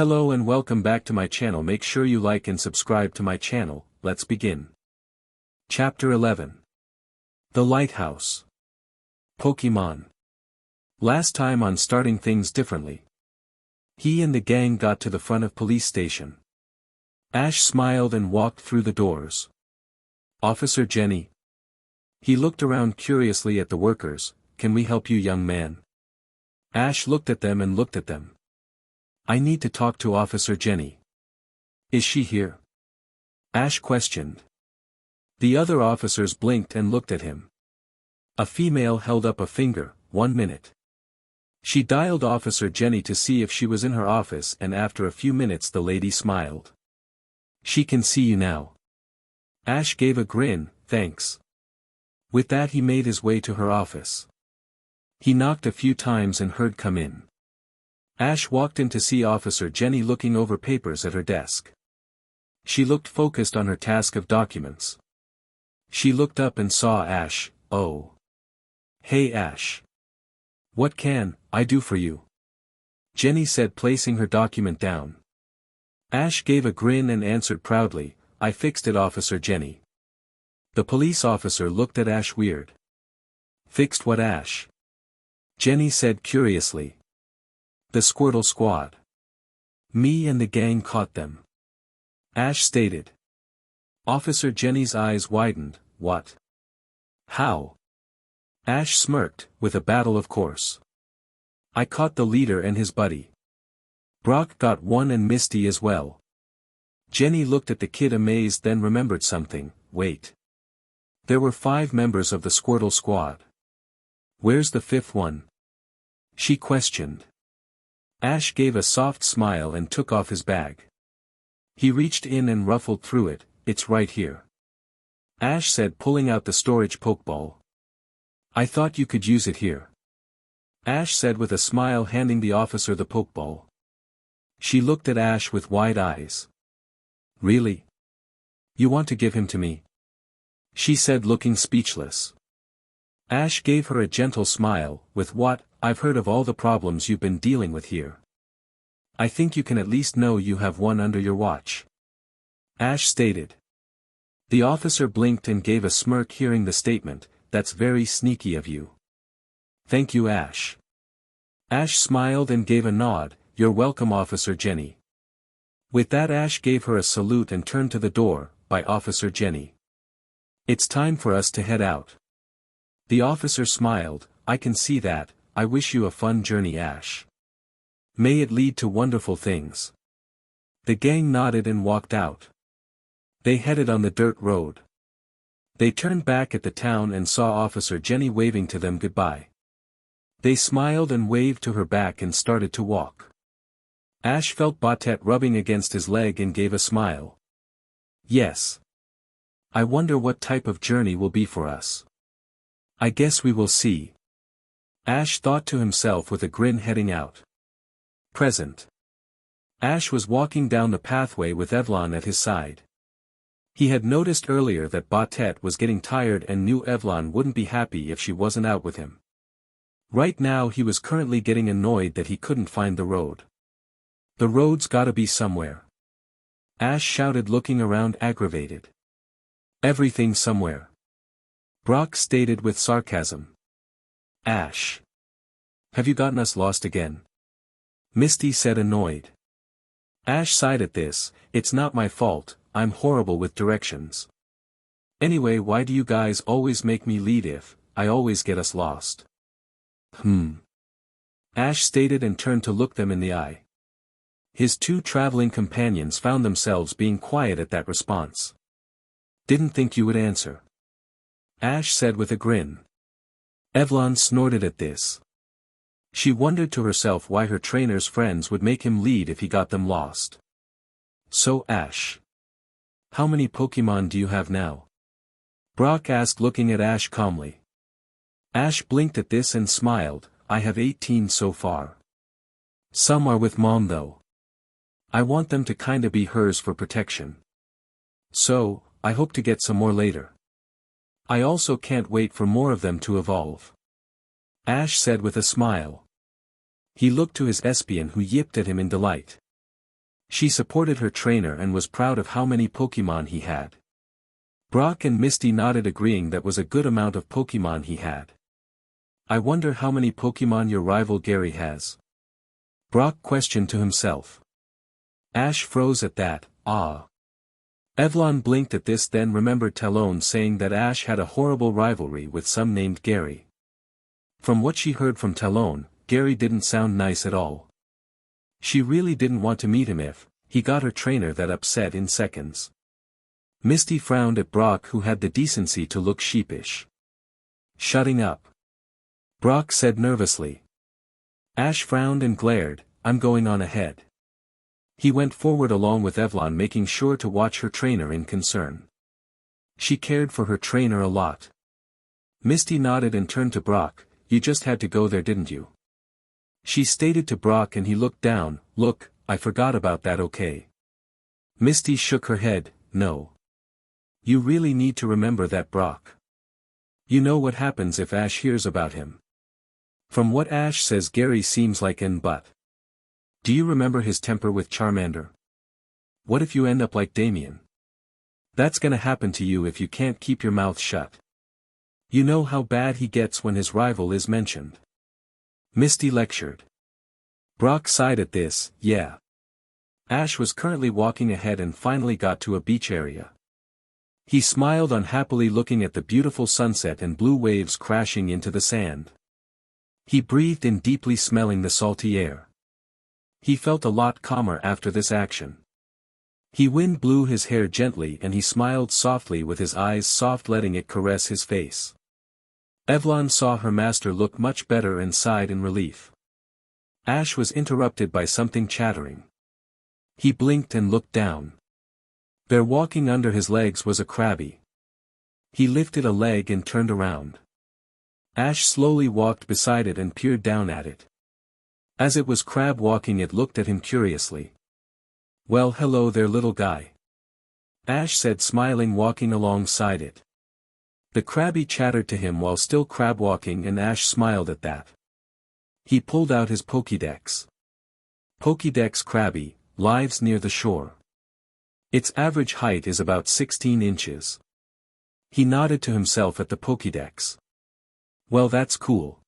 Hello and welcome back to my channel. Make sure you like and subscribe to my channel. Let's begin. Chapter 11. The Lighthouse. Pokemon. Last time on Starting Things Differently. He and the gang got to the front of police station. Ash smiled and walked through the doors. Officer Jenny. He looked around curiously at the workers. Can we help you, young man? Ash looked at them and looked at them. I need to talk to Officer Jenny. Is she here? Ash questioned. The other officers blinked and looked at him. A female held up a finger. 1 minute. She dialed Officer Jenny to see if she was in her office, and after a few minutes the lady smiled. She can see you now. Ash gave a grin. Thanks. With that he made his way to her office. He knocked a few times and heard come in. Ash walked in to see Officer Jenny looking over papers at her desk. She looked focused on her task of documents. She looked up and saw Ash. Oh. Hey Ash. What can I do for you? Jenny said, placing her document down. Ash gave a grin and answered proudly, I fixed it, Officer Jenny. The police officer looked at Ash weird. Fixed what, Ash? Jenny said curiously. The Squirtle Squad. Me and the gang caught them. Ash stated. Officer Jenny's eyes widened. What? How? Ash smirked, with a battle of course. I caught the leader and his buddy. Brock got one and Misty as well. Jenny looked at the kid amazed, then remembered something. Wait. There were 5 members of the Squirtle Squad. Where's the 5th one? She questioned. Ash gave a soft smile and took off his bag. He reached in and ruffled through it. It's right here. Ash said, pulling out the storage Pokeball. I thought you could use it here. Ash said with a smile, handing the officer the Pokeball. She looked at Ash with wide eyes. Really? You want to give him to me? She said, looking speechless. Ash gave her a gentle smile. With what? I've heard of all the problems you've been dealing with here. I think you can at least know you have one under your watch. Ash stated. The officer blinked and gave a smirk hearing the statement. That's very sneaky of you. Thank you, Ash. Ash smiled and gave a nod. You're welcome, Officer Jenny. With that Ash gave her a salute and turned to the door. By Officer Jenny. It's time for us to head out. The officer smiled. I can see that. I wish you a fun journey, Ash. May it lead to wonderful things. The gang nodded and walked out. They headed on the dirt road. They turned back at the town and saw Officer Jenny waving to them goodbye. They smiled and waved to her back and started to walk. Ash felt Botet rubbing against his leg and gave a smile. Yes. I wonder what type of journey will be for us. I guess we will see. Ash thought to himself with a grin, heading out. Present. Ash was walking down the pathway with Evlon at his side. He had noticed earlier that Botet was getting tired and knew Evlon wouldn't be happy if she wasn't out with him. Right now he was currently getting annoyed that he couldn't find the road. The road's gotta be somewhere. Ash shouted, looking around aggravated. Everything somewhere. Brock stated with sarcasm. Ash. Have you gotten us lost again? Misty said, annoyed. Ash sighed at this. It's not my fault, I'm horrible with directions. Anyway, why do you guys always make me lead if I always get us lost? Ash stated and turned to look them in the eye. His 2 traveling companions found themselves being quiet at that response. Didn't think you would answer. Ash said with a grin. Evlon snorted at this. She wondered to herself why her trainer's friends would make him lead if he got them lost. So Ash. How many Pokemon do you have now? Brock asked, looking at Ash calmly. Ash blinked at this and smiled. I have 18 so far. Some are with Mom though. I want them to kinda be hers for protection. So, I hope to get some more later. I also can't wait for more of them to evolve. Ash said with a smile. He looked to his Espion, who yipped at him in delight. She supported her trainer and was proud of how many Pokemon he had. Brock and Misty nodded, agreeing that was a good amount of Pokemon he had. I wonder how many Pokemon your rival Gary has? Brock questioned to himself. Ash froze at that. Ah. Evelyn blinked at this, then remembered Talon saying that Ash had a horrible rivalry with some named Gary. From what she heard from Talon, Gary didn't sound nice at all. She really didn't want to meet him if he got her trainer that upset in seconds. Misty frowned at Brock, who had the decency to look sheepish. Shutting up. Brock said nervously. Ash frowned and glared. I'm going on ahead. He went forward along with Evelyn, making sure to watch her trainer in concern. She cared for her trainer a lot. Misty nodded and turned to Brock. You just had to go there, didn't you? She stated to Brock, and he looked down. Look, I forgot about that, okay? Misty shook her head. No. You really need to remember that, Brock. You know what happens if Ash hears about him. From what Ash says, Gary seems like an but. Do you remember his temper with Charmander? What if you end up like Damien? That's gonna happen to you if you can't keep your mouth shut. You know how bad he gets when his rival is mentioned. Misty lectured. Brock sighed at this. Yeah. Ash was currently walking ahead and finally got to a beach area. He smiled unhappily, looking at the beautiful sunset and blue waves crashing into the sand. He breathed in deeply, smelling the salty air. He felt a lot calmer after this action. Wind blew his hair gently and he smiled softly with his eyes soft, letting it caress his face. Evelyn saw her master look much better and sighed in relief. Ash was interrupted by something chattering. He blinked and looked down. There, walking under his legs, was a Krabby. He lifted a leg and turned around. Ash slowly walked beside it and peered down at it. As it was crab walking, it looked at him curiously. Well, hello there, little guy. Ash said, smiling, walking alongside it. The Krabby chattered to him while still crab walking, and Ash smiled at that. He pulled out his Pokédex. Pokédex Krabby, lives near the shore. Its average height is about 16 inches. He nodded to himself at the Pokédex. Well, that's cool.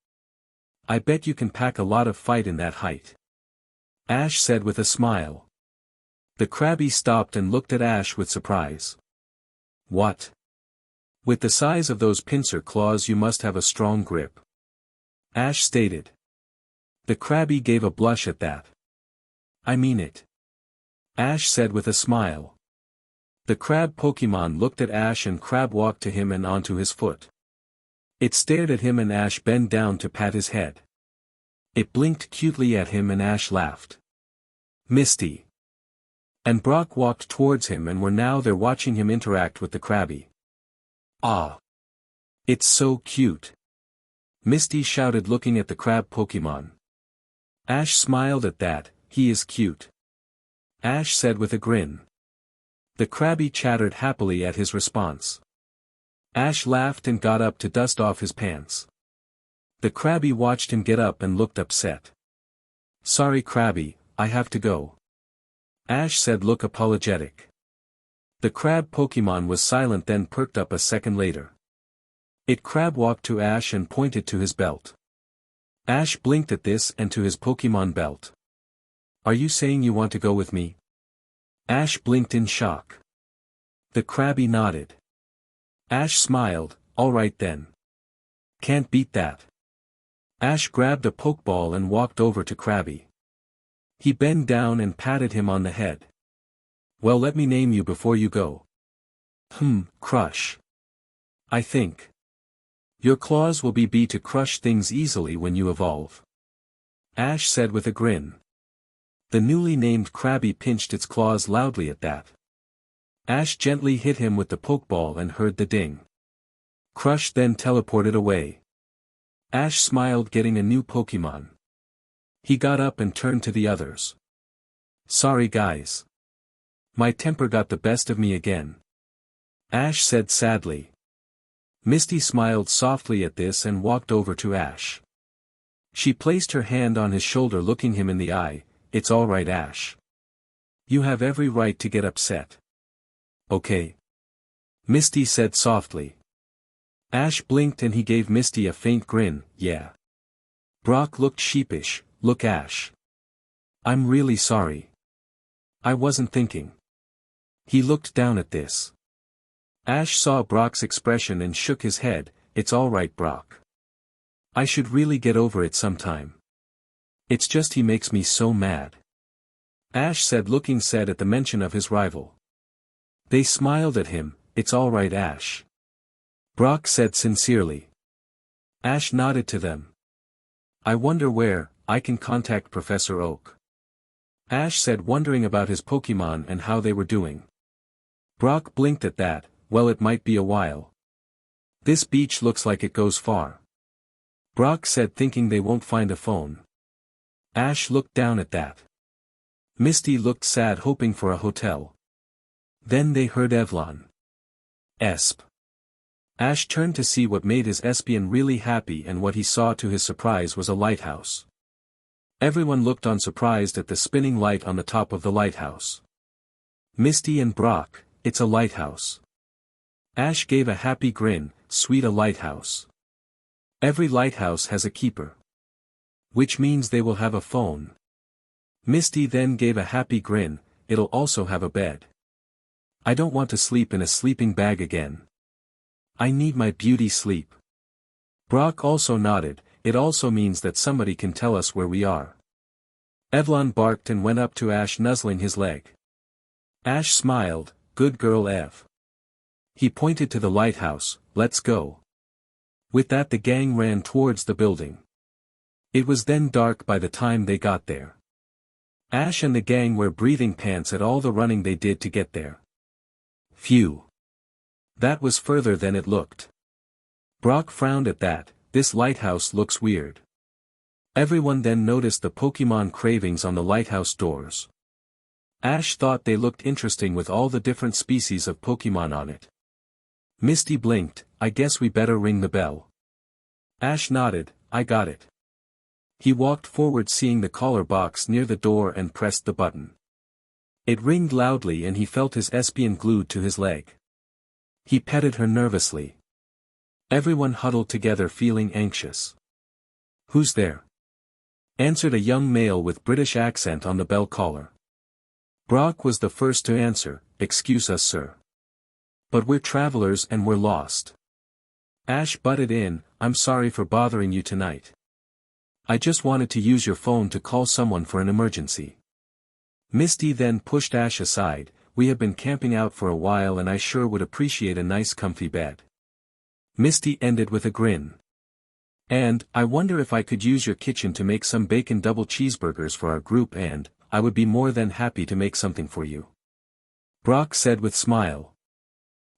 I bet you can pack a lot of fight in that height. Ash said with a smile. The Krabby stopped and looked at Ash with surprise. What? With the size of those pincer claws you must have a strong grip. Ash stated. The Krabby gave a blush at that. I mean it. Ash said with a smile. The crab Pokemon looked at Ash and crab walked to him and onto his foot. It stared at him and Ash bent down to pat his head. It blinked cutely at him and Ash laughed. Misty and Brock walked towards him and were now there watching him interact with the Krabby. Ah! It's so cute! Misty shouted, looking at the crab Pokemon. Ash smiled at that. He is cute. Ash said with a grin. The Krabby chattered happily at his response. Ash laughed and got up to dust off his pants. The Krabby watched him get up and looked upset. Sorry Krabby, I have to go. Ash said, look apologetic. The crab Pokemon was silent, then perked up a second later. It crab walked to Ash and pointed to his belt. Ash blinked at this and to his Pokemon belt. Are you saying you want to go with me? Ash blinked in shock. The Krabby nodded. Ash smiled, alright then. Can't beat that. Ash grabbed a Pokeball and walked over to Krabby. He bent down and patted him on the head. Well, let me name you before you go. Crush. I think. Your claws will be to crush things easily when you evolve. Ash said with a grin. The newly named Krabby pinched its claws loudly at that. Ash gently hit him with the Pokeball and heard the ding. Crush then teleported away. Ash smiled, getting a new Pokemon. He got up and turned to the others. Sorry guys. My temper got the best of me again. Ash said sadly. Misty smiled softly at this and walked over to Ash. She placed her hand on his shoulder, looking him in the eye. It's all right, Ash. You have every right to get upset. Okay. Misty said softly. Ash blinked and he gave Misty a faint grin, yeah. Brock looked sheepish, look Ash. I'm really sorry. I wasn't thinking. He looked down at this. Ash saw Brock's expression and shook his head, it's alright Brock. I should really get over it sometime. It's just he makes me so mad. Ash said looking sad at the mention of his rival. They smiled at him, it's alright Ash. Brock said sincerely. Ash nodded to them. I wonder where, I can contact Professor Oak. Ash said wondering about his Pokemon and how they were doing. Brock blinked at that, well it might be a while. This beach looks like it goes far. Brock said thinking they won't find a phone. Ash looked down at that. Misty looked sad hoping for a hotel. Then they heard Evlon. Esp. Ash turned to see what made his Espion really happy and what he saw to his surprise was a lighthouse. Everyone looked on surprised at the spinning light on the top of the lighthouse. Misty and Brock, it's a lighthouse. Ash gave a happy grin, sweet a lighthouse. Every lighthouse has a keeper. Which means they will have a phone. Misty then gave a happy grin, it'll also have a bed. I don't want to sleep in a sleeping bag again. I need my beauty sleep. Brock also nodded, it also means that somebody can tell us where we are. Evlon barked and went up to Ash nuzzling his leg. Ash smiled, good girl Ev. He pointed to the lighthouse, let's go. With that the gang ran towards the building. It was then dark by the time they got there. Ash and the gang were breathing pants at all the running they did to get there. Phew. That was further than it looked. Brock frowned at that, this lighthouse looks weird. Everyone then noticed the Pokemon cravings on the lighthouse doors. Ash thought they looked interesting with all the different species of Pokemon on it. Misty blinked, I guess we better ring the bell. Ash nodded, I got it. He walked forward seeing the caller box near the door and pressed the button. It ringed loudly and he felt his Espion glued to his leg. He petted her nervously. Everyone huddled together feeling anxious. Who's there? Answered a young male with British accent on the bell collar. Brock was the first to answer, excuse us sir. But we're travelers and we're lost. Ash butted in, I'm sorry for bothering you tonight. I just wanted to use your phone to call someone for an emergency. Misty then pushed Ash aside, we have been camping out for a while and I sure would appreciate a nice comfy bed. Misty ended with a grin. And, I wonder if I could use your kitchen to make some bacon double cheeseburgers for our group and, I would be more than happy to make something for you. Brock said with smile.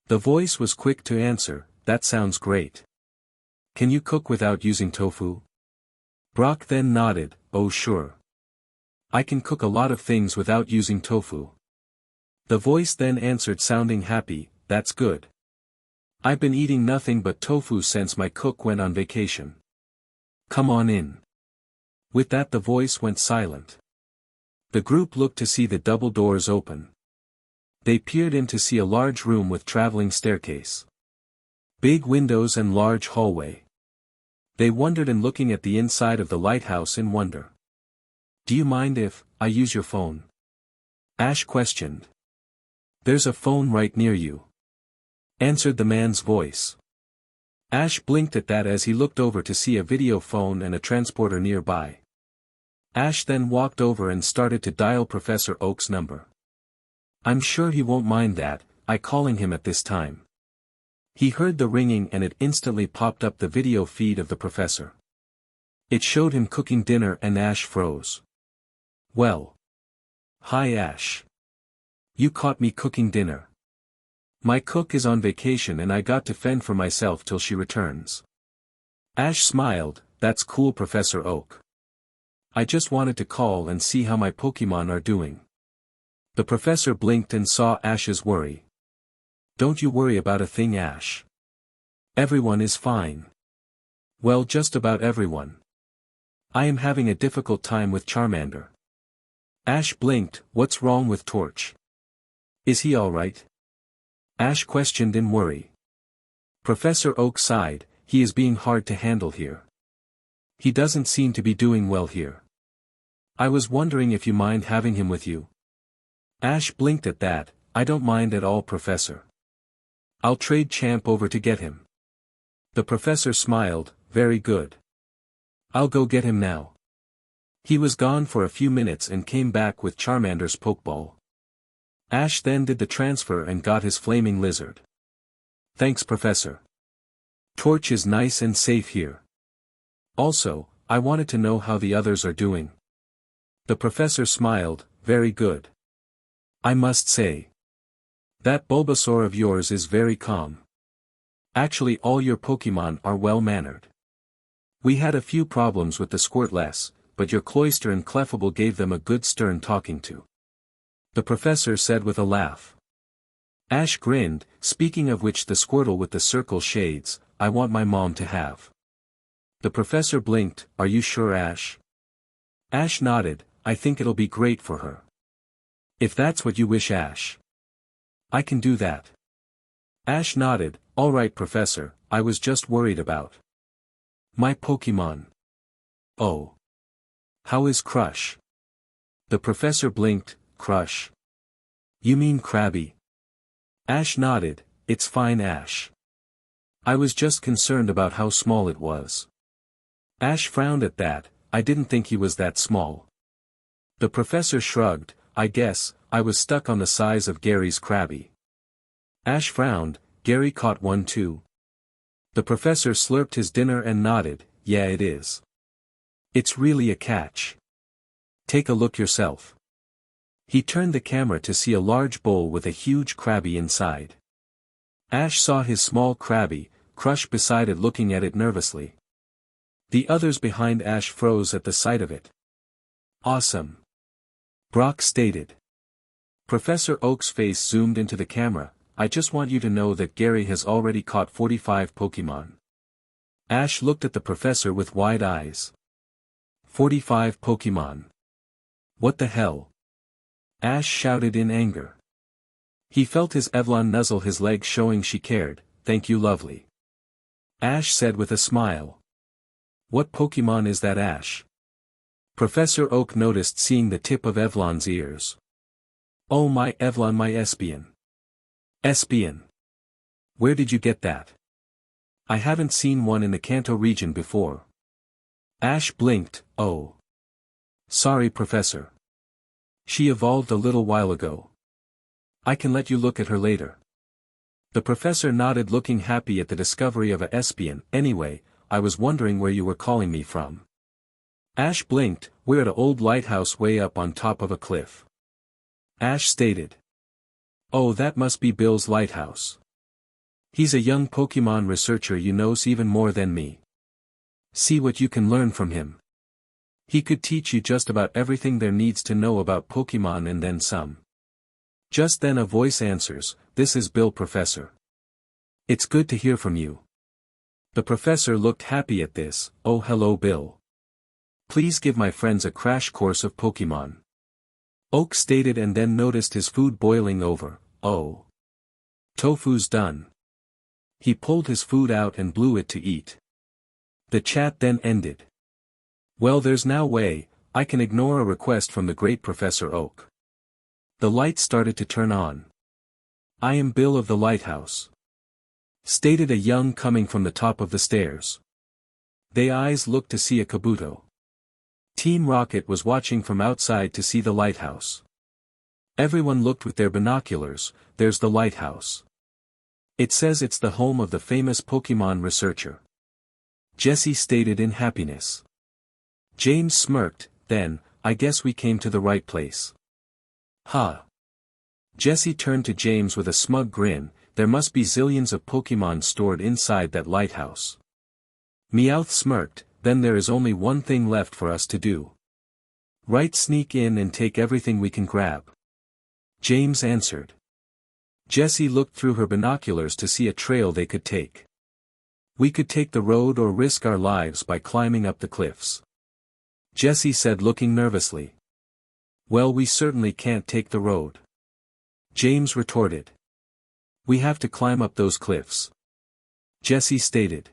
The voice was quick to answer, that sounds great. Can you cook without using tofu? Brock then nodded, oh sure. I can cook a lot of things without using tofu. The voice then answered sounding happy, that's good. I've been eating nothing but tofu since my cook went on vacation. Come on in. With that the voice went silent. The group looked to see the double doors open. They peered in to see a large room with traveling staircase. Big windows and large hallway. They wondered and looking at the inside of the lighthouse in wonder. Do you mind if I use your phone? Ash questioned. There's a phone right near you. Answered the man's voice. Ash blinked at that as he looked over to see a video phone and a transporter nearby. Ash then walked over and started to dial Professor Oak's number. I'm sure he won't mind that, I calling him at this time. He heard the ringing and it instantly popped up the video feed of the professor. It showed him cooking dinner and Ash froze. Well. Hi Ash. You caught me cooking dinner. My cook is on vacation and I got to fend for myself till she returns. Ash smiled, that's cool Professor Oak. I just wanted to call and see how my Pokemon are doing. The professor blinked and saw Ash's worry. Don't you worry about a thing Ash. Everyone is fine. Well just about everyone. I am having a difficult time with Charmander. Ash blinked. What's wrong with Torch? Is he alright? Ash questioned in worry. Professor Oak sighed. He is being hard to handle here. He doesn't seem to be doing well here. I was wondering if you mind having him with you. Ash blinked at that. I don't mind at all, Professor. I'll trade Champ over to get him. The professor smiled. Very good. I'll go get him now. He was gone for a few minutes and came back with Charmander's Pokeball. Ash then did the transfer and got his flaming lizard. Thanks, Professor. Torch is nice and safe here. Also, I wanted to know how the others are doing. The professor smiled. Very good. I must say. That Bulbasaur of yours is very calm. Actually, all your Pokemon are well-mannered. We had a few problems with the Squirtless, but your Cloyster and Clefable gave them a good stern talking to. The professor said with a laugh. Ash grinned. Speaking of which, the Squirtle with the circle shades, I want my mom to have. The professor blinked. Are you sure, Ash? Ash nodded. I think it'll be great for her. If that's what you wish, Ash. I can do that. Ash nodded. All right, Professor, I was just worried about my Pokemon. Oh. How is Crush? The professor blinked. Crush? You mean Krabby? Ash nodded. It's fine, Ash. I was just concerned about how small it was. Ash frowned at that. I didn't think he was that small. The professor shrugged. I guess, I was stuck on the size of Gary's Krabby. Ash frowned. Gary caught one too. The professor slurped his dinner and nodded. Yeah, it is. It's really a catch. Take a look yourself. He turned the camera to see a large bowl with a huge Krabby inside. Ash saw his small Krabby, Crush beside it looking at it nervously. The others behind Ash froze at the sight of it. Awesome. Brock stated. Professor Oak's face zoomed into the camera. I just want you to know that Gary has already caught 45 Pokemon. Ash looked at the professor with wide eyes. 45 Pokemon. What the hell? Ash shouted in anger. He felt his Evelyn nuzzle his leg, showing she cared. Thank you, lovely. Ash said with a smile. What Pokemon is that, Ash? Professor Oak noticed, seeing the tip of Evelyn's ears. Oh my Evelyn, my Espion. Espion. Where did you get that? I haven't seen one in the Kanto region before. Ash blinked. Oh. Sorry, Professor. She evolved a little while ago. I can let you look at her later. The professor nodded, looking happy at the discovery of a Espion. Anyway, I was wondering where you were calling me from. Ash blinked. We're at an old lighthouse way up on top of a cliff. Ash stated. Oh, that must be Bill's lighthouse. He's a young Pokemon researcher, you knows even more than me. See what you can learn from him. He could teach you just about everything there needs to know about Pokemon and then some. Just then a voice answers, this is Bill, Professor. It's good to hear from you. The professor looked happy at this. Oh, hello, Bill. Please give my friends a crash course of Pokemon. Oak stated, and then noticed his food boiling over. Oh. Tofu's done. He pulled his food out and blew it to eat. The chat then ended. Well, there's no way I can ignore a request from the great Professor Oak. The lights started to turn on. I am Bill of the Lighthouse, stated a young coming from the top of the stairs. They eyes looked to see a Kabuto. Team Rocket was watching from outside to see the lighthouse. Everyone looked with their binoculars. There's the lighthouse. It says it's the home of the famous Pokemon researcher. Jesse stated in happiness. James smirked. Then, I guess we came to the right place. Huh. Jesse turned to James with a smug grin. There must be zillions of Pokemon stored inside that lighthouse. Meowth smirked. Then there is only one thing left for us to do. Right, sneak in and take everything we can grab. James answered. Jessie looked through her binoculars to see a trail they could take. We could take the road or risk our lives by climbing up the cliffs. Jessie said, looking nervously. Well, we certainly can't take the road. James retorted. We have to climb up those cliffs. Jesse stated.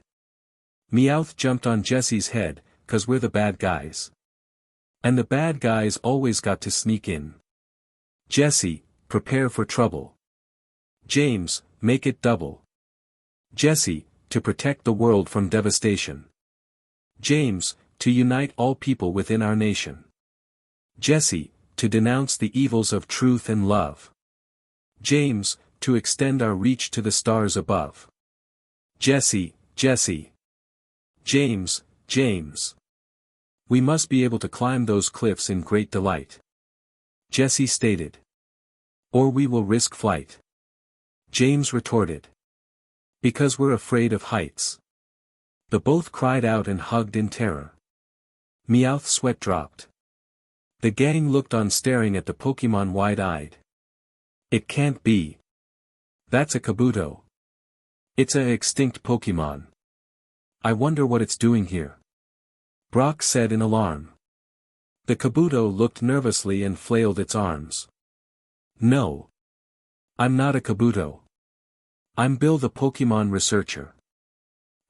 Meowth jumped on Jesse's head, 'cause we're the bad guys. And the bad guys always got to sneak in. Jesse, prepare for trouble. James, make it double. Jesse, to protect the world from devastation. James, to unite all people within our nation. Jesse, to denounce the evils of truth and love. James, to extend our reach to the stars above. Jesse, Jesse. James, James. We must be able to climb those cliffs in great delight. Jesse stated. Or we will risk flight. James retorted. Because we're afraid of heights. The both cried out and hugged in terror. Meowth's sweat dropped. The gang looked on staring at the Pokemon wide-eyed. It can't be. That's a Kabuto. It's a extinct Pokemon. I wonder what it's doing here. Brock said in alarm. The Kabuto looked nervously and flailed its arms. No. I'm not a Kabuto. I'm Bill the Pokemon researcher.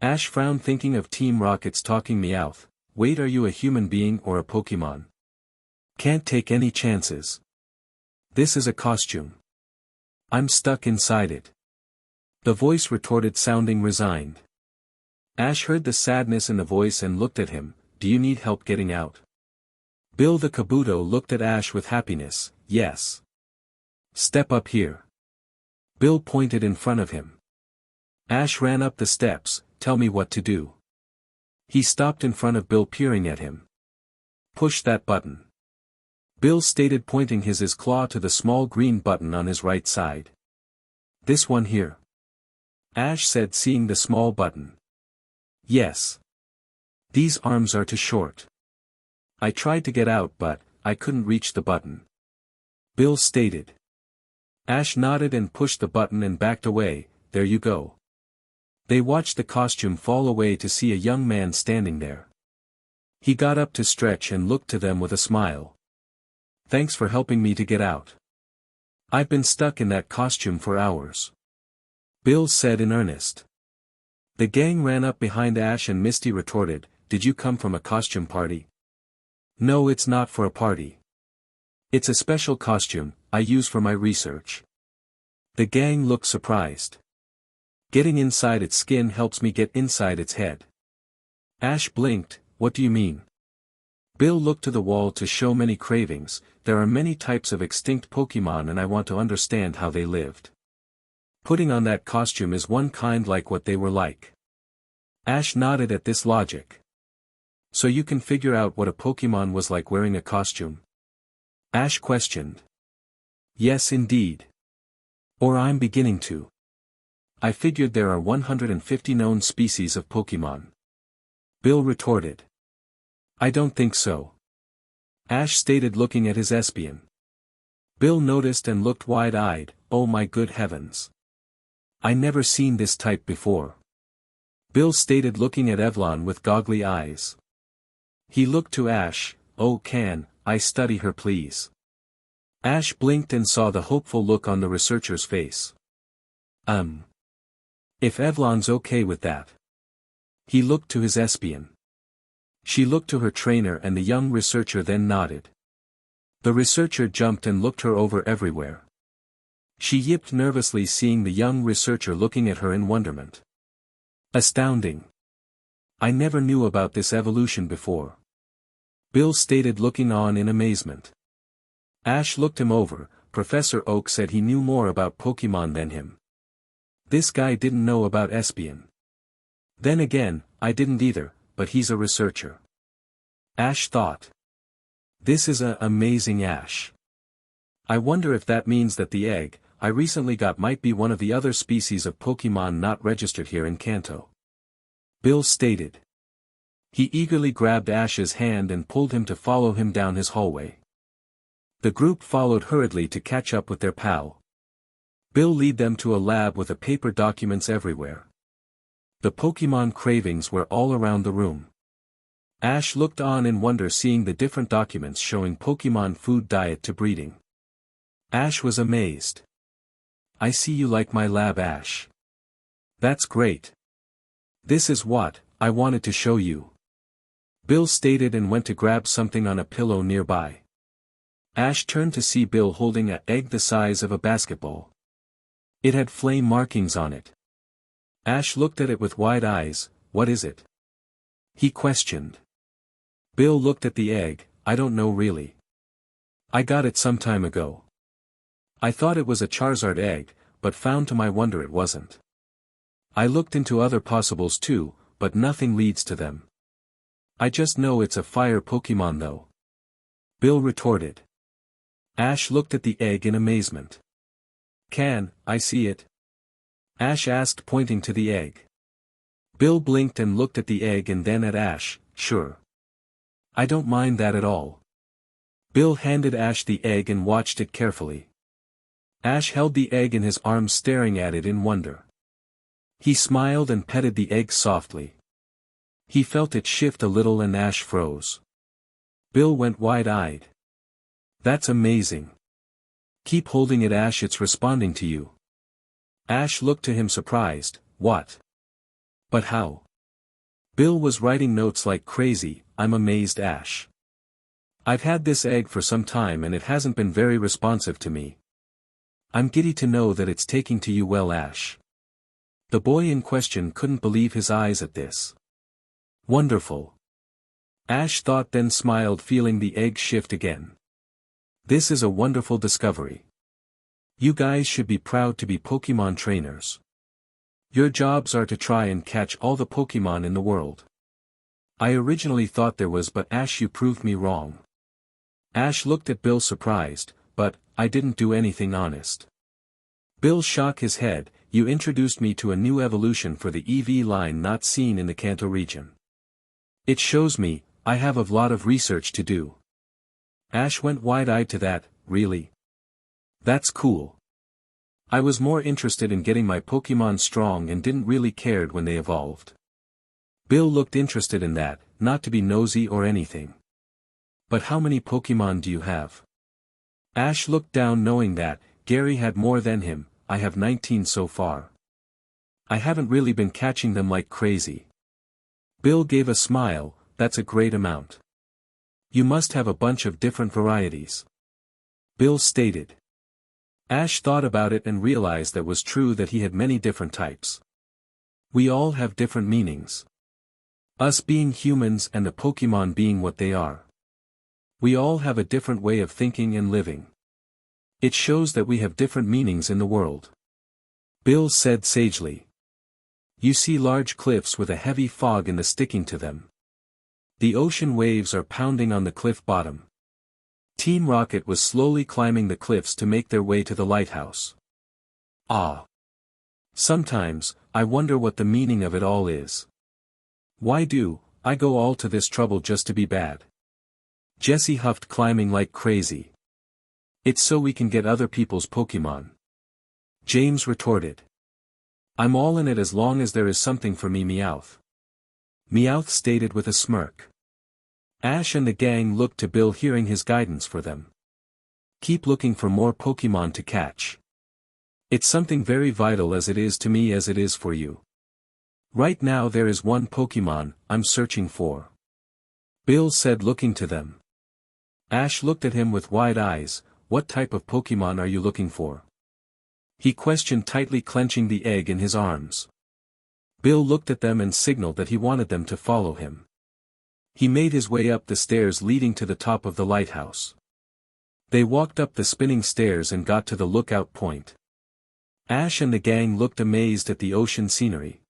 Ash frowned thinking of Team Rocket's talking Meowth. Wait, are you a human being or a Pokemon? Can't take any chances. This is a costume. I'm stuck inside it. The voice retorted sounding resigned. Ash heard the sadness in the voice and looked at him. Do you need help getting out? Bill the Kabuto looked at Ash with happiness. Yes. Step up here. Bill pointed in front of him. Ash ran up the steps. Tell me what to do. He stopped in front of Bill peering at him. Push that button. Bill stated pointing his claw to the small green button on his right side. This one here. Ash said seeing the small button. Yes. These arms are too short. I tried to get out but, I couldn't reach the button. Bill stated. Ash nodded and pushed the button and backed away. There you go. They watched the costume fall away to see a young man standing there. He got up to stretch and looked to them with a smile. Thanks for helping me to get out. I've been stuck in that costume for hours. Bill said in earnest. The gang ran up behind Ash and Misty retorted, Did you come from a costume party? No, it's not for a party. It's a special costume I use for my research. The gang looked surprised. Getting inside its skin helps me get inside its head. Ash blinked, What do you mean? Bill looked to the wall to show many cravings. There are many types of extinct Pokemon and I want to understand how they lived. Putting on that costume is one kind like what they were like. Ash nodded at this logic. So you can figure out what a Pokemon was like wearing a costume? Ash questioned. Yes indeed. Or I'm beginning to. I figured there are 150 known species of Pokemon. Bill retorted. I don't think so. Ash stated looking at his Espion. Bill noticed and looked wide-eyed, Oh my good heavens. I never seen this type before. Bill stated looking at Evelyn with goggly eyes. He looked to Ash, Oh can I study her please? Ash blinked and saw the hopeful look on the researcher's face. If Evelyn's okay with that. He looked to his Espion. She looked to her trainer and the young researcher then nodded. The researcher jumped and looked her over everywhere. She yipped nervously seeing the young researcher looking at her in wonderment. Astounding. I never knew about this evolution before. Bill stated looking on in amazement. Ash looked him over. Professor Oak said he knew more about Pokemon than him. This guy didn't know about Espion. Then again, I didn't either. But he's a researcher. Ash thought. This is amazing Ash. I wonder if that means that the egg I recently got might be one of the other species of Pokemon not registered here in Kanto. Bill stated. He eagerly grabbed Ash's hand and pulled him to follow him down his hallway. The group followed hurriedly to catch up with their pal. Bill led them to a lab with paper documents everywhere. The Pokemon cravings were all around the room. Ash looked on in wonder seeing the different documents showing Pokemon food diet to breeding. Ash was amazed. I see you like my lab, Ash. That's great. This is what I wanted to show you. Bill stated and went to grab something on a pillow nearby. Ash turned to see Bill holding an egg the size of a basketball. It had flame markings on it. Ash looked at it with wide eyes. What is it? He questioned. Bill looked at the egg. I don't know really. I got it some time ago. I thought it was a Charizard egg, but found to my wonder it wasn't. I looked into other possibles too, but nothing leads to them. I just know it's a fire Pokemon though. Bill retorted. Ash looked at the egg in amazement. Can I see it? Ash asked, pointing to the egg. Bill blinked and looked at the egg and then at Ash. Sure. I don't mind that at all. Bill handed Ash the egg and watched it carefully. Ash held the egg in his arms staring at it in wonder. He smiled and petted the egg softly. He felt it shift a little and Ash froze. Bill went wide-eyed. That's amazing. Keep holding it, Ash, it's responding to you. Ash looked to him surprised. What? But how? Bill was writing notes like crazy. I'm amazed, Ash. I've had this egg for some time and it hasn't been very responsive to me. I'm giddy to know that it's taking to you well, Ash. The boy in question couldn't believe his eyes at this. Wonderful. Ash thought, then smiled, feeling the egg shift again. This is a wonderful discovery. You guys should be proud to be Pokemon trainers. Your jobs are to try and catch all the Pokemon in the world. I originally thought there was, but Ash, you proved me wrong. Ash looked at Bill surprised, but I didn't do anything, honest. Bill shook his head. You introduced me to a new evolution for the EV line not seen in the Kanto region. It shows me I have a lot of research to do. Ash went wide-eyed to that. Really? That's cool. I was more interested in getting my Pokemon strong and didn't really cared when they evolved. Bill looked interested in that, not to be nosy or anything. But how many Pokemon do you have? Ash looked down knowing that Gary had more than him. I have 19 so far. I haven't really been catching them like crazy. Bill gave a smile. That's a great amount. You must have a bunch of different varieties. Bill stated. Ash thought about it and realized that was true, that he had many different types. We all have different meanings. Us being humans and the Pokemon being what they are. We all have a different way of thinking and living. It shows that we have different meanings in the world. Bill said sagely. You see large cliffs with a heavy fog in the sticking to them. The ocean waves are pounding on the cliff bottom. Team Rocket was slowly climbing the cliffs to make their way to the lighthouse. Ah. Sometimes, I wonder what the meaning of it all is. Why do I go all to this trouble just to be bad? Jessie huffed, climbing like crazy. It's so we can get other people's Pokemon. James retorted. I'm all in it as long as there is something for me, Meowth. Meowth stated with a smirk. Ash and the gang looked to Bill, hearing his guidance for them. Keep looking for more Pokemon to catch. It's something very vital, as it is to me as it is for you. Right now there is one Pokemon I'm searching for. Bill said, looking to them. Ash looked at him with wide eyes. What type of Pokemon are you looking for? He questioned, tightly clenching the egg in his arms. Bill looked at them and signaled that he wanted them to follow him. He made his way up the stairs leading to the top of the lighthouse. They walked up the spinning stairs and got to the lookout point. Ash and the gang looked amazed at the ocean scenery.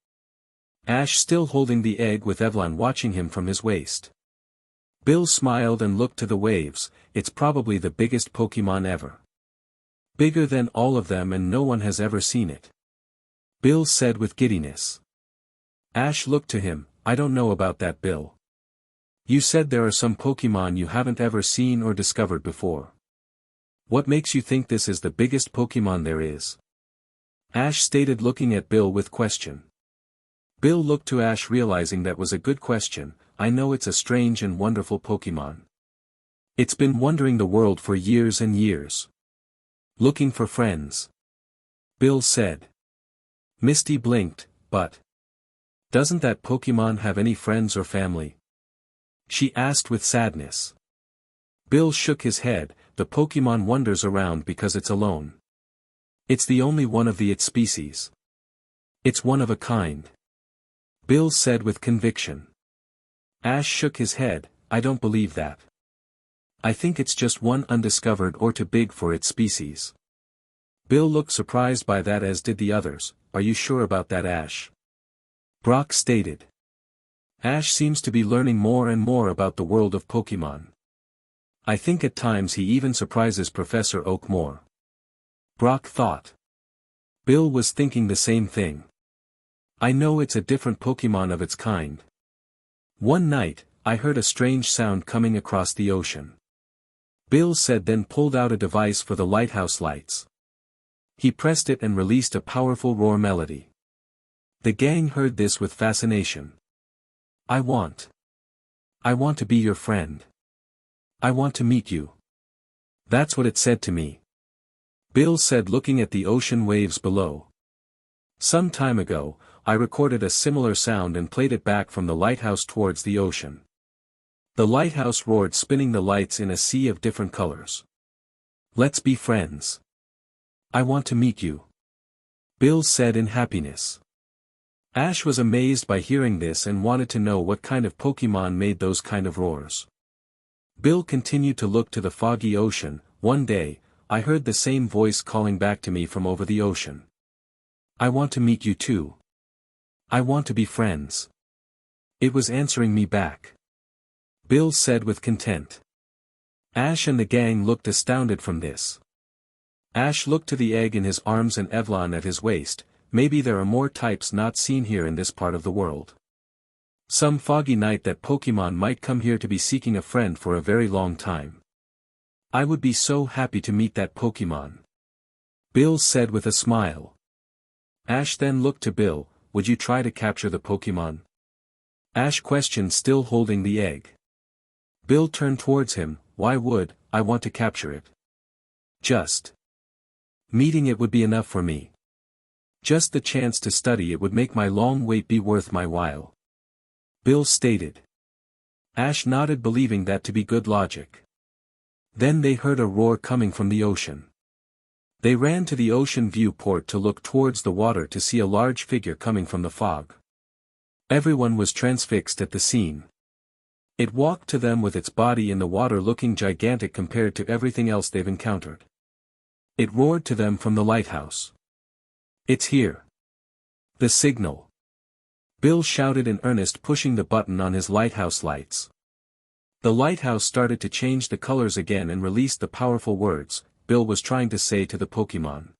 Ash still holding the egg with Evelyn watching him from his waist. Bill smiled and looked to the waves. It's probably the biggest Pokemon ever. Bigger than all of them, and no one has ever seen it. Bill said with giddiness. Ash looked to him. I don't know about that, Bill. You said there are some Pokemon you haven't ever seen or discovered before. What makes you think this is the biggest Pokemon there is? Ash stated, looking at Bill with question. Bill looked to Ash, realizing that was a good question. I know it's a strange and wonderful Pokemon. It's been wandering the world for years and years. Looking for friends. Bill said. Misty blinked, but doesn't that Pokemon have any friends or family? She asked with sadness. Bill shook his head. The Pokemon wanders around because it's alone. It's the only one of its species. It's one of a kind. Bill said with conviction. Ash shook his head. I don't believe that. I think it's just one undiscovered or too big for its species. Bill looked surprised by that, as did the others. Are you sure about that, Ash? Brock stated. Ash seems to be learning more and more about the world of Pokemon. I think at times he even surprises Professor Oak more. Brock thought. Bill was thinking the same thing. I know it's a different Pokemon of its kind. One night, I heard a strange sound coming across the ocean. Bill said, then pulled out a device for the lighthouse lights. He pressed it and released a powerful roar melody. The gang heard this with fascination. I want to be your friend. I want to meet you. That's what it said to me. Bill said, looking at the ocean waves below. Some time ago, I recorded a similar sound and played it back from the lighthouse towards the ocean. The lighthouse roared, spinning the lights in a sea of different colors. Let's be friends. I want to meet you. Bill said in happiness. Ash was amazed by hearing this and wanted to know what kind of Pokemon made those kind of roars. Bill continued to look to the foggy ocean. One day, I heard the same voice calling back to me from over the ocean. I want to meet you too. I want to be friends. It was answering me back. Bill said with content. Ash and the gang looked astounded from this. Ash looked to the egg in his arms and Evelyn at his waist. Maybe there are more types not seen here in this part of the world. Some foggy night that Pokemon might come here to be seeking a friend for a very long time. I would be so happy to meet that Pokemon. Bill said with a smile. Ash then looked to Bill. Would you try to capture the Pokemon? Ash questioned, still holding the egg. Bill turned towards him. Why would I want to capture it? Just meeting it would be enough for me. Just the chance to study it would make my long wait be worth my while. Bill stated. Ash nodded, believing that to be good logic. Then they heard a roar coming from the ocean. They ran to the ocean viewport to look towards the water to see a large figure coming from the fog. Everyone was transfixed at the scene. It walked to them with its body in the water, looking gigantic compared to everything else they've encountered. It roared to them from the lighthouse. It's here. The signal. Bill shouted in earnest, pushing the button on his lighthouse lights. The lighthouse started to change the colors again and released the powerful words Bill was trying to say to the Pokemon.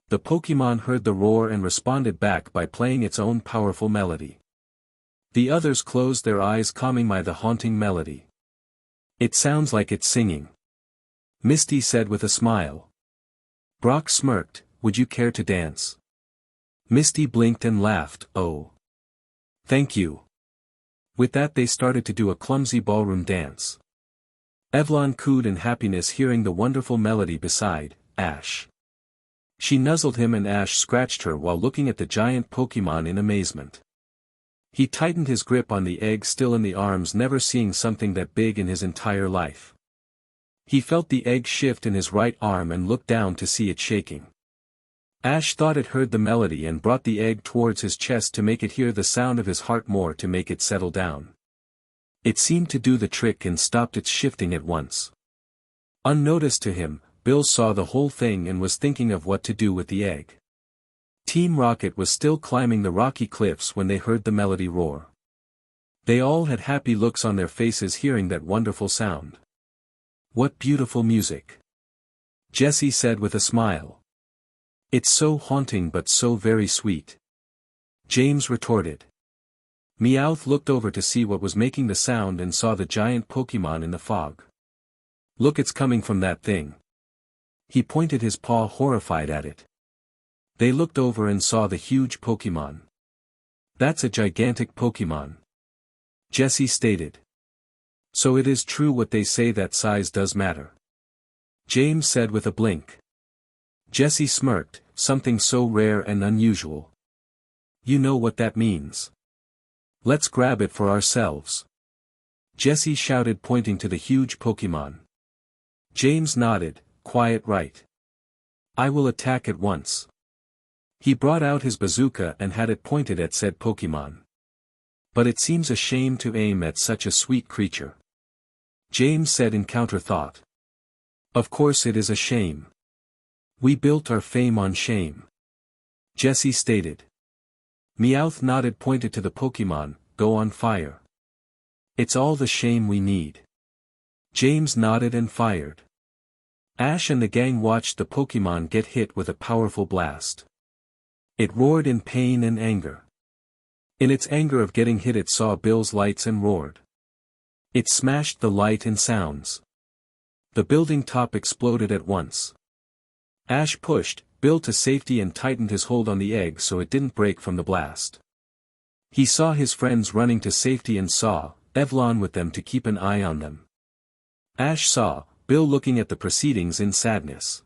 The Pokemon heard the roar and responded back by playing its own powerful melody. The others closed their eyes, calming by the haunting melody. It sounds like it's singing. Misty said with a smile. Brock smirked. Would you care to dance? Misty blinked and laughed. Oh. Thank you. With that they started to do a clumsy ballroom dance. Evelyn cooed in happiness, hearing the wonderful melody beside Ash. She nuzzled him and Ash scratched her while looking at the giant Pokemon in amazement. He tightened his grip on the egg still in the arms, never seeing something that big in his entire life. He felt the egg shift in his right arm and looked down to see it shaking. Ash thought it heard the melody and brought the egg towards his chest to make it hear the sound of his heart more, to make it settle down. It seemed to do the trick and stopped its shifting at once. Unnoticed to him, Bill saw the whole thing and was thinking of what to do with the egg. Team Rocket was still climbing the rocky cliffs when they heard the melody roar. They all had happy looks on their faces hearing that wonderful sound. What beautiful music! Jessie said with a smile. It's so haunting but so very sweet. James retorted. Meowth looked over to see what was making the sound and saw the giant Pokemon in the fog. Look, it's coming from that thing. He pointed his paw, horrified at it. They looked over and saw the huge Pokemon. That's a gigantic Pokemon. Jessie stated. So it is true what they say that size does matter. James said with a blink. Jessie smirked, something so rare and unusual. You know what that means. Let's grab it for ourselves. Jessie shouted, pointing to the huge Pokemon. James nodded, quiet right. I will attack at once. He brought out his bazooka and had it pointed at said Pokemon. But it seems a shame to aim at such a sweet creature. James said in counterthought. Of course it is a shame. We built our fame on shame. Jessie stated. Meowth nodded, pointed to the Pokemon, go on fire. It's all the shame we need. James nodded and fired. Ash and the gang watched the Pokemon get hit with a powerful blast. It roared in pain and anger. In its anger of getting hit, it saw Bill's lights and roared. It smashed the light and sounds. The building top exploded at once. Ash pushed Bill to safety and tightened his hold on the egg so it didn't break from the blast. He saw his friends running to safety and saw Evelyn with them to keep an eye on them. Ash saw Bill looking at the proceedings in sadness.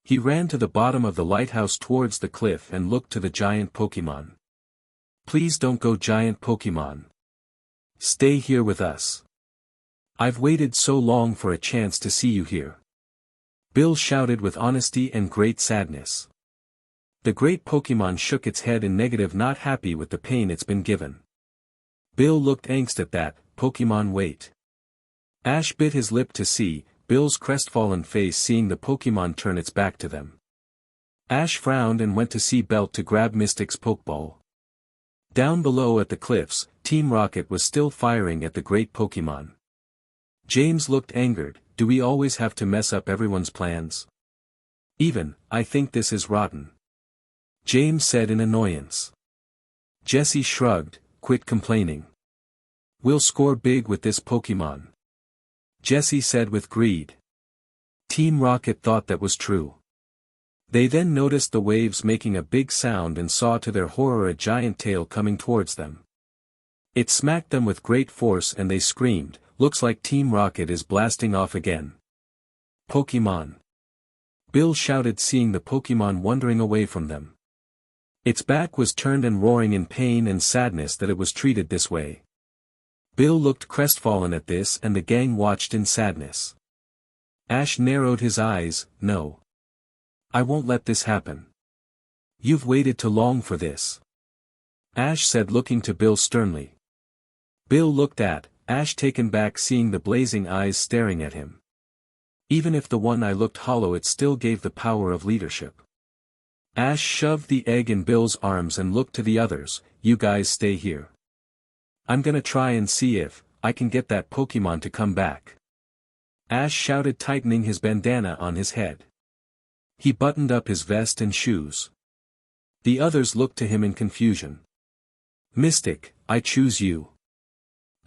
He ran to the bottom of the lighthouse towards the cliff and looked to the giant Pokemon. Please don't go, giant Pokemon. Stay here with us. I've waited so long for a chance to see you here. Bill shouted with honesty and great sadness. The great Pokemon shook its head in negative, not happy with the pain it's been given. Bill looked angst at that. Pokemon wait. Ash bit his lip to see Bill's crestfallen face seeing the Pokemon turn its back to them. Ash frowned and went to see Belt to grab Mystic's Pokeball. Down below at the cliffs, Team Rocket was still firing at the great Pokemon. James looked angered. Do we always have to mess up everyone's plans? Even, I think this is rotten. James said in annoyance. Jessie shrugged, quit complaining. We'll score big with this Pokemon. Jessie said with greed. Team Rocket thought that was true. They then noticed the waves making a big sound and saw to their horror a giant tail coming towards them. It smacked them with great force and they screamed, looks like Team Rocket is blasting off again. Pokemon. Bill shouted, seeing the Pokemon wandering away from them. Its back was turned and roaring in pain and sadness that it was treated this way. Bill looked crestfallen at this and the gang watched in sadness. Ash narrowed his eyes. No. I won't let this happen. You've waited too long for this. Ash said, looking to Bill sternly. Bill looked at Ash, taken back, seeing the blazing eyes staring at him. Even if the one eye looked hollow, it still gave the power of leadership. Ash shoved the egg in Bill's arms and looked to the others. You guys stay here. I'm gonna try and see if I can get that Pokemon to come back. Ash shouted, tightening his bandana on his head. He buttoned up his vest and shoes. The others looked to him in confusion. Mystic, I choose you.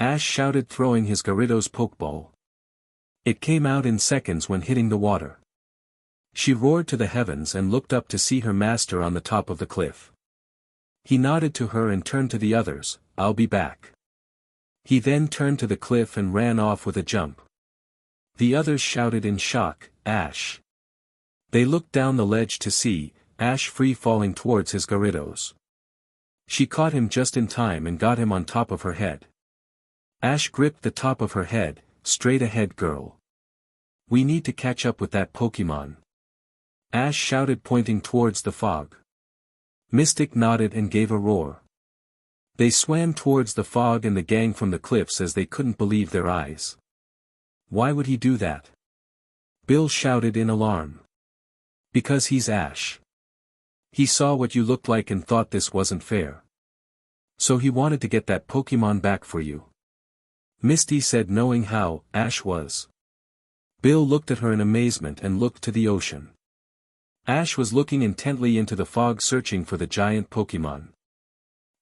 Ash shouted, throwing his Gyarados Pokeball. It came out in seconds when hitting the water. She roared to the heavens and looked up to see her master on the top of the cliff. He nodded to her and turned to the others. I'll be back. He then turned to the cliff and ran off with a jump. The others shouted in shock, Ash. They looked down the ledge to see Ash free falling towards his Gyarados. She caught him just in time and got him on top of her head. Ash gripped the top of her head. Straight ahead, girl. We need to catch up with that Pokemon. Ash shouted, pointing towards the fog. Mystic nodded and gave a roar. They swam towards the fog and the gang from the cliffs as they couldn't believe their eyes. Why would he do that? Bill shouted in alarm. Because he's Ash. He saw what you looked like and thought this wasn't fair. So he wanted to get that Pokemon back for you. Misty said, knowing how Ash was. Bill looked at her in amazement and looked to the ocean. Ash was looking intently into the fog, searching for the giant Pokemon.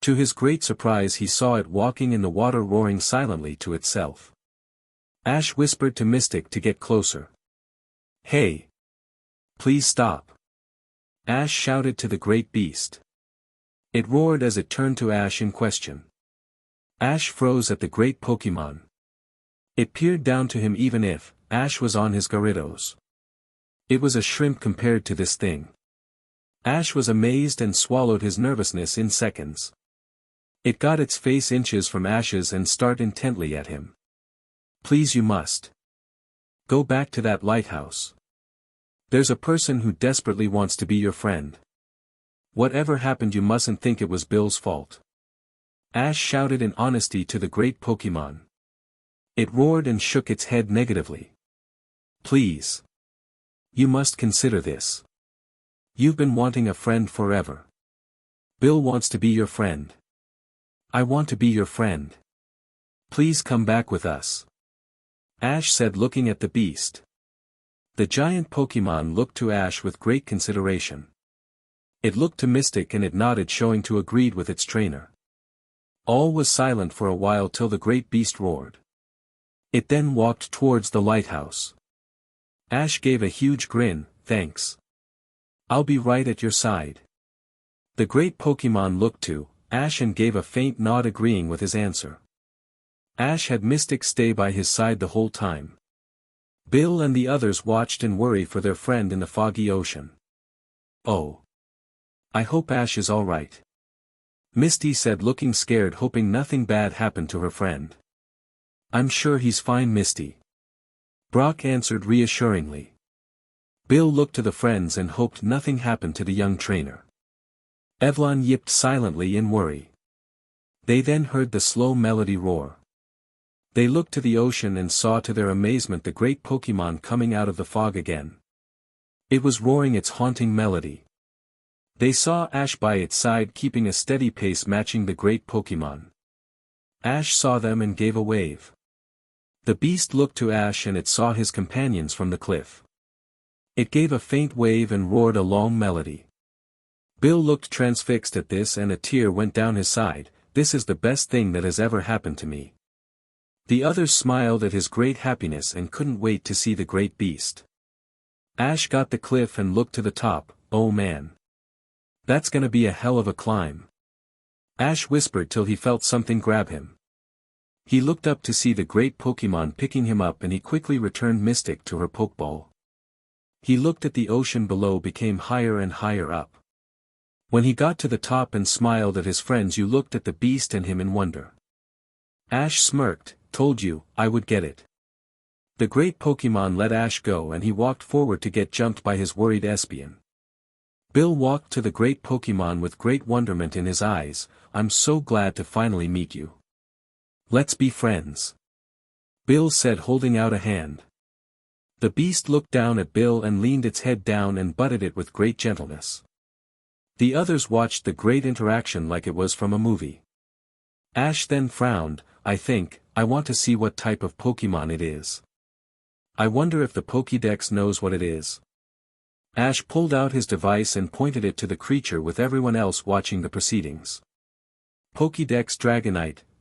To his great surprise, he saw it walking in the water, roaring silently to itself. Ash whispered to Mystic to get closer. Hey! Please stop! Ash shouted to the great beast. It roared as it turned to Ash in question. Ash froze at the great Pokemon. It peered down to him even if Ash was on his Gyarados. It was a shrimp compared to this thing. Ash was amazed and swallowed his nervousness in seconds. It got its face inches from Ash's and stared intently at him. Please, you must go back to that lighthouse. There's a person who desperately wants to be your friend. Whatever happened, you mustn't think it was Bill's fault. Ash shouted in honesty to the great Pokemon. It roared and shook its head negatively. Please. You must consider this. You've been wanting a friend forever. Bill wants to be your friend. I want to be your friend. Please come back with us. Ash said, looking at the beast. The giant Pokemon looked to Ash with great consideration. It looked to Mystic and it nodded, showing to agreed with its trainer. All was silent for a while till the great beast roared. It then walked towards the lighthouse. Ash gave a huge grin. Thanks. I'll be right at your side. The great Pokemon looked to Ash and gave a faint nod, agreeing with his answer. Ash had Mystic stay by his side the whole time. Bill and the others watched in worry for their friend in the foggy ocean. Oh. I hope Ash is all right. Misty said, looking scared, hoping nothing bad happened to her friend. I'm sure he's fine, Misty. Brock answered reassuringly. Bill looked to the friends and hoped nothing happened to the young trainer. Evelyn yipped silently in worry. They then heard the slow melody roar. They looked to the ocean and saw to their amazement the great Pokemon coming out of the fog again. It was roaring its haunting melody. They saw Ash by its side, keeping a steady pace matching the great Pokemon. Ash saw them and gave a wave. The beast looked to Ash and it saw his companions from the cliff. It gave a faint wave and roared a long melody. Bill looked transfixed at this and a tear went down his side. This is the best thing that has ever happened to me. The others smiled at his great happiness and couldn't wait to see the great beast. Ash got the cliff and looked to the top. Oh man. That's gonna be a hell of a climb. Ash whispered till he felt something grab him. He looked up to see the great Pokemon picking him up and he quickly returned Mystic to her Pokeball. He looked at the ocean below, became higher and higher up. When he got to the top and smiled at his friends, you looked at the beast and him in wonder. Ash smirked. Told you, I would get it. The great Pokemon let Ash go and he walked forward to get jumped by his worried Espion. Bill walked to the great Pokemon with great wonderment in his eyes. I'm so glad to finally meet you. Let's be friends. Bill said, holding out a hand. The beast looked down at Bill and leaned its head down and butted it with great gentleness. The others watched the great interaction like it was from a movie. Ash then frowned. I want to see what type of Pokemon it is. I wonder if the Pokédex knows what it is. Ash pulled out his device and pointed it to the creature with everyone else watching the proceedings. Pokédex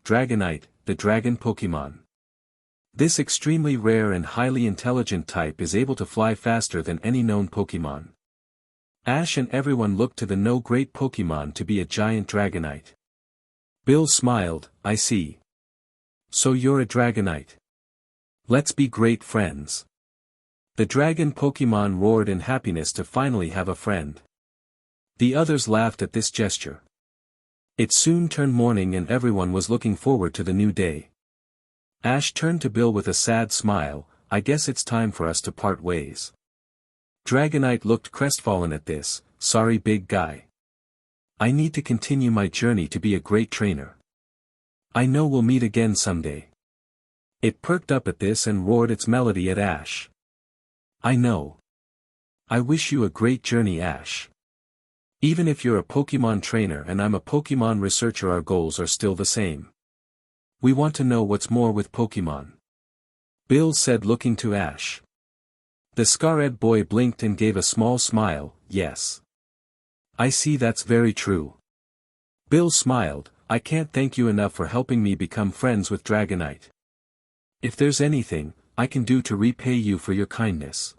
Dragonite, the dragon Pokemon. This extremely rare and highly intelligent type is able to fly faster than any known Pokemon. Ash and everyone looked to the great Pokemon to be a giant Dragonite. Bill smiled. I see. So you're a Dragonite. Let's be great friends. The dragon Pokemon roared in happiness to finally have a friend. The others laughed at this gesture. It soon turned morning and everyone was looking forward to the new day. Ash turned to Bill with a sad smile. I guess it's time for us to part ways. Dragonite looked crestfallen at this. Sorry, big guy. I need to continue my journey to be a great trainer. I know we'll meet again someday. It perked up at this and roared its melody at Ash. I know. I wish you a great journey, Ash. Even if you're a Pokemon trainer and I'm a Pokemon researcher, our goals are still the same. We want to know what's more with Pokemon. Bill said, looking to Ash. The Scared boy blinked and gave a small smile. Yes. I see, that's very true. Bill smiled. I can't thank you enough for helping me become friends with Dragonite. If there's anything I can do to repay you for your kindness.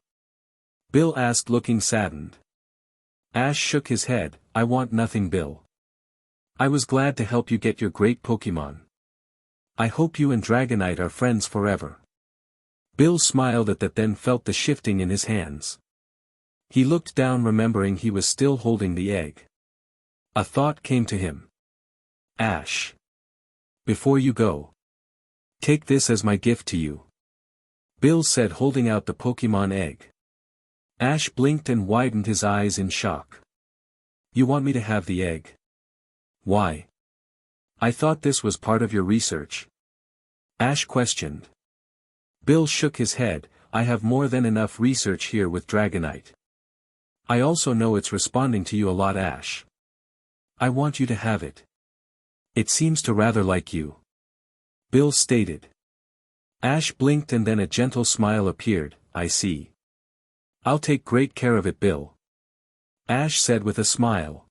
Bill asked, looking saddened. Ash shook his head. I want nothing, Bill. I was glad to help you get your great Pokemon. I hope you and Dragonite are friends forever. Bill smiled at that, then felt the shifting in his hands. He looked down, remembering he was still holding the egg. A thought came to him. Ash. Before you go, take this as my gift to you. Bill said, holding out the Pokemon egg. Ash blinked and widened his eyes in shock. You want me to have the egg? Why? I thought this was part of your research. Ash questioned. Bill shook his head. I have more than enough research here with Dragonite. I also know it's responding to you a lot, Ash. I want you to have it. It seems to rather like you. Bill stated. Ash blinked and then a gentle smile appeared. I see. I'll take great care of it, Bill. Ash said with a smile.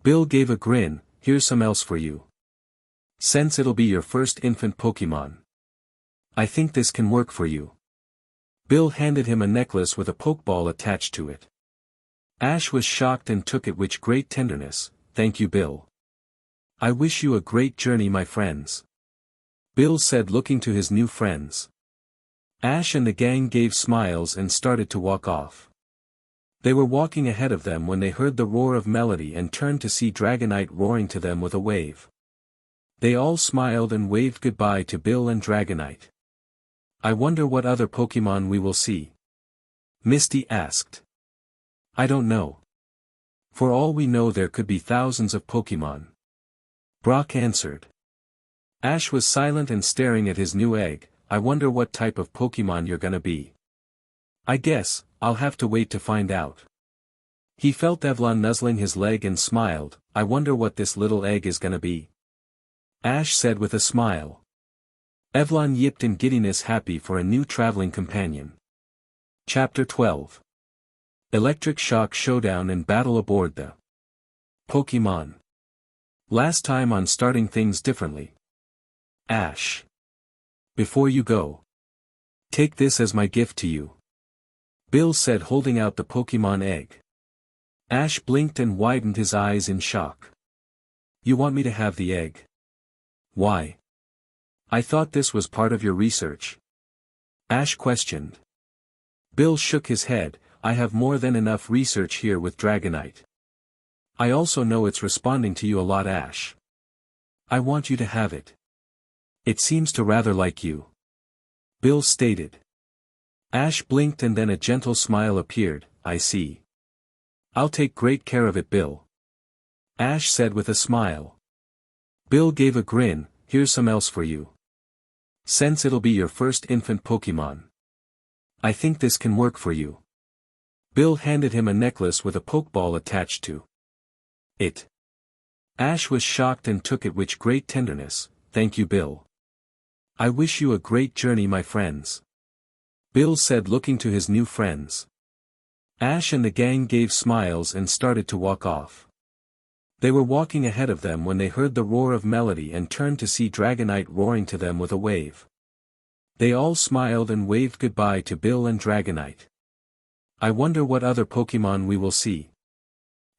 Bill gave a grin. Here's some else for you. Since it'll be your first infant Pokemon, I think this can work for you. Bill handed him a necklace with a Pokeball attached to it. Ash was shocked and took it with great tenderness. Thank you, Bill. I wish you a great journey, my friends. Bill said, looking to his new friends. Ash and the gang gave smiles and started to walk off. They were walking ahead of them when they heard the roar of Melody and turned to see Dragonite roaring to them with a wave. They all smiled and waved goodbye to Bill and Dragonite. I wonder what other Pokemon we will see. Misty asked. I don't know. For all we know, there could be thousands of Pokemon. Brock answered. Ash was silent and staring at his new egg. I wonder what type of Pokemon you're gonna be. I guess, I'll have to wait to find out. He felt Evelyn nuzzling his leg and smiled. I wonder what this little egg is gonna be. Ash said with a smile. Evelyn yipped in giddiness, happy for a new traveling companion. Chapter 12. Electric Shock Showdown and Battle aboard the Pokemon. Last time on Starting Things Differently. Ash. Before you go, take this as my gift to you. Bill said, holding out the Pokemon egg. Ash blinked and widened his eyes in shock. You want me to have the egg? Why? I thought this was part of your research. Ash questioned. Bill shook his head. I have more than enough research here with Dragonite. I also know it's responding to you a lot, Ash. I want you to have it. It seems to rather like you. Bill stated. Ash blinked and then a gentle smile appeared. I see. I'll take great care of it, Bill. Ash said with a smile. Bill gave a grin. Here's some else for you. Since it'll be your first infant Pokemon, I think this can work for you. Bill handed him a necklace with a Pokeball attached to it. Ash was shocked and took it with great tenderness. Thank you, Bill. I wish you a great journey, my friends. Bill said, looking to his new friends. Ash and the gang gave smiles and started to walk off. They were walking ahead of them when they heard the roar of Melody and turned to see Dragonite roaring to them with a wave. They all smiled and waved goodbye to Bill and Dragonite. I wonder what other Pokemon we will see.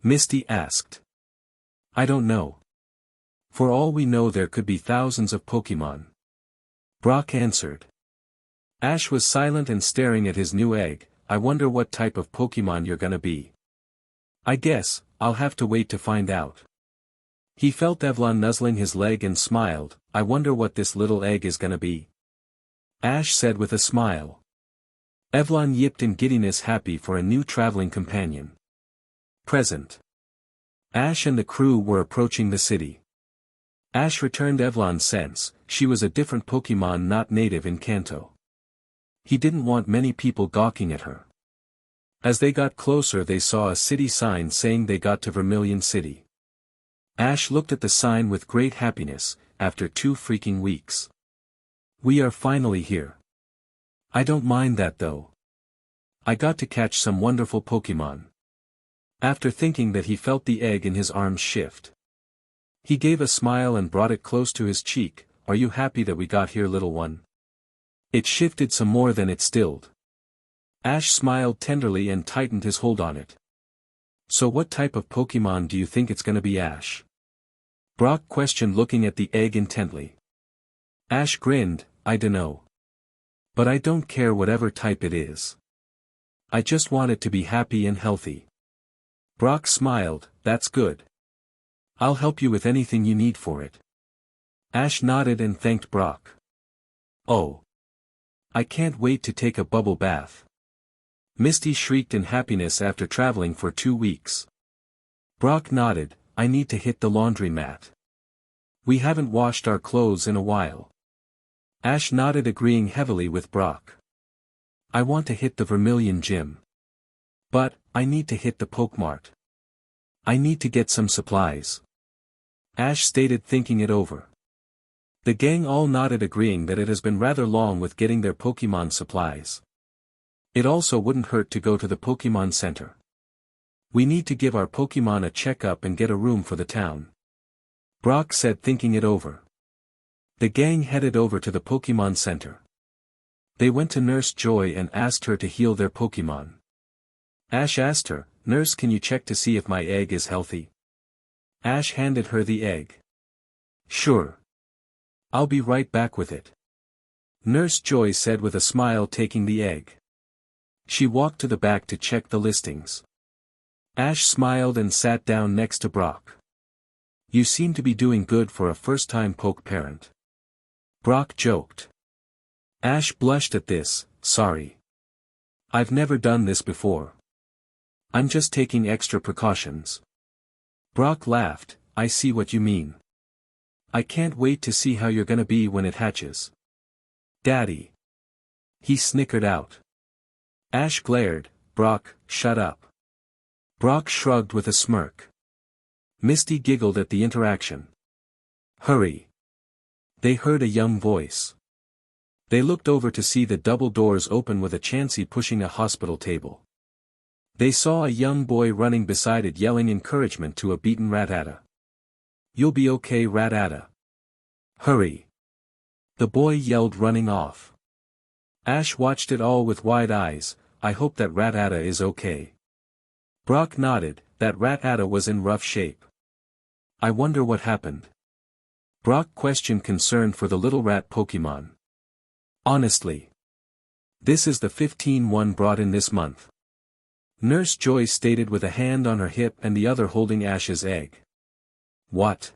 Misty asked. I don't know. For all we know, there could be thousands of Pokemon. Brock answered. Ash was silent and staring at his new egg. I wonder what type of Pokemon you're gonna be. I guess, I'll have to wait to find out. He felt Evelyn nuzzling his leg and smiled. I wonder what this little egg is gonna be. Ash said with a smile. Evelyn yipped in giddiness, happy for a new traveling companion. Present. Ash and the crew were approaching the city. Ash returned Evelyn's sense. She was a different Pokemon not native in Kanto. He didn't want many people gawking at her. As they got closer, they saw a city sign saying they got to Vermilion City. Ash looked at the sign with great happiness. After 2 freaking weeks, we are finally here. I don't mind that though. I got to catch some wonderful Pokemon. After thinking that, he felt the egg in his arms shift. He gave a smile and brought it close to his cheek. Are you happy that we got here, little one? It shifted some more than it stilled. Ash smiled tenderly and tightened his hold on it. So what type of Pokemon do you think it's gonna be, Ash? Brock questioned, looking at the egg intently. Ash grinned, I dunno. But I don't care whatever type it is. I just want it to be happy and healthy. Brock smiled, that's good. I'll help you with anything you need for it. Ash nodded and thanked Brock. Oh. I can't wait to take a bubble bath. Misty shrieked in happiness after traveling for 2 weeks. Brock nodded, I need to hit the laundry mat. We haven't washed our clothes in a while. Ash nodded, agreeing heavily with Brock. I want to hit the Vermilion gym. But, I need to hit the Pokemart. I need to get some supplies. Ash stated, thinking it over. The gang all nodded, agreeing that it has been rather long with getting their Pokemon supplies. It also wouldn't hurt to go to the Pokemon Center. We need to give our Pokemon a checkup and get a room for the town. Brock said, thinking it over. The gang headed over to the Pokemon Center. They went to Nurse Joy and asked her to heal their Pokemon. Ash asked her, Nurse, can you check to see if my egg is healthy? Ash handed her the egg. Sure. I'll be right back with it. Nurse Joy said with a smile, taking the egg. She walked to the back to check the listings. Ash smiled and sat down next to Brock. You seem to be doing good for a first-time poke parent. Brock joked. Ash blushed at this, sorry. I've never done this before. I'm just taking extra precautions. Brock laughed, I see what you mean. I can't wait to see how you're gonna be when it hatches. Daddy. He snickered out. Ash glared, Brock, shut up. Brock shrugged with a smirk. Misty giggled at the interaction. Hurry. They heard a young voice. They looked over to see the double doors open with a Chansey pushing a hospital table. They saw a young boy running beside it, yelling encouragement to a beaten Rattata. You'll be okay, Rattata. Hurry. The boy yelled, running off. Ash watched it all with wide eyes, I hope that Rattata is okay. Brock nodded, that Rattata was in rough shape. I wonder what happened. Brock questioned, concerned for the little rat Pokemon. Honestly. This is the 15th one brought in this month. Nurse Joy stated with a hand on her hip and the other holding Ash's egg. What?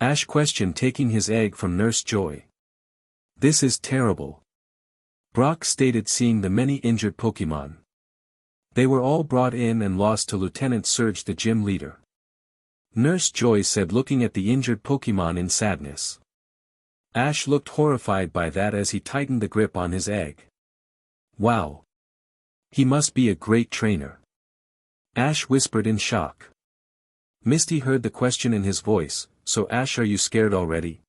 Ash questioned, taking his egg from Nurse Joy. This is terrible. Brock stated, seeing the many injured Pokemon. They were all brought in and lost to Lieutenant Surge, the gym leader. Nurse Joy said, looking at the injured Pokemon in sadness. Ash looked horrified by that as he tightened the grip on his egg. Wow. He must be a great trainer. Ash whispered in shock. Misty heard the question in his voice, so Ash, are you scared already?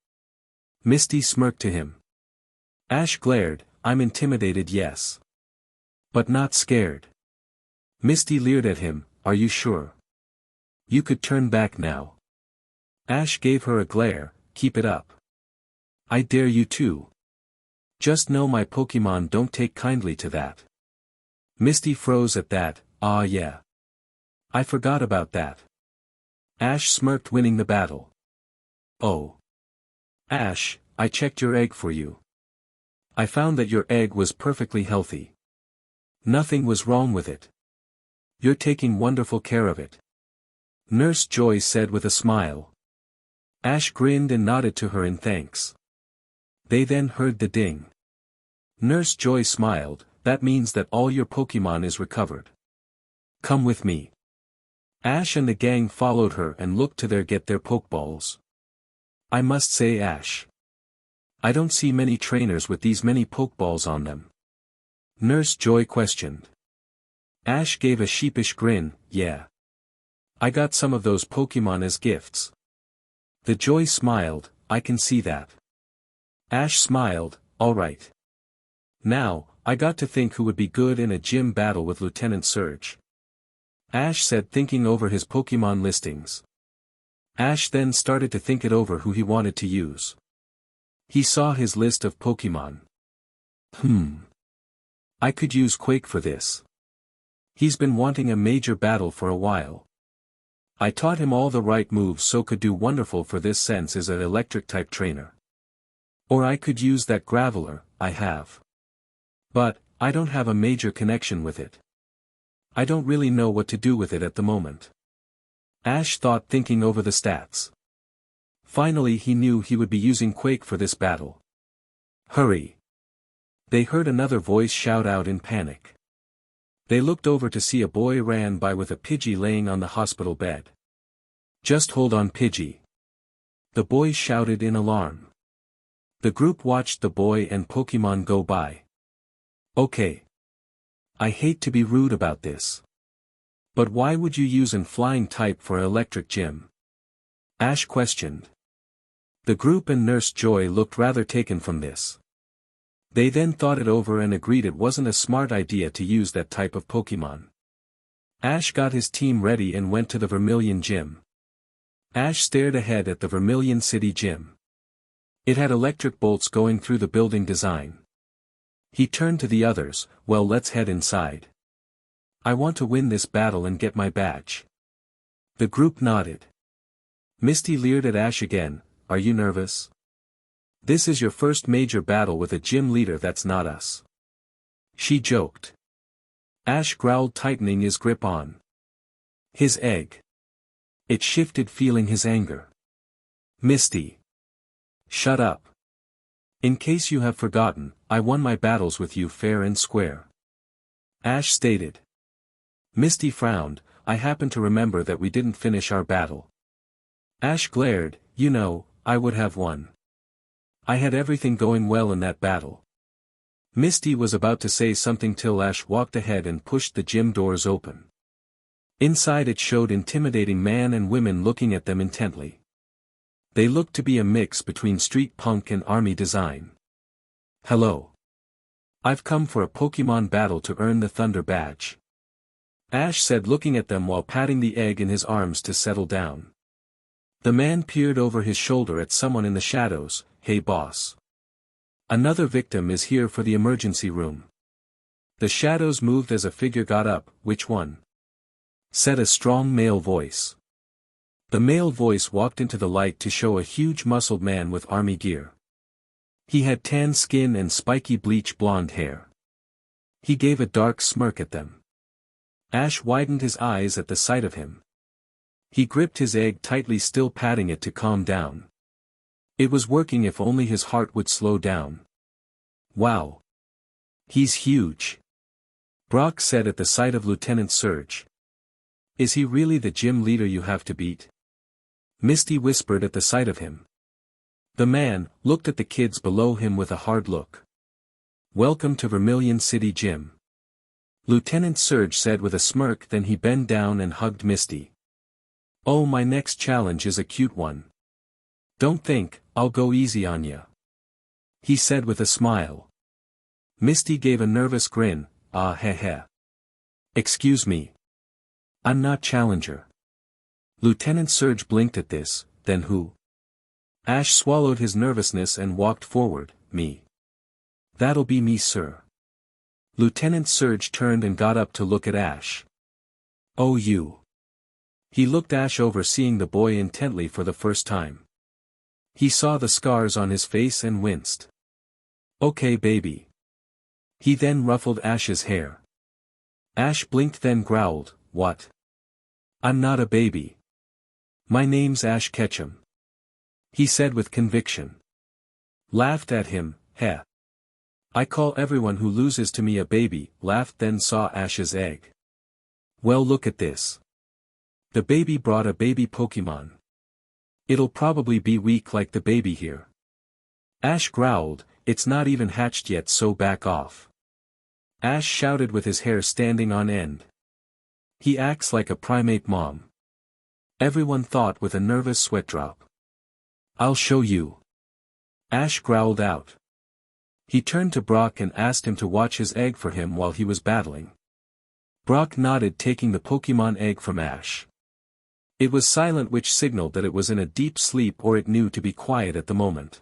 Misty smirked to him. Ash glared, I'm intimidated, yes. But not scared. Misty leered at him, are you sure? You could turn back now. Ash gave her a glare, keep it up. I dare you to. Just know my Pokemon don't take kindly to that. Misty froze at that, ah yeah. I forgot about that. Ash smirked, winning the battle. Oh. Ash, I checked your egg for you. I found that your egg was perfectly healthy. Nothing was wrong with it. You're taking wonderful care of it. Nurse Joy said with a smile. Ash grinned and nodded to her in thanks. They then heard the ding. Nurse Joy smiled, that means that all your Pokemon is recovered. Come with me. Ash and the gang followed her and looked to get their Pokeballs. I must say, Ash. I don't see many trainers with these many Pokeballs on them. Nurse Joy questioned. Ash gave a sheepish grin, yeah. I got some of those Pokemon as gifts. The Joy smiled, I can see that. Ash smiled, alright. Now, I got to think who would be good in a gym battle with Lieutenant Surge. Ash said, thinking over his Pokemon listings. Ash then started to think it over who he wanted to use. He saw his list of Pokemon. I could use Quake for this. He's been wanting a major battle for a while. I taught him all the right moves, so could do wonderful for this since is an electric type trainer. Or I could use that graveler I have. But, I don't have a major connection with it. I don't really know what to do with it at the moment. Ash thought, thinking over the stats. Finally he knew he would be using Quake for this battle. Hurry! They heard another voice shout out in panic. They looked over to see a boy ran by with a Pidgey laying on the hospital bed. Just hold on, Pidgey. The boys shouted in alarm. The group watched the boy and Pokemon go by. Okay. I hate to be rude about this. But why would you use an flying type for an electric gym? Ash questioned. The group and Nurse Joy looked rather taken from this. They then thought it over and agreed it wasn't a smart idea to use that type of Pokemon. Ash got his team ready and went to the Vermilion gym. Ash stared ahead at the Vermilion City gym. It had electric bolts going through the building design. He turned to the others, well, let's head inside. I want to win this battle and get my badge. The group nodded. Misty leered at Ash again, are you nervous? This is your first major battle with a gym leader that's not us. She joked. Ash growled, tightening his grip on his egg. It shifted, feeling his anger. Misty. Shut up. In case you have forgotten, I won my battles with you fair and square. Ash stated. Misty frowned, I happen to remember that we didn't finish our battle. Ash glared, you know, I would have won. I had everything going well in that battle. Misty was about to say something till Ash walked ahead and pushed the gym doors open. Inside it showed intimidating man and women looking at them intently. They looked to be a mix between street punk and army design. Hello. I've come for a Pokemon battle to earn the Thunder Badge. Ash said, looking at them while patting the egg in his arms to settle down. The man peered over his shoulder at someone in the shadows, hey boss. Another victim is here for the emergency room. The shadows moved as a figure got up, which one? Said a strong male voice. The male voice walked into the light to show a huge muscled man with army gear. He had tan skin and spiky bleach blonde hair. He gave a dark smirk at them. Ash widened his eyes at the sight of him. He gripped his egg tightly, still patting it to calm down. It was working, if only his heart would slow down. Wow. He's huge. Brock said at the sight of Lieutenant Surge. Is he really the gym leader you have to beat? Misty whispered at the sight of him. The man looked at the kids below him with a hard look. Welcome to Vermilion City Gym. Lieutenant Surge said with a smirk, then he bent down and hugged Misty. Oh, my next challenge is a cute one. Don't think I'll go easy on ya. He said with a smile. Misty gave a nervous grin, ah heh heh. Excuse me. I'm not Challenger. Lieutenant Surge blinked at this, then who? Ash swallowed his nervousness and walked forward, me. That'll be me, sir. Lieutenant Surge turned and got up to look at Ash. Oh, you. He looked Ash over, seeing the boy intently for the first time. He saw the scars on his face and winced. Okay, baby. He then ruffled Ash's hair. Ash blinked, then growled, what? I'm not a baby. My name's Ash Ketchum. He said with conviction. Laughed at him, heh. I call everyone who loses to me a baby, laughed, then saw Ash's egg. Well, look at this. The baby brought a baby Pokemon. It'll probably be weak like the baby here. Ash growled, it's not even hatched yet, so back off. Ash shouted with his hair standing on end. He acts like a primate mom. Everyone thought with a nervous sweat drop. I'll show you. Ash growled out. He turned to Brock and asked him to watch his egg for him while he was battling. Brock nodded, taking the Pokemon egg from Ash. It was silent, which signaled that it was in a deep sleep, or it knew to be quiet at the moment.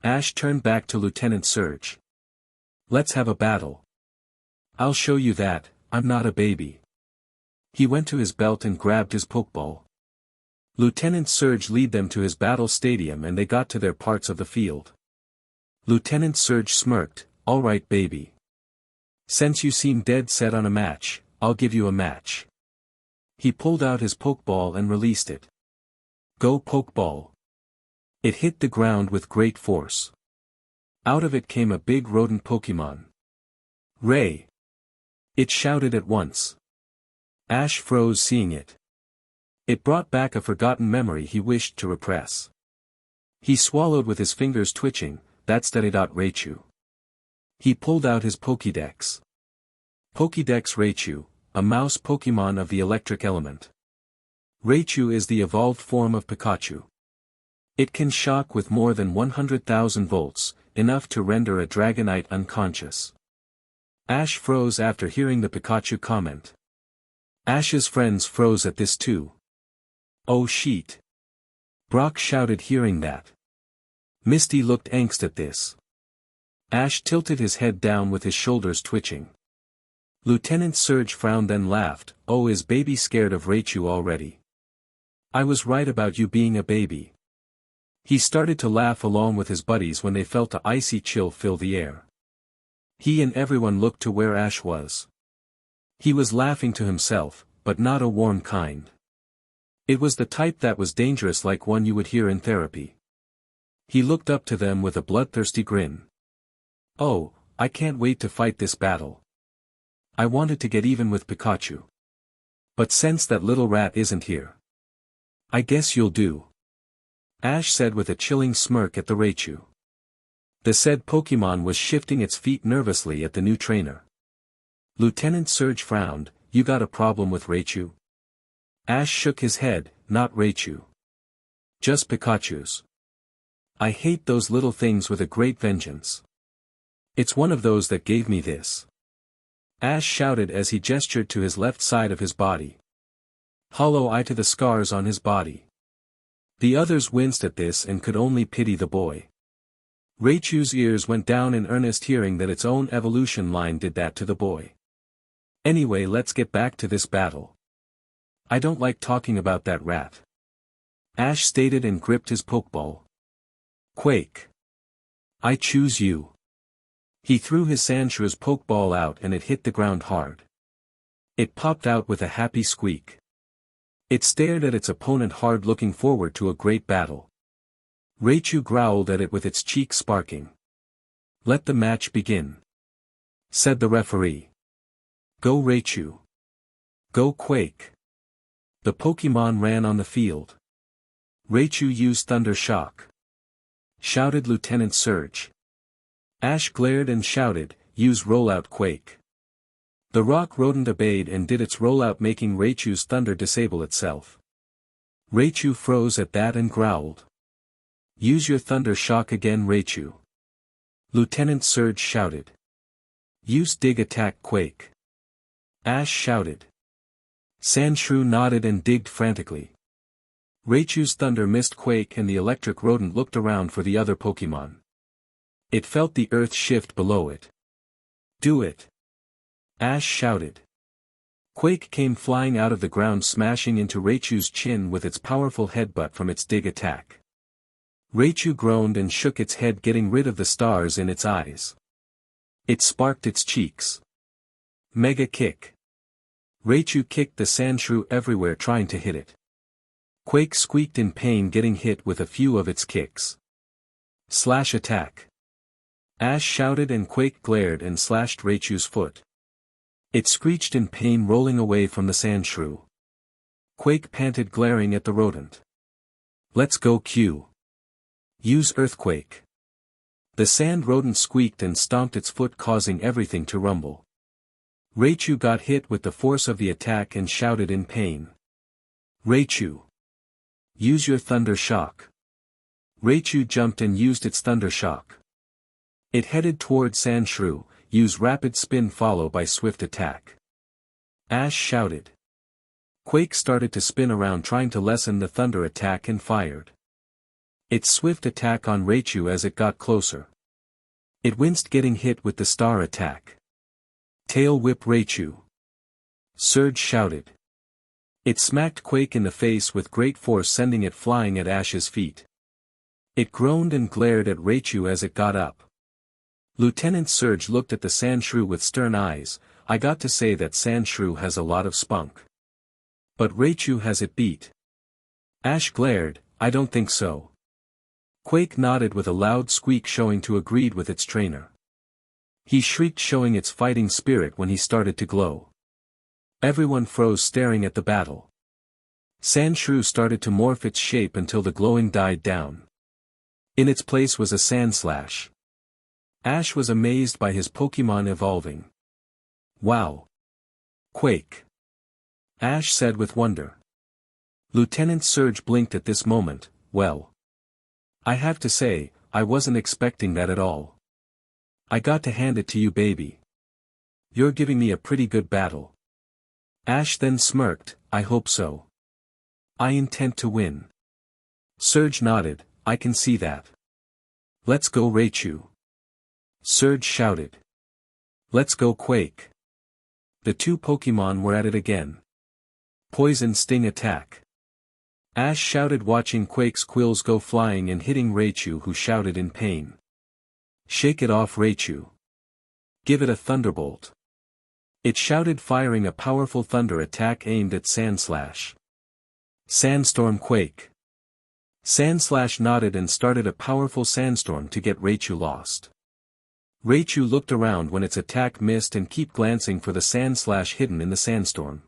Ash turned back to Lieutenant Surge. Let's have a battle. I'll show you that I'm not a baby. He went to his belt and grabbed his Pokeball. Lieutenant Surge led them to his battle stadium, and they got to their parts of the field. Lieutenant Surge smirked, "All right baby. Since you seem dead set on a match, I'll give you a match." He pulled out his Pokeball and released it. "Go Pokeball." It hit the ground with great force. Out of it came a big rodent Pokemon. "Ray!" It shouted at once. Ash froze seeing it. It brought back a forgotten memory he wished to repress. He swallowed with his fingers twitching, "That's Raichu." He pulled out his Pokédex. Pokédex Raichu, a mouse Pokémon of the electric element. Raichu is the evolved form of Pikachu. It can shock with more than 100,000 volts, enough to render a Dragonite unconscious. Ash froze after hearing the Pikachu comment. Ash's friends froze at this too. "Oh sheet!" Brock shouted hearing that. Misty looked angst at this. Ash tilted his head down with his shoulders twitching. Lieutenant Surge frowned then laughed, "Oh, is baby scared of Raichu already? I was right about you being a baby." He started to laugh along with his buddies when they felt an icy chill fill the air. He and everyone looked to where Ash was. He was laughing to himself, but not a warm kind. It was the type that was dangerous, like one you would hear in therapy. He looked up to them with a bloodthirsty grin. "Oh, I can't wait to fight this battle. I wanted to get even with Pikachu. But since that little rat isn't here, I guess you'll do," Ash said with a chilling smirk at the Raichu. The said Pokemon was shifting its feet nervously at the new trainer. Lieutenant Surge frowned, "You got a problem with Raichu?" Ash shook his head, "Not Raichu. Just Pikachus. I hate those little things with a great vengeance. It's one of those that gave me this." Ash shouted as he gestured to his left side of his body. Hollow eye to the scars on his body. The others winced at this and could only pity the boy. Raichu's ears went down in earnest hearing that its own evolution line did that to the boy. "Anyway, let's get back to this battle. I don't like talking about that rat," Ash stated and gripped his Pokeball. "Quake. I choose you." He threw his Sandshrews Pokeball out and it hit the ground hard. It popped out with a happy squeak. It stared at its opponent hard, looking forward to a great battle. Raichu growled at it with its cheeks sparking. "Let the match begin," said the referee. "Go Raichu. Go Quake." The Pokemon ran on the field. "Raichu used Thunder Shock," shouted Lieutenant Surge. Ash glared and shouted, "Use Rollout Quake." The rock rodent obeyed and did its rollout, making Raichu's thunder disable itself. Raichu froze at that and growled. "Use your Thunder Shock again Raichu," Lieutenant Surge shouted. "Use Dig Attack Quake," Ash shouted. Sandshrew nodded and digged frantically. Raichu's thunder missed Quake and the electric rodent looked around for the other Pokemon. It felt the earth shift below it. "Do it!" Ash shouted. Quake came flying out of the ground, smashing into Raichu's chin with its powerful headbutt from its dig attack. Raichu groaned and shook its head, getting rid of the stars in its eyes. It sparked its cheeks. Mega Kick. Raichu kicked the Sandshrew everywhere, trying to hit it. Quake squeaked in pain, getting hit with a few of its kicks. Slash Attack. Ash shouted and Quake glared and slashed Raichu's foot. It screeched in pain, rolling away from the Sandshrew. Quake panted, glaring at the rodent. "Let's go Q. Use Earthquake." The sand rodent squeaked and stomped its foot, causing everything to rumble. Raichu got hit with the force of the attack and shouted in pain. "Raichu. Use your Thunder Shock." Raichu jumped and used its Thunder Shock. It headed toward Sandshrew, use Rapid Spin follow by Swift Attack. Ash shouted. Quake started to spin around, trying to lessen the thunder attack, and fired its Swift Attack on Raichu as it got closer. It winced, getting hit with the Star Attack. Tail Whip Raichu. Surge shouted. It smacked Quake in the face with great force, sending it flying at Ash's feet. It groaned and glared at Raichu as it got up. Lieutenant Surge looked at the Sandshrew with stern eyes. I got to say that Sandshrew has a lot of spunk. But Raichu has it beat. Ash glared, I don't think so. Quake nodded with a loud squeak showing to agreed with its trainer. He shrieked showing its fighting spirit when he started to glow. Everyone froze staring at the battle. Sandshrew started to morph its shape until the glowing died down. In its place was a Sandslash. Ash was amazed by his Pokémon evolving. Wow! Quake! Ash said with wonder. Lieutenant Surge blinked at this moment. Well, I have to say, I wasn't expecting that at all. I got to hand it to you, baby. You're giving me a pretty good battle. Ash then smirked, I hope so. I intend to win. Surge nodded, I can see that. Let's go Raichu. Surge shouted. Let's go Quake. The two Pokémon were at it again. Poison Sting attack. Ash shouted watching Quake's quills go flying and hitting Raichu, who shouted in pain. Shake it off Raichu. Give it a thunderbolt. It shouted firing a powerful thunder attack aimed at Sandslash. Sandstorm Quake. Sandslash nodded and started a powerful sandstorm to get Raichu lost. Raichu looked around when its attack missed and kept glancing for the Sandslash hidden in the sandstorm.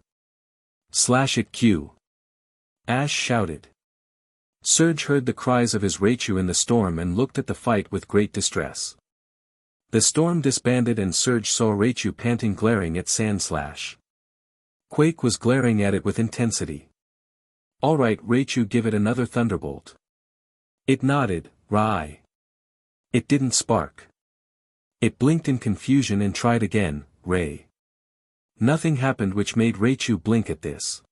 Slash it Q. Ash shouted. Surge heard the cries of his Raichu in the storm and looked at the fight with great distress. The storm disbanded and Surge saw Raichu panting glaring at Sandslash. Quake was glaring at it with intensity. Alright Raichu, give it another thunderbolt. It nodded, Rai. It didn't spark. It blinked in confusion and tried again, Ray. Nothing happened, which made Raichu blink at this.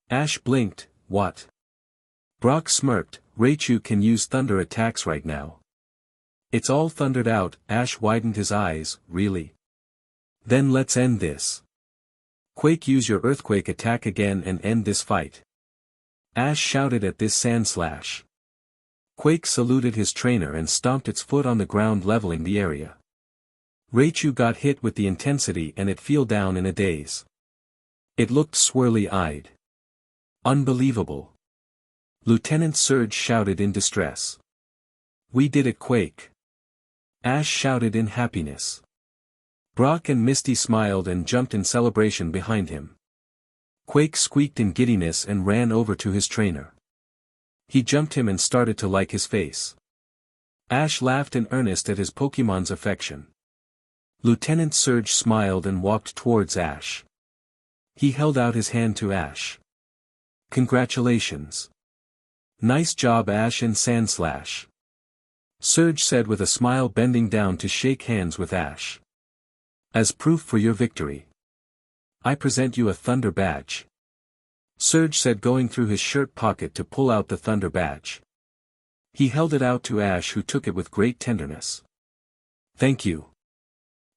Ash blinked, what? Brock smirked, Raichu can use thunder attacks right now. It's all thundered out. Ash widened his eyes, really? Then let's end this. Quake, use your earthquake attack again and end this fight. Ash shouted at this Sandslash. Quake saluted his trainer and stomped its foot on the ground, leveling the area. Raichu got hit with the intensity and it fell down in a daze. It looked swirly-eyed. Unbelievable. Lieutenant Surge shouted in distress. We did it, Quake. Ash shouted in happiness. Brock and Misty smiled and jumped in celebration behind him. Quake squeaked in giddiness and ran over to his trainer. He jumped him and started to lick his face. Ash laughed in earnest at his Pokémon's affection. Lieutenant Surge smiled and walked towards Ash. He held out his hand to Ash. Congratulations. Nice job, Ash and Sandslash. Surge said with a smile, bending down to shake hands with Ash. As proof for your victory, I present you a Thunder Badge. Surge said, going through his shirt pocket to pull out the Thunder Badge. He held it out to Ash, who took it with great tenderness. Thank you.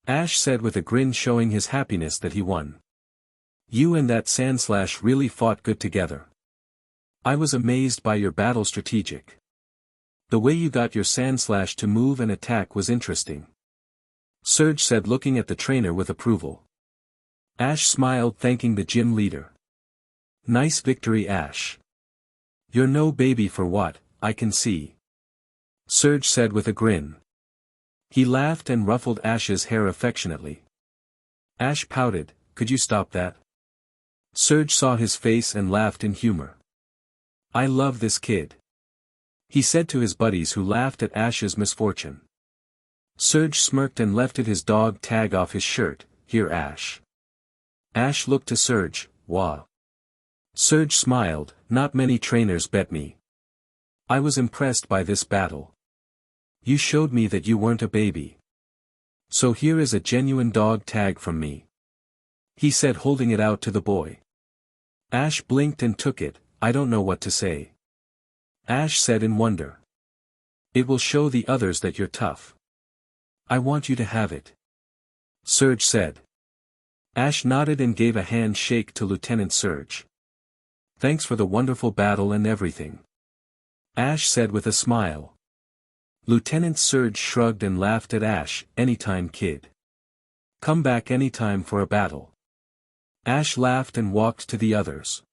Ash said with a grin, showing his happiness that he won. You and that Sandslash really fought good together. I was amazed by your battle strategic. The way you got your Sandslash to move and attack was interesting. Surge said, looking at the trainer with approval. Ash smiled, thanking the gym leader. Nice victory, Ash. You're no baby for what, I can see. Surge said with a grin. He laughed and ruffled Ash's hair affectionately. Ash pouted, could you stop that? Surge saw his face and laughed in humor. I love this kid, he said to his buddies, who laughed at Ash's misfortune. Surge smirked and lifted his dog tag off his shirt. Here, Ash. Ash looked to Surge. Wow. Surge smiled, not many trainers bet me. I was impressed by this battle. You showed me that you weren't a baby. So here is a genuine dog tag from me, he said, holding it out to the boy. Ash blinked and took it. I don't know what to say, Ash said in wonder. It will show the others that you're tough. I want you to have it, Surge said. Ash nodded and gave a handshake to Lieutenant Surge. Thanks for the wonderful battle and everything, Ash said with a smile. Lieutenant Surge shrugged and laughed at Ash. Anytime, kid. Come back anytime for a battle. Ash laughed and walked to the others.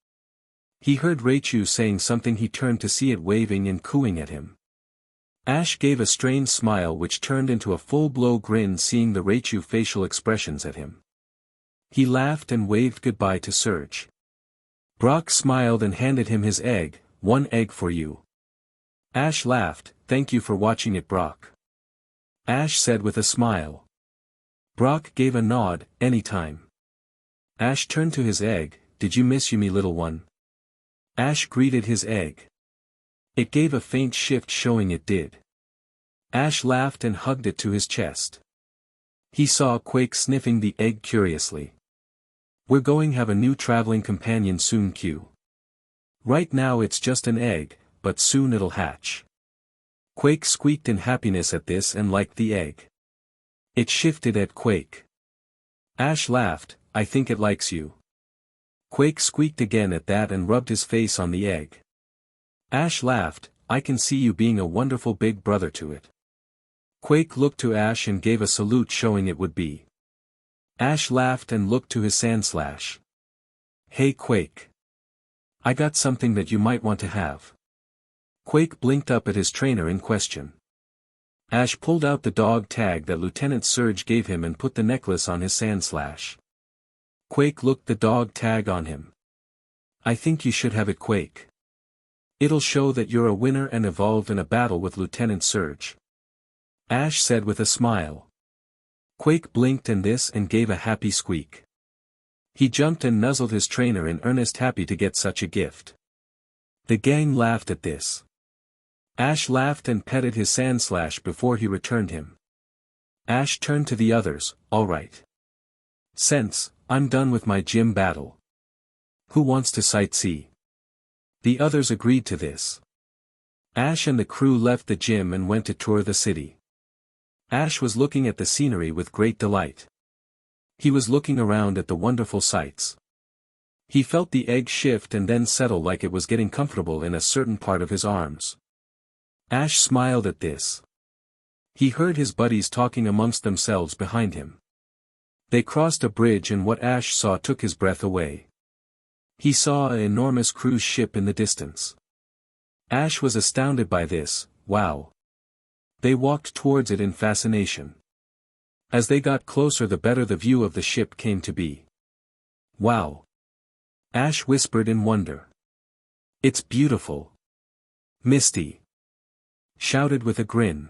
He heard Raichu saying something. He turned to see it waving and cooing at him. Ash gave a strange smile which turned into a full-blown grin seeing the Raichu facial expressions at him. He laughed and waved goodbye to Surge. Brock smiled and handed him his egg. One egg for you. Ash laughed. Thank you for watching it, Brock. Ash said with a smile. Brock gave a nod. Anytime. Ash turned to his egg. Did you miss me, little one? Ash greeted his egg. It gave a faint shift showing it did. Ash laughed and hugged it to his chest. He saw Quake sniffing the egg curiously. We're going to have a new traveling companion soon, Q. Right now it's just an egg, but soon it'll hatch. Quake squeaked in happiness at this and liked the egg. It shifted at Quake. Ash laughed. I think it likes you. Quake squeaked again at that and rubbed his face on the egg. Ash laughed. I can see you being a wonderful big brother to it. Quake looked to Ash and gave a salute showing it would be. Ash laughed and looked to his Sandslash. Hey Quake. I got something that you might want to have. Quake blinked up at his trainer in question. Ash pulled out the dog tag that Lieutenant Surge gave him and put the necklace on his Sandslash. Quake looked the dog tag on him. I think you should have it, Quake. It'll show that you're a winner and evolved in a battle with Lieutenant Surge. Ash said with a smile. Quake blinked and gave a happy squeak. He jumped and nuzzled his trainer in earnest, happy to get such a gift. The gang laughed at this. Ash laughed and petted his Sandslash before he returned him. Ash turned to the others. All right. Since I'm done with my gym battle. Who wants to sightsee? The others agreed to this. Ash and the crew left the gym and went to tour the city. Ash was looking at the scenery with great delight. He was looking around at the wonderful sights. He felt the egg shift and then settle like it was getting comfortable in a certain part of his arms. Ash smiled at this. He heard his buddies talking amongst themselves behind him. They crossed a bridge and what Ash saw took his breath away. He saw an enormous cruise ship in the distance. Ash was astounded by this. Wow. They walked towards it in fascination. As they got closer, the better the view of the ship came to be. Wow. Ash whispered in wonder. It's beautiful. Misty shouted with a grin.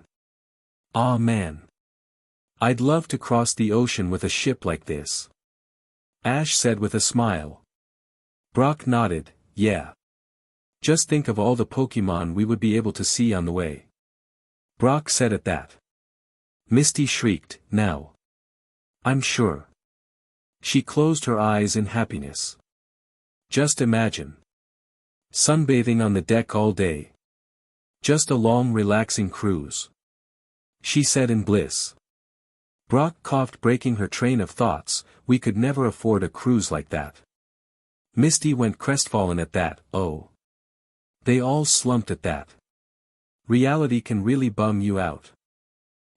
Aw man. I'd love to cross the ocean with a ship like this. Ash said with a smile. Brock nodded. Yeah. Just think of all the Pokemon we would be able to see on the way. Brock said at that. Misty shrieked, now. I'm sure. She closed her eyes in happiness. Just imagine. Sunbathing on the deck all day. Just a long relaxing cruise. She said in bliss. Brock coughed, breaking her train of thoughts. We could never afford a cruise like that. Misty went crestfallen at that. Oh. They all slumped at that. Reality can really bum you out.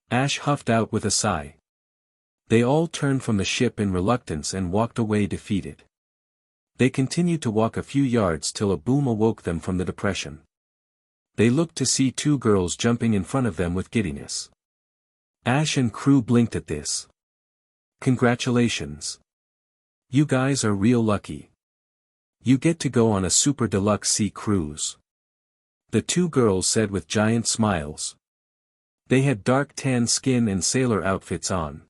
Ash huffed out with a sigh. They all turned from the ship in reluctance and walked away defeated. They continued to walk a few yards till a boom awoke them from the depression. They looked to see two girls jumping in front of them with giddiness. Ash and crew blinked at this. Congratulations. You guys are real lucky. You get to go on a super deluxe sea cruise. The two girls said with giant smiles. They had dark tan skin and sailor outfits on.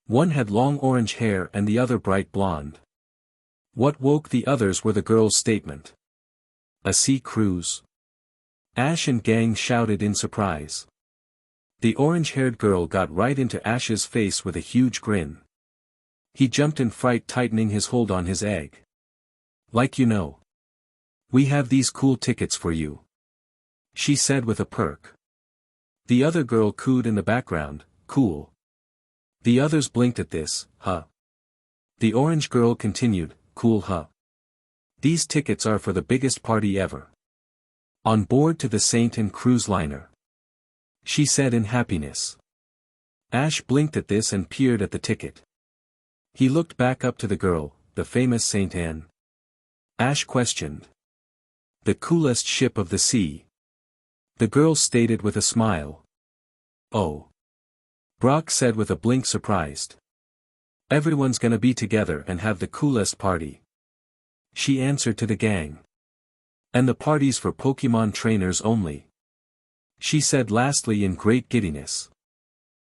One had long orange hair and the other bright blonde. What woke the others were the girl's statement. A sea cruise? Ash and gang shouted in surprise. The orange-haired girl got right into Ash's face with a huge grin. He jumped in fright, tightening his hold on his egg. Like you know. We have these cool tickets for you. She said with a perk. The other girl cooed in the background, cool. The others blinked at this, huh? The orange girl continued, cool huh? These tickets are for the biggest party ever. On board to the Saint and cruise liner. she said in happiness. Ash blinked at this and peered at the ticket. He looked back up to the girl, the famous Saint Anne. Ash questioned. The coolest ship of the sea. The girl stated with a smile. Oh. Brock said with a blink, surprised. Everyone's gonna be together and have the coolest party. She answered to the gang. And the party's for Pokemon trainers only. She said lastly in great giddiness.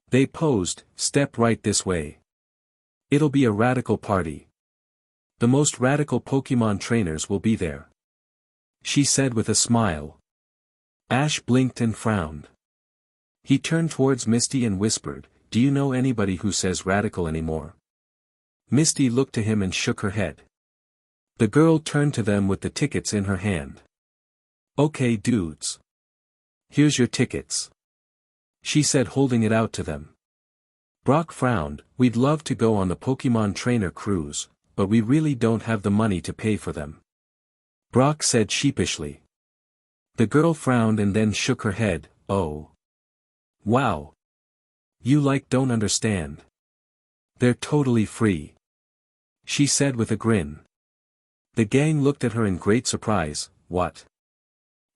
They posed, step right this way. It'll be a radical party. The most radical Pokemon trainers will be there. She said with a smile. Ash blinked and frowned. He turned towards Misty and whispered, do you know anybody who says radical anymore? Misty looked to him and shook her head. The girl turned to them with the tickets in her hand. Okay dudes. Here's your tickets. She said holding it out to them. Brock frowned, we'd love to go on the Pokemon trainer cruise, but we really don't have the money to pay for them. Brock said sheepishly. The girl frowned and then shook her head, oh. Wow. You don't understand. They're totally free. She said with a grin. The gang looked at her in great surprise, what?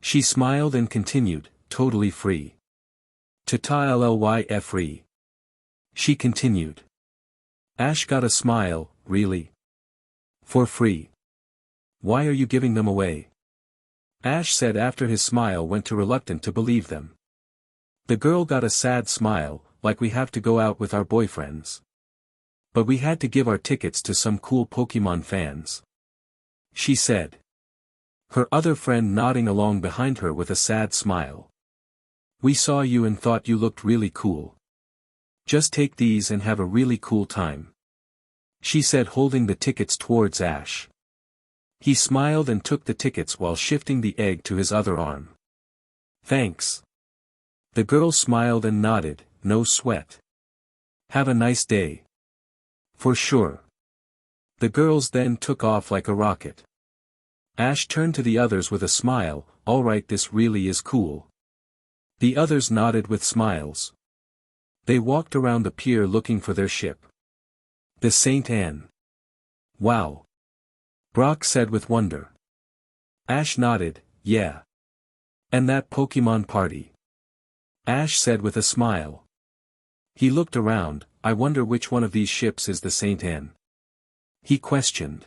She smiled and continued, totally free. Totally free. She continued. Ash got a smile, really? For free. Why are you giving them away? Ash said after his smile went to reluctant to believe them. The girl got a sad smile, like we have to go out with our boyfriends. But we had to give our tickets to some cool Pokemon fans. She said. Her other friend nodding along behind her with a sad smile. We saw you and thought you looked really cool. Just take these and have a really cool time. She said holding the tickets towards Ash. He smiled and took the tickets while shifting the egg to his other arm. Thanks. The girl smiled and nodded, no sweat. Have a nice day. For sure. The girls then took off like a rocket. Ash turned to the others with a smile, alright, this really is cool. The others nodded with smiles. They walked around the pier looking for their ship. The Saint Anne. Wow. Brock said with wonder. Ash nodded, yeah. And that Pokemon party. Ash said with a smile. He looked around, I wonder which one of these ships is the Saint Anne. He questioned.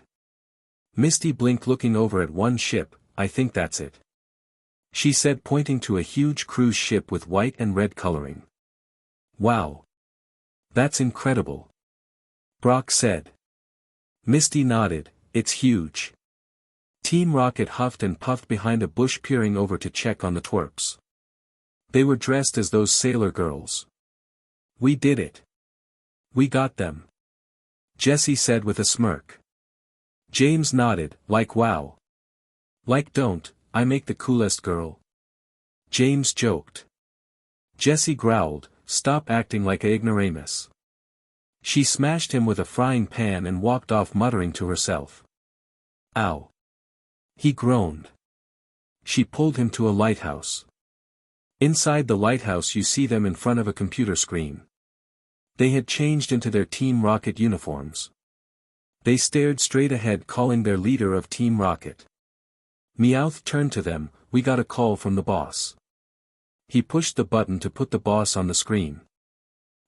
Misty blinked looking over at one ship, I think that's it. She said pointing to a huge cruise ship with white and red coloring. Wow. That's incredible. Brock said. Misty nodded, it's huge. Team Rocket huffed and puffed behind a bush peering over to check on the twerps. They were dressed as those sailor girls. We did it. We got them. Jessie said with a smirk. James nodded, like wow. Like don't, I make the coolest girl. James joked. Jessie growled, stop acting like a ignoramus. She smashed him with a frying pan and walked off muttering to herself. Ow. He groaned. She pulled him to a lighthouse. Inside the lighthouse you see them in front of a computer screen. They had changed into their Team Rocket uniforms. They stared straight ahead calling their leader of Team Rocket. Meowth turned to them, we got a call from the boss. He pushed the button to put the boss on the screen.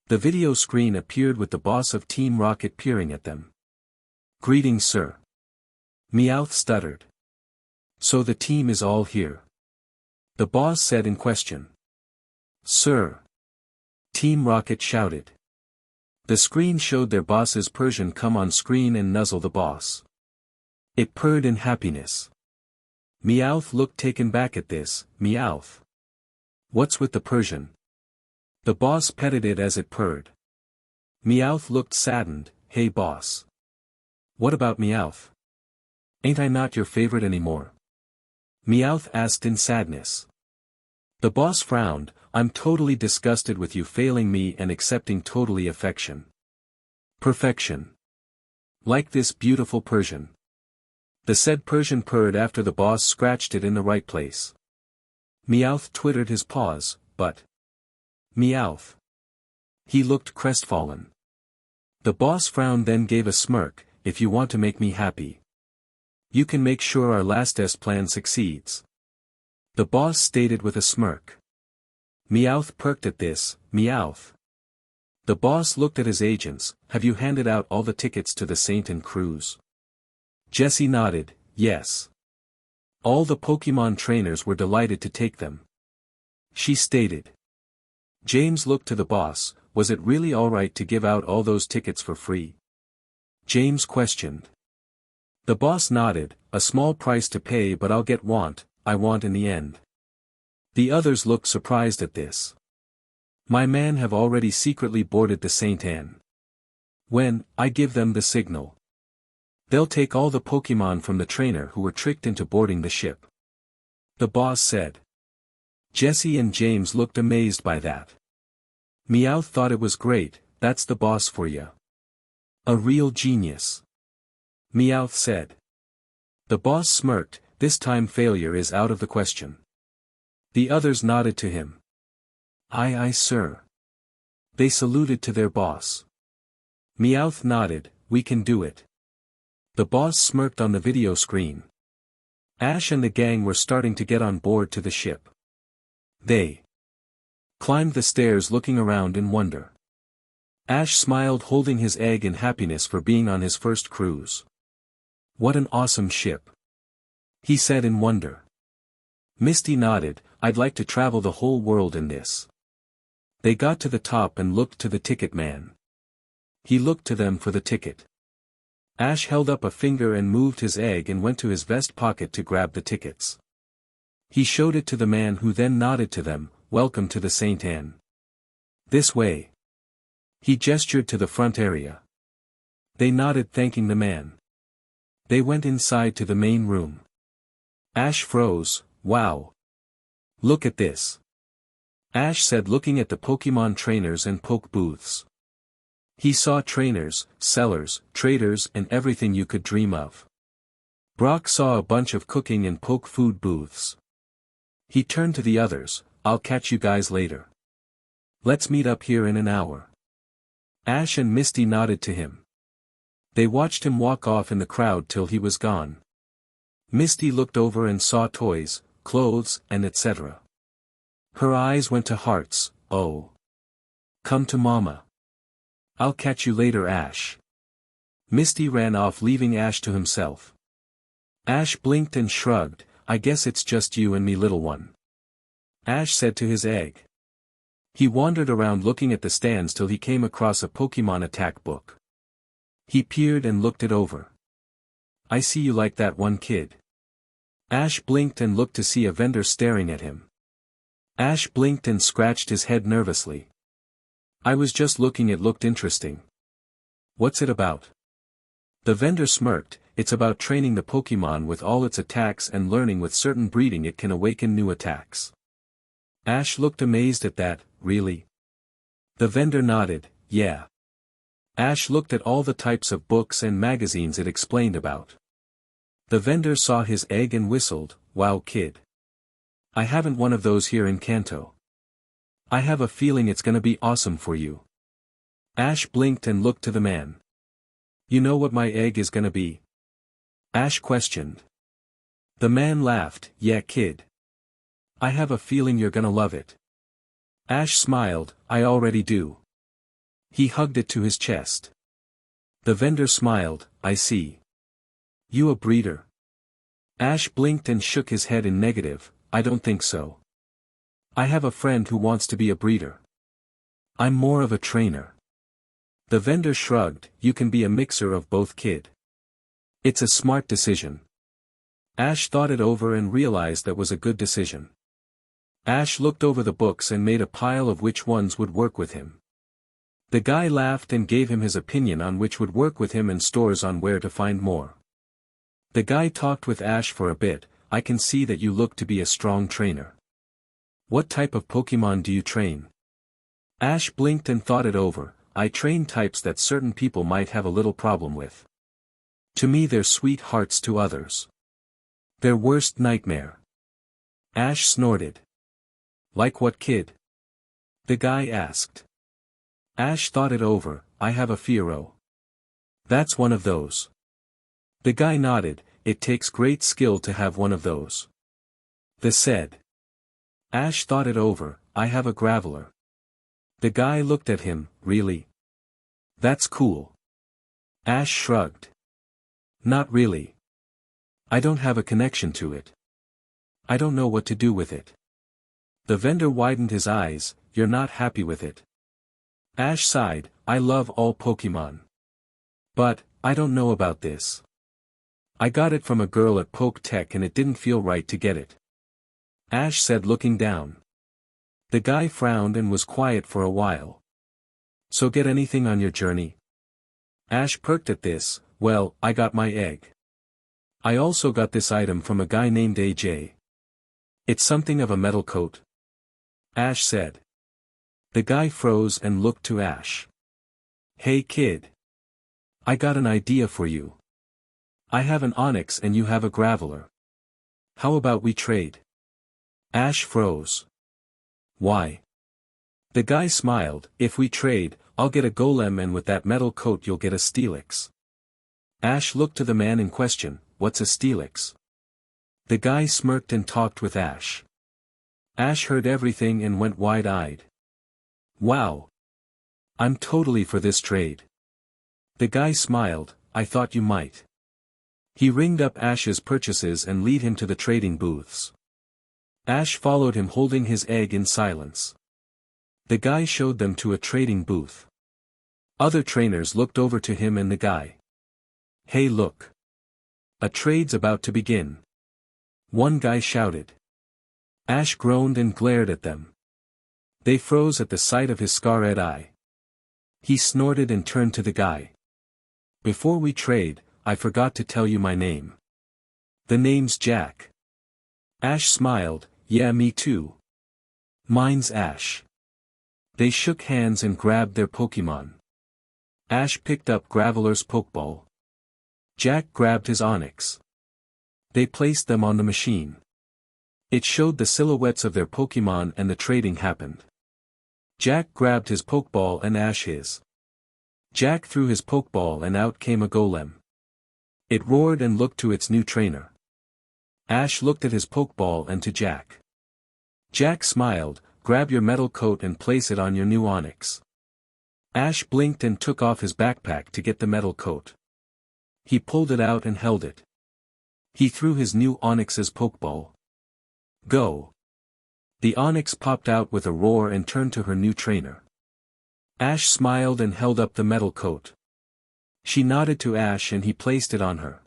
The video screen appeared with the boss of Team Rocket peering at them. Greetings sir. Meowth stuttered. So the team is all here. The boss said in question. Sir. Team Rocket shouted. The screen showed their boss's Persian come on screen and nuzzle the boss. It purred in happiness. Meowth looked taken back at this, Meowth. What's with the Persian? The boss petted it as it purred. Meowth looked saddened, hey boss. What about Meowth? Ain't I not your favorite anymore? Meowth asked in sadness. The boss frowned, I'm totally disgusted with you failing me and accepting totally affection. Perfection. Like this beautiful Persian. The said Persian purred after the boss scratched it in the right place. Meowth twittered his paws, but Meowth. He looked crestfallen. The boss frowned, then gave a smirk. If you want to make me happy, you can make sure our last plan succeeds. The boss stated with a smirk. Meowth perked at this. Meowth. The boss looked at his agents. Have you handed out all the tickets to the Saint and Cruise? Jessie nodded, yes. All the Pokemon trainers were delighted to take them. She stated. James looked to the boss. Was it really alright to give out all those tickets for free? James questioned. The boss nodded. A small price to pay, but I'll get what I want in the end. The others looked surprised at this. My man have already secretly boarded the Saint Anne. When I give them the signal, they'll take all the Pokemon from the trainer who were tricked into boarding the ship. The boss said. Jessie and James looked amazed by that. Meowth thought it was great. That's the boss for ya. A real genius. Meowth said. The boss smirked. This time failure is out of the question. The others nodded to him. Aye aye sir. They saluted to their boss. Meowth nodded. We can do it. The boss smirked on the video screen. Ash and the gang were starting to get on board to the ship. They climbed the stairs looking around in wonder. Ash smiled, holding his egg in happiness for being on his first cruise. What an awesome ship, he said in wonder. Misty nodded. I'd like to travel the whole world in this. They got to the top and looked to the ticket man. He looked to them for the ticket. Ash held up a finger and moved his egg and went to his vest pocket to grab the tickets. He showed it to the man, who then nodded to them. Welcome to the Saint Anne. This way. He gestured to the front area. They nodded, thanking the man. They went inside to the main room. Ash froze. Wow. Look at this. Ash said, looking at the Pokemon trainers and poke booths. He saw trainers, sellers, traders, and everything you could dream of. Brock saw a bunch of cooking and poke food booths. He turned to the others. I'll catch you guys later. Let's meet up here in an hour. Ash and Misty nodded to him. They watched him walk off in the crowd till he was gone. Misty looked over and saw toys, clothes, and etc. Her eyes went to hearts. Oh. Come to Mama. I'll catch you later, Ash. Misty ran off, leaving Ash to himself. Ash blinked and shrugged. I guess it's just you and me, little one. Ash said to his egg. He wandered around looking at the stands till he came across a Pokemon attack book. He peered and looked it over. I see you like that one, kid. Ash blinked and looked to see a vendor staring at him. Ash blinked and scratched his head nervously. I was just looking, it looked interesting. What's it about? The vendor smirked. It's about training the Pokemon with all its attacks and learning with certain breeding it can awaken new attacks. Ash looked amazed at that. Really? The vendor nodded. Yeah. Ash looked at all the types of books and magazines it explained about. The vendor saw his egg and whistled. Wow, kid. I haven't one of those here in Kanto. I have a feeling it's gonna be awesome for you. Ash blinked and looked to the man. You know what my egg is gonna be? Ash questioned. The man laughed. Yeah, kid. I have a feeling you're gonna love it. Ash smiled. I already do. He hugged it to his chest. The vendor smiled. I see. You a breeder? Ash blinked and shook his head in negative. I don't think so. I have a friend who wants to be a breeder. I'm more of a trainer. The vendor shrugged. You can be a mixer of both, kid. It's a smart decision. Ash thought it over and realized that was a good decision. Ash looked over the books and made a pile of which ones would work with him. The guy laughed and gave him his opinion on which would work with him and stores on where to find more. The guy talked with Ash for a bit. I can see that you look to be a strong trainer. What type of Pokemon do you train? Ash blinked and thought it over. I train types that certain people might have a little problem with. To me they're sweethearts, to others their worst nightmare. Ash snorted. Like what, kid? The guy asked. Ash thought it over. I have a Fiero. That's one of those. The guy nodded. It takes great skill to have one of those. The said. Ash thought it over. I have a Graveler. The guy looked at him. Really? That's cool. Ash shrugged. Not really. I don't have a connection to it. I don't know what to do with it. The vendor widened his eyes. You're not happy with it. Ash sighed. I love all Pokemon. But, I don't know about this. I got it from a girl at Poke Tech and it didn't feel right to get it. Ash said, looking down. The guy frowned and was quiet for a while. So get anything on your journey? Ash perked at this. Well, I got my egg. I also got this item from a guy named AJ. It's something of a metal coat. Ash said. The guy froze and looked to Ash. Hey kid. I got an idea for you. I have an Onix and you have a Graveler. How about we trade? Ash froze. Why? The guy smiled. If we trade, I'll get a Golem and with that metal coat you'll get a Steelix. Ash looked to the man in question. What's a Steelix? The guy smirked and talked with Ash. Ash heard everything and went wide-eyed. Wow. I'm totally for this trade. The guy smiled. I thought you might. He ringed up Ash's purchases and led him to the trading booths. Ash followed him holding his egg in silence. The guy showed them to a trading booth. Other trainers looked over to him and the guy. Hey look. A trade's about to begin. One guy shouted. Ash groaned and glared at them. They froze at the sight of his scar-red eye. He snorted and turned to the guy. Before we trade, I forgot to tell you my name. The name's Jack. Ash smiled. Yeah, me too. Mine's Ash. They shook hands and grabbed their Pokemon. Ash picked up Graveler's Pokeball. Jack grabbed his Onix. They placed them on the machine. It showed the silhouettes of their Pokemon and the trading happened. Jack grabbed his Pokeball and Ash his. Jack threw his Pokeball and out came a Golem. It roared and looked to its new trainer. Ash looked at his Pokeball and to Jack. Jack smiled. Grab your metal coat and place it on your new Onix. Ash blinked and took off his backpack to get the metal coat. He pulled it out and held it. He threw his new Onix's Pokeball. Go! The Onix popped out with a roar and turned to her new trainer. Ash smiled and held up the metal coat. She nodded to Ash and he placed it on her.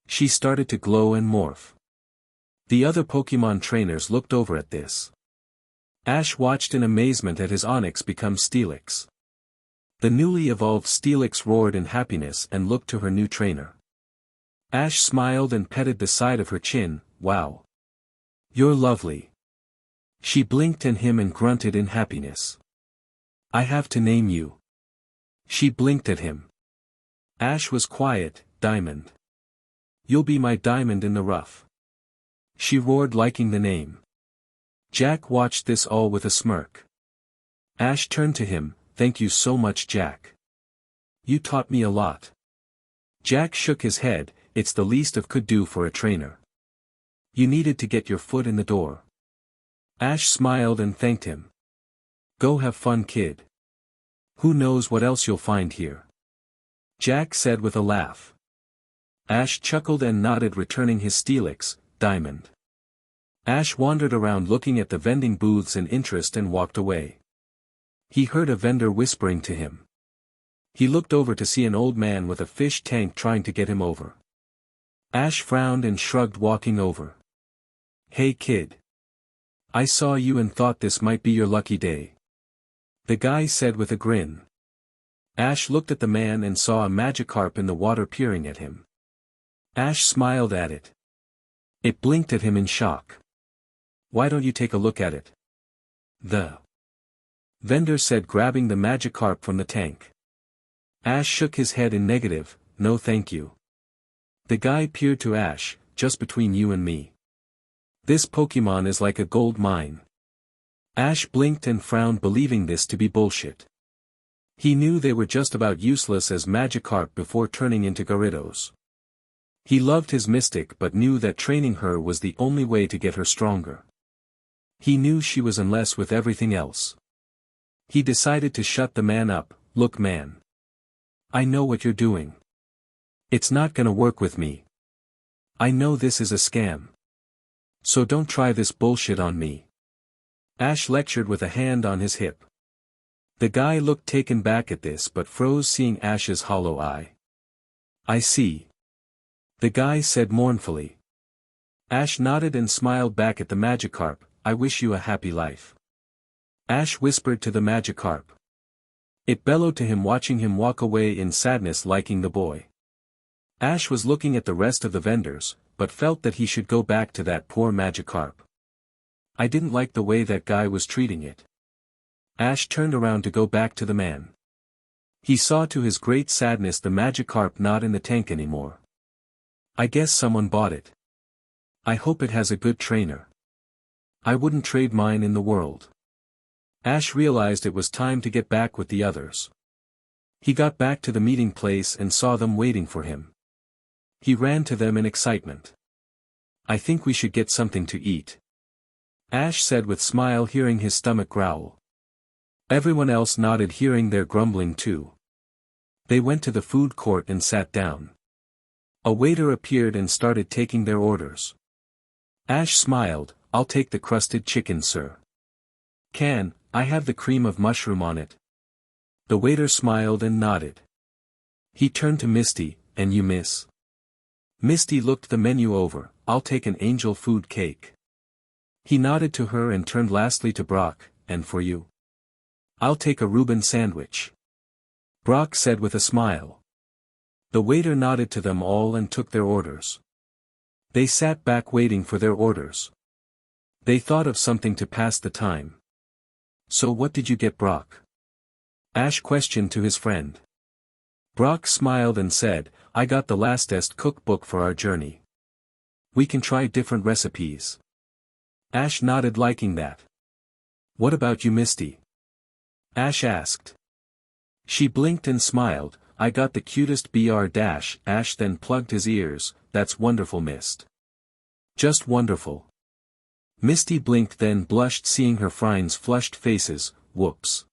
She started to glow and morph. The other Pokemon trainers looked over at this. Ash watched in amazement at his Onix become Steelix. The newly evolved Steelix roared in happiness and looked to her new trainer. Ash smiled and petted the side of her chin. Wow. You're lovely. She blinked at him and grunted in happiness. I have to name you. She blinked at him. Ash was quiet. Diamond. You'll be my diamond in the rough. She roared, liking the name. Jack watched this all with a smirk. Ash turned to him. Thank you so much, Jack. You taught me a lot. Jack shook his head. It's the least I could do for a trainer. You needed to get your foot in the door. Ash smiled and thanked him. Go have fun, kid. Who knows what else you'll find here? Jack said with a laugh. Ash chuckled and nodded, returning his Steelix, Diamond. Ash wandered around looking at the vending booths in interest and walked away. He heard a vendor whispering to him. He looked over to see an old man with a fish tank trying to get him over. Ash frowned and shrugged, walking over. Hey kid. I saw you and thought this might be your lucky day. The guy said with a grin. Ash looked at the man and saw a Magikarp in the water peering at him. Ash smiled at it. It blinked at him in shock. Why don't you take a look at it? The vendor said, grabbing the Magikarp from the tank. Ash shook his head in negative. No thank you. The guy peered to Ash. Just between you and me. This Pokemon is like a gold mine. Ash blinked and frowned, believing this to be bullshit. He knew they were just about useless as Magikarp before turning into Gyarados. He loved his Mystic but knew that training her was the only way to get her stronger. He knew she was unless with everything else. He decided to shut the man up. Look man. I know what you're doing. It's not gonna work with me. I know this is a scam. So don't try this bullshit on me. Ash lectured with a hand on his hip. The guy looked taken back at this but froze, seeing Ash's hollow eye. I see. The guy said mournfully. Ash nodded and smiled back at the Magikarp. I wish you a happy life. Ash whispered to the Magikarp. It bellowed to him, watching him walk away in sadness, liking the boy. Ash was looking at the rest of the vendors, but felt that he should go back to that poor Magikarp. I didn't like the way that guy was treating it. Ash turned around to go back to the man. He saw to his great sadness the Magikarp not in the tank anymore. I guess someone bought it. I hope it has a good trainer. I wouldn't trade mine in the world. Ash realized it was time to get back with the others. He got back to the meeting place and saw them waiting for him. He ran to them in excitement. I think we should get something to eat. Ash said with smile, hearing his stomach growl. Everyone else nodded, hearing their grumbling too. They went to the food court and sat down. A waiter appeared and started taking their orders. Ash smiled. I'll take the crusted chicken, sir. Can I have the cream of mushroom on it? The waiter smiled and nodded. He turned to Misty. And you, miss? Misty looked the menu over. I'll take an angel food cake. He nodded to her and turned lastly to Brock. And for you? I'll take a Reuben sandwich. Brock said with a smile. The waiter nodded to them all and took their orders. They sat back waiting for their orders. They thought of something to pass the time. So what did you get, Brock? Ash questioned to his friend. Brock smiled and said, I got the lastest cookbook for our journey. We can try different recipes. Ash nodded, liking that. What about you, Misty? Ash asked. She blinked and smiled. I got the cutest BR dash. Ash then plugged his ears. That's wonderful, Mist. Just wonderful. Misty blinked then blushed, seeing her friends' flushed faces. Whoops.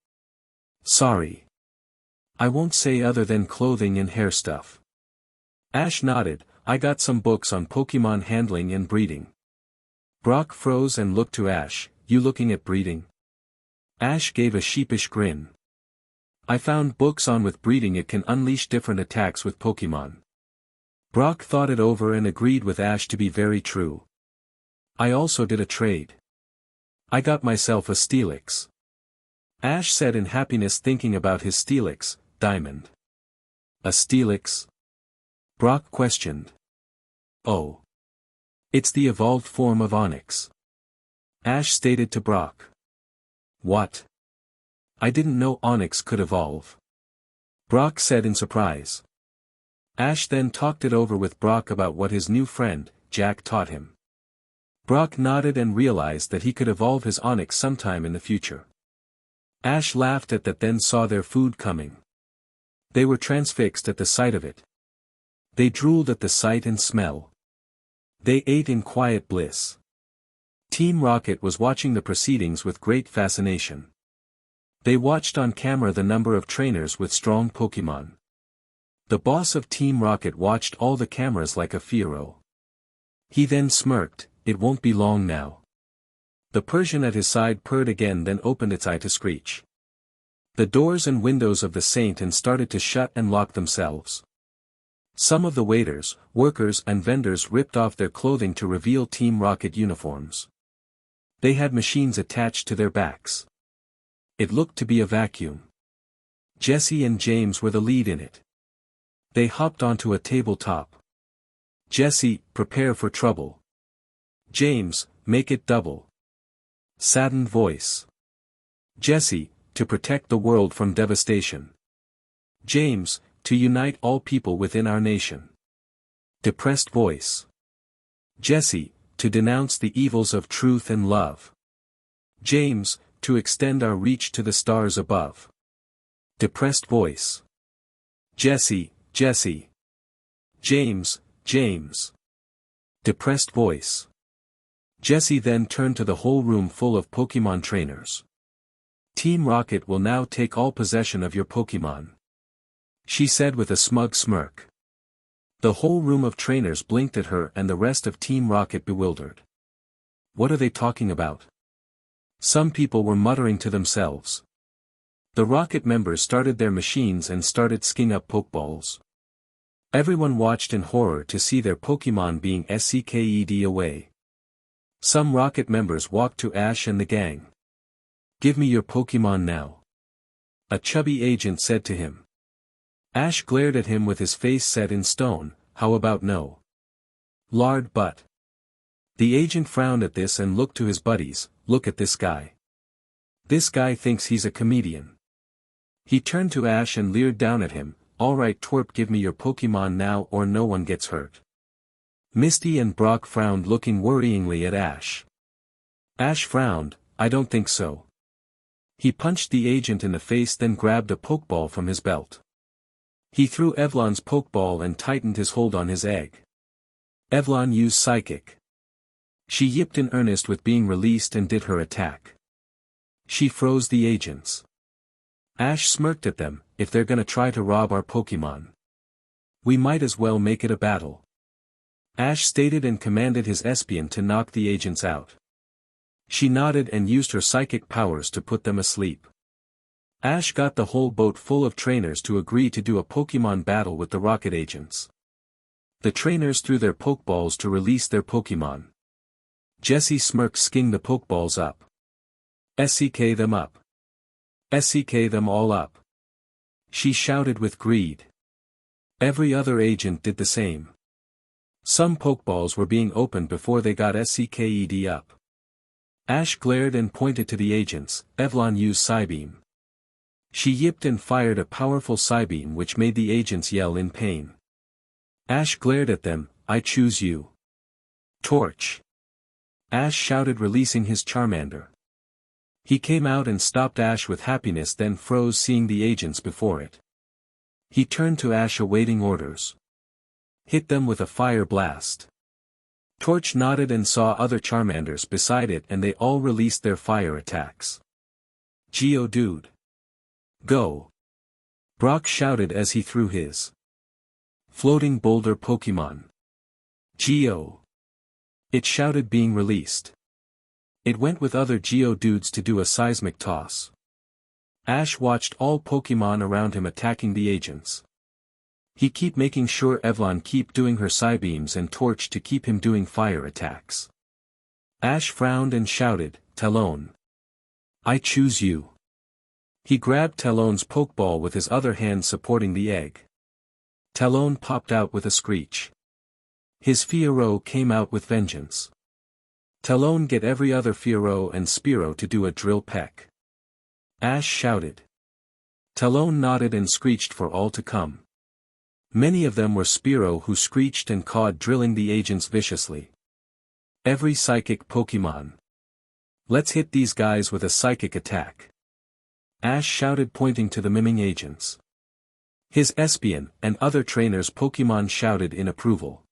Sorry. I won't say other than clothing and hair stuff. Ash nodded. I got some books on Pokemon handling and breeding. Brock froze and looked to Ash. You looking at breeding? Ash gave a sheepish grin. I found books on with breeding. It can unleash different attacks with Pokemon. Brock thought it over and agreed with Ash to be very true. I also did a trade. I got myself a Steelix. Ash said in happiness, thinking about his Steelix, Diamond. A Steelix? Brock questioned. Oh. It's the evolved form of Onix. Ash stated to Brock. What? I didn't know Onix could evolve. Brock said in surprise. Ash then talked it over with Brock about what his new friend, Jack, taught him. Brock nodded and realized that he could evolve his Onix sometime in the future. Ash laughed at that, then saw their food coming. They were transfixed at the sight of it. They drooled at the sight and smell. They ate in quiet bliss. Team Rocket was watching the proceedings with great fascination. They watched on camera the number of trainers with strong Pokemon. The boss of Team Rocket watched all the cameras like a fiero. He then smirked. It won't be long now. The Persian at his side purred again, then opened its eye to screech. The doors and windows of the Saint and started to shut and lock themselves. Some of the waiters, workers and vendors ripped off their clothing to reveal Team Rocket uniforms. They had machines attached to their backs. It looked to be a vacuum. Jesse and James were the lead in it. They hopped onto a tabletop. Jesse, prepare for trouble. James, make it double. Saddened voice. Jesse, to protect the world from devastation. James, to unite all people within our nation. Depressed voice. Jesse, to denounce the evils of truth and love. James, to extend our reach to the stars above. Depressed voice. Jesse, Jesse. James, James. Depressed voice. Jessie then turned to the whole room full of Pokemon trainers. Team Rocket will now take all possession of your Pokemon, she said with a smug smirk. The whole room of trainers blinked at her and the rest of Team Rocket bewildered. What are they talking about? Some people were muttering to themselves. The Rocket members started their machines and started skinning up Pokeballs. Everyone watched in horror to see their Pokemon being SCKED away. Some Rocket members walked to Ash and the gang. Give me your Pokemon now, a chubby agent said to him. Ash glared at him with his face set in stone. How about no? Lard butt. The agent frowned at this and looked to his buddies. Look at this guy. This guy thinks he's a comedian. He turned to Ash and leered down at him. Alright twerp, give me your Pokemon now or no one gets hurt. Misty and Brock frowned, looking worryingly at Ash. Ash frowned. I don't think so. He punched the agent in the face, then grabbed a Pokeball from his belt. He threw Evlon's Pokeball and tightened his hold on his egg. Evlon used Psychic. She yipped in earnest with being released and did her attack. She froze the agents. Ash smirked at them. If they're gonna try to rob our Pokemon, we might as well make it a battle. Ash stated and commanded his Espion to knock the agents out. She nodded and used her psychic powers to put them asleep. Ash got the whole boat full of trainers to agree to do a Pokemon battle with the Rocket agents. The trainers threw their Pokeballs to release their Pokemon. Jessie smirked, sking the Pokeballs up. SCK them up. SCK them all up. She shouted with greed. Every other agent did the same. Some Pokeballs were being opened before they got SCKED up. Ash glared and pointed to the agents. Evlon used Psybeam. She yipped and fired a powerful Psybeam which made the agents yell in pain. Ash glared at them. I choose you. Torch. Ash shouted, releasing his Charmander. He came out and stopped Ash with happiness, then froze seeing the agents before it. He turned to Ash awaiting orders. Hit them with a fire blast. Torch nodded and saw other Charmanders beside it and they all released their fire attacks. Geodude. Go. Brock shouted as he threw his floating boulder Pokemon. Geo. It shouted, being released. It went with other Geodudes to do a seismic toss. Ash watched all Pokemon around him attacking the agents. He kept making sure Evlon keep doing her Psybeams and Torch to keep him doing fire attacks. Ash frowned and shouted, Talon. I choose you. He grabbed Talon's Pokeball with his other hand supporting the egg. Talon popped out with a screech. His Fiero came out with vengeance. Talon, get every other Fiero and Spearow to do a drill peck. Ash shouted. Talon nodded and screeched for all to come. Many of them were Spearow who screeched and cawed, drilling the agents viciously. Every psychic Pokemon. Let's hit these guys with a psychic attack. Ash shouted, pointing to the miming agents. His Espion and other trainers' Pokemon shouted in approval.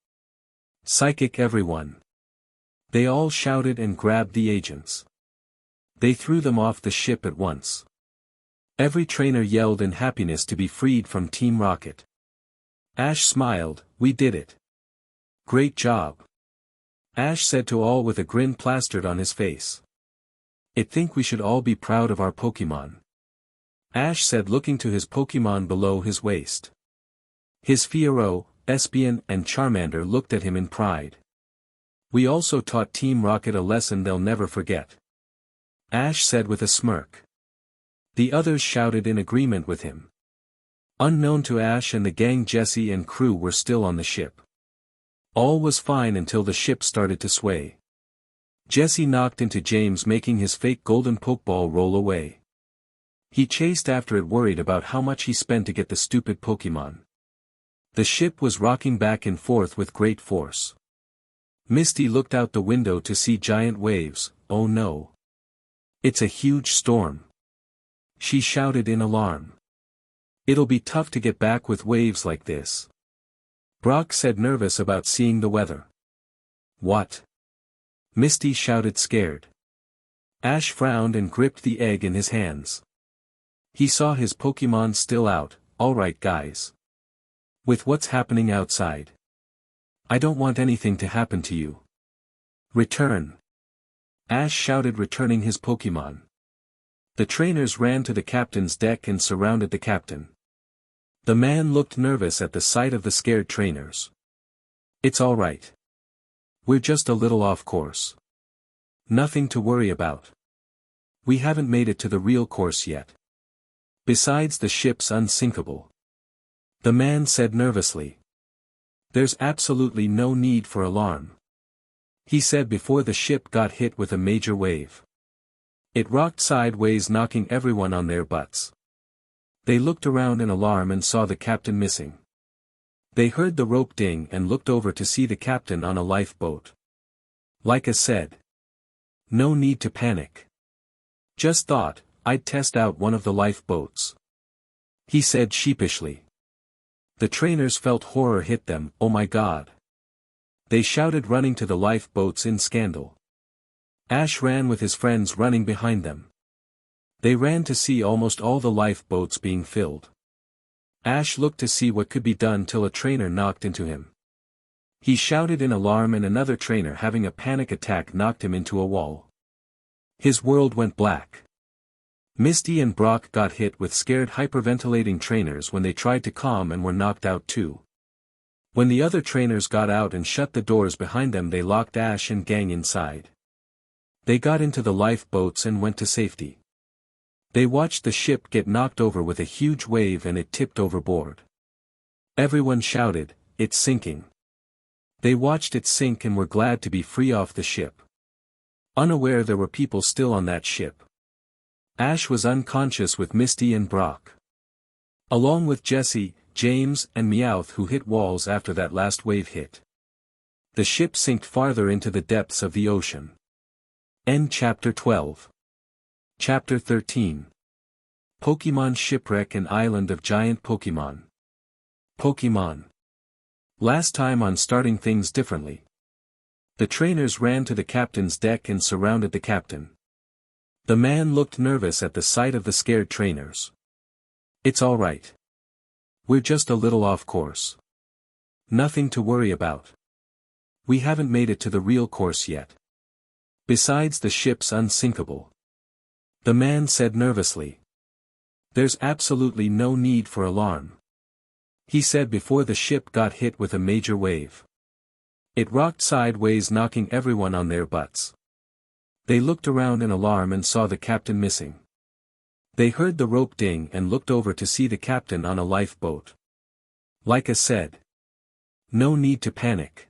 Psychic everyone. They all shouted and grabbed the agents. They threw them off the ship at once. Every trainer yelled in happiness to be freed from Team Rocket. Ash smiled. We did it. Great job. Ash said to all with a grin plastered on his face. I think we should all be proud of our Pokemon. Ash said, looking to his Pokemon below his waist. His Fiero, Espion and Charmander looked at him in pride. We also taught Team Rocket a lesson they'll never forget. Ash said with a smirk. The others shouted in agreement with him. Unknown to Ash and the gang, Jessie and crew were still on the ship. All was fine until the ship started to sway. Jessie knocked into James, making his fake golden Pokeball roll away. He chased after it, worried about how much he spent to get the stupid Pokemon. The ship was rocking back and forth with great force. Misty looked out the window to see giant waves. Oh no. It's a huge storm. She shouted in alarm. It'll be tough to get back with waves like this. Brock said, nervous about seeing the weather. What? Misty shouted, scared. Ash frowned and gripped the egg in his hands. He saw his Pokémon still out. All right, guys. With what's happening outside, I don't want anything to happen to you. Return. Ash shouted, returning his Pokémon. The trainers ran to the captain's deck and surrounded the captain. The man looked nervous at the sight of the scared trainers. It's all right. We're just a little off course. Nothing to worry about. We haven't made it to the real course yet. Besides, the ship's unsinkable. The man said nervously. There's absolutely no need for alarm. He said before the ship got hit with a major wave. It rocked sideways, knocking everyone on their butts. They looked around in alarm and saw the captain missing. They heard the rope ding and looked over to see the captain on a lifeboat. Like I said, no need to panic. Just thought I'd test out one of the lifeboats. He said sheepishly. The trainers felt horror hit them. Oh my God. They shouted, running to the lifeboats in scandal. Ash ran with his friends running behind them. They ran to see almost all the lifeboats being filled. Ash looked to see what could be done till a trainer knocked into him. He shouted in alarm and another trainer, having a panic attack, knocked him into a wall. His world went black. Misty and Brock got hit with scared hyperventilating trainers when they tried to calm and were knocked out too. When the other trainers got out and shut the doors behind them, they locked Ash and gang inside. They got into the lifeboats and went to safety. They watched the ship get knocked over with a huge wave and it tipped overboard. Everyone shouted, "It's sinking." They watched it sink and were glad to be free off the ship. Unaware there were people still on that ship. Ash was unconscious with Misty and Brock. Along with Jesse, James, and Meowth, who hit walls after that last wave hit. The ship sank farther into the depths of the ocean. End Chapter 12. Chapter 13. Pokémon Shipwreck and Island of Giant Pokémon. Pokémon. Last time on Starting Things Differently. The trainers ran to the captain's deck and surrounded the captain. The man looked nervous at the sight of the scared trainers. It's all right. We're just a little off course. Nothing to worry about. We haven't made it to the real course yet. Besides, the ship's unsinkable. The man said nervously. There's absolutely no need for alarm. He said before the ship got hit with a major wave. It rocked sideways, knocking everyone on their butts. They looked around in alarm and saw the captain missing. They heard the rope ding and looked over to see the captain on a lifeboat. Like I said, no need to panic.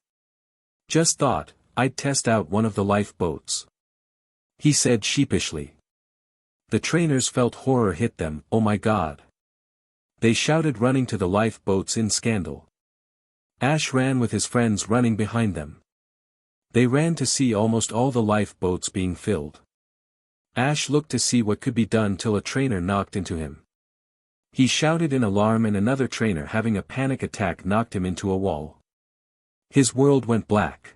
Just thought I'd test out one of the lifeboats. He said sheepishly. The trainers felt horror hit them. Oh my God. They shouted, running to the lifeboats in scandal. Ash ran with his friends running behind them. They ran to see almost all the lifeboats being filled. Ash looked to see what could be done till a trainer knocked into him. He shouted in alarm and another trainer, having a panic attack, knocked him into a wall. His world went black.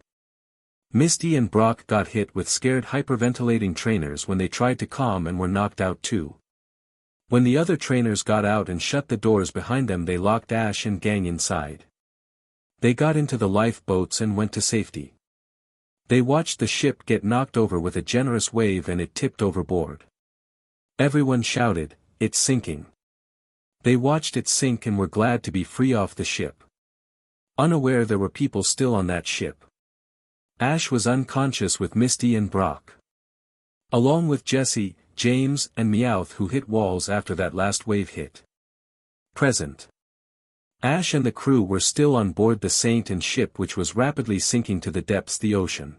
Misty and Brock got hit with scared hyperventilating trainers when they tried to calm and were knocked out too. When the other trainers got out and shut the doors behind them, they locked Ash and gang inside. They got into the lifeboats and went to safety. They watched the ship get knocked over with a generous wave and it tipped overboard. Everyone shouted, "It's sinking." They watched it sink and were glad to be free off the ship. Unaware there were people still on that ship. Ash was unconscious with Misty and Brock. Along with Jesse, James, and Meowth, who hit walls after that last wave hit. Present. Ash and the crew were still on board the Saint and ship, which was rapidly sinking to the depths of the ocean.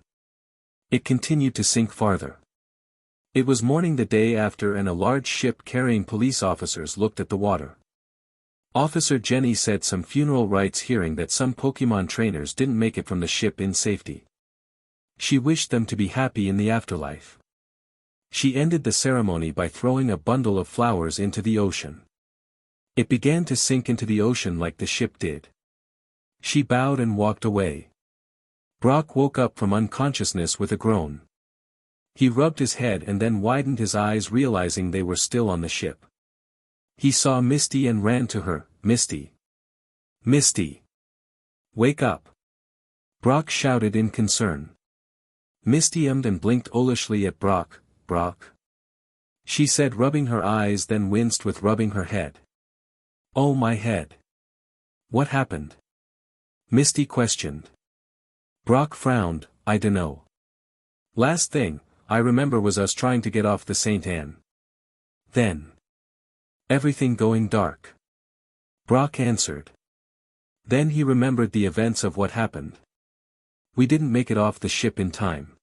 It continued to sink farther. It was morning the day after, and a large ship carrying police officers looked at the water. Officer Jenny said some funeral rites, hearing that some Pokémon trainers didn't make it from the ship in safety. She wished them to be happy in the afterlife. She ended the ceremony by throwing a bundle of flowers into the ocean. It began to sink into the ocean like the ship did. She bowed and walked away. Brock woke up from unconsciousness with a groan. He rubbed his head and then widened his eyes, realizing they were still on the ship. He saw Misty and ran to her. "Misty! Misty! Wake up!" Brock shouted in concern. Misty ummed and blinked owlishly at Brock. "Brock?" she said, rubbing her eyes, then winced with rubbing her head. "Oh, my head. What happened?" Misty questioned. Brock frowned. "I dunno. Last thing I remember was us trying to get off the St. Anne. Then everything going dark." Brock answered. Then he remembered the events of what happened. "We didn't make it off the ship in time.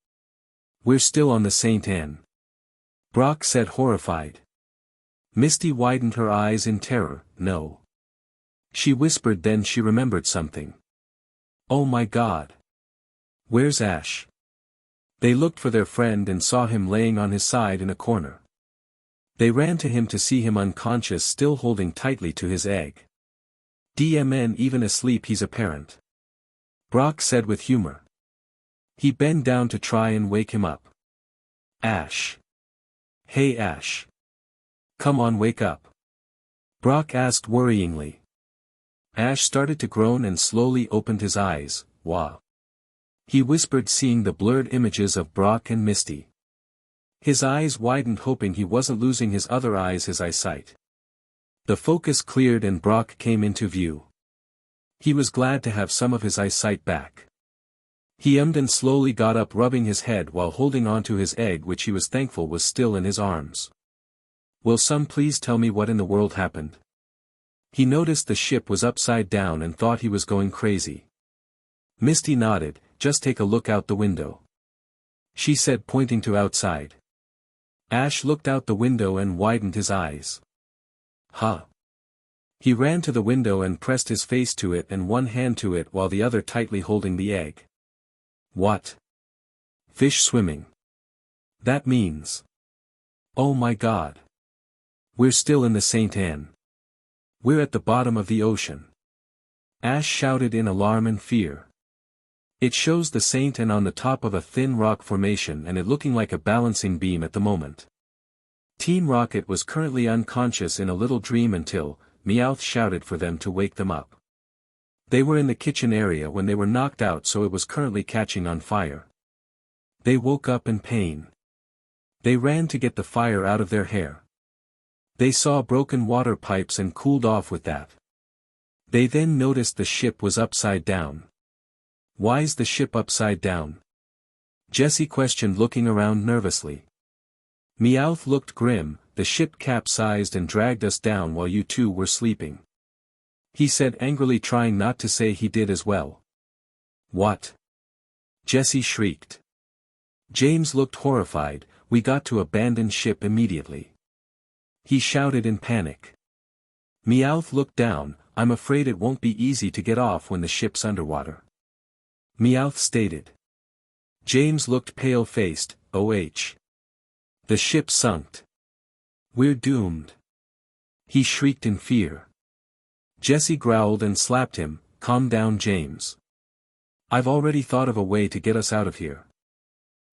We're still on the St. Anne." Brock said, horrified. Misty widened her eyes in terror. "No," she whispered, then she remembered something. "Oh my God. Where's Ash?" They looked for their friend and saw him laying on his side in a corner. They ran to him to see him unconscious, still holding tightly to his egg. "DMN, even asleep he's apparent," Brock said with humor. He bent down to try and wake him up. "Ash. Hey Ash. Come on, wake up," Brock asked worryingly. Ash started to groan and slowly opened his eyes. "Wah," he whispered, seeing the blurred images of Brock and Misty. His eyes widened, hoping he wasn't losing his other eyes, his eyesight. The focus cleared and Brock came into view. He was glad to have some of his eyesight back. He ummed and slowly got up, rubbing his head while holding onto his egg, which he was thankful was still in his arms. "Will some please tell me what in the world happened?" He noticed the ship was upside down and thought he was going crazy. Misty nodded. "Just take a look out the window," she said, pointing to outside. Ash looked out the window and widened his eyes. "Huh." He ran to the window and pressed his face to it and one hand to it while the other tightly holding the egg. "What? Fish swimming. That means. Oh my God. We're still in the St. Anne. We're at the bottom of the ocean," Ash shouted in alarm and fear. "It shows the St. Anne on the top of a thin rock formation and it looking like a balancing beam at the moment. Team Rocket was currently unconscious in a little dream until Meowth shouted for them to wake them up. They were in the kitchen area when they were knocked out, so it was currently catching on fire. They woke up in pain. They ran to get the fire out of their hair. They saw broken water pipes and cooled off with that. They then noticed the ship was upside down." "Why's the ship upside down?" Jessie questioned, looking around nervously. Meowth looked grim. "The ship capsized and dragged us down while you two were sleeping," he said angrily, trying not to say he did as well. "What?" Jessie shrieked. James looked horrified. "We got to abandon ship immediately," he shouted in panic. Meowth looked down. "I'm afraid it won't be easy to get off when the ship's underwater," Meowth stated. James looked pale-faced. "Oh. The ship sunk. We're doomed," he shrieked in fear. Jessie growled and slapped him. "Calm down, James. I've already thought of a way to get us out of here,"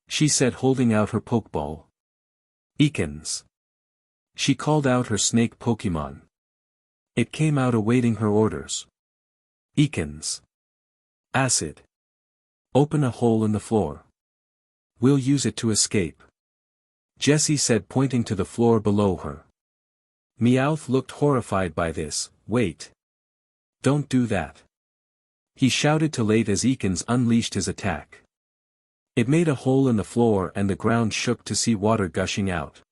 she said, holding out her Pokeball. "Ekans." She called out her snake Pokemon. It came out awaiting her orders. "Ekans. Acid. Open a hole in the floor. We'll use it to escape," Jessie said, pointing to the floor below her. Meowth looked horrified by this. "Wait. Don't do that," he shouted to Late as Ekans unleashed his attack. It made a hole in the floor and the ground shook to see water gushing out.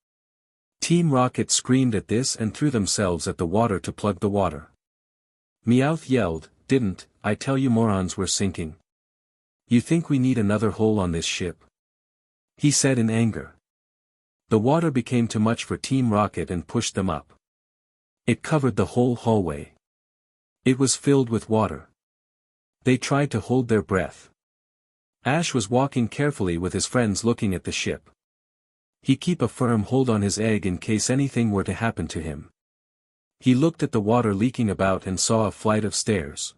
Team Rocket screamed at this and threw themselves at the water to plug the water. Meowth yelled, "Didn't I tell you morons we're sinking? You think we need another hole on this ship?" he said in anger. The water became too much for Team Rocket and pushed them up. It covered the whole hallway. It was filled with water. They tried to hold their breath. Ash was walking carefully with his friends looking at the ship. He keep a firm hold on his egg in case anything were to happen to him. He looked at the water leaking about and saw a flight of stairs.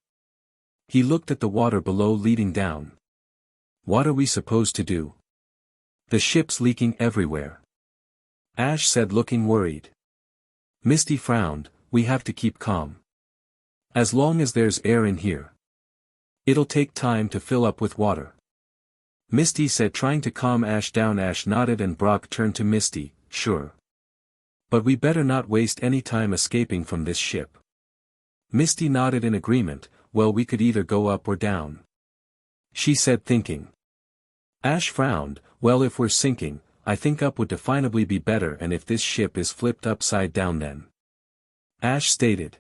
He looked at the water below leading down. What are we supposed to do? The ship's leaking everywhere. Ash said, looking worried. Misty frowned, we have to keep calm. As long as there's air in here. It'll take time to fill up with water. Misty said, trying to calm Ash down. Ash nodded and Brock turned to Misty, sure. But we better not waste any time escaping from this ship. Misty nodded in agreement. Well, we could either go up or down. She said, thinking. Ash frowned, well, if we're sinking, I think up would definably be better, and if this ship is flipped upside down then. Ash stated.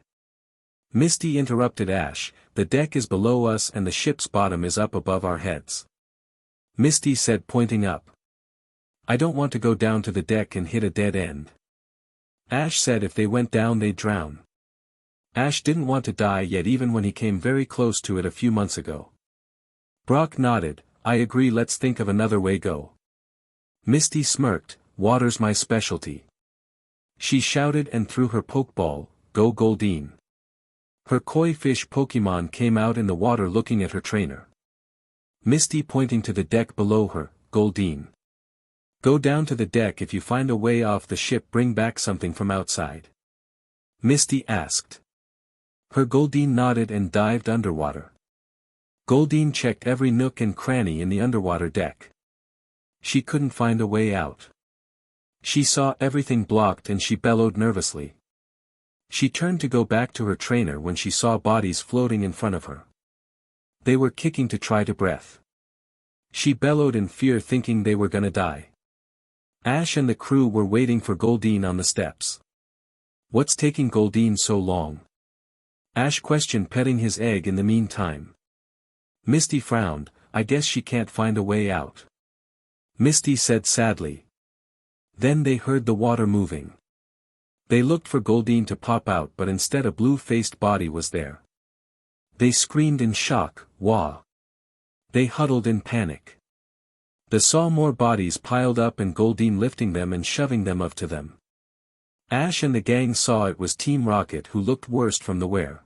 Misty interrupted Ash, the deck is below us and the ship's bottom is up above our heads. Misty said, pointing up. I don't want to go down to the deck and hit a dead end. Ash said, if they went down they'd drown. Ash didn't want to die yet, even when he came very close to it a few months ago. Brock nodded, I agree, let's think of another way go. Misty smirked, water's my specialty. She shouted and threw her Pokeball, go Goldeen. Her koi fish Pokemon came out in the water looking at her trainer. Misty pointing to the deck below her, Goldeen. Go down to the deck, if you find a way off the ship bring back something from outside. Misty asked. Her Goldeen nodded and dived underwater. Goldeen checked every nook and cranny in the underwater deck. She couldn't find a way out. She saw everything blocked and she bellowed nervously. She turned to go back to her trainer when she saw bodies floating in front of her. They were kicking to try to breath. She bellowed in fear, thinking they were gonna die. Ash and the crew were waiting for Goldeen on the steps. What's taking Goldeen so long? Ash questioned, petting his egg in the meantime. Misty frowned, I guess she can't find a way out. Misty said sadly. Then they heard the water moving. They looked for Goldeen to pop out, but instead a blue-faced body was there. They screamed in shock, wah. They huddled in panic. They saw more bodies piled up and Goldeen lifting them and shoving them up to them. Ash and the gang saw it was Team Rocket who looked worst from the wear.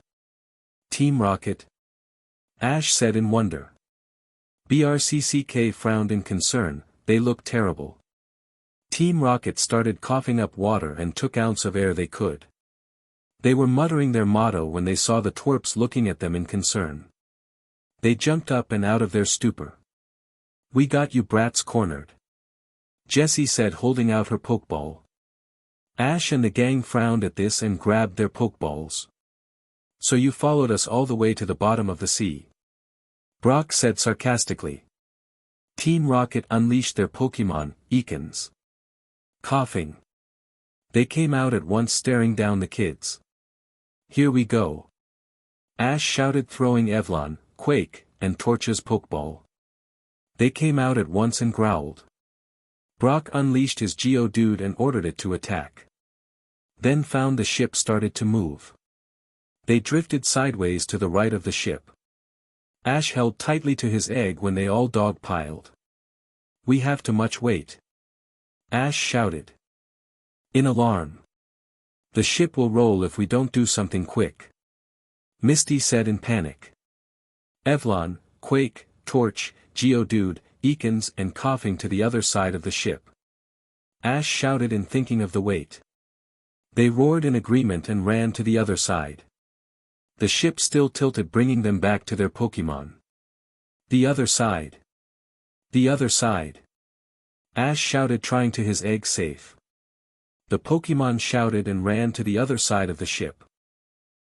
Team Rocket? Ash said in wonder. BRCCK frowned in concern, they look terrible. Team Rocket started coughing up water and took ounce of air they could. They were muttering their motto when they saw the twerps looking at them in concern. They jumped up and out of their stupor. We got you brats cornered. Jessie said, holding out her Pokeball. Ash and the gang frowned at this and grabbed their Pokeballs. So you followed us all the way to the bottom of the sea? Brock said sarcastically. Team Rocket unleashed their Pokemon, Ekans. Coughing. They came out at once, staring down the kids. Here we go. Ash shouted, throwing Evlon, Quake, and Torch's Pokeball. They came out at once and growled. Brock unleashed his Geodude and ordered it to attack. Then found the ship started to move. They drifted sideways to the right of the ship. Ash held tightly to his egg when they all dogpiled. We have too much weight. Ash shouted. In alarm. The ship will roll if we don't do something quick. Misty said in panic. Evlon, Quake, Torch, Geodude, Ekans and coughing to the other side of the ship. Ash shouted in thinking of the weight. They roared in agreement and ran to the other side. The ship still tilted, bringing them back to their Pokemon. The other side. The other side. Ash shouted, trying to his egg safe. The Pokemon shouted and ran to the other side of the ship.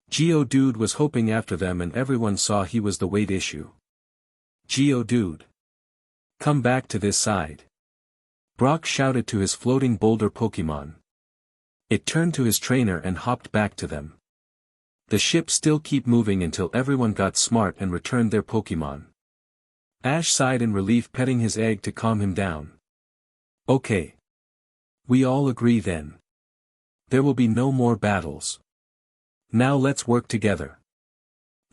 Geodude was hoping after them and everyone saw he was the weight issue. Geodude. Come back to this side. Brock shouted to his floating boulder Pokemon. It turned to his trainer and hopped back to them. The ship still kept moving until everyone got smart and returned their Pokemon. Ash sighed in relief, petting his egg to calm him down. Okay. We all agree then. There will be no more battles. Now let's work together.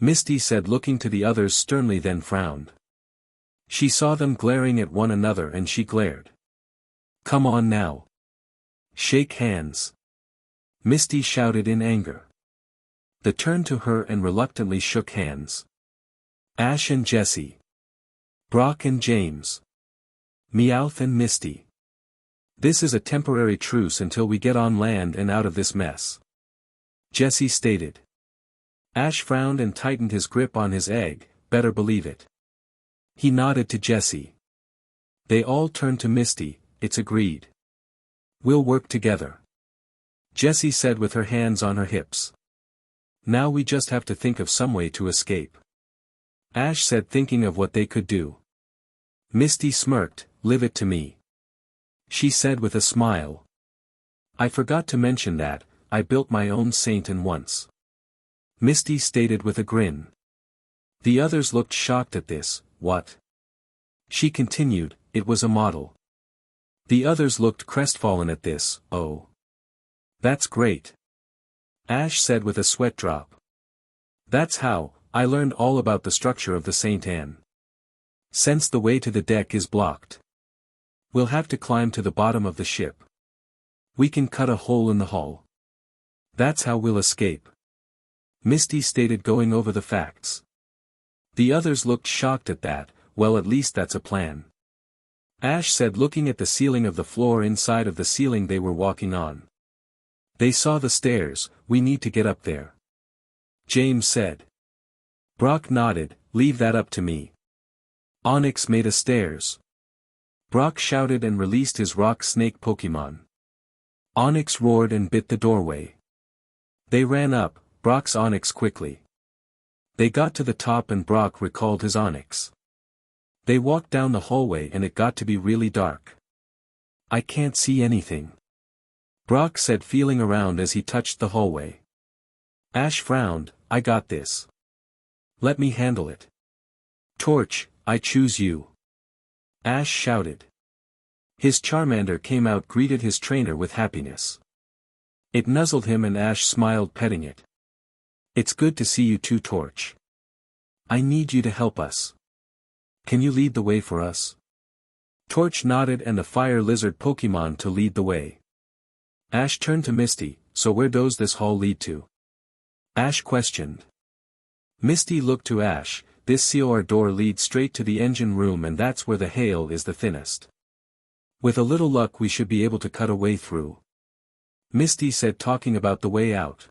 Misty said, looking to the others sternly, then frowned. She saw them glaring at one another and she glared. Come on now. Shake hands. Misty shouted in anger. They turned to her and reluctantly shook hands. Ash and Jessie. Brock and James. Meowth and Misty. This is a temporary truce until we get on land and out of this mess. Jessie stated. Ash frowned and tightened his grip on his egg, better believe it. He nodded to Jessie. They all turned to Misty, it's agreed. We'll work together. Jessie said with her hands on her hips. Now we just have to think of some way to escape. Ash said, thinking of what they could do. Misty smirked, leave it to me. She said with a smile. I forgot to mention that, I built my own Saint once. Misty stated with a grin. The others looked shocked at this. What? She continued, it was a model. The others looked crestfallen at this. Oh. That's great. Ash said with a sweat drop. That's how, I learned all about the structure of the Saint Anne. Since the way to the deck is blocked. We'll have to climb to the bottom of the ship. We can cut a hole in the hull. That's how we'll escape. Misty stated, going over the facts. The others looked shocked at that. Well, at least that's a plan. Ash said, looking at the ceiling of the floor inside of the ceiling they were walking on. They saw the stairs, we need to get up there. James said. Brock nodded, leave that up to me. Onyx made a stairs. Brock shouted and released his rock snake Pokemon. Onyx roared and bit the doorway. They ran up, Brock's Onyx quickly. They got to the top and Brock recalled his Onyx. They walked down the hallway and it got to be really dark. I can't see anything. Brock said, feeling around as he touched the hallway. Ash frowned, I got this. Let me handle it. Torch, I choose you. Ash shouted. His Charmander came out, greeted his trainer with happiness. It nuzzled him and Ash smiled, petting it. It's good to see you too, Torch. I need you to help us. Can you lead the way for us? Torch nodded and a fire lizard Pokemon to lead the way. Ash turned to Misty, so where does this hall lead to? Ash questioned. Misty looked to Ash, this COR door leads straight to the engine room and that's where the hail is the thinnest. With a little luck we should be able to cut a way through. Misty said, talking about the way out.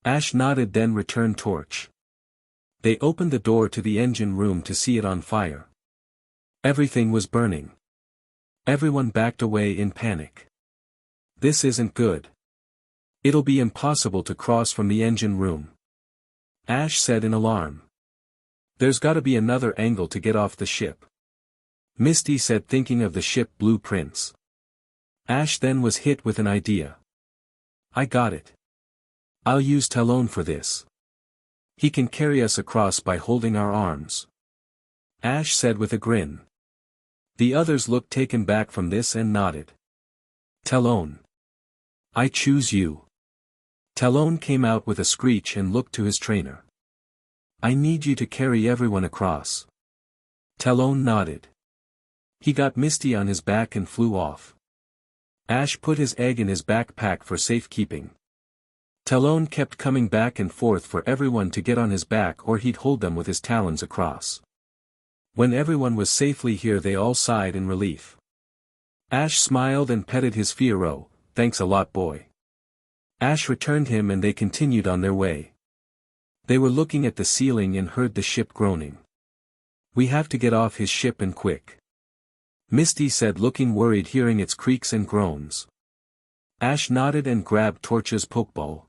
Ash nodded, then returned Torch. They opened the door to the engine room to see it on fire. Everything was burning. Everyone backed away in panic. This isn't good. It'll be impossible to cross from the engine room. Ash said in alarm. There's gotta be another angle to get off the ship. Misty said, thinking of the ship blueprints. Ash then was hit with an idea. I got it. I'll use Talon for this. He can carry us across by holding our arms. Ash said with a grin. The others looked taken back from this and nodded. Talon. I choose you. Talon came out with a screech and looked to his trainer. I need you to carry everyone across. Talon nodded. He got Misty on his back and flew off. Ash put his egg in his backpack for safekeeping. Talon kept coming back and forth for everyone to get on his back or he'd hold them with his talons across. When everyone was safely here they all sighed in relief. Ash smiled and petted his Fiero, thanks a lot boy. Ash returned him and they continued on their way. They were looking at the ceiling and heard the ship groaning. We have to get off his ship and quick. Misty said, looking worried, hearing its creaks and groans. Ash nodded and grabbed Torch's Pokeball.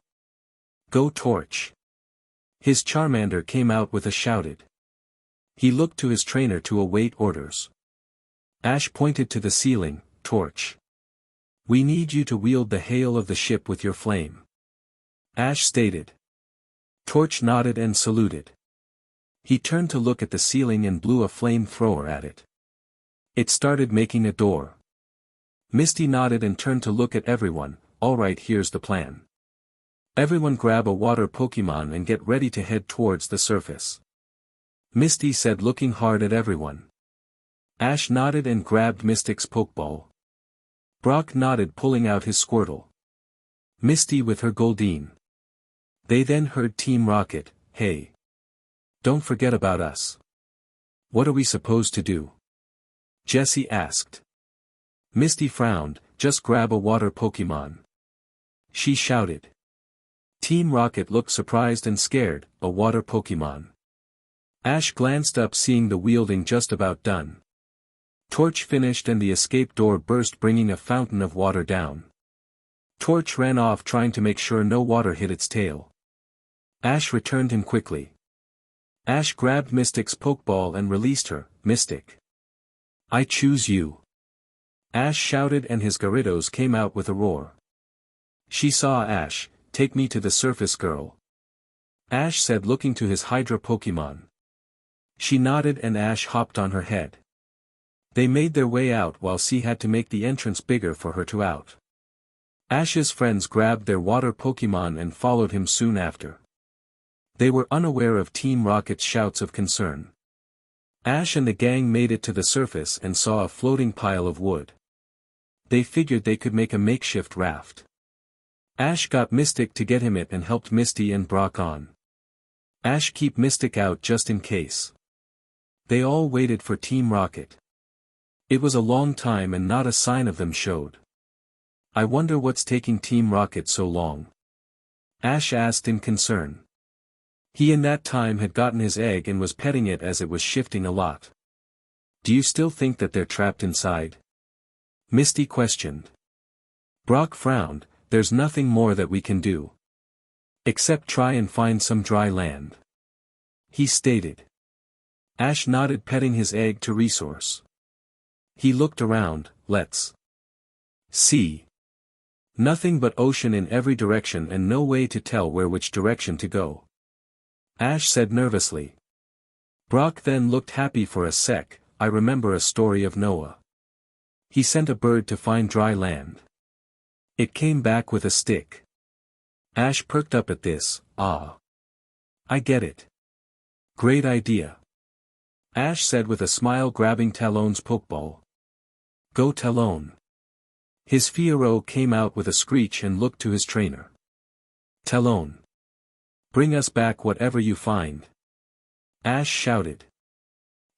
Go Torch. His Charmander came out with a shouted. He looked to his trainer to await orders. Ash pointed to the ceiling, Torch. We need you to wield the hail of the ship with your flame. Ash stated. Torch nodded and saluted. He turned to look at the ceiling and blew a flamethrower at it. It started making a door. Misty nodded and turned to look at everyone. Alright, here's the plan. Everyone grab a water Pokemon and get ready to head towards the surface. Misty said, looking hard at everyone. Ash nodded and grabbed Mystic's Pokeball. Brock nodded, pulling out his Squirtle. Misty with her Goldeen. They then heard Team Rocket, "Hey. Don't forget about us." "What are we supposed to do?" Jessie asked. Misty frowned. "Just grab a water Pokemon," she shouted. Team Rocket looked surprised and scared. "A water Pokemon?" Ash glanced up, seeing the wielding just about done. Torch finished and the escape door burst, bringing a fountain of water down. Torch ran off, trying to make sure no water hit its tail. Ash returned him quickly. Ash grabbed Mystic's Pokeball and released her. "Mystic, I choose you," Ash shouted, and his Gyarados came out with a roar. She saw Ash. "Take me to the surface, girl," Ash said, looking to his Hydra Pokemon. She nodded and Ash hopped on her head. They made their way out while she had to make the entrance bigger for her to out. Ash's friends grabbed their water Pokemon and followed him soon after. They were unaware of Team Rocket's shouts of concern. Ash and the gang made it to the surface and saw a floating pile of wood. They figured they could make a makeshift raft. Ash got Mystic to get him it and helped Misty and Brock on. Ash keep Mystic out just in case. They all waited for Team Rocket. It was a long time and not a sign of them showed. "I wonder what's taking Team Rocket so long?" Ash asked in concern. He in that time had gotten his egg and was petting it as it was shifting a lot. "Do you still think that they're trapped inside?" Misty questioned. Brock frowned. "There's nothing more that we can do. Except try and find some dry land," he stated. Ash nodded, petting his egg to resource. He looked around. "Let's see. Nothing but ocean in every direction and no way to tell which direction to go," Ash said nervously. Brock then looked happy for a sec. "I remember a story of Noah. He sent a bird to find dry land. It came back with a stick." Ash perked up at this. "Ah. I get it. Great idea," Ash said with a smile, grabbing Talon's Pokeball. "Go Talon." His Fiero came out with a screech and looked to his trainer. "Talon. Bring us back whatever you find," Ash shouted.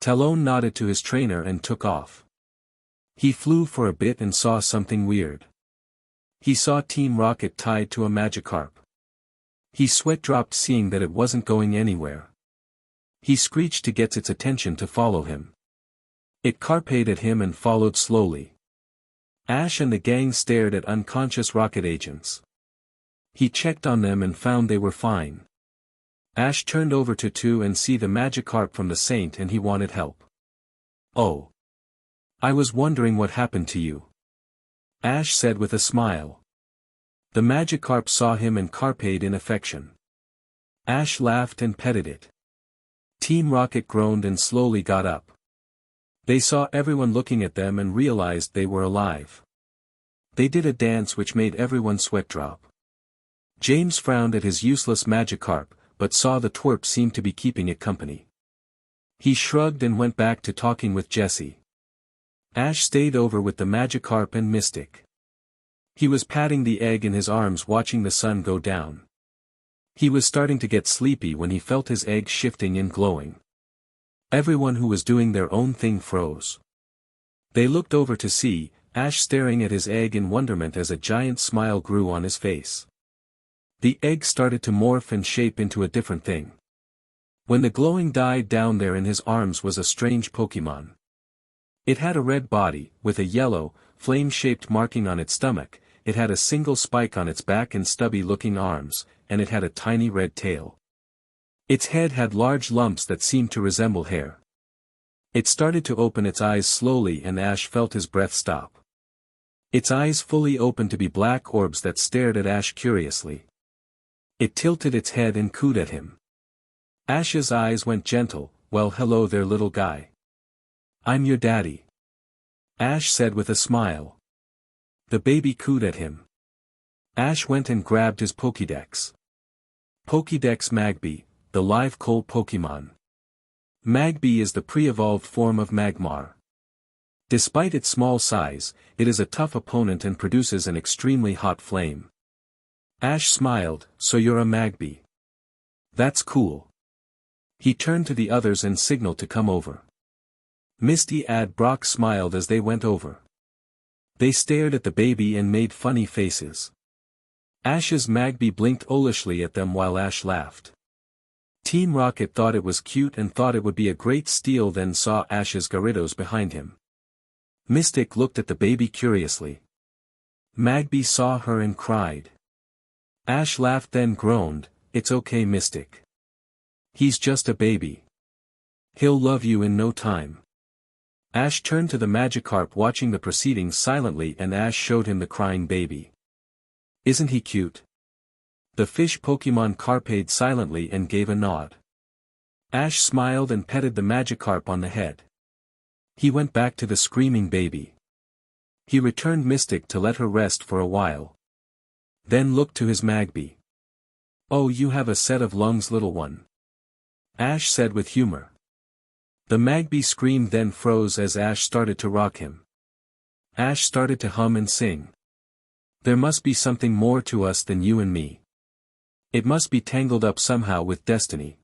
Talon nodded to his trainer and took off. He flew for a bit and saw something weird. He saw Team Rocket tied to a Magikarp. He sweat dropped, seeing that it wasn't going anywhere. He screeched to get its attention to follow him. It carped at him and followed slowly. Ash and the gang stared at unconscious Rocket agents. He checked on them and found they were fine. Ash turned over to two and see the Magikarp from the Saint, and he wanted help. "Oh. I was wondering what happened to you," Ash said with a smile. The Magikarp saw him and carped in affection. Ash laughed and petted it. Team Rocket groaned and slowly got up. They saw everyone looking at them and realized they were alive. They did a dance which made everyone sweat drop. James frowned at his useless Magikarp, but saw the twerp seemed to be keeping it company. He shrugged and went back to talking with Jessie. Ash stayed over with the Magikarp and Mystic. He was patting the egg in his arms, watching the sun go down. He was starting to get sleepy when he felt his egg shifting and glowing. Everyone who was doing their own thing froze. They looked over to see Ash staring at his egg in wonderment as a giant smile grew on his face. The egg started to morph and shape into a different thing. When the glowing died down, there in his arms was a strange Pokemon. It had a red body, with a yellow, flame-shaped marking on its stomach. It had a single spike on its back and stubby-looking arms, and it had a tiny red tail. Its head had large lumps that seemed to resemble hair. It started to open its eyes slowly, and Ash felt his breath stop. Its eyes fully opened to be black orbs that stared at Ash curiously. It tilted its head and cooed at him. Ash's eyes went gentle. "Well, hello there, little guy. I'm your daddy," Ash said with a smile. The baby cooed at him. Ash went and grabbed his Pokédex. Pokédex Magby, the live coal Pokémon. Magby is the pre-evolved form of Magmar. Despite its small size, it is a tough opponent and produces an extremely hot flame. Ash smiled, so you're a Magby. That's cool. He turned to the others and signaled to come over. Misty and Brock smiled as they went over. They stared at the baby and made funny faces. Ash's Magby blinked owlishly at them while Ash laughed. Team Rocket thought it was cute and thought it would be a great steal, then saw Ash's Gyarados behind him. Mystic looked at the baby curiously. Magby saw her and cried. Ash laughed then groaned, "It's okay, Mystic. He's just a baby. He'll love you in no time." Ash turned to the Magikarp watching the proceedings silently, and Ash showed him the crying baby. "Isn't he cute?" The fish Pokemon carped silently and gave a nod. Ash smiled and petted the Magikarp on the head. He went back to the screaming baby. He returned Mystic to let her rest for a while. Then looked to his Magby. "Oh, you have a set of lungs, little one," Ash said with humor. The Magby screamed then froze as Ash started to rock him. Ash started to hum and sing. "There must be something more to us than you and me. It must be tangled up somehow with destiny.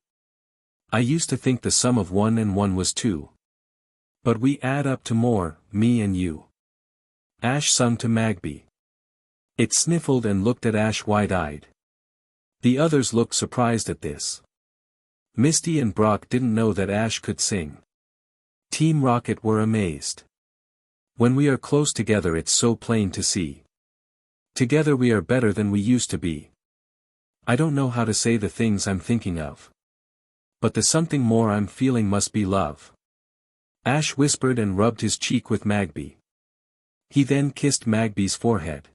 I used to think the sum of 1 and 1 was 2. But we add up to more, me and you." Ash sung to Magby. It sniffled and looked at Ash wide-eyed. The others looked surprised at this. Misty and Brock didn't know that Ash could sing. Team Rocket were amazed. "When we are close together it's so plain to see. Together we are better than we used to be. I don't know how to say the things I'm thinking of. But the something more I'm feeling must be love." Ash whispered and rubbed his cheek with Magby. He then kissed Magby's forehead.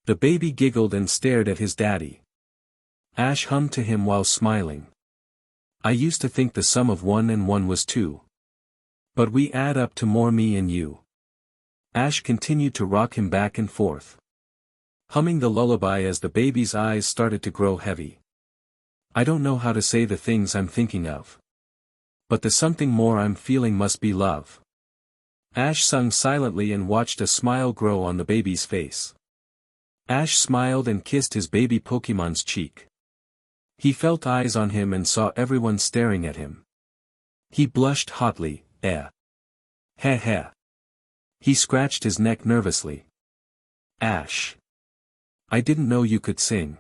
The baby giggled and stared at his daddy. Ash hummed to him while smiling. "I used to think the sum of 1 and 1 was 2. But we add up to more, me and you." Ash continued to rock him back and forth, humming the lullaby as the baby's eyes started to grow heavy. "I don't know how to say the things I'm thinking of. But the something more I'm feeling must be love." Ash sung silently and watched a smile grow on the baby's face. Ash smiled and kissed his baby Pokemon's cheek. He felt eyes on him and saw everyone staring at him. He blushed hotly, "Eh. Heh heh." He scratched his neck nervously. "Ash. I didn't know you could sing,"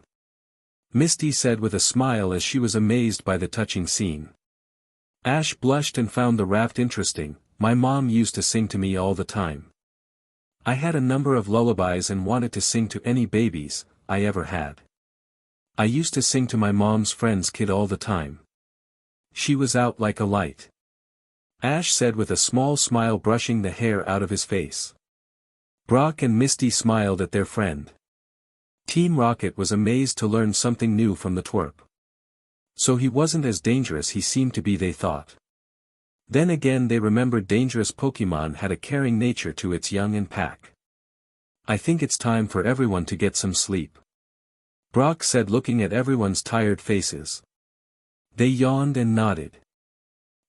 Misty said with a smile as she was amazed by the touching scene. Ash blushed and found the raft interesting. "My mom used to sing to me all the time. I had a number of lullabies and wanted to sing to any babies I ever had. I used to sing to my mom's friend's kid all the time. She was out like a light," Ash said with a small smile, brushing the hair out of his face. Brock and Misty smiled at their friend. Team Rocket was amazed to learn something new from the twerp. So he wasn't as dangerous he seemed to be, they thought. Then again they remembered dangerous Pokemon had a caring nature to its young and pack. "I think it's time for everyone to get some sleep," Brock said, looking at everyone's tired faces. They yawned and nodded.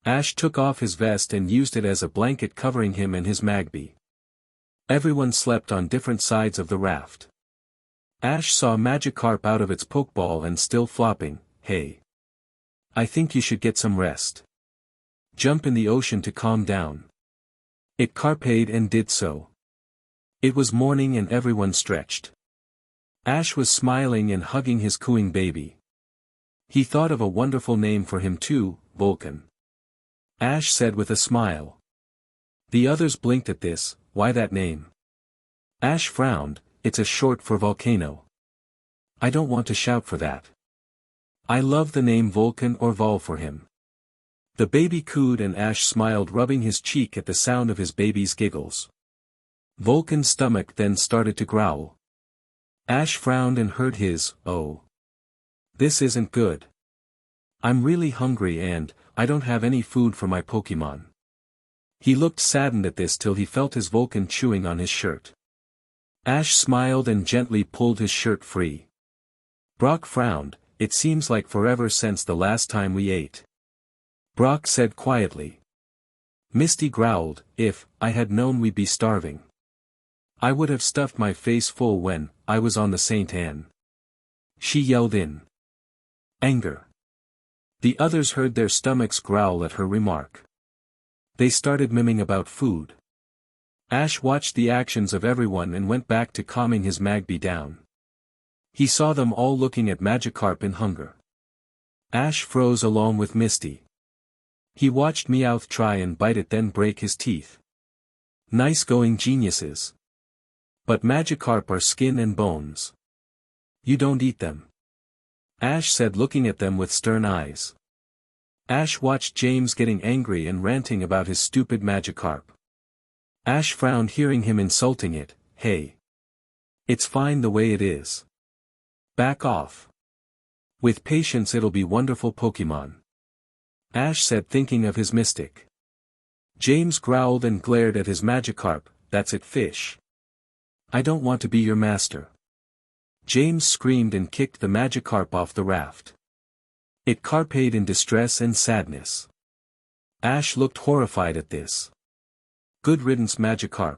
Ash took off his vest and used it as a blanket, covering him and his Magby. Everyone slept on different sides of the raft. Ash saw Magikarp out of its Pokeball and still flopping. "Hey. I think you should get some rest. Jump in the ocean to calm down." It carped and did so. It was morning and everyone stretched. Ash was smiling and hugging his cooing baby. He thought of a wonderful name for him too, Vulcan. Ash said with a smile. The others blinked at this. "Why that name?" Ash frowned. "It's a short for volcano. I don't want to shout for that. I love the name Vulcan or Vol for him." The baby cooed and Ash smiled, rubbing his cheek at the sound of his baby's giggles. Vulcan's stomach then started to growl. Ash frowned and heard his, "Oh. This isn't good. I'm really hungry and I don't have any food for my Pokemon." He looked saddened at this till he felt his Vulcan chewing on his shirt. Ash smiled and gently pulled his shirt free. Brock frowned. "It seems like forever since the last time we ate," Brock said quietly. Misty growled, "If I had known we'd be starving." I would have stuffed my face full when I was on the Saint Anne. She yelled in anger. The others heard their stomachs growl at her remark. They started miming about food. Ash watched the actions of everyone and went back to calming his Magby down. He saw them all looking at Magikarp in hunger. Ash froze along with Misty. He watched Meowth try and bite it then break his teeth. Nice going, geniuses. But Magikarp are skin and bones. You don't eat them. Ash said, looking at them with stern eyes. Ash watched James getting angry and ranting about his stupid Magikarp. Ash frowned hearing him insulting it. Hey. It's fine the way it is. Back off. With patience it'll be wonderful Pokemon. Ash said, thinking of his Mystic. James growled and glared at his Magikarp. That's it, fish. I don't want to be your master. James screamed and kicked the Magikarp off the raft. It carped in distress and sadness. Ash looked horrified at this. Good riddance, Magikarp.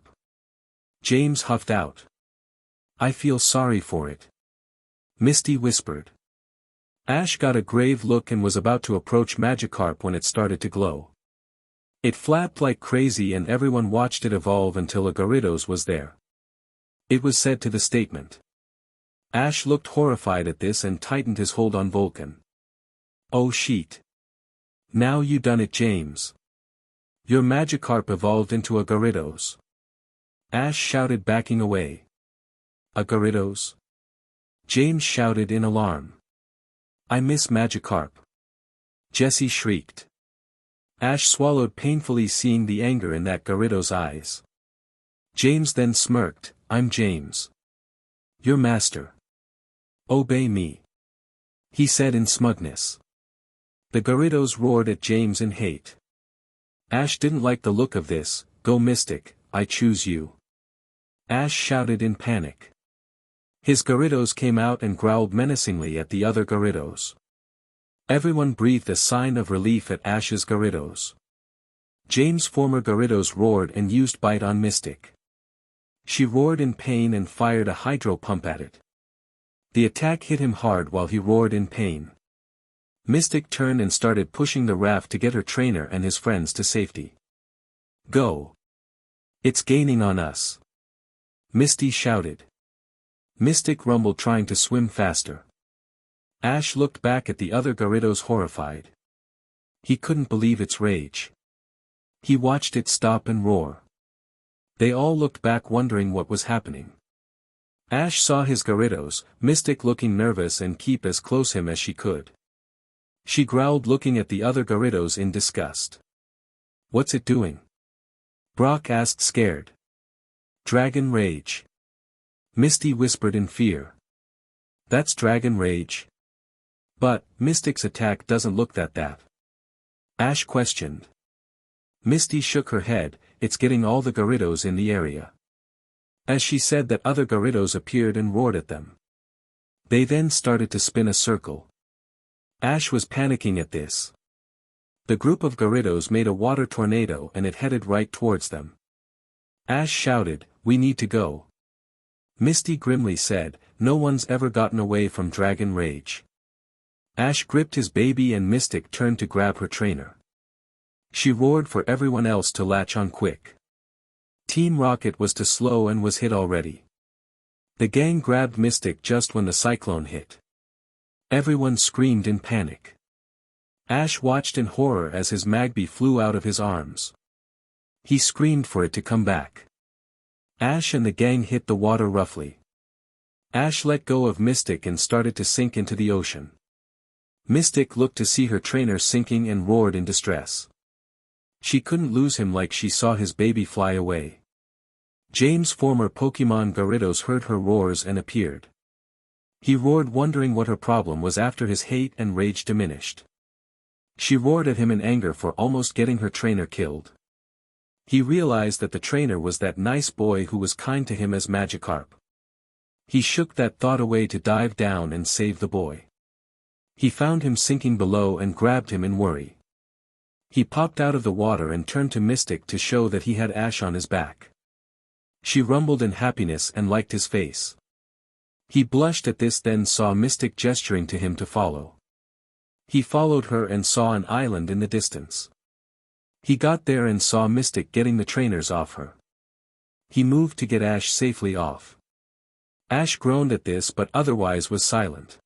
James huffed out. I feel sorry for it. Misty whispered. Ash got a grave look and was about to approach Magikarp when it started to glow. It flapped like crazy and everyone watched it evolve until a Gyarados was there. It was said to the statement. Ash looked horrified at this and tightened his hold on Vulcan. Oh shit. Now you done it, James. Your Magikarp evolved into a Gyarados. Ash shouted, backing away. A Gyarados? James shouted in alarm. I miss Magikarp. Jessie shrieked. Ash swallowed painfully, seeing the anger in that Gyarados' eyes. James then smirked. I'm James. Your master. Obey me. He said in smugness. The Gyarados roared at James in hate. Ash didn't like the look of this. Go Mystic, I choose you. Ash shouted in panic. His Gyarados came out and growled menacingly at the other Gyarados. Everyone breathed a sign of relief at Ash's Gyarados. James' former Gyarados roared and used Bite on Mystic. She roared in pain and fired a hydro pump at it. The attack hit him hard while he roared in pain. Mystic turned and started pushing the raft to get her trainer and his friends to safety. Go. It's gaining on us. Misty shouted. Mystic rumbled, trying to swim faster. Ash looked back at the other Gyarados horrified. He couldn't believe its rage. He watched it stop and roar. They all looked back wondering what was happening. Ash saw his Gyarados, Mystic looking nervous, and keep as close him as she could. She growled, looking at the other Gyarados in disgust. What's it doing? Brock asked, scared. Dragon Rage. Misty whispered in fear. That's Dragon Rage. But, Mystic's attack doesn't look that. Ash questioned. Misty shook her head. It's getting all the Gyarados in the area. As she said that, other Gyarados appeared and roared at them. They then started to spin a circle. Ash was panicking at this. The group of Gyarados made a water tornado and it headed right towards them. Ash shouted, we need to go. Misty grimly said, no one's ever gotten away from Dragon Rage. Ash gripped his baby and Mystic turned to grab her trainer. She roared for everyone else to latch on quick. Team Rocket was too slow and was hit already. The gang grabbed Mystic just when the cyclone hit. Everyone screamed in panic. Ash watched in horror as his Magby flew out of his arms. He screamed for it to come back. Ash and the gang hit the water roughly. Ash let go of Mystic and started to sink into the ocean. Mystic looked to see her trainer sinking and roared in distress. She couldn't lose him like she saw his baby fly away. James' former Pokemon Gyarados heard her roars and appeared. He roared, wondering what her problem was after his hate and rage diminished. She roared at him in anger for almost getting her trainer killed. He realized that the trainer was that nice boy who was kind to him as Magikarp. He shook that thought away to dive down and save the boy. He found him sinking below and grabbed him in worry. He popped out of the water and turned to Mystic to show that he had Ash on his back. She rumbled in happiness and liked his face. He blushed at this, then saw Mystic gesturing to him to follow. He followed her and saw an island in the distance. He got there and saw Mystic getting the trainers off her. He moved to get Ash safely off. Ash groaned at this but otherwise was silent.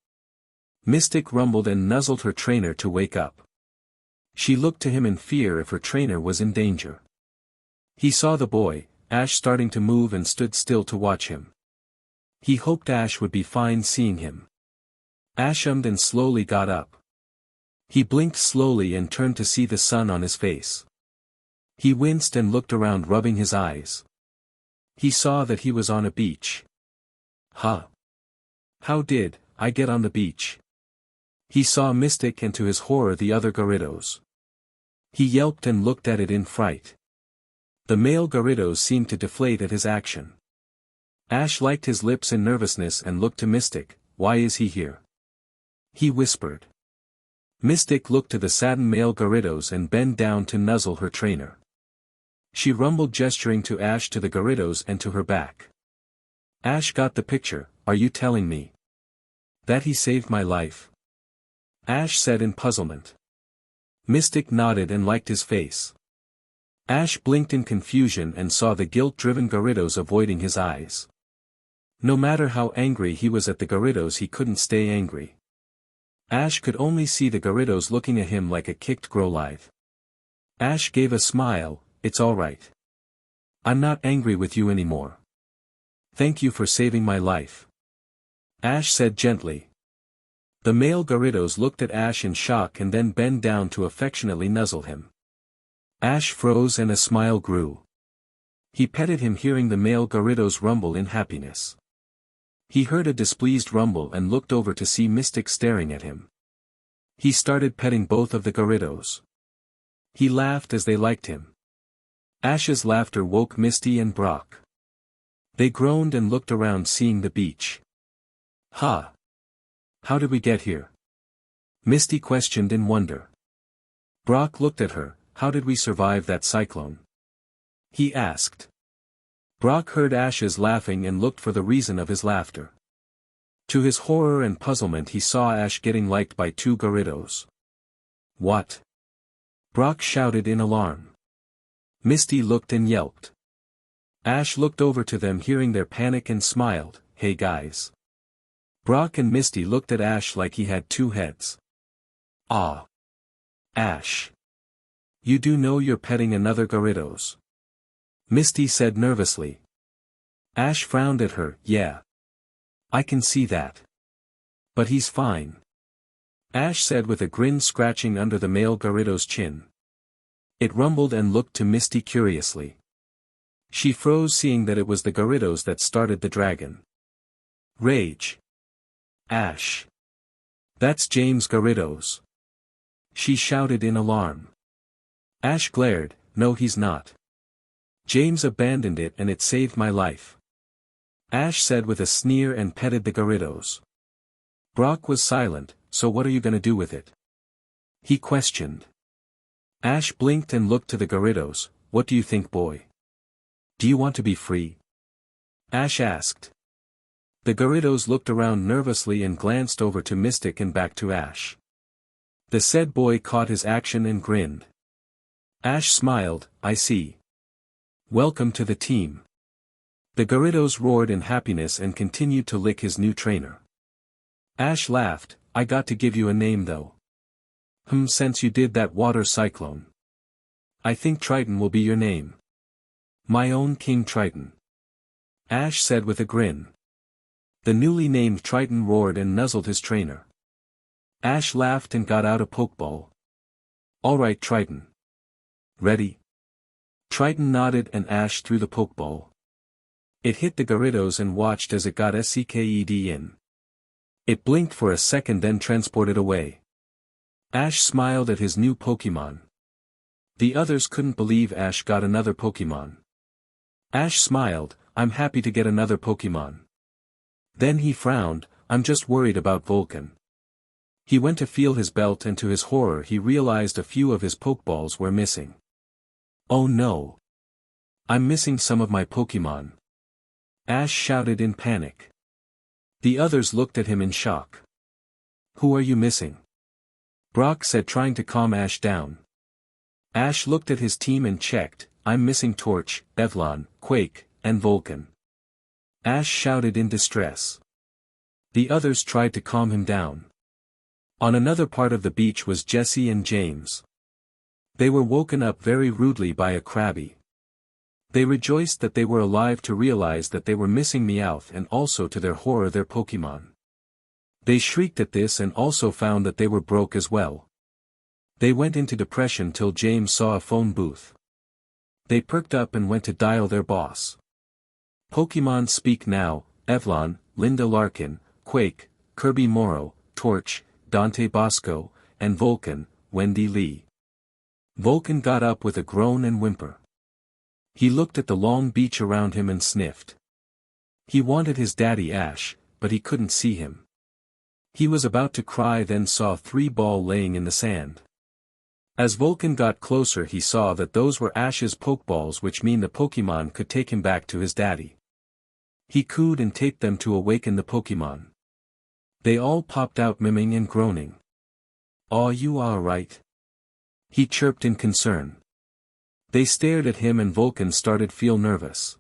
Mystic rumbled and nuzzled her trainer to wake up. She looked to him in fear if her trainer was in danger. He saw the boy, Ash, starting to move and stood still to watch him. He hoped Ash would be fine seeing him. Ash ummed and slowly got up. He blinked slowly and turned to see the sun on his face. He winced and looked around, rubbing his eyes. He saw that he was on a beach. Huh. How did I get on the beach? He saw Mystic and to his horror the other Gyarados. He yelped and looked at it in fright. The male Gyarados seemed to deflate at his action. Ash liked his lips in nervousness and looked to Mystic. Why is he here? He whispered. Mystic looked to the saddened male Gyarados and bent down to nuzzle her trainer. She rumbled, gesturing to Ash, to the Gyarados and to her back. Ash got the picture. Are you telling me that he saved my life? Ash said in puzzlement. Mystic nodded and liked his face. Ash blinked in confusion and saw the guilt-driven Gyarados avoiding his eyes. No matter how angry he was at the Gyarados, he couldn't stay angry. Ash could only see the Gyarados looking at him like a kicked Growlithe. Ash gave a smile. It's alright. I'm not angry with you anymore. Thank you for saving my life. Ash said gently. The male Gyarados looked at Ash in shock and then bent down to affectionately nuzzle him. Ash froze and a smile grew. He petted him, hearing the male Gyarados rumble in happiness. He heard a displeased rumble and looked over to see Mystic staring at him. He started petting both of the Gyarados. He laughed as they liked him. Ash's laughter woke Misty and Brock. They groaned and looked around, seeing the beach. Huh. How did we get here? Misty questioned in wonder. Brock looked at her. How did we survive that cyclone? He asked. Brock heard Ash's laughing and looked for the reason of his laughter. To his horror and puzzlement, he saw Ash getting liked by two Gyarados. What? Brock shouted in alarm. Misty looked and yelped. Ash looked over to them, hearing their panic, and smiled. Hey guys. Brock and Misty looked at Ash like he had two heads. Ah. Ash. You do know you're petting another Gyarados? Misty said nervously. Ash frowned at her. Yeah. I can see that. But he's fine. Ash said with a grin, scratching under the male Gyarados' chin. It rumbled and looked to Misty curiously. She froze, seeing that it was the Gyarados that started the dragon. Rage. Ash. That's James Gyarados. She shouted in alarm. Ash glared. No, he's not. James abandoned it and it saved my life. Ash said with a sneer and petted the Gyarados. Brock was silent. So what are you gonna do with it? He questioned. Ash blinked and looked to the Gyarados. What do you think, boy? Do you want to be free? Ash asked. The Gyarados looked around nervously and glanced over to Mystic and back to Ash. The said boy caught his action and grinned. Ash smiled. I see. Welcome to the team. The Gyarados roared in happiness and continued to lick his new trainer. Ash laughed. I got to give you a name though. Since you did that water cyclone. I think Triton will be your name. My own King Triton. Ash said with a grin. The newly named Triton roared and nuzzled his trainer. Ash laughed and got out a Pokeball. Alright, Triton. Ready? Triton nodded and Ash threw the Pokeball. It hit the Gyarados and watched as it got SCKED in. It blinked for a second, then transported away. Ash smiled at his new Pokemon. The others couldn't believe Ash got another Pokemon. Ash smiled. I'm happy to get another Pokemon. Then he frowned. I'm just worried about Vulcan. He went to feel his belt and to his horror he realized a few of his Pokeballs were missing. Oh no. I'm missing some of my Pokemon. Ash shouted in panic. The others looked at him in shock. Who are you missing? Brock said, trying to calm Ash down. Ash looked at his team and checked, I'm missing Torch, Evlon, Quake, and Vulcan. Ash shouted in distress. The others tried to calm him down. On another part of the beach was Jesse and James. They were woken up very rudely by a Krabby. They rejoiced that they were alive to realize that they were missing Meowth and also to their horror their Pokemon. They shrieked at this and also found that they were broke as well. They went into depression till James saw a phone booth. They perked up and went to dial their boss. Pokemon speak now, Evlon, Linda Larkin, Quake, Kirby Morrow, Torch, Dante Bosco, and Vulcan, Wendy Lee. Vulcan got up with a groan and whimper. He looked at the long beach around him and sniffed. He wanted his daddy Ash, but he couldn't see him. He was about to cry, then saw 3-ball laying in the sand. As Vulcan got closer, he saw that those were Ash's Pokeballs, which mean the Pokemon could take him back to his daddy. He cooed and taped them to awaken the Pokemon. They all popped out miming and groaning. "Aw, you alright?" he chirped in concern. They stared at him and Vulcan started feel nervous.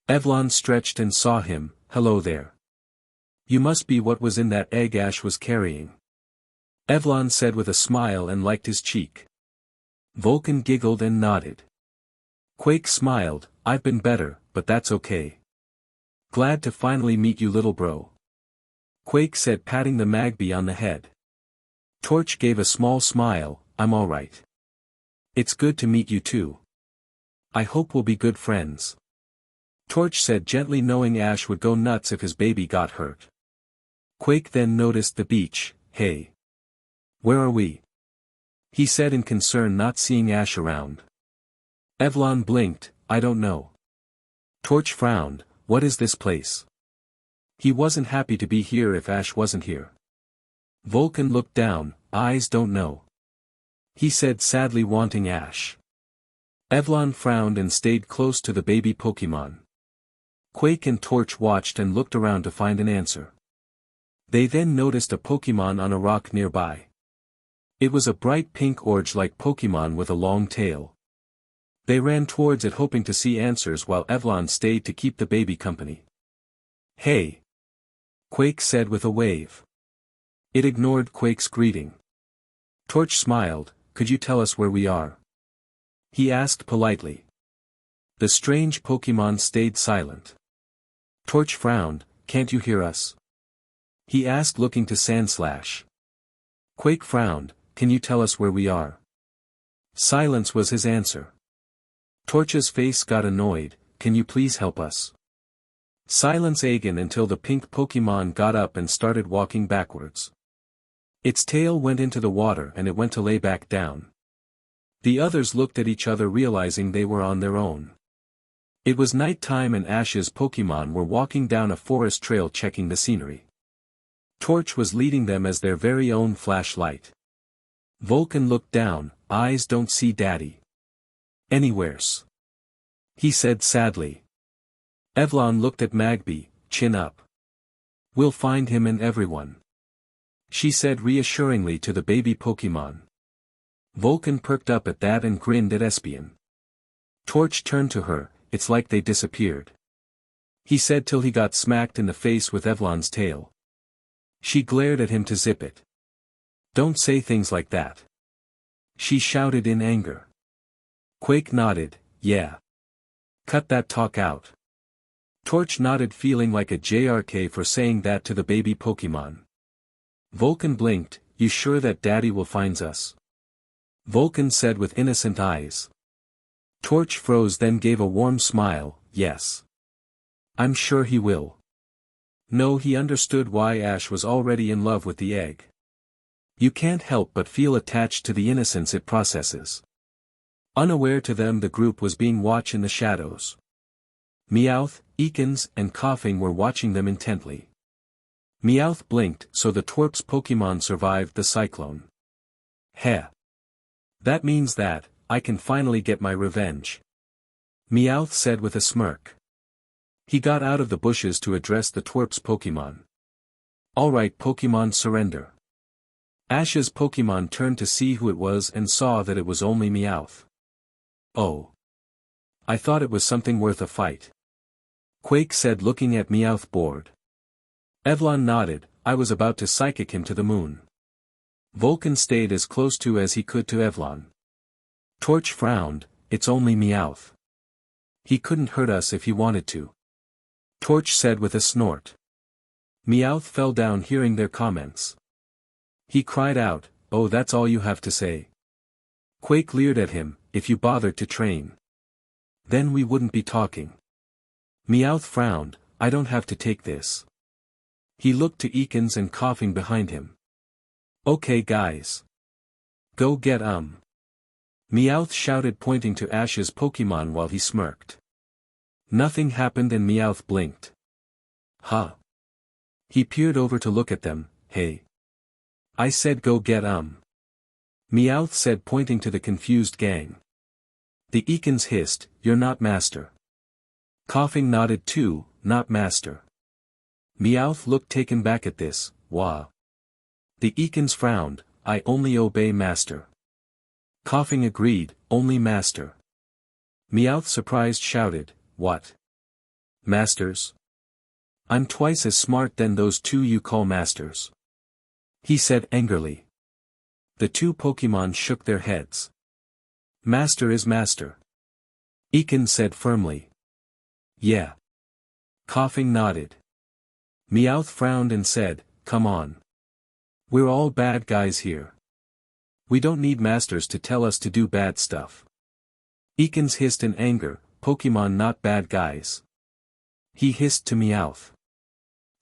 Evlon stretched and saw him. "Hello there. You must be what was in that egg Ash was carrying." Evlon said with a smile and liked his cheek. Vulcan giggled and nodded. Quake smiled, "I've been better, but that's okay. Glad to finally meet you, little bro." Quake said, patting the Magby on the head. Torch gave a small smile, "I'm alright. It's good to meet you too. I hope we'll be good friends." Torch said gently, knowing Ash would go nuts if his baby got hurt. Quake then noticed the beach. "Hey. Where are we?" he said in concern, not seeing Ash around. Evlon blinked, "I don't know." Torch frowned, "What is this place?" He wasn't happy to be here if Ash wasn't here. Vulcan looked down, "Eyes don't know," he said sadly, wanting Ash. Evlon frowned and stayed close to the baby Pokemon. Quake and Torch watched and looked around to find an answer. They then noticed a Pokemon on a rock nearby. It was a bright pink orange-like Pokemon with a long tail. They ran towards it hoping to see answers while Evlon stayed to keep the baby company. "Hey!" Quake said with a wave. It ignored Quake's greeting. Torch smiled, "Could you tell us where we are?" he asked politely. The strange Pokemon stayed silent. Torch frowned, "Can't you hear us?" he asked, looking to Sandslash. Quake frowned, "Can you tell us where we are?" Silence was his answer. Torch's face got annoyed, "Can you please help us?" Silence again until the pink Pokemon got up and started walking backwards. Its tail went into the water and it went to lay back down. The others looked at each other, realizing they were on their own. It was night time and Ash's Pokemon were walking down a forest trail checking the scenery. Torch was leading them as their very own flashlight. Vulcan looked down, "Eyes don't see daddy anywheres," he said sadly. Evlon looked at Magby, "Chin up. We'll find him and everyone," she said reassuringly to the baby Pokemon. Vulcan perked up at that and grinned at Espion. Torch turned to her, "It's like they disappeared," he said till he got smacked in the face with Evlon's tail. She glared at him to zip it. "Don't say things like that," she shouted in anger. Quake nodded, "Yeah. Cut that talk out." Torch nodded, feeling like a JRK for saying that to the baby Pokemon. Vulcan blinked, "You sure that daddy will find us?" Vulcan said with innocent eyes. Torch froze, then gave a warm smile, "Yes. I'm sure he will." No, he understood why Ash was already in love with the egg. You can't help but feel attached to the innocence it processes. Unaware to them, the group was being watched in the shadows. Meowth, Ekans, and Coughing were watching them intently. Meowth blinked, so the Twerp's Pokemon survived the cyclone. Heh. That means that, I can finally get my revenge, Meowth said with a smirk. He got out of the bushes to address the twerp's Pokemon. Alright Pokemon, surrender. Ash's Pokemon turned to see who it was and saw that it was only Meowth. Oh. I thought it was something worth a fight. Quake said, looking at Meowth bored. Evlon nodded. I was about to psychic him to the moon. Vulcan stayed as close to as he could to Evlon. Torch frowned. It's only Meowth. He couldn't hurt us if he wanted to. Torch said with a snort. Meowth fell down hearing their comments. He cried out, oh, that's all you have to say? Quake leered at him, if you bothered to train. Then we wouldn't be talking. Meowth frowned, I don't have to take this. He looked to Ekans and coughing behind him. Okay guys. Go get Meowth shouted, pointing to Ash's Pokemon while he smirked. Nothing happened and Meowth blinked. Huh. He peered over to look at them. Hey. I said go get Meowth said, pointing to the confused gang. The Ekans hissed, you're not master. Coughing nodded too, not master. Meowth looked taken back at this. Wah. The Ekans frowned, I only obey master. Coughing agreed, only master. Meowth surprised shouted, what? Masters? I'm twice as smart than those two you call masters. He said angrily. The two Pokemon shook their heads. Master is master. Ekans said firmly. Yeah. Coughing nodded. Meowth frowned and said, come on. We're all bad guys here. We don't need masters to tell us to do bad stuff. Ekans hissed in anger, Pokemon not bad guys. He hissed to Meowth.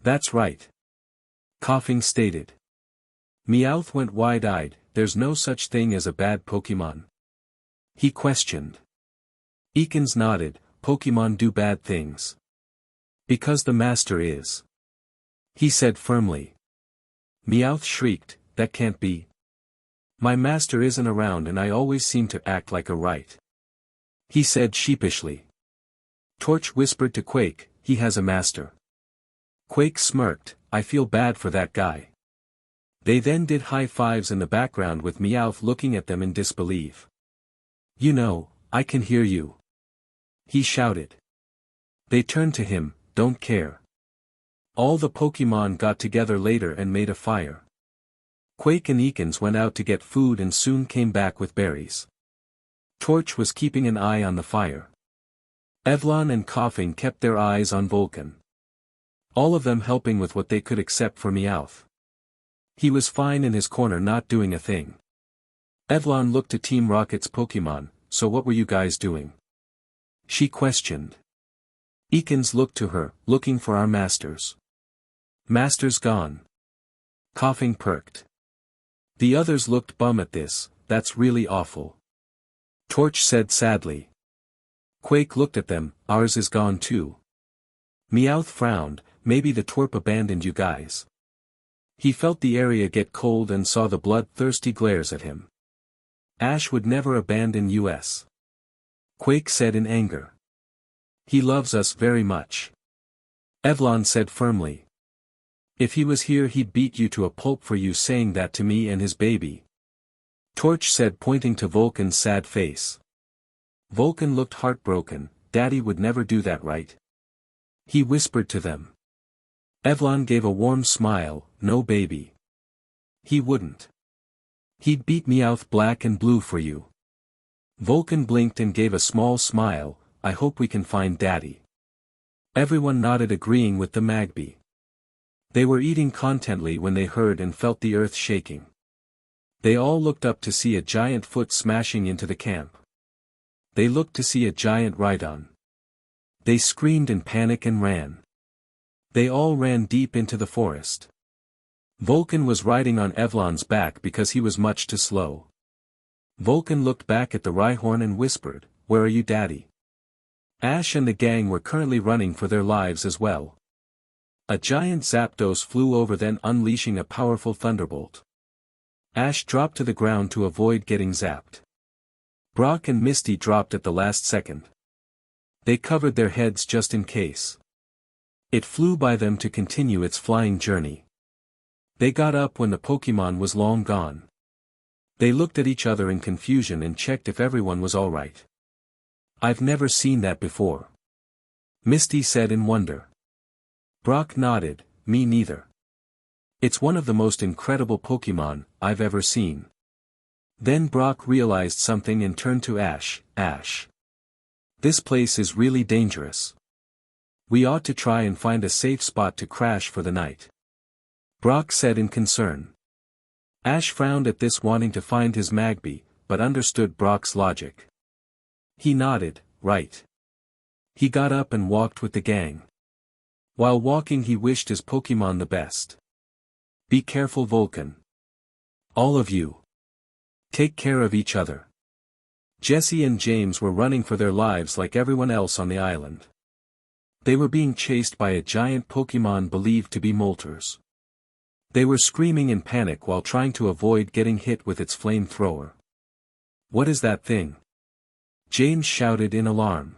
That's right. Coughing stated. Meowth went wide-eyed, there's no such thing as a bad Pokemon. He questioned. Ekans nodded, Pokemon do bad things. Because the master is. He said firmly. Meowth shrieked, that can't be. My master isn't around and I always seem to act like a right. He said sheepishly. Torch whispered to Quake, he has a master. Quake smirked, I feel bad for that guy. They then did high fives in the background with Meowth looking at them in disbelief. You know, I can hear you. He shouted. They turned to him, don't care. All the Pokemon got together later and made a fire. Quake and Ekans went out to get food and soon came back with berries. Torch was keeping an eye on the fire. Evlon and Coughing kept their eyes on Vulcan. All of them helping with what they could except for Meowth. He was fine in his corner not doing a thing. Evlon looked to Team Rocket's Pokemon, so what were you guys doing? She questioned. Ekans looked to her, looking for our masters. Masters gone. Coughing perked. The others looked bum at this, that's really awful. Torch said sadly. Quake looked at them, ours is gone too. Meowth frowned, maybe the twerp abandoned you guys. He felt the area get cold and saw the bloodthirsty glares at him. Ash would never abandon us. Quake said in anger. He loves us very much. Evlon said firmly. If he was here he'd beat you to a pulp for you saying that to me and his baby. Torch said, pointing to Vulcan's sad face. Vulcan looked heartbroken, Daddy would never do that, right? He whispered to them. Evlon gave a warm smile, no baby. He wouldn't. He'd beat Meowth black and blue for you. Vulcan blinked and gave a small smile, I hope we can find Daddy. Everyone nodded, agreeing with the Magby. They were eating contently when they heard and felt the earth shaking. They all looked up to see a giant foot smashing into the camp. They looked to see a giant Rhydon. They screamed in panic and ran. They all ran deep into the forest. Vulcan was riding on Evlon's back because he was much too slow. Vulcan looked back at the Rhyhorn and whispered, where are you, Daddy? Ash and the gang were currently running for their lives as well. A giant Zapdos flew over, then unleashing a powerful thunderbolt. Ash dropped to the ground to avoid getting zapped. Brock and Misty dropped at the last second. They covered their heads just in case. It flew by them to continue its flying journey. They got up when the Pokémon was long gone. They looked at each other in confusion and checked if everyone was alright. "I've never seen that before," Misty said in wonder. Brock nodded, "Me neither. It's one of the most incredible Pokémon I've ever seen." Then Brock realized something and turned to Ash. "Ash. This place is really dangerous. We ought to try and find a safe spot to crash for the night," Brock said in concern. Ash frowned at this, wanting to find his Magby, but understood Brock's logic. He nodded, "Right." He got up and walked with the gang. While walking he wished his Pokémon the best. "Be careful, Vulcan. All of you. Take care of each other." Jesse and James were running for their lives like everyone else on the island. They were being chased by a giant Pokémon believed to be Moltres. They were screaming in panic while trying to avoid getting hit with its flamethrower. "What is that thing?" James shouted in alarm.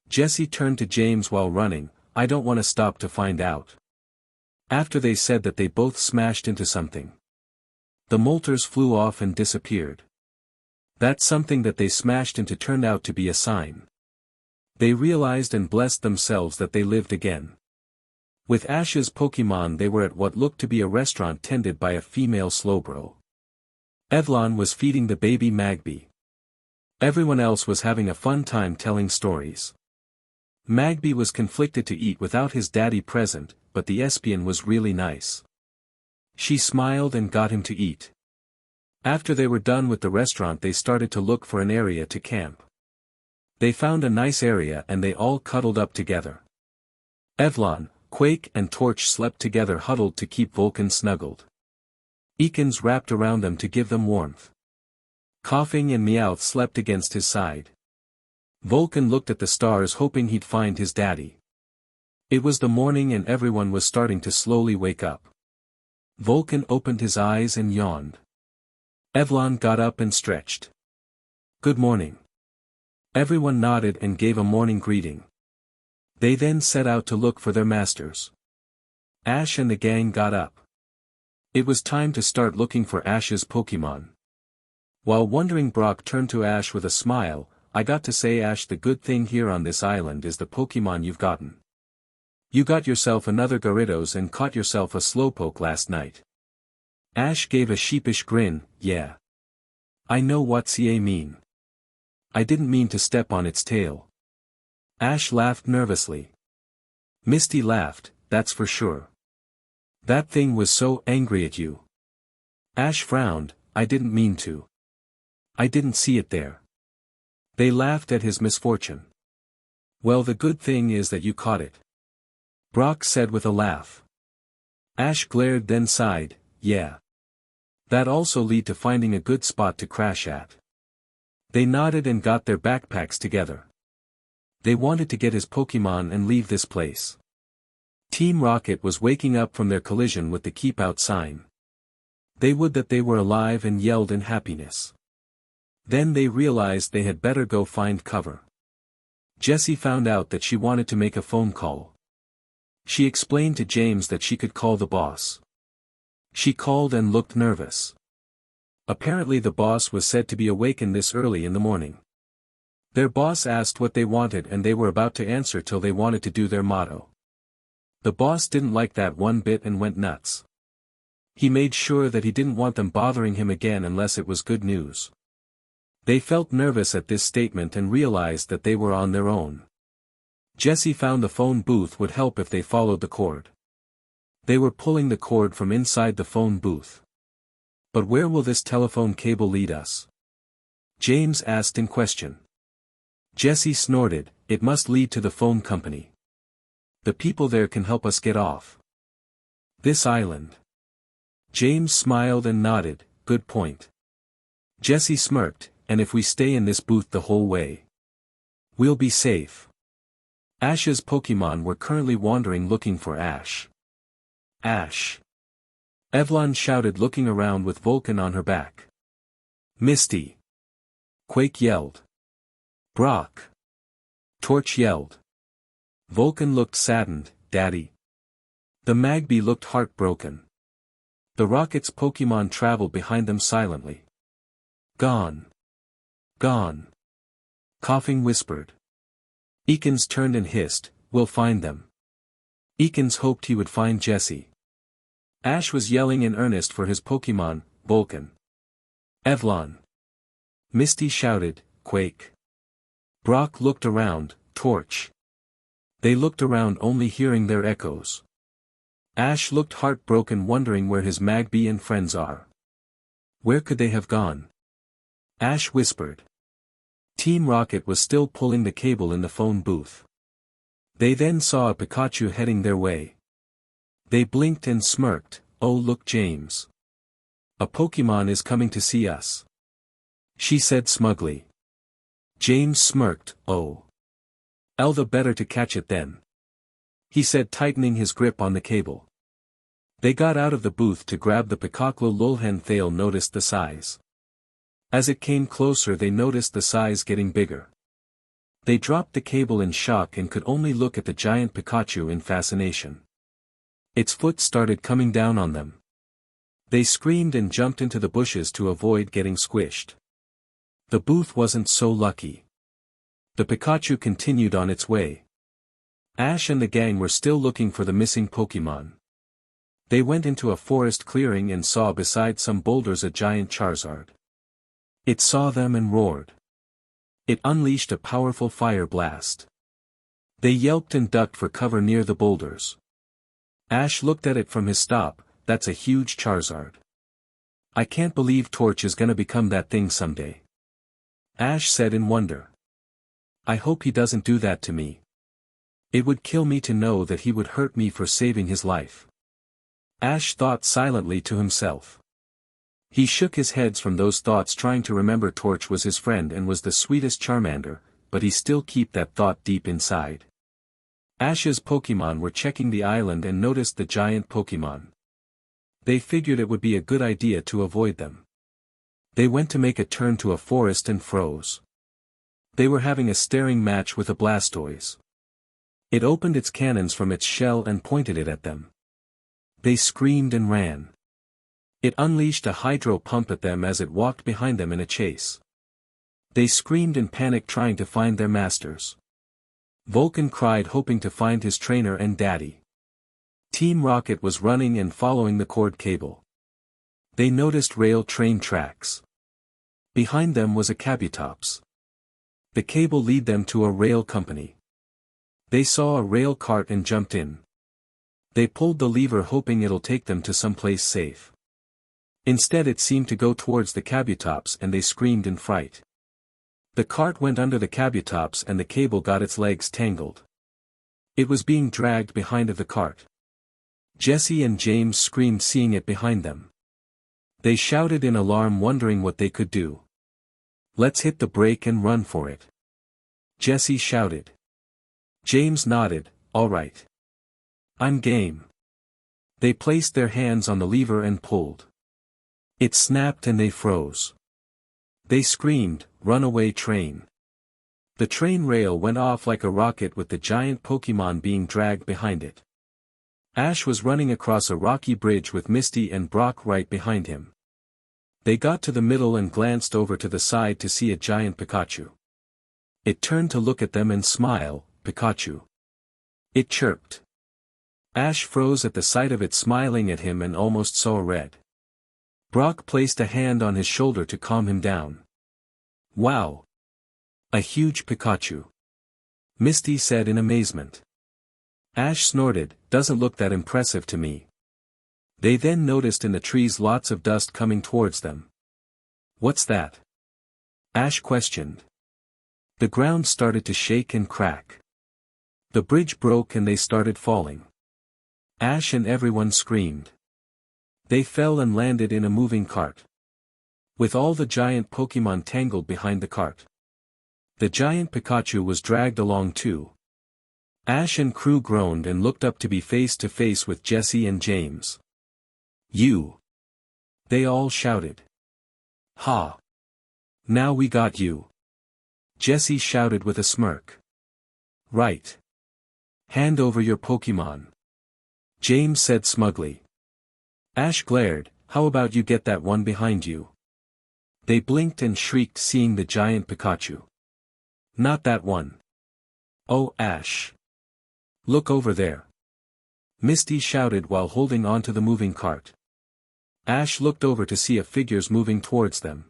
Jesse turned to James while running, "I don't want to stop to find out." After they said that, they both smashed into something. The Moltres flew off and disappeared. That something that they smashed into turned out to be a sign. They realized and blessed themselves that they lived again. With Ash's Pokémon they were at what looked to be a restaurant tended by a female Slowbro. Evlon was feeding the baby Magby. Everyone else was having a fun time telling stories. Magby was conflicted to eat without his daddy present, but the Espion was really nice. She smiled and got him to eat. After they were done with the restaurant they started to look for an area to camp. They found a nice area and they all cuddled up together. Evlon, Quake and Torch slept together huddled to keep Vulcan snuggled. Ekans wrapped around them to give them warmth. Coughing and Meowth slept against his side. Vulcan looked at the stars hoping he'd find his daddy. It was the morning and everyone was starting to slowly wake up. Vulcan opened his eyes and yawned. Evlon got up and stretched. "Good morning." Everyone nodded and gave a morning greeting. They then set out to look for their masters. Ash and the gang got up. It was time to start looking for Ash's Pokémon. While wondering, Brock turned to Ash with a smile, "I got to say, Ash, the good thing here on this island is the Pokémon you've gotten. You got yourself another Gyarados and caught yourself a Slowpoke last night." Ash gave a sheepish grin, "Yeah. I know what's ye mean. I didn't mean to step on its tail." Ash laughed nervously. Misty laughed, "That's for sure. That thing was so angry at you." Ash frowned, "I didn't mean to. I didn't see it there." They laughed at his misfortune. "Well, the good thing is that you caught it," Brock said with a laugh. Ash glared then sighed, "Yeah. That also lead to finding a good spot to crash at." They nodded and got their backpacks together. They wanted to get his Pokémon and leave this place. Team Rocket was waking up from their collision with the Keep Out sign. They would that they were alive and yelled in happiness. Then they realized they had better go find cover. Jessie found out that she wanted to make a phone call. She explained to James that she could call the boss. She called and looked nervous. Apparently the boss was said to be awakened this early in the morning. Their boss asked what they wanted and they were about to answer till they wanted to do their motto. The boss didn't like that one bit and went nuts. He made sure that he didn't want them bothering him again unless it was good news. They felt nervous at this statement and realized that they were on their own. Jessie found the phone booth would help if they followed the cord. They were pulling the cord from inside the phone booth. But where will this telephone cable lead us? James asked in question. Jessie snorted, "It must lead to the phone company. The people there can help us get off this island." James smiled and nodded, "Good point." Jessie smirked, "And if we stay in this booth the whole way, we'll be safe." Ash's Pokémon were currently wandering looking for Ash. "Ash!" Evlon shouted, looking around with Vulcan on her back. "Misty!" Quake yelled. "Brock!" Torch yelled. Vulcan looked saddened, Daddy?" The Magby looked heartbroken. The rocket's Pokemon traveled behind them silently. "Gone. Gone." Coughing whispered. Ekans turned and hissed, "We'll find them." Ekans hoped he would find Jessie. Ash was yelling in earnest for his Pokemon, Vulcan. "Evlon." Misty shouted, "Quake." Brock looked around, "Torch." They looked around only hearing their echoes. Ash looked heartbroken wondering where his Magby and friends are. Where could they have gone? Ash whispered. Team Rocket was still pulling the cable in the phone booth. They then saw a Pikachu heading their way. They blinked and smirked, "Oh look James. A Pokemon is coming to see us," she said smugly. James smirked, "Oh. L the better to catch it then," he said tightening his grip on the cable. They got out of the booth to grab the Pikachu. Lulhen Thale noticed the size. As it came closer they noticed the size getting bigger. They dropped the cable in shock and could only look at the giant Pikachu in fascination. Its foot started coming down on them. They screamed and jumped into the bushes to avoid getting squished. The booth wasn't so lucky. The Pikachu continued on its way. Ash and the gang were still looking for the missing Pokemon. They went into a forest clearing and saw beside some boulders a giant Charizard. It saw them and roared. It unleashed a powerful fire blast. They yelped and ducked for cover near the boulders. Ash looked at it from his stop, "That's a huge Charizard. I can't believe Torch is gonna become that thing someday." Ash said in wonder. "I hope he doesn't do that to me. It would kill me to know that he would hurt me for saving his life." Ash thought silently to himself. He shook his head from those thoughts trying to remember Torch was his friend and was the sweetest Charmander, but he still kept that thought deep inside. Ash's Pokemon were checking the island and noticed the giant Pokemon. They figured it would be a good idea to avoid them. They went to make a turn to a forest and froze. They were having a staring match with a Blastoise. It opened its cannons from its shell and pointed it at them. They screamed and ran. It unleashed a hydro pump at them as it walked behind them in a chase. They screamed in panic trying to find their masters. Vulcan cried hoping to find his trainer and daddy. Team Rocket was running and following the cord cable. They noticed rail train tracks. Behind them was a Kabutops. The cable led them to a rail company. They saw a rail cart and jumped in. They pulled the lever hoping it'll take them to someplace safe. Instead it seemed to go towards the Kabutops and they screamed in fright. The cart went under the Kabutops and the cable got its legs tangled. It was being dragged behind of the cart. Jessie and James screamed seeing it behind them. They shouted in alarm wondering what they could do. "Let's hit the brake and run for it," Jessie shouted. James nodded, "All right. I'm game." They placed their hands on the lever and pulled. It snapped and they froze. They screamed, "Runaway train." The train rail went off like a rocket with the giant Pokemon being dragged behind it. Ash was running across a rocky bridge with Misty and Brock right behind him. They got to the middle and glanced over to the side to see a giant Pikachu. It turned to look at them and smile, "Pikachu." It chirped. Ash froze at the sight of it smiling at him and almost saw red. Brock placed a hand on his shoulder to calm him down. "Wow! A huge Pikachu," Misty said in amazement. Ash snorted, "Doesn't look that impressive to me." They then noticed in the trees lots of dust coming towards them. "What's that?" Ash questioned. The ground started to shake and crack. The bridge broke and they started falling. Ash and everyone screamed. They fell and landed in a moving cart. With all the giant Pokemon tangled behind the cart. The giant Pikachu was dragged along too. Ash and crew groaned and looked up to be face to face with Jessie and James. "You!" they all shouted. "Ha! Now we got you!" Jessie shouted with a smirk. "Right. Hand over your Pokemon. James said smugly. Ash glared, how about you get that one behind you? They blinked and shrieked seeing the giant Pikachu. Not that one. Oh Ash. Look over there. Misty shouted while holding onto the moving cart. Ash looked over to see a figures moving towards them.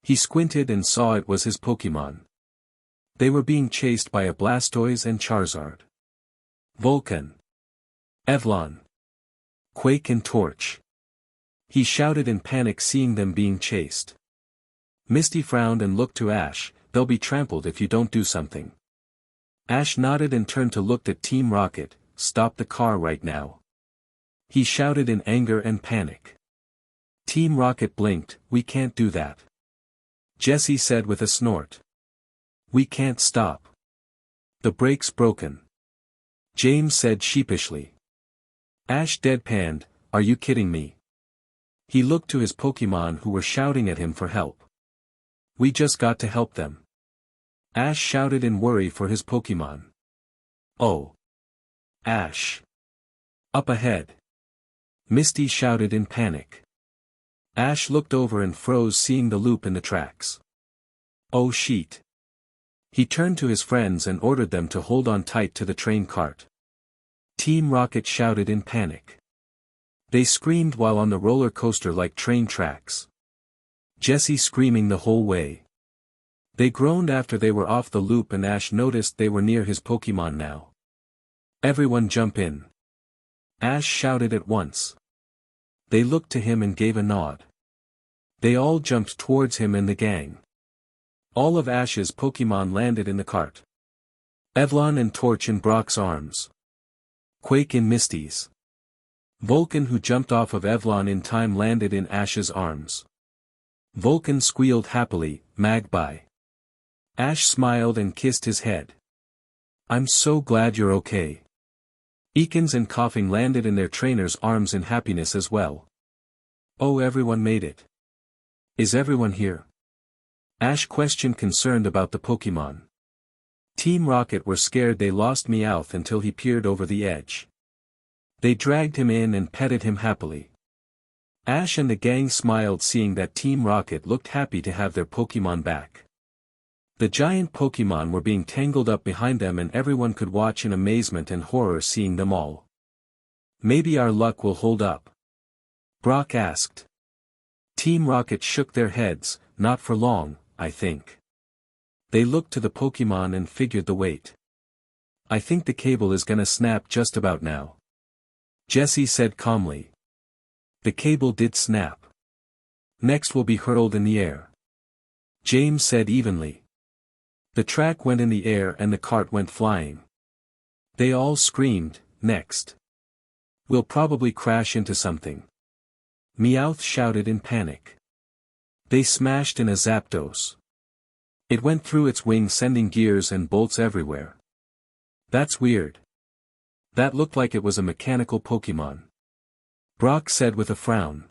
He squinted and saw it was his Pokemon. They were being chased by a Blastoise and Charizard. Vulcan. Evlon. Quake and Torch. He shouted in panic seeing them being chased. Misty frowned and looked to Ash, they'll be trampled if you don't do something. Ash nodded and turned to look at Team Rocket, stop the car right now. He shouted in anger and panic. Team Rocket blinked, we can't do that. Jessie said with a snort. We can't stop. The brake's broken. James said sheepishly. Ash deadpanned, are you kidding me? He looked to his Pokemon who were shouting at him for help. We just got to help them. Ash shouted in worry for his Pokemon. Oh. Ash. Up ahead. Misty shouted in panic. Ash looked over and froze seeing the loop in the tracks. Oh shit. He turned to his friends and ordered them to hold on tight to the train cart. Team Rocket shouted in panic. They screamed while on the roller coaster like train tracks. Jessie screaming the whole way. They groaned after they were off the loop and Ash noticed they were near his Pokemon now. Everyone jump in. Ash shouted at once. They looked to him and gave a nod. They all jumped towards him and the gang. All of Ash's Pokemon landed in the cart. Evlon and Torch in Brock's arms. Quake in Misty's. Vulcan who jumped off of Evlon in time landed in Ash's arms. Vulcan squealed happily, Magpie. Ash smiled and kissed his head. I'm so glad you're okay. Ekans and Coughing landed in their trainer's arms in happiness as well. Oh, everyone made it. Is everyone here? Ash questioned concerned about the Pokemon. Team Rocket were scared they lost Meowth until he peered over the edge. They dragged him in and petted him happily. Ash and the gang smiled seeing that Team Rocket looked happy to have their Pokemon back. The giant Pokemon were being tangled up behind them and everyone could watch in amazement and horror seeing them all. Maybe our luck will hold up. Brock asked. Team Rocket shook their heads, not for long, I think. They looked to the Pokemon and figured the weight. I think the cable is gonna snap just about now. Jessie said calmly. The cable did snap. Next will be hurled in the air. James said evenly. The track went in the air and the cart went flying. They all screamed, next. We'll probably crash into something. Meowth shouted in panic. They smashed in a Zapdos. It went through its wing sending gears and bolts everywhere. That's weird. That looked like it was a mechanical Pokemon. Brock said with a frown.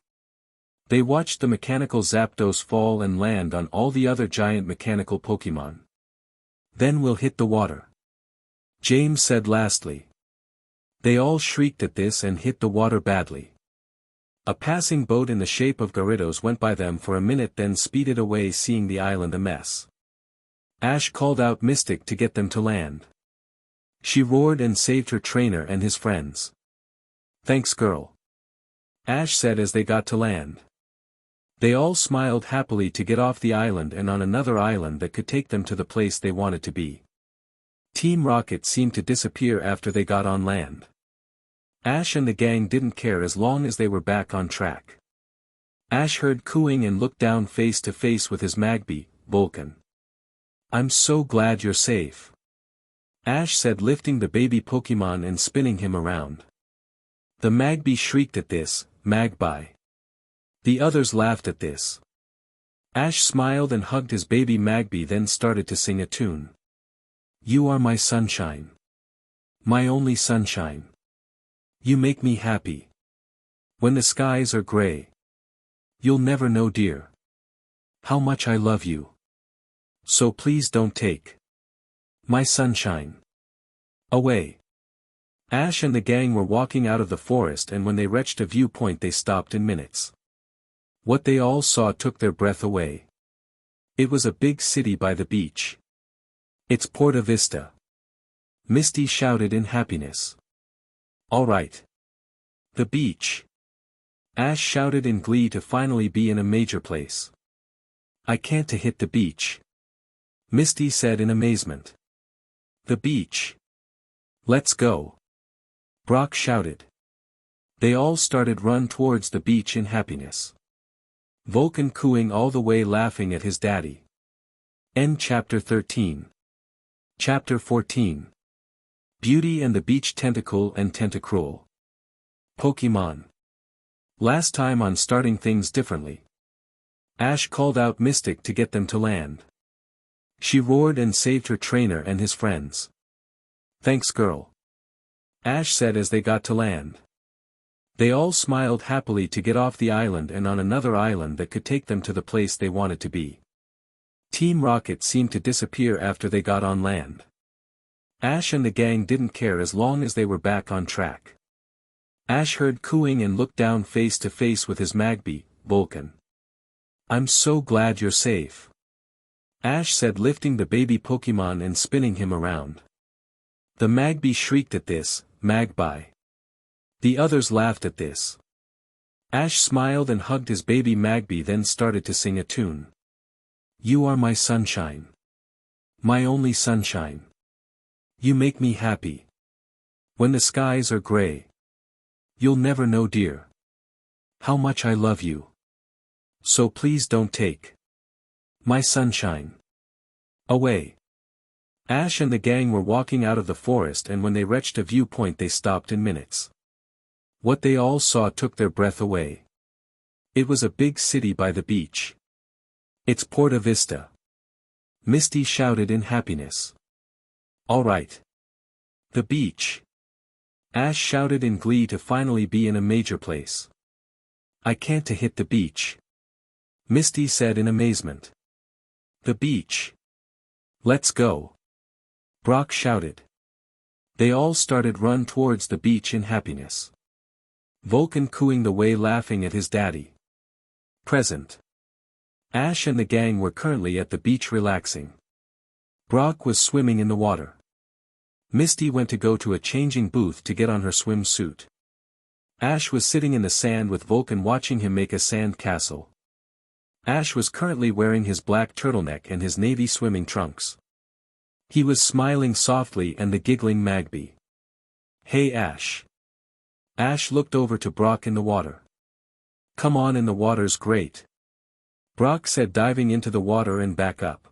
They watched the mechanical Zapdos fall and land on all the other giant mechanical Pokemon. Then we'll hit the water. James said lastly. They all shrieked at this and hit the water badly. A passing boat in the shape of Gyarados went by them for a minute then speeded away seeing the island a mess. Ash called out Mystic to get them to land. She roared and saved her trainer and his friends. Thanks girl. Ash said as they got to land. They all smiled happily to get off the island and on another island that could take them to the place they wanted to be. Team Rocket seemed to disappear after they got on land. Ash and the gang didn't care as long as they were back on track. Ash heard cooing and looked down face to face with his Magby, Vulcan. I'm so glad you're safe. Ash said lifting the baby Pokemon and spinning him around. The Magby shrieked at this, Magpie. The others laughed at this. Ash smiled and hugged his baby Magby then started to sing a tune. You are my sunshine. My only sunshine. You make me happy. When the skies are gray. You'll never know dear. How much I love you. So please don't take my sunshine away. Ash and the gang were walking out of the forest, and when they reached a viewpoint they stopped in minutes. What they all saw took their breath away. It was a big city by the beach. It's Porta Vista. Misty shouted in happiness. All right. The beach. Ash shouted in glee to finally be in a major place. I can't to hit the beach. Misty said in amazement. The beach. Let's go. Brock shouted. They all started run towards the beach in happiness. Vulcan cooing all the way laughing at his daddy. End chapter 13. Chapter 14. Beauty and the Beach. Tentacool and Tentacruel. Pokemon. Last time on Starting Things Differently. Ash called out Mystic to get them to land. She roared and saved her trainer and his friends. Thanks girl. Ash said as they got to land. They all smiled happily to get off the island and on another island that could take them to the place they wanted to be. Team Rocket seemed to disappear after they got on land. Ash and the gang didn't care as long as they were back on track. Ash heard cooing and looked down face to face with his Magby, Vulcan. I'm so glad you're safe. Ash said, lifting the baby Pokemon and spinning him around. The Magby shrieked at this. Magpie. The others laughed at this. Ash smiled and hugged his baby Magby, then started to sing a tune. You are my sunshine. My only sunshine. You make me happy. When the skies are gray. You'll never know, dear, how much I love you. So please don't take my sunshine away. Ash and the gang were walking out of the forest, and when they reached a viewpoint they stopped in minutes. What they all saw took their breath away. It was a big city by the beach. It's Porta Vista. Misty shouted in happiness. All right. The beach. Ash shouted in glee to finally be in a major place. I can't to hit the beach. Misty said in amazement. The beach. Let's go. Brock shouted. They all started run towards the beach in happiness. Vulcan cooing the way laughing at his daddy. Present. Ash and the gang were currently at the beach relaxing. Brock was swimming in the water. Misty went to go to a changing booth to get on her swimsuit. Ash was sitting in the sand with Vulcan watching him make a sand castle. Ash was currently wearing his black turtleneck and his navy swimming trunks. He was smiling softly and the giggling Magby. Hey Ash. Ash looked over to Brock in the water. Come on in, the water's great. Brock said, diving into the water and back up.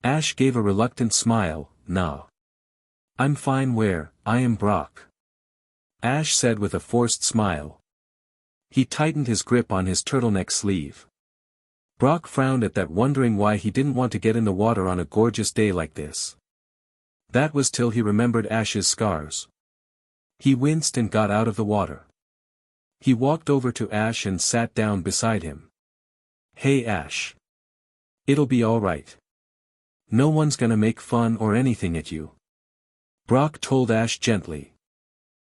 Ash gave a reluctant smile. Nah. I'm fine where I am, Brock. Ash said with a forced smile. He tightened his grip on his turtleneck sleeve. Brock frowned at that, wondering why he didn't want to get in the water on a gorgeous day like this. That was till he remembered Ash's scars. He winced and got out of the water. He walked over to Ash and sat down beside him. Hey Ash. It'll be all right. No one's gonna make fun or anything at you. Brock told Ash gently.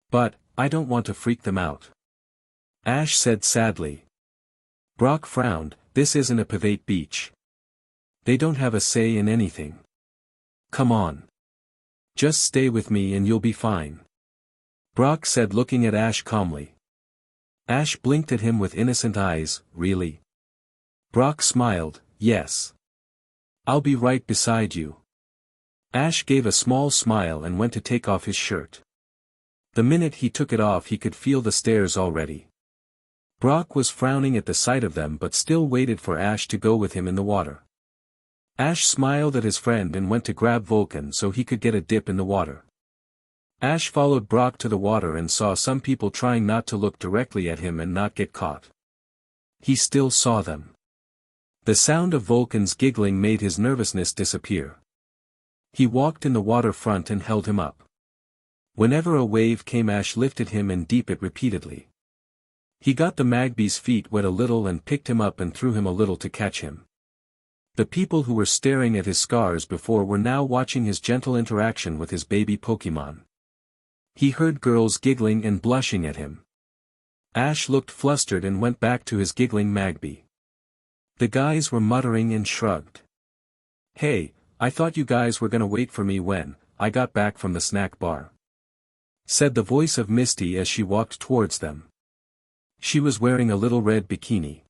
But, I don't want to freak them out. Ash said sadly. Brock frowned. This isn't a private beach. They don't have a say in anything. Come on. Just stay with me and you'll be fine. Brock said, looking at Ash calmly. Ash blinked at him with innocent eyes. Really? Brock smiled. Yes. I'll be right beside you. Ash gave a small smile and went to take off his shirt. The minute he took it off he could feel the stares already. Brock was frowning at the sight of them but still waited for Ash to go with him in the water. Ash smiled at his friend and went to grab Vulcan so he could get a dip in the water. Ash followed Brock to the water and saw some people trying not to look directly at him and not get caught. He still saw them. The sound of Vulcan's giggling made his nervousness disappear. He walked in the waterfront and held him up. Whenever a wave came, Ash lifted him and deep it repeatedly. He got the Magby's feet wet a little and picked him up and threw him a little to catch him. The people who were staring at his scars before were now watching his gentle interaction with his baby Pokemon. He heard girls giggling and blushing at him. Ash looked flustered and went back to his giggling Magby. The guys were muttering and shrugged. "Hey, I thought you guys were gonna wait for me when I got back from the snack bar," said the voice of Misty as she walked towards them. She was wearing a little red bikini.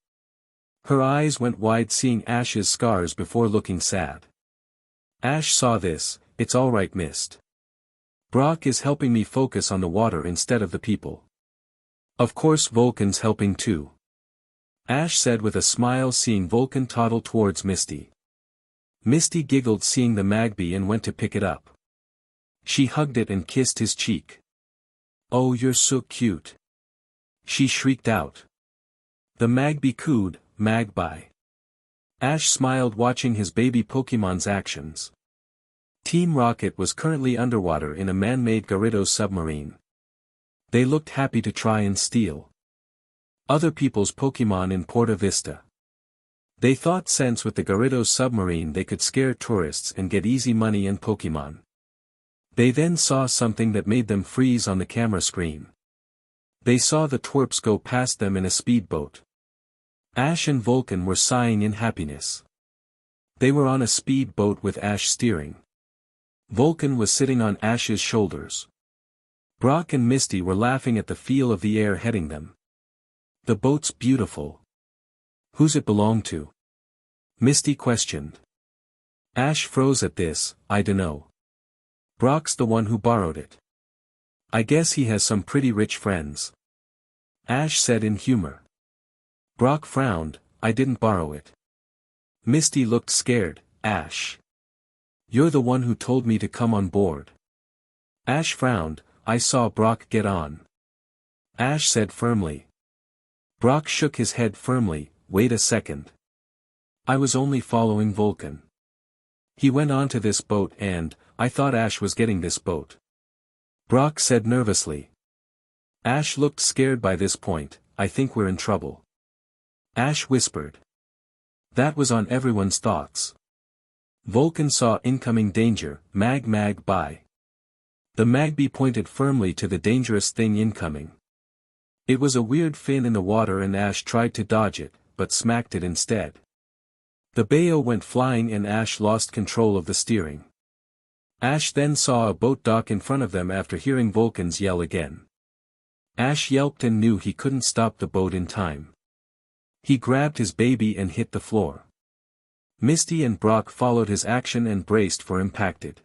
Her eyes went wide seeing Ash's scars before looking sad. Ash saw this. "It's alright, Mist. Brock is helping me focus on the water instead of the people. Of course Vulcan's helping too," Ash said with a smile seeing Vulcan toddle towards Misty. Misty giggled seeing the Magby and went to pick it up. She hugged it and kissed his cheek. "Oh, you're so cute," she shrieked out. The Magby cooed, "Magpie." Ash smiled watching his baby Pokemon's actions. Team Rocket was currently underwater in a man-made Gyarados submarine. They looked happy to try and steal other people's Pokemon in Porta Vista. They thought since with the Gyarados submarine they could scare tourists and get easy money and Pokemon. They then saw something that made them freeze on the camera screen. They saw the twerps go past them in a speedboat. Ash and Vulcan were sighing in happiness. They were on a speedboat with Ash steering. Vulcan was sitting on Ash's shoulders. Brock and Misty were laughing at the feel of the air heading them. "The boat's beautiful. Who's it belong to?" Misty questioned. Ash froze at this. "I dunno. Brock's the one who borrowed it. I guess he has some pretty rich friends," Ash said in humor. Brock frowned. "I didn't borrow it." Misty looked scared. "Ash. You're the one who told me to come on board." Ash frowned. "I saw Brock get on," Ash said firmly. Brock shook his head firmly. "Wait a second. I was only following Vulcan. He went onto this boat and I thought Ash was getting this boat," Brock said nervously. Ash looked scared by this point. "I think we're in trouble," Ash whispered. That was on everyone's thoughts. Vulcan saw incoming danger. Bye." The Magby pointed firmly to the dangerous thing incoming. It was a weird fin in the water and Ash tried to dodge it, but smacked it instead. The Bayo went flying and Ash lost control of the steering. Ash then saw a boat dock in front of them after hearing Vulcan's yell again. Ash yelped and knew he couldn't stop the boat in time. He grabbed his baby and hit the floor. Misty and Brock followed his action and braced for impacted.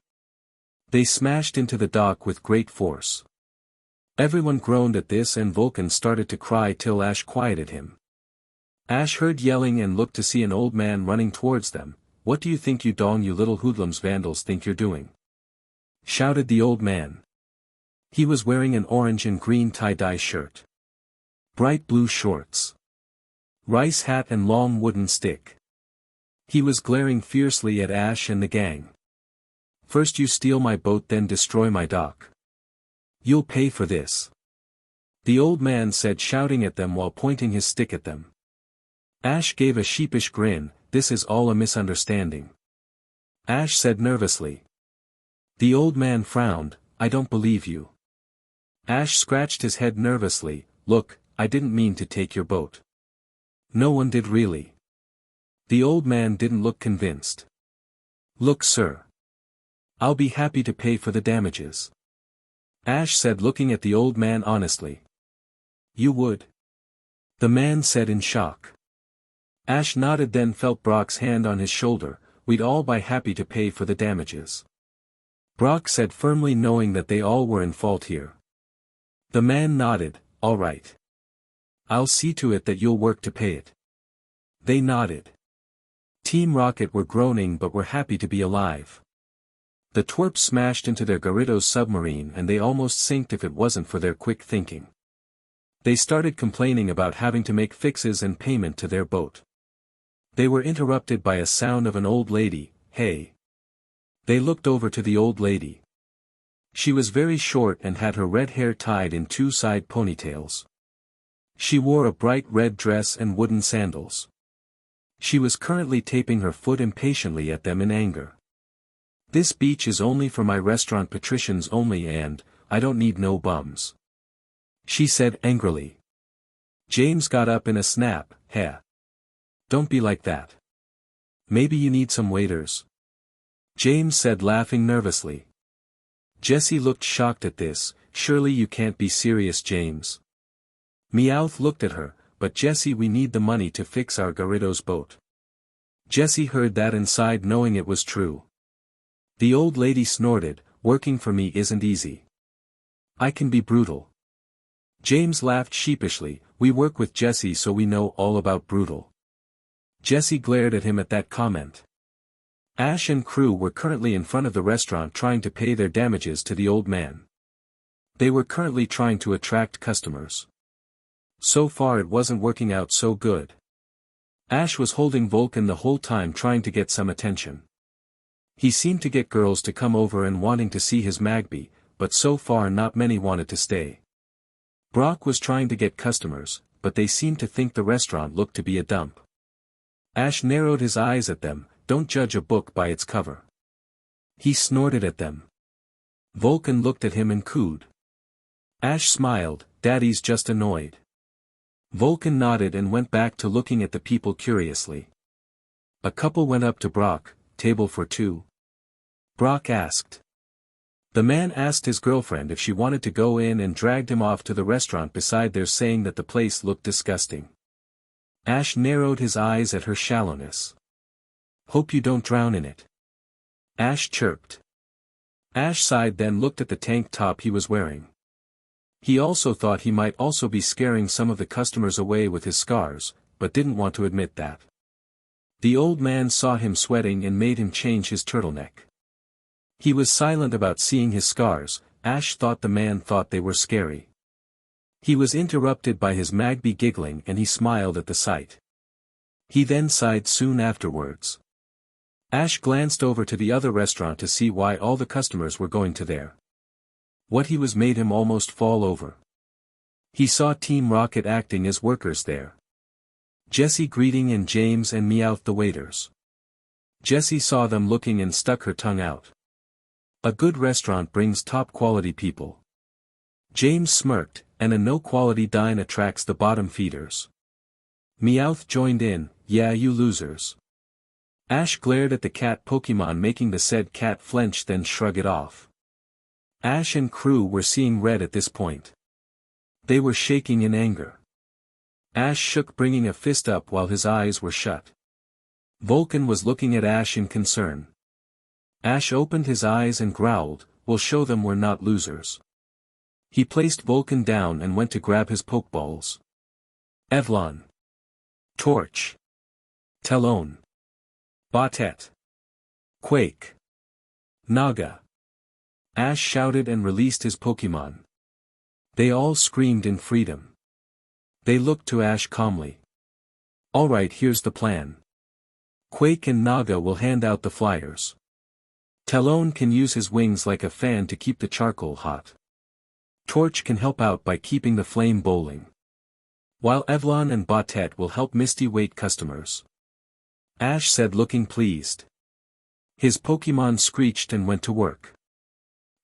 They smashed into the dock with great force. Everyone groaned at this and Vulcan started to cry till Ash quieted him. Ash heard yelling and looked to see an old man running towards them. "What do you think you little hoodlums vandals think you're doing?" shouted the old man. He was wearing an orange and green tie-dye shirt, bright blue shorts, rice hat and long wooden stick. He was glaring fiercely at Ash and the gang. "First you steal my boat then destroy my dock. You'll pay for this," the old man said shouting at them while pointing his stick at them. Ash gave a sheepish grin. "This is all a misunderstanding," Ash said nervously. The old man frowned. "I don't believe you." Ash scratched his head nervously. "Look, I didn't mean to take your boat." "No one did really." The old man didn't look convinced. "Look, sir. I'll be happy to pay for the damages," Ash said looking at the old man honestly. "You would?" the man said in shock. Ash nodded then felt Brock's hand on his shoulder. "We'd all be happy to pay for the damages," Brock said firmly knowing that they all were in fault here. The man nodded. "All right. I'll see to it that you'll work to pay it." They nodded. Team Rocket were groaning but were happy to be alive. The twerps smashed into their Gyarados submarine and they almost sinked if it wasn't for their quick thinking. They started complaining about having to make fixes and payment to their boat. They were interrupted by a sound of an old lady. "Hey." They looked over to the old lady. She was very short and had her red hair tied in two side ponytails. She wore a bright red dress and wooden sandals. She was currently taping her foot impatiently at them in anger. "This beach is only for my restaurant patricians only and, I don't need no bums. She said angrily. James got up in a snap, heh. Don't be like that. Maybe you need some waiters. James said laughing nervously. Jessie looked shocked at this. Surely you can't be serious, James. Meowth looked at her, but Jessie, we need the money to fix our Gyarados boat. Jessie heard that and sighed, knowing it was true. The old lady snorted, working for me isn't easy. I can be brutal. James laughed sheepishly, we work with Jessie so we know all about brutal. Jessie glared at him at that comment. Ash and crew were currently in front of the restaurant trying to pay their damages to the old man. They were currently trying to attract customers. So far it wasn't working out so good. Ash was holding Vulcan the whole time trying to get some attention. He seemed to get girls to come over and wanting to see his Magby, but so far not many wanted to stay. Brock was trying to get customers, but they seemed to think the restaurant looked to be a dump. Ash narrowed his eyes at them, don't judge a book by its cover. He snorted at them. Vulcan looked at him and cooed. Ash smiled, Daddy's just annoyed. Vulcan nodded and went back to looking at the people curiously. A couple went up to Brock, table for two? Brock asked. The man asked his girlfriend if she wanted to go in and dragged him off to the restaurant beside theirs, saying that the place looked disgusting. Ash narrowed his eyes at her shallowness. Hope you don't drown in it. Ash chirped. Ash sighed, then looked at the tank top he was wearing. He also thought he might also be scaring some of the customers away with his scars, but didn't want to admit that. The old man saw him sweating and made him change his turtleneck. He was silent about seeing his scars. Ash thought the man thought they were scary. He was interrupted by his Magby giggling and he smiled at the sight. He then sighed soon afterwards. Ash glanced over to the other restaurant to see why all the customers were going to there. What he was made him almost fall over. He saw Team Rocket acting as workers there. Jessie greeting and James and Meowth the waiters. Jessie saw them looking and stuck her tongue out. A good restaurant brings top quality people. James smirked, and a no-quality dine attracts the bottom feeders. Meowth joined in, yeah, you losers. Ash glared at the cat Pokemon, making the said cat flinch, then shrug it off. Ash and crew were seeing red at this point. They were shaking in anger. Ash shook, bringing a fist up while his eyes were shut. Vulcan was looking at Ash in concern. Ash opened his eyes and growled, we'll show them we're not losers. He placed Vulcan down and went to grab his Pokeballs. Evlon. Torch. Talon. Botet. Quake. Naga. Ash shouted and released his Pokemon. They all screamed in freedom. They looked to Ash calmly. Alright, here's the plan. Quake and Naga will hand out the flyers. Talon can use his wings like a fan to keep the charcoal hot. Torch can help out by keeping the flame bowling. While Evlon and Botet will help Misty wait customers. Ash said, looking pleased. His Pokemon screeched and went to work.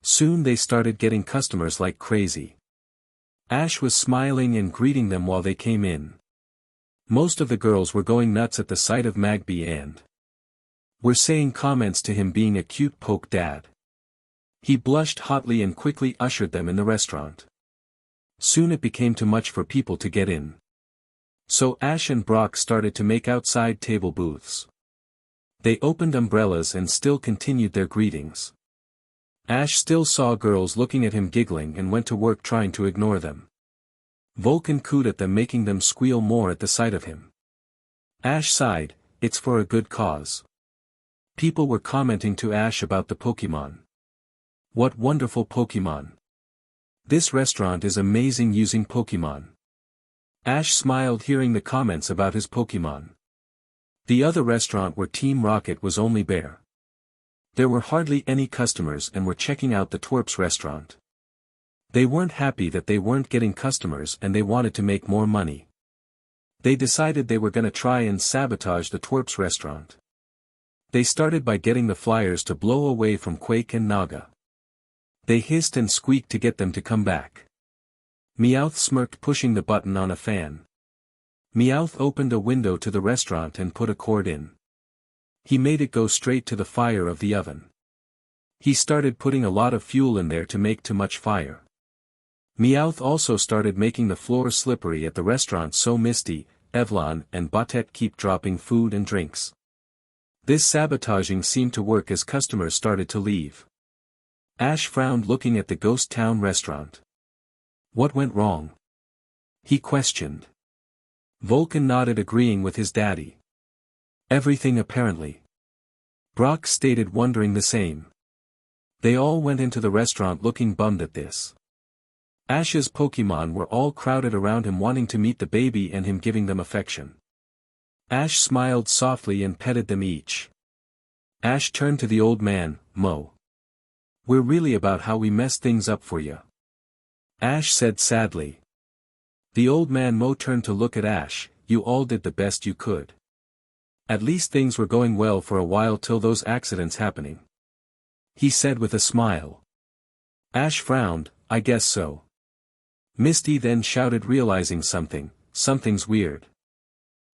Soon they started getting customers like crazy. Ash was smiling and greeting them while they came in. Most of the girls were going nuts at the sight of Magby and were saying comments to him being a cute poke dad. He blushed hotly and quickly ushered them in the restaurant. Soon it became too much for people to get in. So Ash and Brock started to make outside table booths. They opened umbrellas and still continued their greetings. Ash still saw girls looking at him giggling and went to work trying to ignore them. Vulcan cooed at them, making them squeal more at the sight of him. Ash sighed, it's for a good cause. People were commenting to Ash about the Pokemon. What wonderful Pokemon. This restaurant is amazing using Pokemon. Ash smiled hearing the comments about his Pokemon. The other restaurant where Team Rocket was only bare. There were hardly any customers and were checking out the Twerp's restaurant. They weren't happy that they weren't getting customers and they wanted to make more money. They decided they were gonna try and sabotage the Twerp's restaurant. They started by getting the flyers to blow away from Quake and Naga. They hissed and squeaked to get them to come back. Meowth smirked, pushing the button on a fan. Meowth opened a window to the restaurant and put a cord in. He made it go straight to the fire of the oven. He started putting a lot of fuel in there to make too much fire. Meowth also started making the floor slippery at the restaurant so Misty, Evelyn and Botet keep dropping food and drinks. This sabotaging seemed to work as customers started to leave. Ash frowned looking at the ghost town restaurant. What went wrong? He questioned. Vulcan nodded, agreeing with his daddy. Everything apparently. Brock stated, wondering the same. They all went into the restaurant looking bummed at this. Ash's Pokemon were all crowded around him, wanting to meet the baby and him giving them affection. Ash smiled softly and petted them each. Ash turned to the old man, Mo. We're really about how we messed things up for you. Ash said sadly. The old man Mo turned to look at Ash. You all did the best you could. At least things were going well for a while till those accidents happening. He said with a smile. Ash frowned, I guess so. Misty then shouted, realizing something's weird.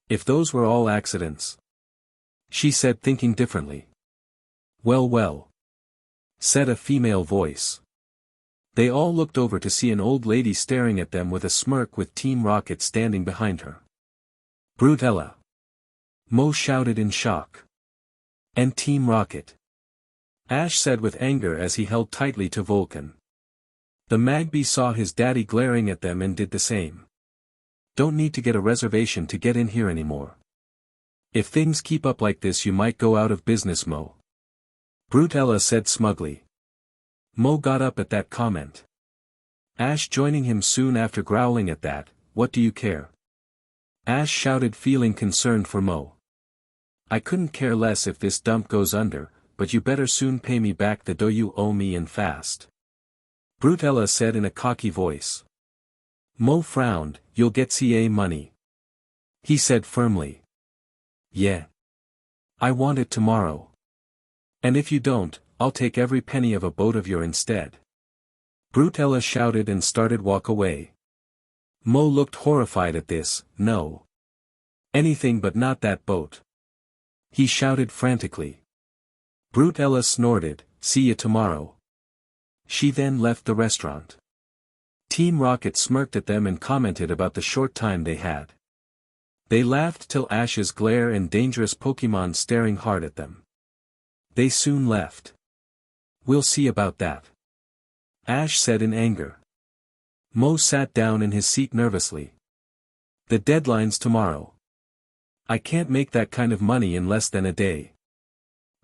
If those were all accidents. She said, thinking differently. Well, said a female voice. They all looked over to see an old lady staring at them with a smirk, with Team Rocket standing behind her. Brutella. Mo shouted in shock. And Team Rocket. Ash said with anger as he held tightly to Vulcan. The Magpie saw his daddy glaring at them and did the same. Don't need to get a reservation to get in here anymore. If things keep up like this, you might go out of business, Mo. Brutella said smugly. Mo got up at that comment. Ash joining him soon after, growling at that. What do you care? Ash shouted, feeling concerned for Mo. I couldn't care less if this dump goes under, but you better soon pay me back the dough you owe me, and fast. Brutella said in a cocky voice. Mo frowned. You'll get CA money. He said firmly. Yeah. I want it tomorrow. And if you don't, I'll take every penny of a boat of yours instead. Brutella shouted and started walk away. Mo looked horrified at this. No. Anything but not that boat. He shouted frantically. Brutella snorted, see you tomorrow. She then left the restaurant. Team Rocket smirked at them and commented about the short time they had. They laughed till Ash's glare and dangerous Pokemon staring hard at them. They soon left. We'll see about that. Ash said in anger. Mo sat down in his seat nervously. The deadline's tomorrow. I can't make that kind of money in less than a day.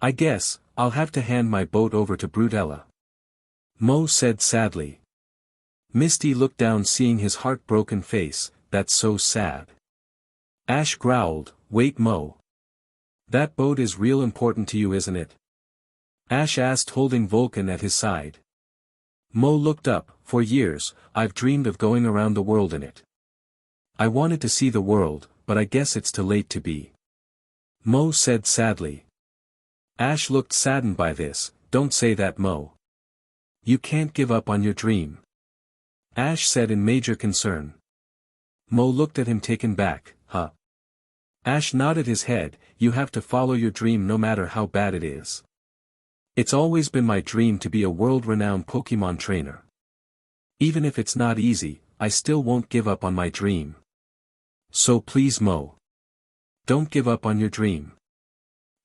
I guess, I'll have to hand my boat over to Brutella. Mo said sadly. Misty looked down, seeing his heartbroken face. That's so sad. Ash growled, wait, Mo. That boat is real important to you, isn't it? Ash asked, holding Vulcan at his side. Mo looked up. For years, I've dreamed of going around the world in it. I wanted to see the world, but I guess it's too late to be. Mo said sadly. Ash looked saddened by this. Don't say that, Mo. You can't give up on your dream. Ash said in major concern. Mo looked at him taken back. Huh? Ash nodded his head. You have to follow your dream no matter how bad it is. It's always been my dream to be a world-renowned Pokemon trainer. Even if it's not easy, I still won't give up on my dream. So please, Mo. Don't give up on your dream.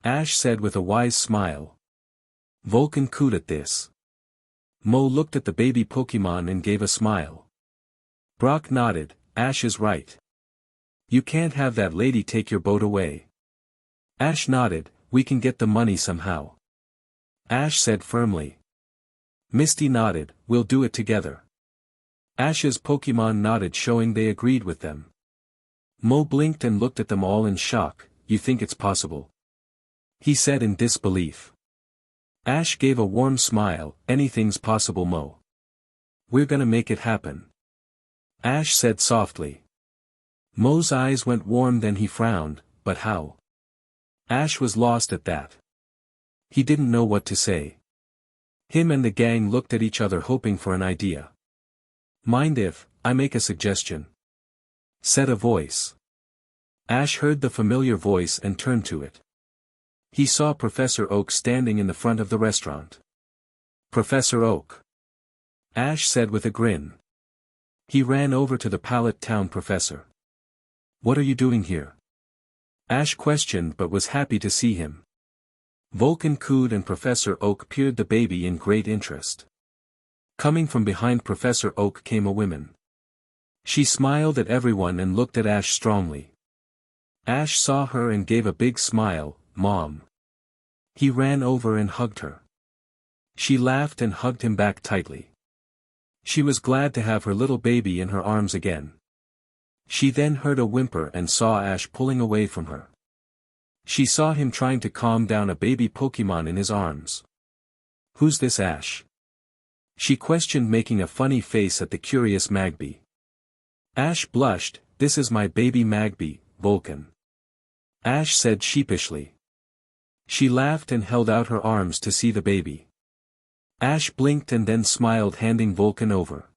Ash said with a wise smile. Vulcan cooed at this. Mo looked at the baby Pokemon and gave a smile. Brock nodded. Ash is right. You can't have that lady take your boat away. Ash nodded. We can get the money somehow. Ash said firmly. Misty nodded. We'll do it together. Ash's Pokemon nodded, showing they agreed with them. Mo blinked and looked at them all in shock. You think it's possible? He said in disbelief. Ash gave a warm smile. Anything's possible, Mo. We're gonna make it happen. Ash said softly. Mo's eyes went warm, then he frowned. But how? Ash was lost at that. He didn't know what to say. Him and the gang looked at each other hoping for an idea. "Mind if I make a suggestion?" said a voice. Ash heard the familiar voice and turned to it. He saw Professor Oak standing in the front of the restaurant. "Professor Oak," Ash said with a grin. He ran over to the Pallet Town professor. "What are you doing here?" Ash questioned but was happy to see him. Vulcan cooed and Professor Oak peered the baby in great interest. Coming from behind Professor Oak came a woman. She smiled at everyone and looked at Ash strongly. Ash saw her and gave a big smile. "Mom." He ran over and hugged her. She laughed and hugged him back tightly. She was glad to have her little baby in her arms again. She then heard a whimper and saw Ash pulling away from her. She saw him trying to calm down a baby Pokemon in his arms. "Who's this Ash?" she questioned, making a funny face at the curious Magby. Ash blushed. "This is my baby Magby, Vulcan," Ash said sheepishly. She laughed and held out her arms to see the baby. Ash blinked and then smiled, handing Vulcan over.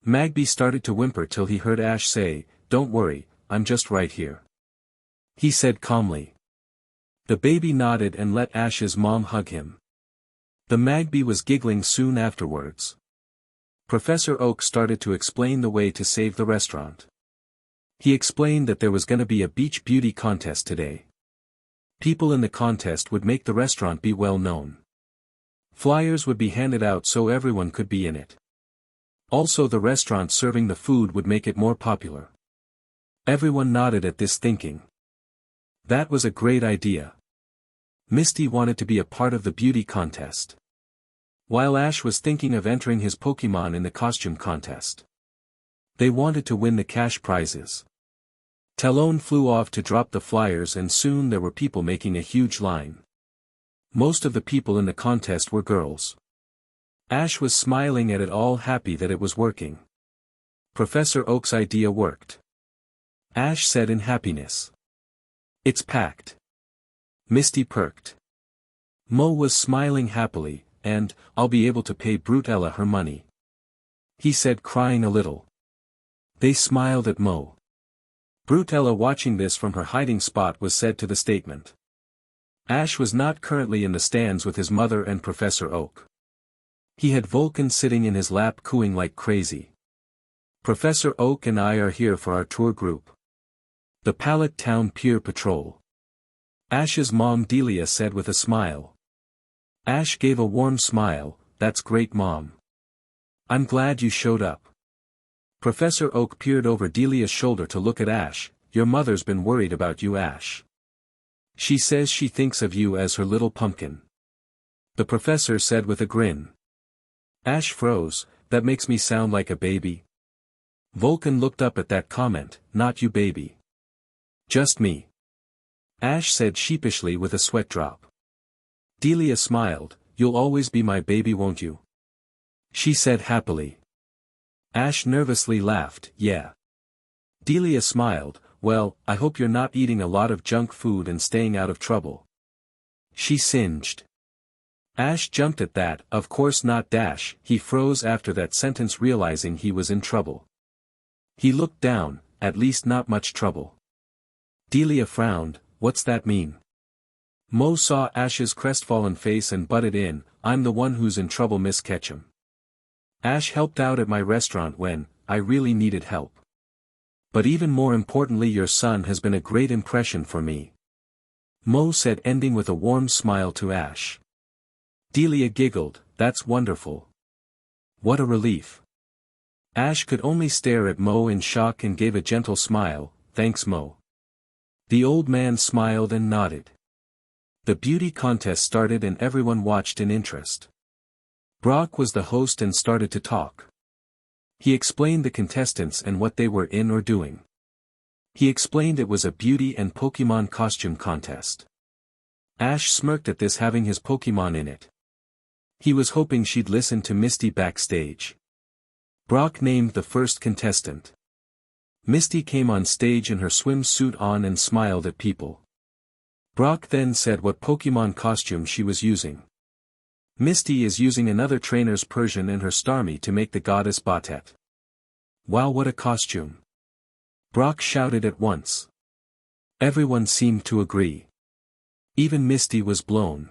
Magby started to whimper till he heard Ash say, "Don't worry, I'm just right here," he said calmly. The baby nodded and let Ash's mom hug him. The Magby was giggling soon afterwards. Professor Oak started to explain the way to save the restaurant. He explained that there was gonna be a beach beauty contest today. People in the contest would make the restaurant be well known. Flyers would be handed out so everyone could be in it. Also, the restaurant serving the food would make it more popular. Everyone nodded at this, thinking that was a great idea. Misty wanted to be a part of the beauty contest, while Ash was thinking of entering his Pokemon in the costume contest. They wanted to win the cash prizes. Talon flew off to drop the flyers and soon there were people making a huge line. Most of the people in the contest were girls. Ash was smiling at it all, happy that it was working. Professor Oak's idea worked, Ash said in happiness. "It's packed." Misty perked. Mo was smiling happily, and "I'll be able to pay Brutella her money," he said, crying a little. They smiled at Mo. Brutella, watching this from her hiding spot, was said to the statement. Ash was not currently in the stands with his mother and Professor Oak. He had Vulcan sitting in his lap cooing like crazy. "Professor Oak and I are here for our tour group, the Pallet Town Peer Patrol," Ash's mom Delia said with a smile. Ash gave a warm smile. "That's great, Mom. I'm glad you showed up." Professor Oak peered over Delia's shoulder to look at Ash. "Your mother's been worried about you, Ash. She says she thinks of you as her little pumpkin," the professor said with a grin. Ash froze. "That makes me sound like a baby." Vulcan looked up at that comment. "Not you, baby. Just me," Ash said sheepishly with a sweat drop. Delia smiled. "You'll always be my baby, won't you?" she said happily. Ash nervously laughed. "Yeah." Delia smiled. "Well, I hope you're not eating a lot of junk food and staying out of trouble," she singed. Ash jumped at that. "Of course not, Dash." He froze after that sentence, realizing he was in trouble. He looked down. "At least not much trouble." Delia frowned. "What's that mean?" Mo saw Ash's crestfallen face and butted in. "I'm the one who's in trouble, Miss Ketchum. Ash helped out at my restaurant when I really needed help. But even more importantly, your son has been a great impression for me," Mo said, ending with a warm smile to Ash. Delia giggled. "That's wonderful. What a relief." Ash could only stare at Mo in shock and gave a gentle smile. "Thanks, Mo." The old man smiled and nodded. The beauty contest started and everyone watched in interest. Brock was the host and started to talk. He explained the contestants and what they were in or doing. He explained it was a beauty and Pokemon costume contest. Ash smirked at this, having his Pokemon in it. He was hoping she'd listen to Misty backstage. Brock named the first contestant. Misty came on stage in her swimsuit on and smiled at people. Brock then said what Pokemon costume she was using. Misty is using another trainer's Persian and her Starmie to make the goddess Botet. Wow, what a costume! Brock shouted at once. Everyone seemed to agree. Even Misty was blown.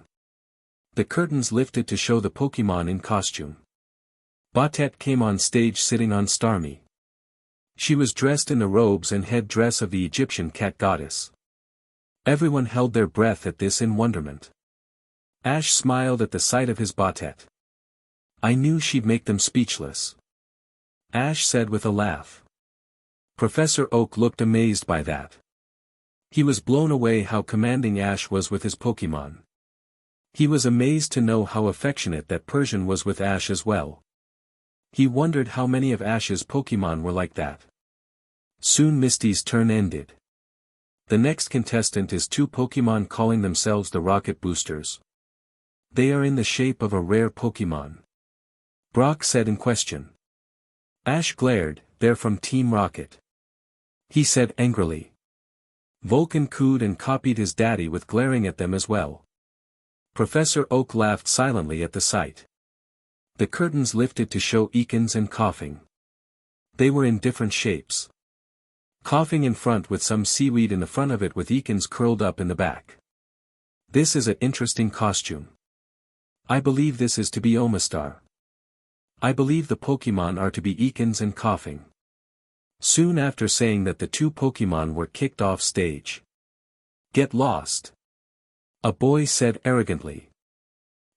The curtains lifted to show the Pokémon in costume. Botet came on stage sitting on Starmie. She was dressed in the robes and head dress of the Egyptian cat goddess. Everyone held their breath at this in wonderment. Ash smiled at the sight of his Botet. I knew she'd make them speechless. Ash said with a laugh. Professor Oak looked amazed by that. He was blown away how commanding Ash was with his Pokémon. He was amazed to know how affectionate that Persian was with Ash as well. He wondered how many of Ash's Pokémon were like that. Soon Misty's turn ended. The next contestant is two Pokémon calling themselves the Rocket Boosters. They are in the shape of a rare Pokémon. Brock said in question. Ash glared, they're from Team Rocket. He said angrily. Vulcan cooed and copied his daddy with glaring at them as well. Professor Oak laughed silently at the sight. The curtains lifted to show Ekans and Coughing. They were in different shapes. Coughing in front with some seaweed in the front of it with Ekans curled up in the back. This is an interesting costume. I believe this is to be Omastar. I believe the Pokémon are to be Ekans and Coughing. Soon after saying that the two Pokémon were kicked off stage. Get lost. A boy said arrogantly.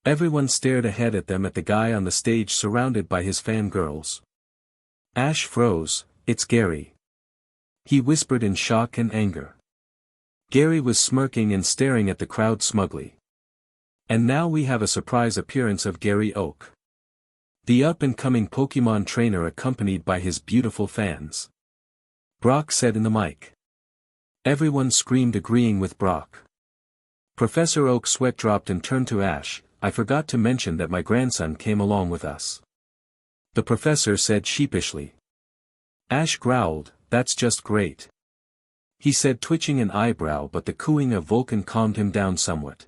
Everyone stared ahead at them at the guy on the stage surrounded by his fangirls. Ash froze, it's Gary. He whispered in shock and anger. Gary was smirking and staring at the crowd smugly. And now we have a surprise appearance of Gary Oak. The up-and-coming Pokémon trainer accompanied by his beautiful fans. Brock said in the mic. Everyone screamed agreeing with Brock. Professor Oak sweat dropped and turned to Ash, I forgot to mention that my grandson came along with us. The professor said sheepishly. Ash growled, that's just great. He said twitching an eyebrow but the cooing of Vulcan calmed him down somewhat.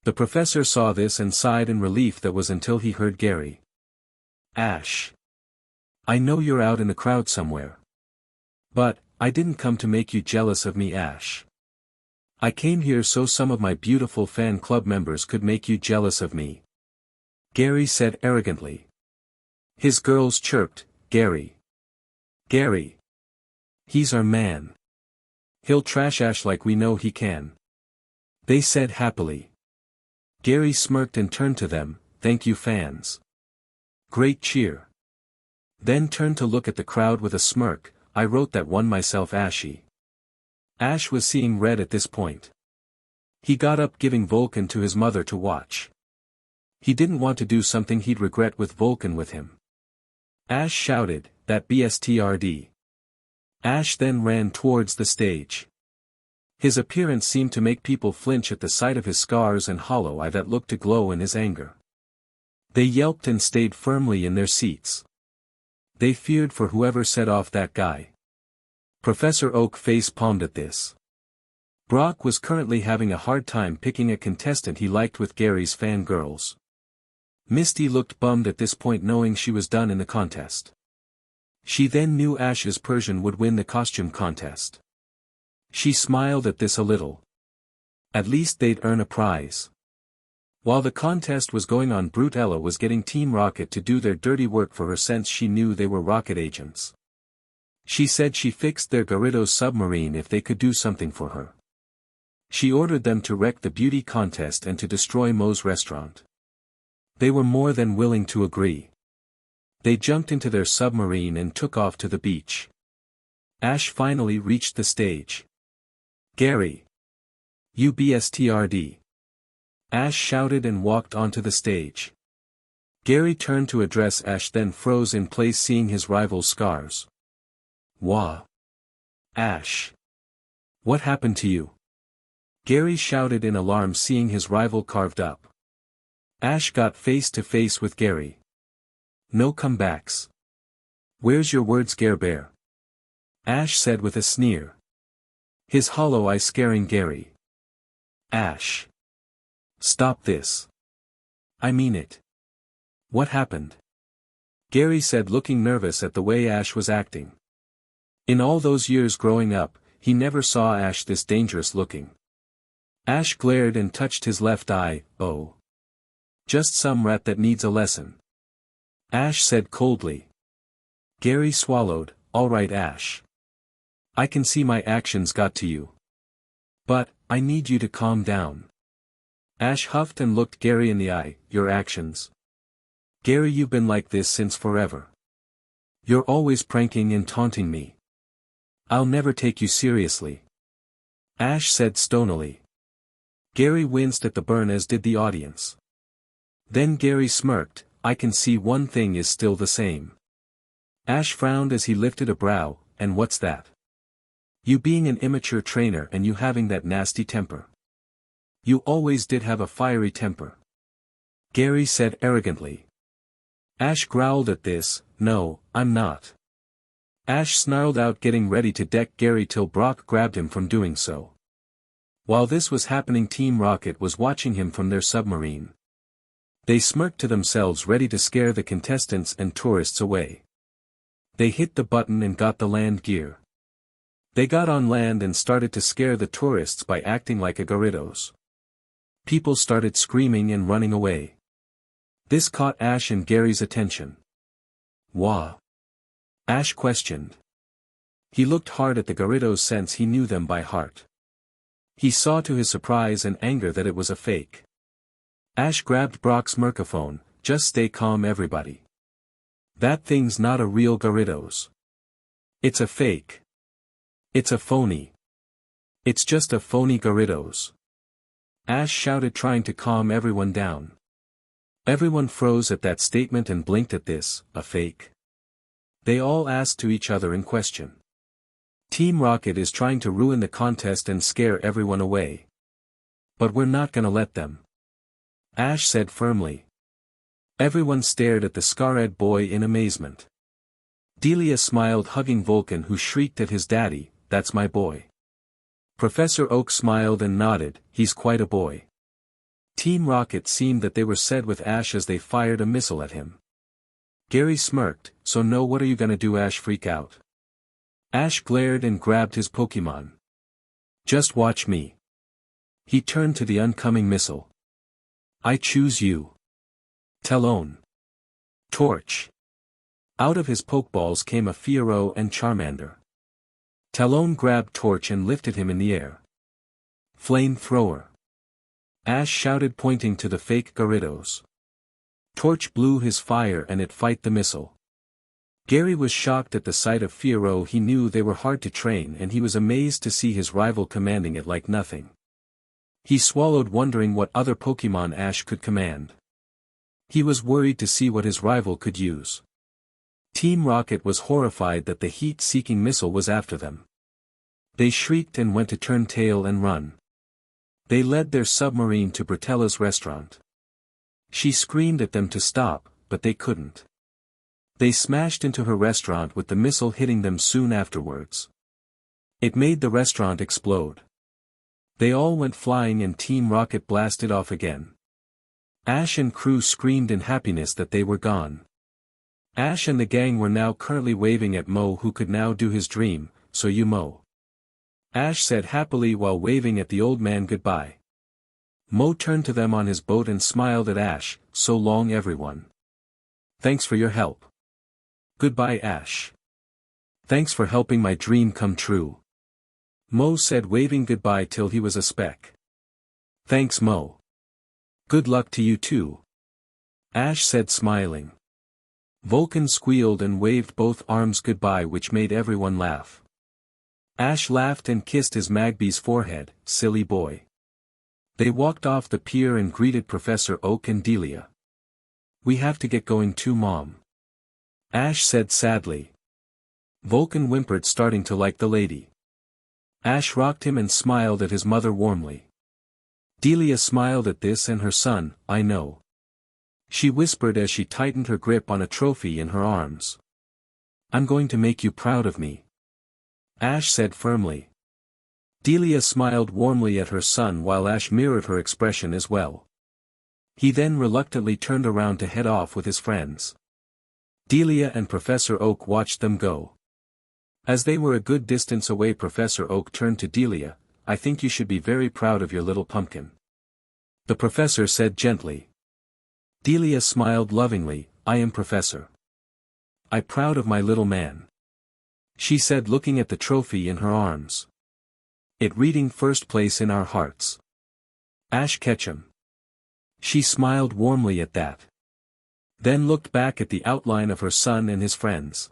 The professor saw this and sighed in relief that was until he heard Gary. Ash. I know you're out in the crowd somewhere. But, I didn't come to make you jealous of me, Ash. I came here so some of my beautiful fan club members could make you jealous of me. Gary said arrogantly. His girls chirped, Gary. Gary. He's our man. He'll trash Ash like we know he can. They said happily. Gary smirked and turned to them, thank you fans. Great cheer. Then turned to look at the crowd with a smirk, I wrote that one myself Ashy. Ash was seeing red at this point. He got up giving Vulcan to his mother to watch. He didn't want to do something he'd regret with Vulcan with him. Ash shouted, that BSTRD. Ash then ran towards the stage. His appearance seemed to make people flinch at the sight of his scars and hollow eye that looked to glow in his anger. They yelped and stayed firmly in their seats. They feared for whoever set off that guy. Professor Oak face-palmed at this. Brock was currently having a hard time picking a contestant he liked with Gary's fangirls. Misty looked bummed at this point knowing she was done in the contest. She then knew Ash's Persian would win the costume contest. She smiled at this a little. At least they'd earn a prize. While the contest was going on, Brutella was getting Team Rocket to do their dirty work for her since she knew they were rocket agents. She said she fixed their Gyarados submarine if they could do something for her. She ordered them to wreck the beauty contest and to destroy Moe's restaurant. They were more than willing to agree. They jumped into their submarine and took off to the beach. Ash finally reached the stage. Gary. UBSTRD. Ash shouted and walked onto the stage. Gary turned to address Ash then froze in place seeing his rival's scars. Wah. Ash. What happened to you? Gary shouted in alarm seeing his rival carved up. Ash got face to face with Gary. No comebacks. Where's your words, Bear? Ash said with a sneer. His hollow eye scaring Gary. Ash. Stop this. I mean it. What happened? Gary said, looking nervous at the way Ash was acting. In all those years growing up, he never saw Ash this dangerous looking. Ash glared and touched his left eye. Oh. Just some rat that needs a lesson. Ash said coldly. Gary swallowed. All right, Ash. I can see my actions got to you. But, I need you to calm down. Ash huffed and looked Gary in the eye. Your actions? Gary, you've been like this since forever. You're always pranking and taunting me. I'll never take you seriously. Ash said stonily. Gary winced at the burn, as did the audience. Then Gary smirked. I can see one thing is still the same. Ash frowned as he lifted a brow. And what's that? You being an immature trainer and you having that nasty temper. You always did have a fiery temper. Gary said arrogantly. Ash growled at this. No, I'm not. Ash snarled out, getting ready to deck Gary till Brock grabbed him from doing so. While this was happening, Team Rocket was watching him from their submarine. They smirked to themselves, ready to scare the contestants and tourists away. They hit the button and got the land gear. They got on land and started to scare the tourists by acting like a Gyarados. People started screaming and running away. This caught Ash and Gary's attention. Wah? Ash questioned. He looked hard at the Gyarados since he knew them by heart. He saw to his surprise and anger that it was a fake. Ash grabbed Brock's microphone. Just stay calm, everybody. That thing's not a real Gyarados. It's a fake. It's a phony. It's just a phony Gyarados. Ash shouted, trying to calm everyone down. Everyone froze at that statement and blinked at this. A fake? They all asked to each other in question. Team Rocket is trying to ruin the contest and scare everyone away. But we're not gonna let them. Ash said firmly. Everyone stared at the scar-eyed boy in amazement. Delia smiled, hugging Vulcan, who shrieked at his daddy, "That's my boy." Professor Oak smiled and nodded, "He's quite a boy." Team Rocket seemed that they were sad with Ash as they fired a missile at him. Gary smirked. So no, what are you gonna do? Ash freak out. Ash glared and grabbed his Pokemon. Just watch me. He turned to the oncoming missile. I choose you. Talon. Torch. Out of his Pokeballs came a Fiero and Charmander. Talon grabbed Torch and lifted him in the air. Flamethrower. Ash shouted, pointing to the fake Gyarados. Torch blew his fire and it fight the missile. Gary was shocked at the sight of Fiero. He knew they were hard to train, and he was amazed to see his rival commanding it like nothing. He swallowed, wondering what other Pokemon Ash could command. He was worried to see what his rival could use. Team Rocket was horrified that the heat-seeking missile was after them. They shrieked and went to turn tail and run. They led their submarine to Bratella's restaurant. She screamed at them to stop, but they couldn't. They smashed into her restaurant with the missile hitting them soon afterwards. It made the restaurant explode. They all went flying and Team Rocket blasted off again. Ash and crew screamed in happiness that they were gone. Ash and the gang were now currently waving at Mo, who could now do his dream. So you Mo. Ash said happily while waving at the old man goodbye. Mo turned to them on his boat and smiled at Ash. So long, everyone. Thanks for your help. Goodbye, Ash. Thanks for helping my dream come true. Mo said, waving goodbye till he was a speck. Thanks, Mo. Good luck to you too. Ash said, smiling. Vulcan squealed and waved both arms goodbye, which made everyone laugh. Ash laughed and kissed his Magby's forehead. Silly boy. They walked off the pier and greeted Professor Oak and Delia. We have to get going too, Mom. Ash said sadly. Vulcan whimpered, starting to like the lady. Ash rocked him and smiled at his mother warmly. Delia smiled at this and her son. I know. She whispered as she tightened her grip on a trophy in her arms. I'm going to make you proud of me. Ash said firmly. Delia smiled warmly at her son while Ash mirrored her expression as well. He then reluctantly turned around to head off with his friends. Delia and Professor Oak watched them go. As they were a good distance away, Professor Oak turned to Delia. "I think you should be very proud of your little pumpkin," the professor said gently. Delia smiled lovingly. "I am Professor. I'm proud of my little man," she said, looking at the trophy in her arms. "It reading first place in our hearts. Ash Ketchum." She smiled warmly at that. Then looked back at the outline of her son and his friends.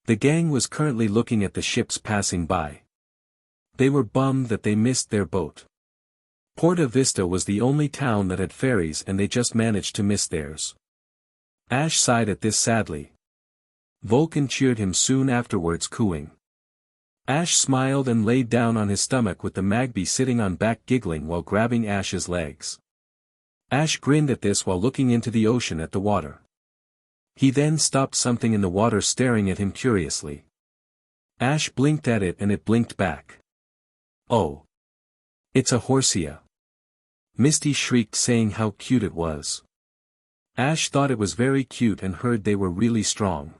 The gang was currently looking at the ships passing by. They were bummed that they missed their boat. Porta Vista was the only town that had ferries, and they just managed to miss theirs. Ash sighed at this sadly. Vulcan cheered him soon afterwards, cooing. Ash smiled and laid down on his stomach with the Magby sitting on back giggling while grabbing Ash's legs. Ash grinned at this while looking into the ocean at the water. He then stopped something in the water staring at him curiously. Ash blinked at it and it blinked back. "Oh! It's a Horsia!" Misty shrieked, saying how cute it was. Ash thought it was very cute and heard they were really strong.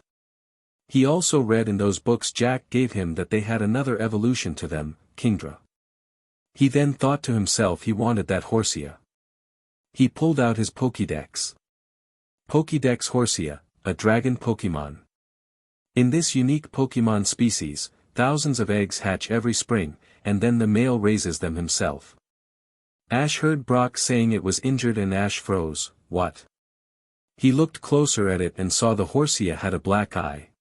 He also read in those books Jack gave him that they had another evolution to them, Kingdra. He then thought to himself he wanted that Horsia. He pulled out his Pokédex. Pokédex Horsia, a dragon Pokémon. In this unique Pokémon species, thousands of eggs hatch every spring, and then the male raises them himself. Ash heard Brock saying it was injured and Ash froze. What? He looked closer at it and saw the Horsia had a black eye.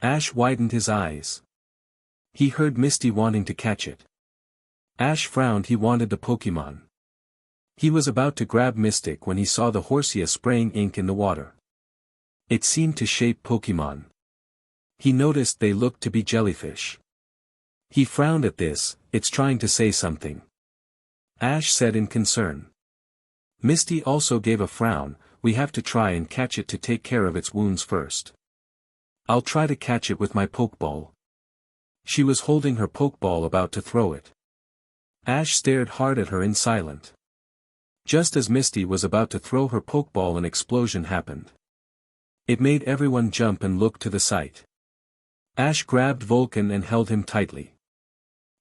Ash widened his eyes. He heard Misty wanting to catch it. Ash frowned. He wanted the Pokémon. He was about to grab Mystic when he saw the Horsia spraying ink in the water. It seemed to shape Pokémon. He noticed they looked to be jellyfish. He frowned at this. "It's trying to say something," Ash said in concern. Misty also gave a frown. "We have to try and catch it to take care of its wounds first. I'll try to catch it with my Pokeball." She was holding her Pokeball about to throw it. Ash stared hard at her in silence. Just as Misty was about to throw her Pokeball, an explosion happened. It made everyone jump and look to the sight. Ash grabbed Vulcan and held him tightly.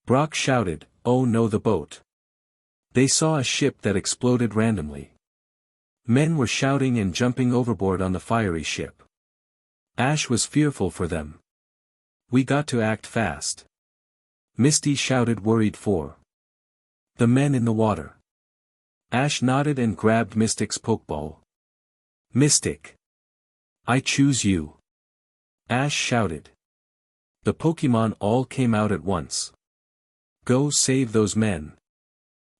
Brock shouted, "Oh no, the boat!" They saw a ship that exploded randomly. Men were shouting and jumping overboard on the fiery ship. Ash was fearful for them. "We got to act fast," Misty shouted, worried for the men in the water. Ash nodded and grabbed Mystic's Pokeball. "Mystic! I choose you!" Ash shouted. The Pokémon all came out at once. "Go save those men!"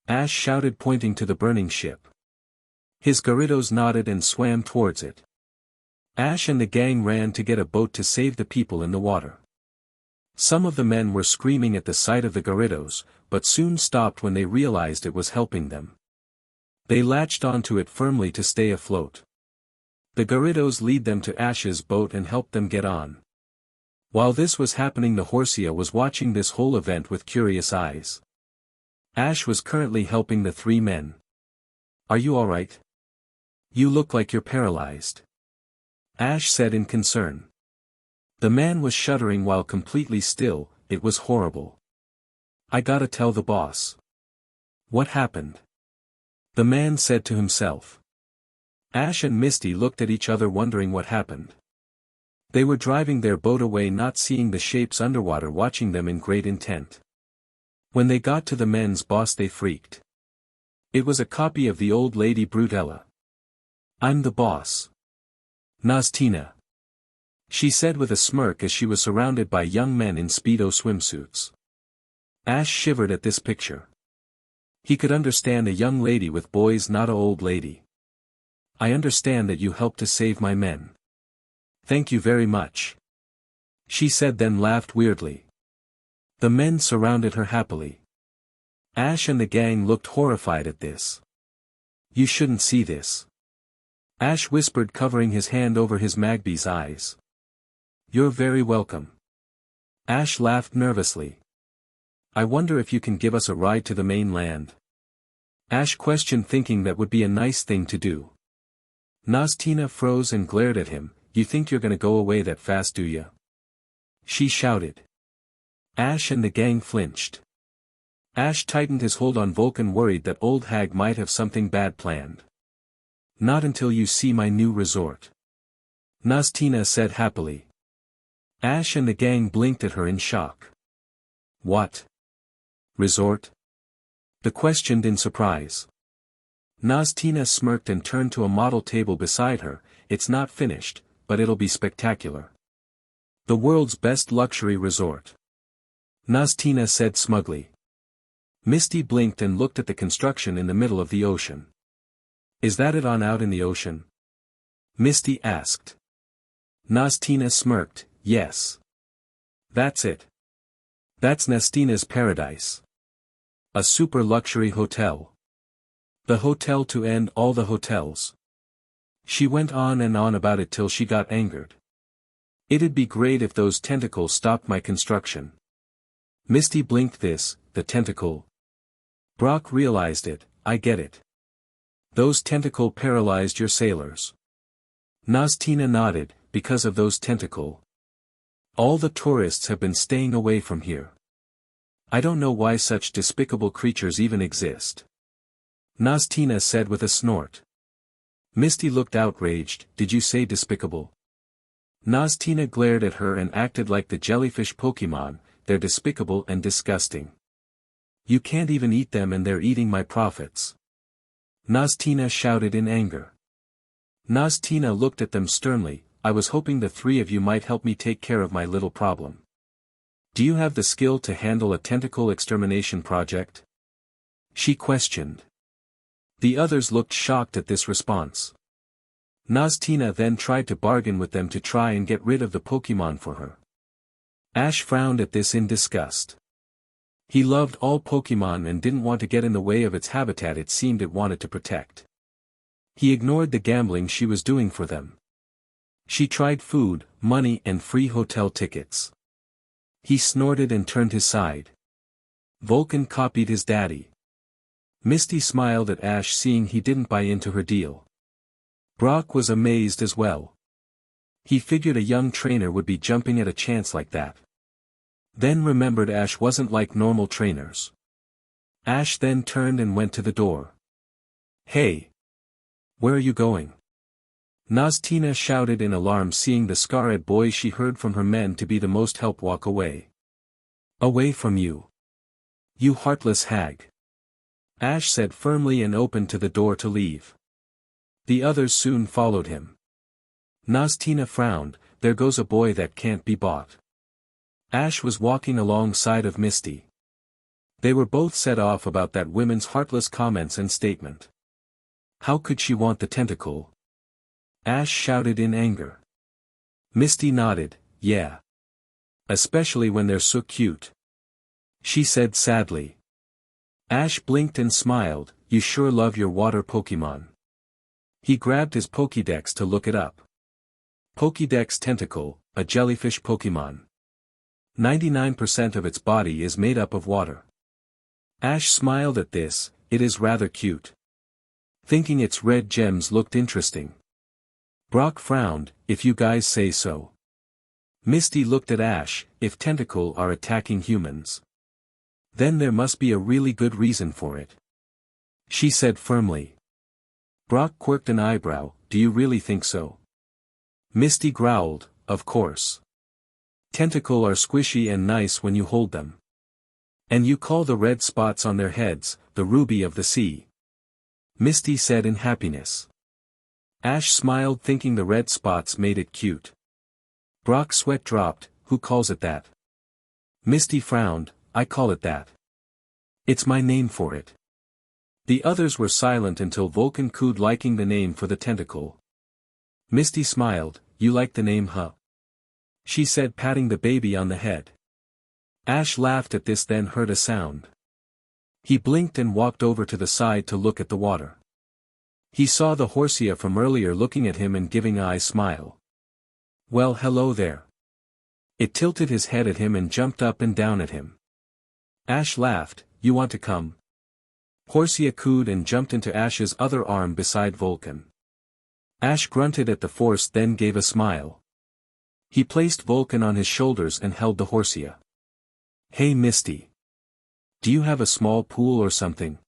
Ash shouted, pointing to the burning ship. His Gyarados nodded and swam towards it. Ash and the gang ran to get a boat to save the people in the water. Some of the men were screaming at the sight of the Gyarados, but soon stopped when they realized it was helping them. They latched onto it firmly to stay afloat. The Gyarados lead them to Ash's boat and helped them get on. While this was happening, the Horsia was watching this whole event with curious eyes. Ash was currently helping the three men. "Are you alright? You look like you're paralyzed," Ash said in concern. The man was shuddering while completely still. "It was horrible. I gotta tell the boss." "What happened?" the man said to himself. Ash and Misty looked at each other, wondering what happened. They were driving their boat away, not seeing the shapes underwater watching them in great intent. When they got to the men's boss, they freaked. It was a copy of the old lady Brutella. "I'm the boss. Naztina," she said with a smirk as she was surrounded by young men in Speedo swimsuits. Ash shivered at this picture. He could understand a young lady with boys, not a old lady. "I understand that you helped to save my men. Thank you very much," she said, then laughed weirdly. The men surrounded her happily. Ash and the gang looked horrified at this. "You shouldn't see this," Ash whispered, covering his hand over his Magby's eyes. "You're very welcome." Ash laughed nervously. "I wonder if you can give us a ride to the mainland." Ash questioned, thinking that would be a nice thing to do. Naztina froze and glared at him. You think you're gonna go away that fast, do ya? She shouted. Ash and the gang flinched. Ash tightened his hold on Vulcan, worried that old hag might have something bad planned. Not until you see my new resort, Naztina said happily. Ash and the gang blinked at her in shock. What? Resort? They questioned in surprise. Naztina smirked and turned to a model table beside her. It's not finished, but it'll be spectacular. The world's best luxury resort, Naztina said smugly. Misty blinked and looked at the construction in the middle of the ocean. Is that it on out in the ocean? Misty asked. Naztina smirked. Yes. That's it. That's Nastina's paradise. A super luxury hotel. The hotel to end all the hotels. She went on and on about it till she got angered. It'd be great if those tentacles stopped my construction. Misty blinked. This, the Tentacool. Brock realized it. I get it. Those tentacle paralyzed your sailors. Naztina nodded. Because of those tentacle, all the tourists have been staying away from here. I don't know why such despicable creatures even exist. Naztina said with a snort. Misty looked outraged. Did you say despicable? Naztina glared at her and acted like the jellyfish Pokemon. They're despicable and disgusting. You can't even eat them and they're eating my profits. Naztina shouted in anger. Naztina looked at them sternly. I was hoping the three of you might help me take care of my little problem. Do you have the skill to handle a tentacle extermination project? She questioned. The others looked shocked at this response. Naztina then tried to bargain with them to try and get rid of the Pokemon for her. Ash frowned at this in disgust. He loved all Pokemon and didn't want to get in the way of its habitat it seemed it wanted to protect. He ignored the gambling she was doing for them. She tried food, money and free hotel tickets. He snorted and turned his side. Vulcan copied his daddy. Misty smiled at Ash, seeing he didn't buy into her deal. Brock was amazed as well. He figured a young trainer would be jumping at a chance like that. Then remembered Ash wasn't like normal trainers. Ash then turned and went to the door. Hey! Where are you going? Naztina shouted in alarm, seeing the scarred boy she heard from her men to be the most help walk away. Away from you. You heartless hag. Ash said firmly and opened to the door to leave. The others soon followed him. Naztina frowned. There goes a boy that can't be bought. Ash was walking alongside of Misty. They were both set off about that woman's heartless comments and statement. How could she want the tentacle? Ash shouted in anger. Misty nodded. Yeah. Especially when they're so cute. She said sadly. Ash blinked and smiled. You sure love your water Pokemon. He grabbed his Pokédex to look it up. Pokédex Tentacool, a jellyfish Pokemon. 99% of its body is made up of water. Ash smiled at this. It is rather cute. Thinking its red gems looked interesting. Brock frowned. If you guys say so. Misty looked at Ash. If Tentacool are attacking humans, then there must be a really good reason for it, she said firmly. Brock quirked an eyebrow. Do you really think so? Misty growled. Of course. Tentacool are squishy and nice when you hold them. And you call the red spots on their heads, the ruby of the sea. Misty said in happiness. Ash smiled, thinking the red spots made it cute. Brock's sweat dropped. Who calls it that? Misty frowned. I call it that. It's my name for it. The others were silent until Vulcan cooed, liking the name for the Tentacool. Misty smiled. You like the name, huh? She said, patting the baby on the head. Ash laughed at this, then heard a sound. He blinked and walked over to the side to look at the water. He saw the Horsia from earlier looking at him and giving a smile. Well, hello there. It tilted his head at him and jumped up and down at him. Ash laughed. You want to come? Horsia cooed and jumped into Ash's other arm beside Vulcan. Ash grunted at the force, then gave a smile. He placed Vulcan on his shoulders and held the Horsia. Hey Misty. Do you have a small pool or something?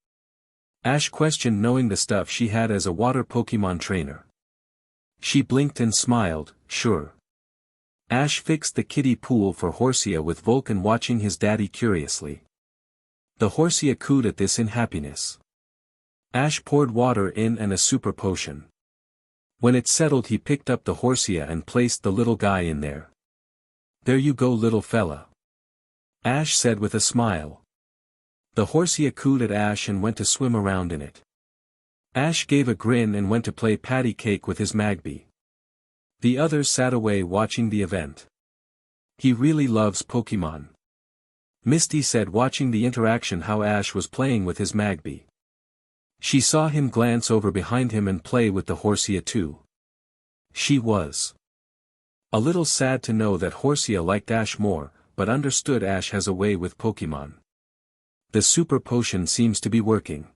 Ash questioned, knowing the stuff she had as a water Pokemon trainer. She blinked and smiled, sure. Ash fixed the kiddie pool for Horsia with Vulcan watching his daddy curiously. The Horsia cooed at this in happiness. Ash poured water in and a super potion. When it settled, he picked up the Horsia and placed the little guy in there. There you go, little fella. Ash said with a smile. The Horsia cooed at Ash and went to swim around in it. Ash gave a grin and went to play patty cake with his Magby. The others sat away watching the event. He really loves Pokemon. Misty said, watching the interaction, how Ash was playing with his Magby. She saw him glance over behind him and play with the Horsia too. She was a little sad to know that Horsia liked Ash more, but understood Ash has a way with Pokemon. The super potion seems to be working.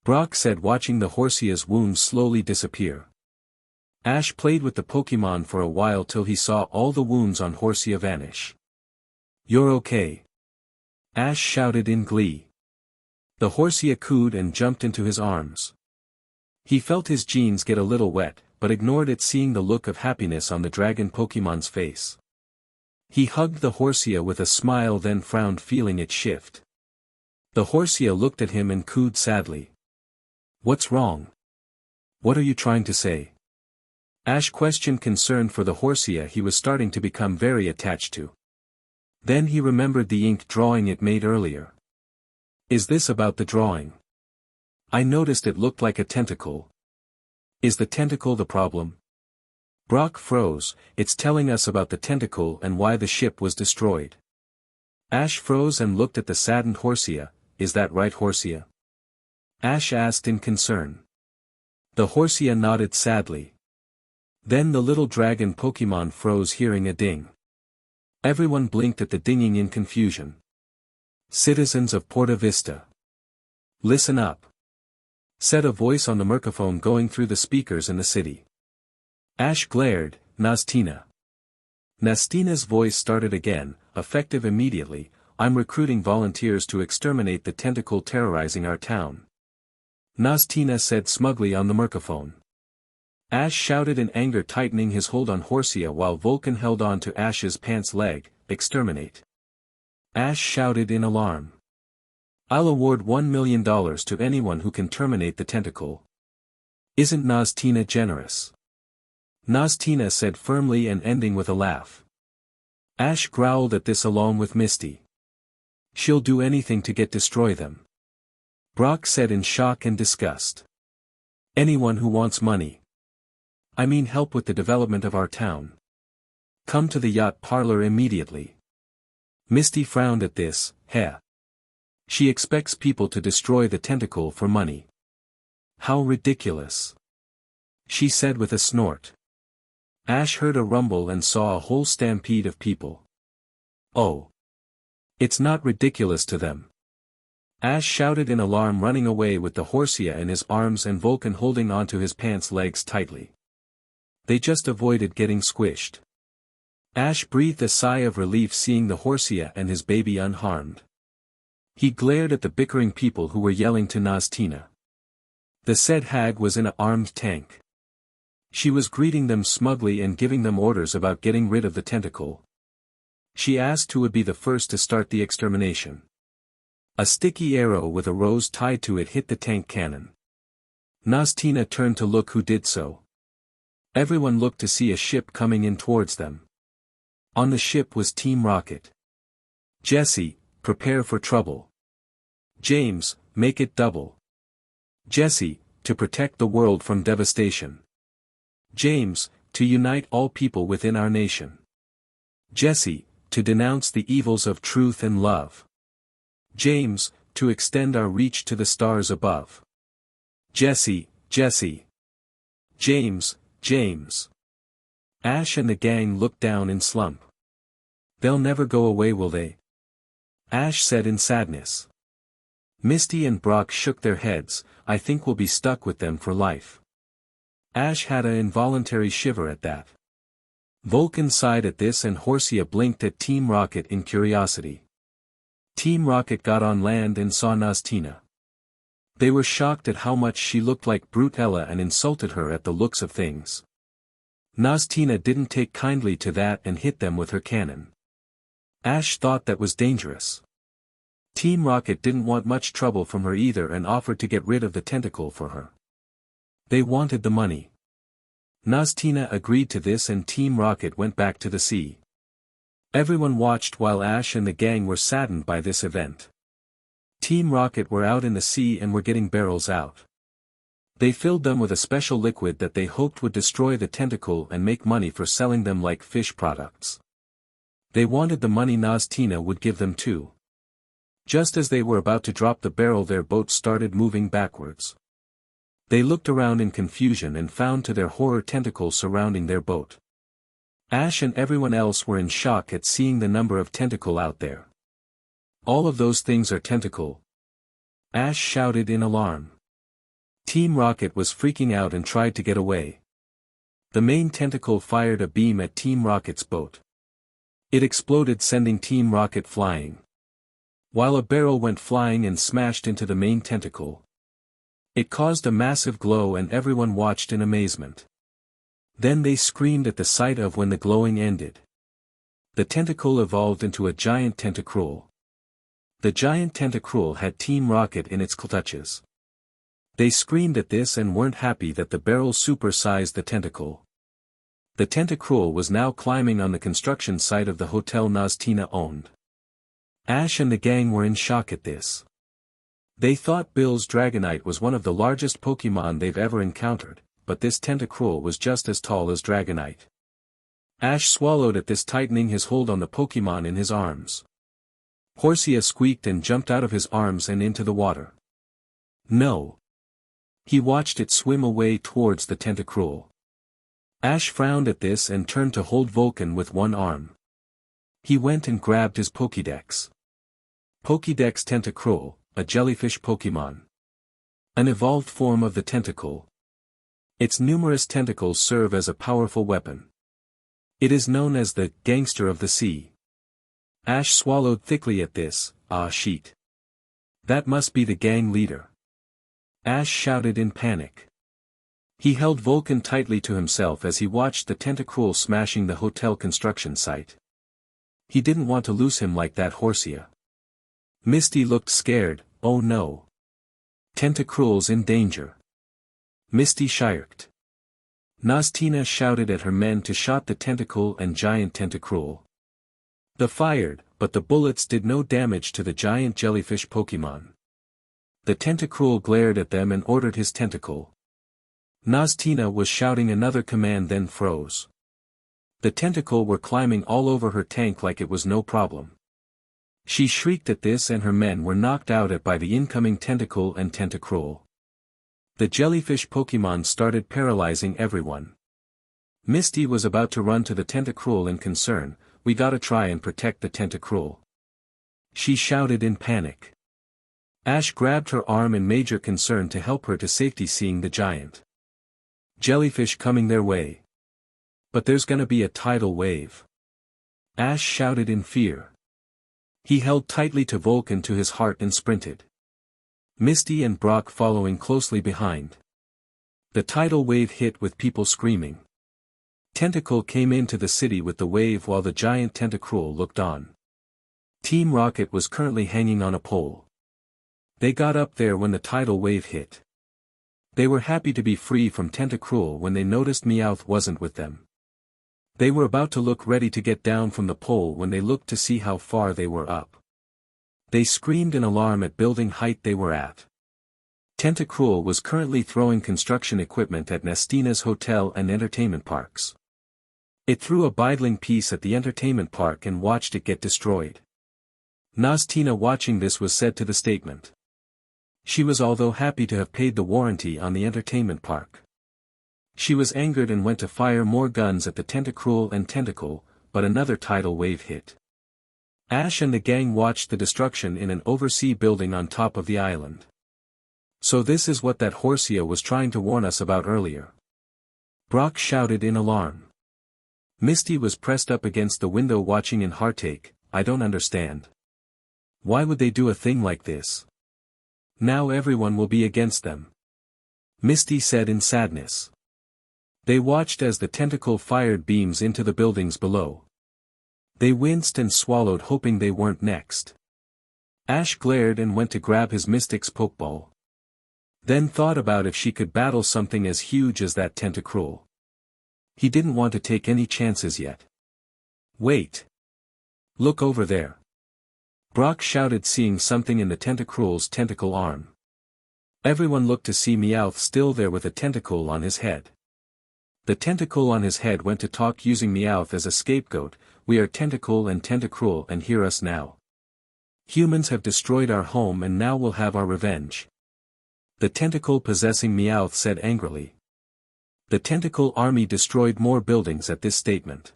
Brock said, watching the Horsia's wounds slowly disappear. Ash played with the Pokemon for a while till he saw all the wounds on Horsia vanish. You're okay. Ash shouted in glee. The Horsia cooed and jumped into his arms. He felt his jeans get a little wet, but ignored it, seeing the look of happiness on the dragon Pokemon's face. He hugged the Horsia with a smile, then frowned, feeling it shift. The Horsia looked at him and cooed sadly. What's wrong? What are you trying to say? Ash questioned, concerned for the Horsia he was starting to become very attached to. Then he remembered the ink drawing it made earlier. Is this about the drawing? I noticed it looked like a tentacle. Is the tentacle the problem? Brock froze. It's telling us about the Tentacruel and why the ship was destroyed. Ash froze and looked at the saddened Horsia. Is that right, Horsia? Ash asked in concern. The Horsia nodded sadly. Then the little dragon Pokemon froze, hearing a ding. Everyone blinked at the dinging in confusion. Citizens of Porta Vista, listen up, said a voice on the microphone going through the speakers in the city. Ash glared. Nastina. Nastina's voice started again, effective immediately. I'm recruiting volunteers to exterminate the Tentacool terrorizing our town. Nastina said smugly on the microphone. Ash shouted in anger, tightening his hold on Horsia while Vulcan held on to Ash's pants leg. Exterminate. Ash shouted in alarm. I'll award $1 million to anyone who can terminate the Tentacool. Isn't Nastina generous? Nastina said firmly and ending with a laugh. Ash growled at this along with Misty. She'll do anything to destroy them. Brock said in shock and disgust. Anyone who wants money. I mean help with the development of our town. Come to the yacht parlor immediately. Misty frowned at this. Heh. She expects people to destroy the Tentacool for money. How ridiculous. She said with a snort. Ash heard a rumble and saw a whole stampede of people. Oh. It's not ridiculous to them. Ash shouted in alarm, running away with the Horsia in his arms and Vulcan holding onto his pants legs tightly. They just avoided getting squished. Ash breathed a sigh of relief, seeing the Horsia and his baby unharmed. He glared at the bickering people who were yelling to Nastina. The said hag was in an armed tank. She was greeting them smugly and giving them orders about getting rid of the Tentacool. She asked who would be the first to start the extermination. A sticky arrow with a rose tied to it hit the tank cannon. Nastina turned to look who did so. Everyone looked to see a ship coming in towards them. On the ship was Team Rocket. Jesse, prepare for trouble. James, make it double. Jesse, to protect the world from devastation. James, to unite all people within our nation. Jesse, to denounce the evils of truth and love. James, to extend our reach to the stars above. Jesse, Jesse. James, James. Ash and the gang looked down in slump. They'll never go away, will they? Ash said in sadness. Misty and Brock shook their heads. I think we'll be stuck with them for life. Ash had an involuntary shiver at that. Vulcan sighed at this and Horsia blinked at Team Rocket in curiosity. Team Rocket got on land and saw Naztina. They were shocked at how much she looked like Brutella and insulted her at the looks of things. Naztina didn't take kindly to that and hit them with her cannon. Ash thought that was dangerous. Team Rocket didn't want much trouble from her either and offered to get rid of the Tentacool for her. They wanted the money. Naztina agreed to this and Team Rocket went back to the sea. Everyone watched while Ash and the gang were saddened by this event. Team Rocket were out in the sea and were getting barrels out. They filled them with a special liquid that they hoped would destroy the Tentacool and make money for selling them like fish products. They wanted the money Naztina would give them too. Just as they were about to drop the barrel, their boat started moving backwards. They looked around in confusion and found to their horror tentacles surrounding their boat. Ash and everyone else were in shock at seeing the number of tentacle out there. All of those things are tentacle. Ash shouted in alarm. Team Rocket was freaking out and tried to get away. The main tentacle fired a beam at Team Rocket's boat. It exploded, sending Team Rocket flying. While a barrel went flying and smashed into the main tentacle. It caused a massive glow and everyone watched in amazement. Then they screamed at the sight of when the glowing ended. The tentacle evolved into a giant Tentacruel. The giant Tentacruel had Team Rocket in its clutches. They screamed at this and weren't happy that the barrel supersized the tentacle. The Tentacruel was now climbing on the construction site of the hotel Naztina owned. Ash and the gang were in shock at this. They thought Bill's Dragonite was one of the largest Pokemon they've ever encountered, but this Tentacruel was just as tall as Dragonite. Ash swallowed at this, tightening his hold on the Pokemon in his arms. Horsia squeaked and jumped out of his arms and into the water. No. He watched it swim away towards the Tentacruel. Ash frowned at this and turned to hold Vulcan with one arm. He went and grabbed his Pokédex. Pokédex Tentacruel, a jellyfish Pokemon. An evolved form of the Tentacool. Its numerous tentacles serve as a powerful weapon. It is known as the gangster of the sea. Ash swallowed thickly at this. Ah shit. That must be the gang leader. Ash shouted in panic. He held Vulcan tightly to himself as he watched the Tentacruel smashing the hotel construction site. He didn't want to lose him like that. Horsia. Misty looked scared. Oh no. Tentacruel's in danger. Misty shirked. Naztina shouted at her men to shot the Tentacool and giant Tentacruel. They fired, but the bullets did no damage to the giant jellyfish Pokemon. The Tentacruel glared at them and ordered his tentacle. Naztina was shouting another command, then froze. The Tentacool were climbing all over her tank like it was no problem. She shrieked at this and her men were knocked out by the incoming Tentacool and Tentacruel. The jellyfish Pokemon started paralyzing everyone. Misty was about to run to the Tentacruel in concern. We gotta try and protect the Tentacruel. She shouted in panic. Ash grabbed her arm in major concern to help her to safety, seeing the giant jellyfish coming their way. But there's gonna be a tidal wave. Ash shouted in fear. He held tightly to Vulcan to his heart and sprinted. Misty and Brock following closely behind. The tidal wave hit with people screaming. Tentacool came into the city with the wave while the giant Tentacruel looked on. Team Rocket was currently hanging on a pole. They got up there when the tidal wave hit. They were happy to be free from Tentacruel when they noticed Meowth wasn't with them. They were about to look ready to get down from the pole when they looked to see how far they were up. They screamed in alarm at building height they were at. Tentacruel was currently throwing construction equipment at Nastina's hotel and entertainment parks. It threw a bidling piece at the entertainment park and watched it get destroyed. Nastina, watching this, was said to the statement. She was although happy to have paid the warranty on the entertainment park. She was angered and went to fire more guns at the Tentacruel and Tentacool, but another tidal wave hit. Ash and the gang watched the destruction in an oversea building on top of the island. So this is what that Horsia was trying to warn us about earlier. Brock shouted in alarm. Misty was pressed up against the window watching in heartache. I don't understand. Why would they do a thing like this? Now everyone will be against them. Misty said in sadness. They watched as the tentacle fired beams into the buildings below. They winced and swallowed hoping they weren't next. Ash glared and went to grab his Mystic's Pokeball. Then thought about if she could battle something as huge as that Tentacruel. He didn't want to take any chances yet. Wait. Look over there. Brock shouted, seeing something in the Tentacruel's tentacle arm. Everyone looked to see Meowth still there with a tentacle on his head. The tentacle on his head went to talk, using Meowth as a scapegoat. We are Tentacool and Tentacruel, and hear us now. Humans have destroyed our home and now we'll have our revenge. The tentacle possessing Meowth said angrily. The tentacle army destroyed more buildings at this statement.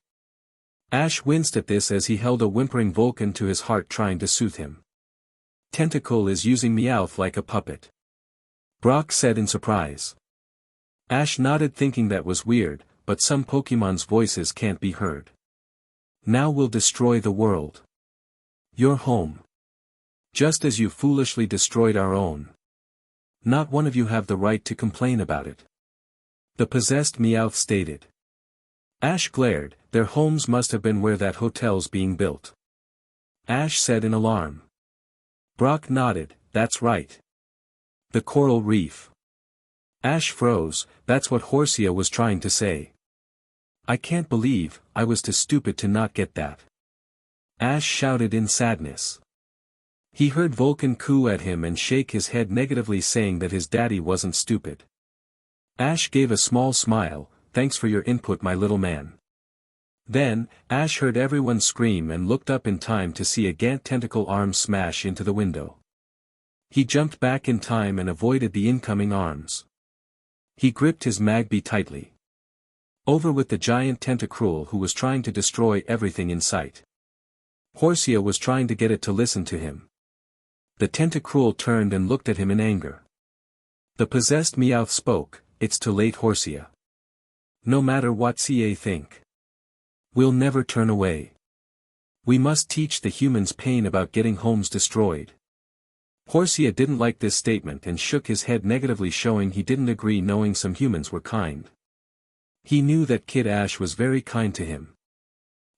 Ash winced at this as he held a whimpering Vulcan to his heart, trying to soothe him. Tentacool is using Meowth like a puppet. Brock said in surprise. Ash nodded, thinking that was weird, but some Pokemon's voices can't be heard. Now we'll destroy the world. Your home. Just as you foolishly destroyed our own. Not one of you have the right to complain about it. The possessed Meowth stated. Ash glared. Their homes must have been where that hotel's being built. Ash said in alarm. Brock nodded. That's right. The coral reef. Ash froze. That's what Horsia was trying to say. I can't believe I was too stupid to not get that. Ash shouted in sadness. He heard Vulcan coo at him and shake his head negatively, saying that his daddy wasn't stupid. Ash gave a small smile. Thanks for your input, my little man. Then, Ash heard everyone scream and looked up in time to see a Gant tentacle arm smash into the window. He jumped back in time and avoided the incoming arms. He gripped his Magby tightly. Over with the giant Tentacruel, who was trying to destroy everything in sight. Horsia was trying to get it to listen to him. The Tentacruel turned and looked at him in anger. The possessed Meowth spoke. It's too late, Horsia. No matter what CA think. We'll never turn away. We must teach the humans pain about getting homes destroyed. Horsia didn't like this statement and shook his head negatively, showing he didn't agree, knowing some humans were kind. He knew that Kid Ash was very kind to him.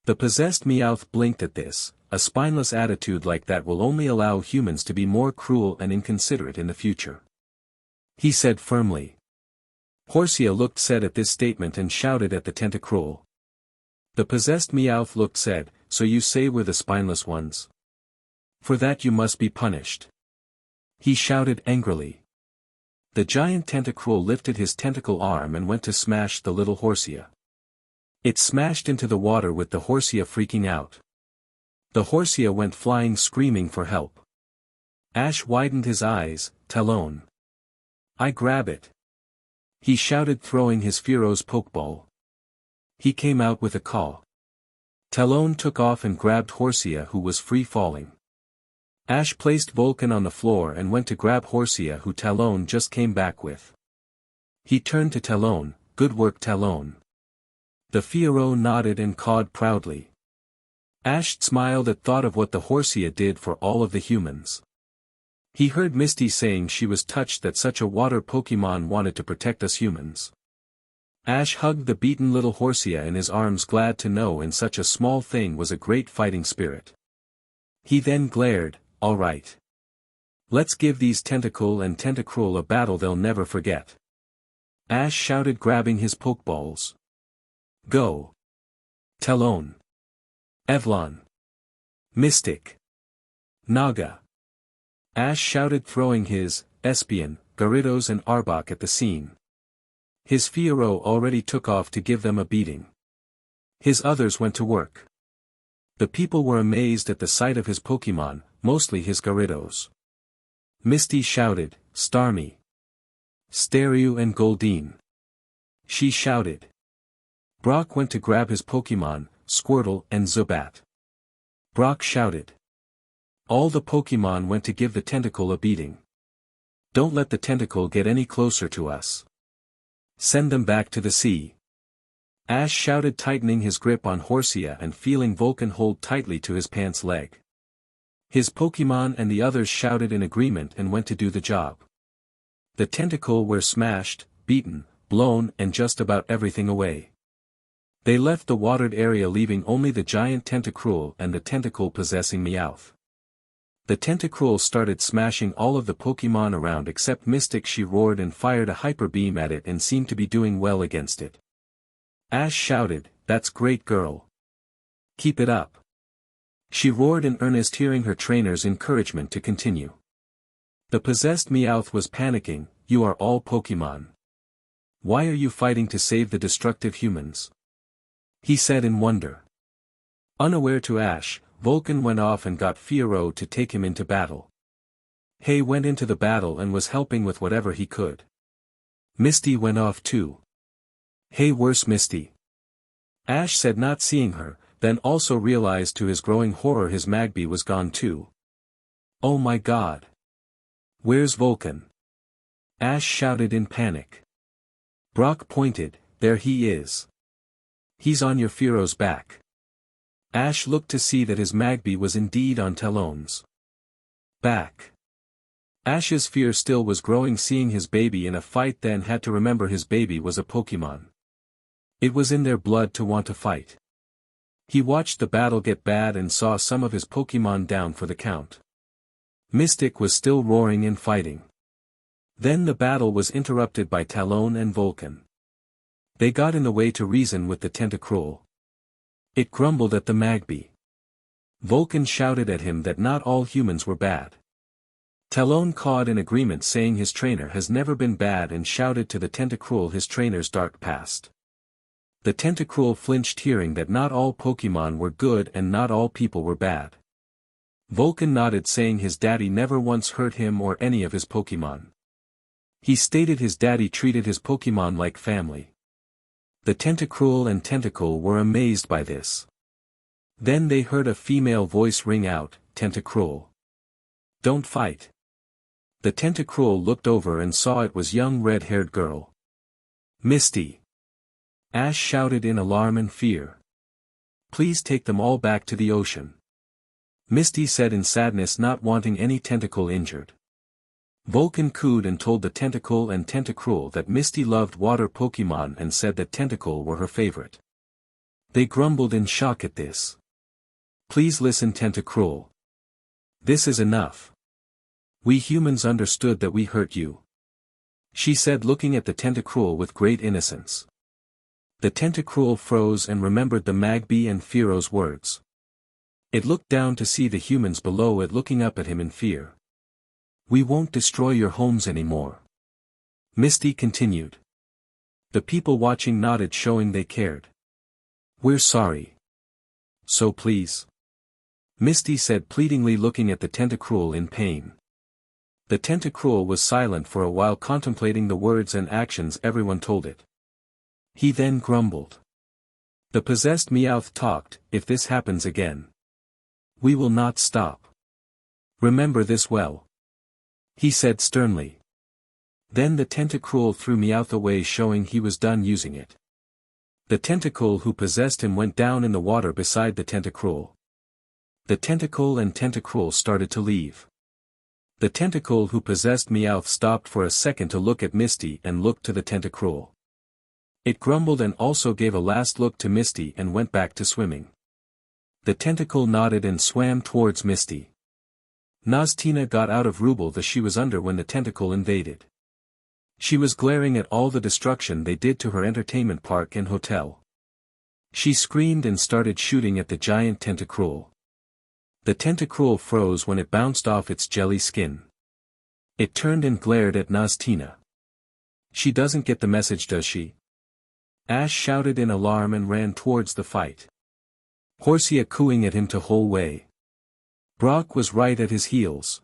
The possessed Meowth blinked at this. A spineless attitude like that will only allow humans to be more cruel and inconsiderate in the future. He said firmly. Horsia looked sad at this statement and shouted at the Tentacruel. The possessed Meowth looked sad. So you say we're the spineless ones? For that you must be punished. He shouted angrily. The giant Tentacruel lifted his tentacle arm and went to smash the little Horsia. It smashed into the water, with the Horsia freaking out. The Horsia went flying, screaming for help. Ash widened his eyes. Talon. I grab it. He shouted, throwing his Fearo's Pokeball. He came out with a caw. Talon took off and grabbed Horsia, who was free falling. Ash placed Vulcan on the floor and went to grab Horsia, who Talon just came back with. He turned to Talon. Good work, Talon. The Fearo nodded and cawed proudly. Ash smiled at thought of what the Horsia did for all of the humans. He heard Misty saying she was touched that such a water Pokemon wanted to protect us humans. Ash hugged the beaten little Horsia in his arms, glad to know in such a small thing was a great fighting spirit. He then glared. All right. Let's give these Tentacool and Tentacruel a battle they'll never forget. Ash shouted, grabbing his Pokeballs. Go. Talon. Evlon. Mystic. Naga. Ash shouted, throwing his Espion, Gyarados and Arbok at the scene. His Fearo already took off to give them a beating. His others went to work. The people were amazed at the sight of his Pokemon, mostly his Gyarados. Misty shouted, Starmie. Staryu and Goldeen. She shouted. Brock went to grab his Pokemon, Squirtle and Zubat. Brock shouted. All the Pokemon went to give the Tentacool a beating. Don't let the Tentacool get any closer to us. Send them back to the sea. Ash shouted, tightening his grip on Horsea and feeling Vulcan hold tightly to his pants leg. His Pokemon and the others shouted in agreement and went to do the job. The Tentacool were smashed, beaten, blown and just about everything away. They left the watered area, leaving only the giant Tentacruel and the Tentacool possessing Meowth. The Tentacruel started smashing all of the Pokemon around except Mystic. She roared and fired a Hyper Beam at it and seemed to be doing well against it. Ash shouted, "That's great, girl. Keep it up." She roared in earnest, hearing her trainer's encouragement to continue. The possessed Meowth was panicking. "You are all Pokemon. Why are you fighting to save the destructive humans?" he said in wonder. Unaware to Ash, Vulcan went off and got Fiero to take him into battle. Hay went into the battle and was helping with whatever he could. Misty went off too. "Hey, where's Misty?" Ash said, not seeing her, then also realized to his growing horror his Magby was gone too. "Oh my god. Where's Vulcan?" Ash shouted in panic. Brock pointed, "There he is. He's on your Fiero's back." Ash looked to see that his Magby was indeed on Talon's back. Ash's fear still was growing, seeing his baby in a fight, then had to remember his baby was a Pokemon. It was in their blood to want to fight. He watched the battle get bad and saw some of his Pokemon down for the count. Mystic was still roaring and fighting. Then the battle was interrupted by Talon and Vulcan. They got in the way to reason with the Tentacruel. It grumbled at the Magby. Vulcan shouted at him that not all humans were bad. Talon cawed in agreement, saying his trainer has never been bad, and shouted to the Tentacruel his trainer's dark past. The Tentacruel flinched, hearing that not all Pokemon were good and not all people were bad. Vulcan nodded, saying his daddy never once hurt him or any of his Pokemon. He stated his daddy treated his Pokemon like family. The Tentacruel and Tentacool were amazed by this. Then they heard a female voice ring out, "Tentacruel. Don't fight." The Tentacruel looked over and saw it was young red-haired girl. "Misty!" Ash shouted in alarm and fear. "Please take them all back to the ocean," Misty said in sadness, not wanting any Tentacool injured. Vulcan cooed and told the Tentacool and Tentacruel that Misty loved water Pokemon and said that Tentacool were her favorite. They grumbled in shock at this. "Please listen, Tentacruel. This is enough. We humans understood that we hurt you," she said, looking at the Tentacruel with great innocence. The Tentacruel froze and remembered the Magby and Fiero's words. It looked down to see the humans below it looking up at him in fear. "We won't destroy your homes anymore," Misty continued. The people watching nodded, showing they cared. "We're sorry. So please," Misty said pleadingly, looking at the Tentacruel in pain. The Tentacruel was silent for a while, contemplating the words and actions everyone told it. He then grumbled. The possessed Meowth talked, "If this happens again, we will not stop. Remember this well," he said sternly. Then the Tentacruel threw Meowth away, showing he was done using it. The Tentacool who possessed him went down in the water beside the Tentacruel. The Tentacool and Tentacruel started to leave. The Tentacool who possessed Meowth stopped for a second to look at Misty and looked to the Tentacruel. It grumbled and also gave a last look to Misty and went back to swimming. The Tentacool nodded and swam towards Misty. Naztina got out of Rubble that she was under when the Tentacool invaded. She was glaring at all the destruction they did to her entertainment park and hotel. She screamed and started shooting at the giant Tentacruel. The Tentacruel froze when it bounced off its jelly skin. It turned and glared at Naztina. "She doesn't get the message, does she?" Ash shouted in alarm and ran towards the fight. Horsea cooing at him to whole way. Brock was right at his heels.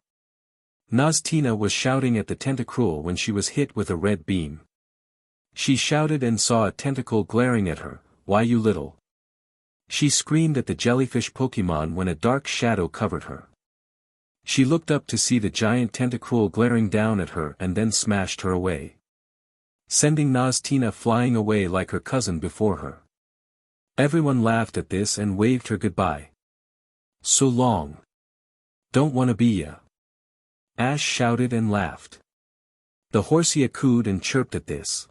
Naztina was shouting at the Tentacruel when she was hit with a red beam. She shouted and saw a tentacle glaring at her, "Why, you little..." She screamed at the jellyfish Pokemon when a dark shadow covered her. She looked up to see the giant Tentacruel glaring down at her and then smashed her away, sending Tina flying away like her cousin before her. Everyone laughed at this and waved her goodbye. "So long. Don't wanna be ya." Ash shouted and laughed. The Horsea cooed and chirped at this.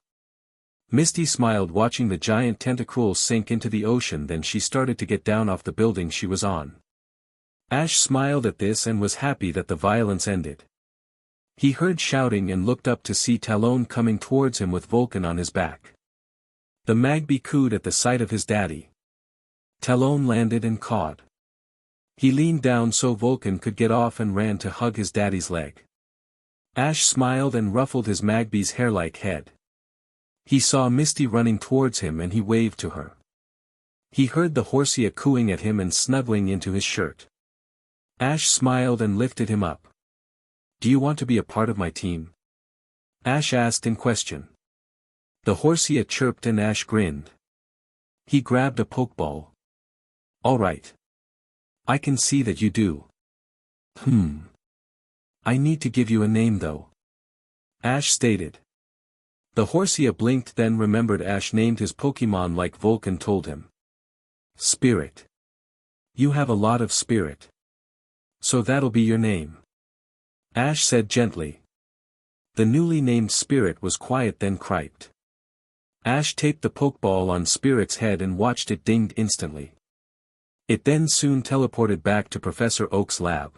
Misty smiled watching the giant Tentacruel sink into the ocean, then she started to get down off the building she was on. Ash smiled at this and was happy that the violence ended. He heard shouting and looked up to see Talon coming towards him with Vulcan on his back. The Magby cooed at the sight of his daddy. Talon landed and cawed. He leaned down so Vulcan could get off and ran to hug his daddy's leg. Ash smiled and ruffled his Magby's hair-like head. He saw Misty running towards him and he waved to her. He heard the Horsea cooing at him and snuggling into his shirt. Ash smiled and lifted him up. "Do you want to be a part of my team?" Ash asked in question. The Horsea chirped and Ash grinned. He grabbed a Pokeball. "All right. I can see that you do. I need to give you a name though," Ash stated. The Horsea blinked, then remembered Ash named his Pokemon like Vulcan told him. "Spirit. You have a lot of spirit. So that'll be your name," Ash said gently. The newly named Spirit was quiet, then criped. Ash taped the Pokeball on Spirit's head and watched it dinged instantly. It then soon teleported back to Professor Oak's lab.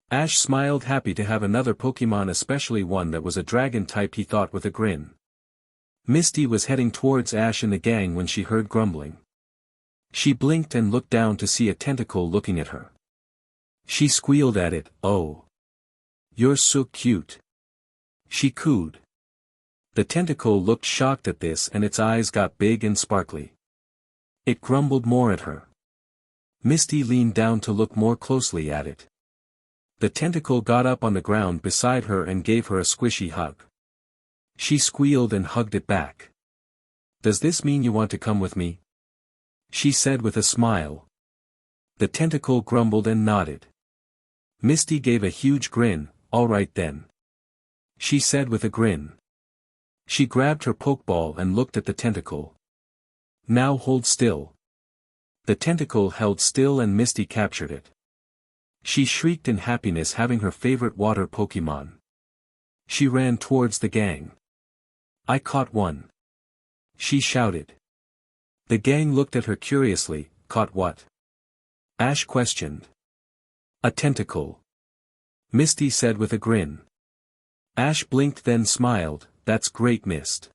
Ash smiled, happy to have another Pokemon, especially one that was a dragon type, he thought with a grin. Misty was heading towards Ash and the gang when she heard grumbling. She blinked and looked down to see a Tentacool looking at her. She squealed at it, "Oh. You're so cute." She cooed. The Tentacool looked shocked at this and its eyes got big and sparkly. It grumbled more at her. Misty leaned down to look more closely at it. The Tentacool got up on the ground beside her and gave her a squishy hug. She squealed and hugged it back. "Does this mean you want to come with me?" she said with a smile. The Tentacool grumbled and nodded. Misty gave a huge grin. "All right then," she said with a grin. She grabbed her Pokeball and looked at the Tentacool. "Now hold still." The Tentacool held still and Misty captured it. She shrieked in happiness, having her favorite water Pokemon. She ran towards the gang. "I caught one," she shouted. The gang looked at her curiously. "Caught what?" Ash questioned. "A Tentacool," Misty said with a grin. Ash blinked then smiled. "That's great, Mist.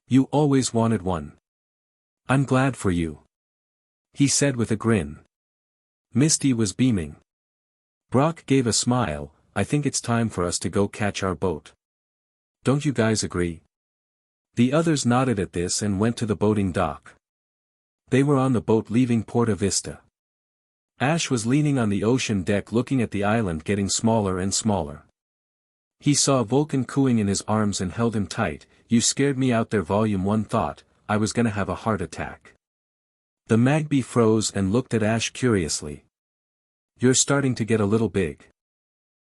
You always wanted one. I'm glad for you," he said with a grin. Misty was beaming. Brock gave a smile. "I think it's time for us to go catch our boat. Don't you guys agree?" The others nodded at this and went to the boating dock. They were on the boat leaving Porta Vista. Ash was leaning on the ocean deck looking at the island getting smaller and smaller. He saw Vulcan cooing in his arms and held him tight. "You scared me out there." Volume 1 thought, "I was gonna have a heart attack." The Magby froze and looked at Ash curiously. "You're starting to get a little big.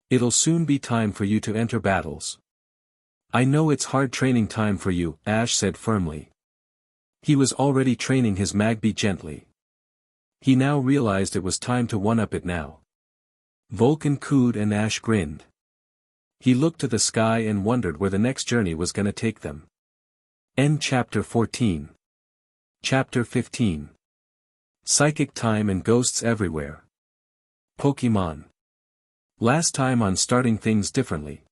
It'll soon be time for you to enter battles." "I know it's hard training time for you," Ash said firmly. He was already training his Magby gently. He now realized it was time to one-up it now. Vulcan cooed and Ash grinned. He looked to the sky and wondered where the next journey was gonna take them. End Chapter 14. Chapter 15. Psychic Time and Ghosts Everywhere. Pokemon. Last time on Starting Things Differently.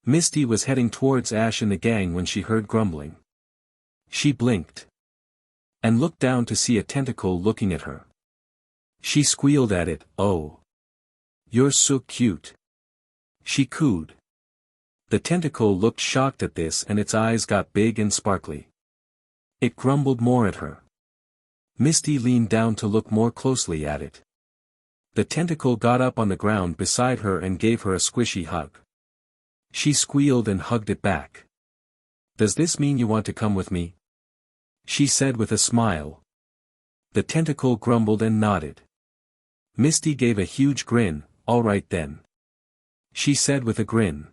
Misty was heading towards Ash and the gang when she heard grumbling. She blinked and looked down to see a Tentacool looking at her. She squealed at it. "Oh. You're so cute." She cooed. The Tentacool looked shocked at this and its eyes got big and sparkly. It grumbled more at her. Misty leaned down to look more closely at it. The Tentacool got up on the ground beside her and gave her a squishy hug. She squealed and hugged it back. "Does this mean you want to come with me?" she said with a smile. The Tentacool grumbled and nodded. Misty gave a huge grin. All right then, she said with a grin.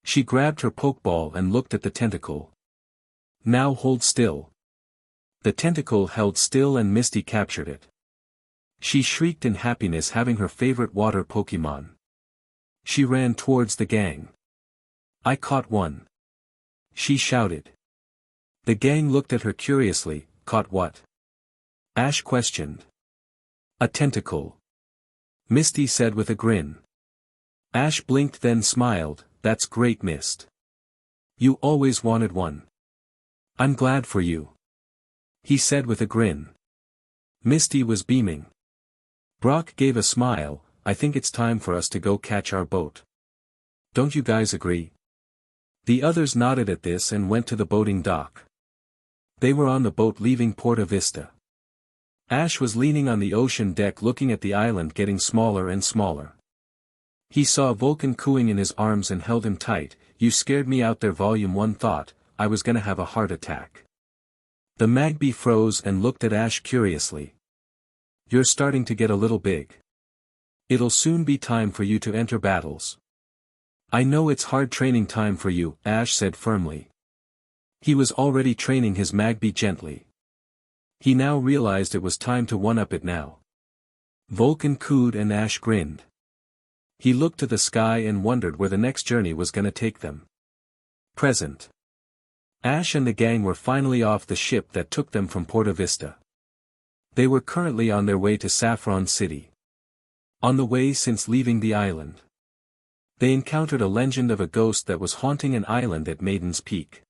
She grabbed her Pokeball and looked at the Tentacool. Now hold still. The Tentacool held still and Misty captured it. She shrieked in happiness, having her favorite water Pokemon. She ran towards the gang. I caught one, she shouted. The gang looked at her curiously. Caught what? Ash questioned. A Tentacool, Misty said with a grin. Ash blinked then smiled. That's great, Mist. You always wanted one. I'm glad for you, he said with a grin. Misty was beaming. Brock gave a smile. I think it's time for us to go catch our boat. Don't you guys agree? The others nodded at this and went to the boating dock. They were on the boat leaving Porta Vista. Ash was leaning on the ocean deck looking at the island getting smaller and smaller. He saw Vulcan cooing in his arms and held him tight. You scared me out there. Volume 1 thought I was gonna have a heart attack. The Magby froze and looked at Ash curiously. You're starting to get a little big. It'll soon be time for you to enter battles. I know it's hard training time for you, Ash said firmly. He was already training his Magby gently. He now realized it was time to one-up it now. Vulcan cooed and Ash grinned. He looked to the sky and wondered where the next journey was gonna take them. Present. Ash and the gang were finally off the ship that took them from Porta Vista. They were currently on their way to Saffron City. On the way since leaving the island, they encountered a legend of a ghost that was haunting an island at Maiden's Peak.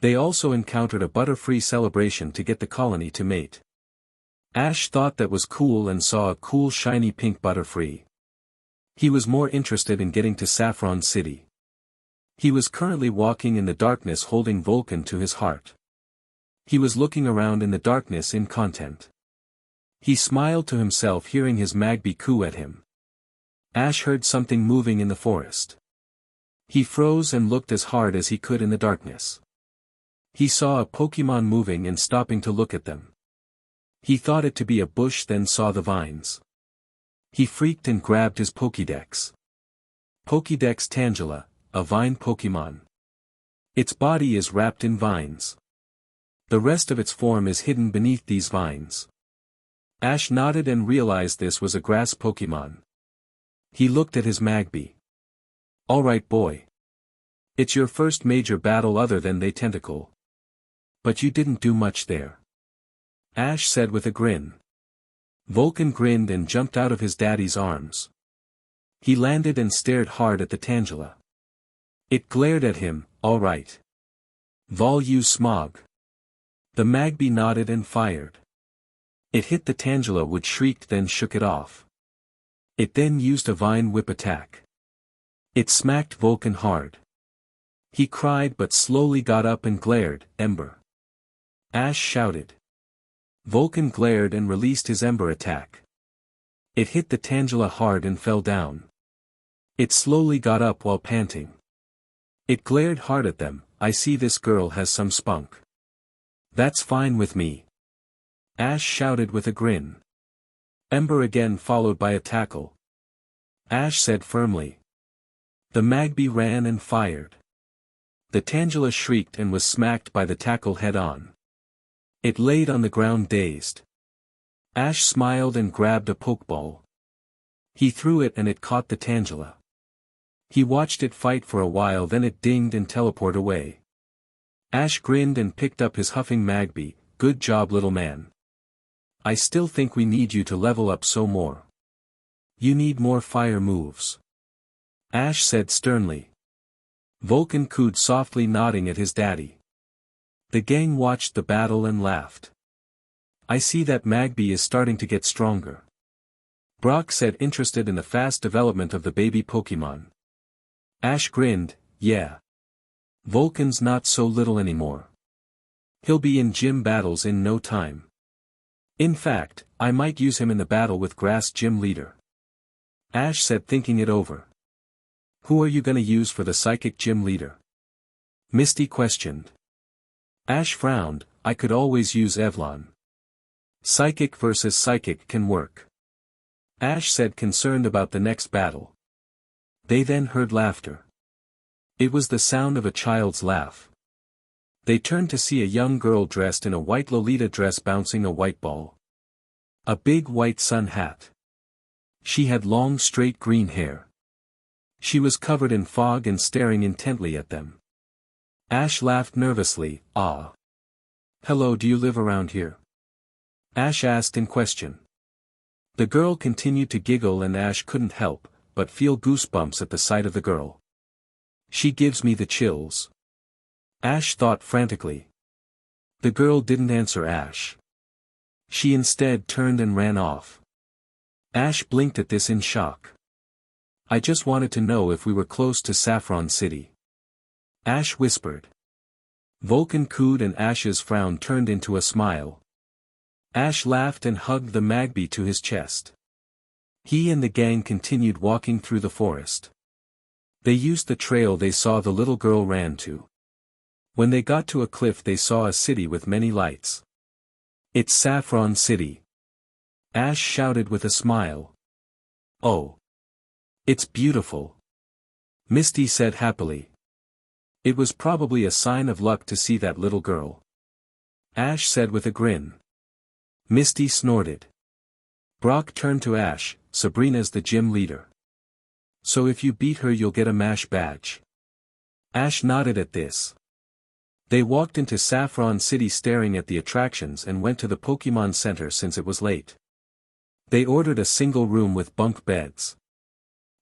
They also encountered a Butterfree celebration to get the colony to mate. Ash thought that was cool and saw a cool shiny pink Butterfree. He was more interested in getting to Saffron City. He was currently walking in the darkness holding Vulcan to his heart. He was looking around in the darkness in content. He smiled to himself hearing his Magby coo at him. Ash heard something moving in the forest. He froze and looked as hard as he could in the darkness. He saw a Pokemon moving and stopping to look at them. He thought it to be a bush then saw the vines. He freaked and grabbed his Pokédex. Pokédex Tangela, a vine Pokemon. Its body is wrapped in vines. The rest of its form is hidden beneath these vines. Ash nodded and realized this was a grass Pokemon. He looked at his Magby. Alright boy. It's your first major battle other than the Tentacool. But you didn't do much there, Ash said with a grin. Vulcan grinned and jumped out of his daddy's arms. He landed and stared hard at the Tangela. It glared at him. Alright. Vol use smog. The Magby nodded and fired. It hit the Tangela which shrieked then shook it off. It then used a vine whip attack. It smacked Vulcan hard. He cried but slowly got up and glared. Ember. Ash shouted. Vulcan glared and released his Ember attack. It hit the Tangela hard and fell down. It slowly got up while panting. It glared hard at them. I see this girl has some spunk. That's fine with me, Ash shouted with a grin. Ember again followed by a tackle. Ash said firmly. The Magby ran and fired. The Tangela shrieked and was smacked by the tackle head-on. It laid on the ground dazed. Ash smiled and grabbed a Pokeball. He threw it and it caught the Tangela. He watched it fight for a while then it dinged and teleported away. Ash grinned and picked up his huffing Magby. Good job little man. I still think we need you to level up so more. You need more fire moves, Ash said sternly. Vulcan cooed softly nodding at his daddy. The gang watched the battle and laughed. I see that Magby is starting to get stronger, Brock said interested in the fast development of the baby Pokemon. Ash grinned, yeah. Vulcan's not so little anymore. He'll be in gym battles in no time. In fact, I might use him in the battle with Grass Gym Leader. Ash said thinking it over. Who are you gonna use for the Psychic Gym Leader? Misty questioned. Ash frowned. I could always use Evlon. Psychic versus psychic can work. Ash said, concerned about the next battle. They then heard laughter. It was the sound of a child's laugh. They turned to see a young girl dressed in a white Lolita dress bouncing a white ball. A big white sun hat. She had long straight green hair. She was covered in fog and staring intently at them. Ash laughed nervously. Ah. Hello, do you live around here? Ash asked in question. The girl continued to giggle and Ash couldn't help but feel goosebumps at the sight of the girl. She gives me the chills. Ash thought frantically. The girl didn't answer Ash. She instead turned and ran off. Ash blinked at this in shock. I just wanted to know if we were close to Saffron City. Ash whispered. Vulcan cooed and Ash's frown turned into a smile. Ash laughed and hugged the Magby to his chest. He and the gang continued walking through the forest. They used the trail they saw the little girl ran to. When they got to a cliff they saw a city with many lights. It's Saffron City. Ash shouted with a smile. Oh. It's beautiful. Misty said happily. It was probably a sign of luck to see that little girl. Ash said with a grin. Misty snorted. Brock turned to Ash. Sabrina's the gym leader. So if you beat her you'll get a MASH badge. Ash nodded at this. They walked into Saffron City staring at the attractions and went to the Pokemon Center since it was late. They ordered a single room with bunk beds.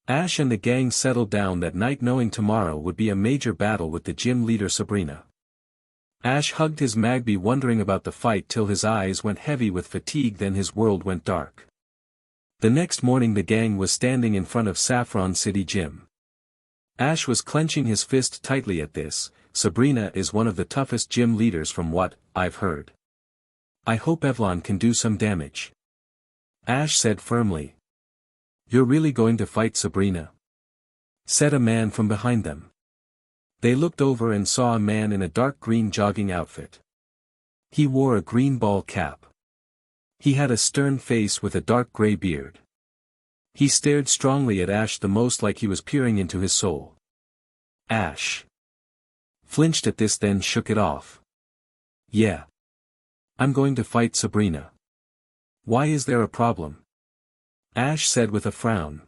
Ash and the gang settled down that night knowing tomorrow would be a major battle with the gym leader Sabrina. Ash hugged his Magby wondering about the fight till his eyes went heavy with fatigue, then his world went dark. The next morning the gang was standing in front of Saffron City Gym. Ash was clenching his fist tightly at this. Sabrina is one of the toughest gym leaders from what I've heard. I hope Evelyn can do some damage. Ash said firmly. You're really going to fight Sabrina? Said a man from behind them. They looked over and saw a man in a dark green jogging outfit. He wore a green ball cap. He had a stern face with a dark gray beard. He stared strongly at Ash, the most like he was peering into his soul. Ash flinched at this, then shook it off. Yeah. I'm going to fight Sabrina. Why, is there a problem? Ash said with a frown.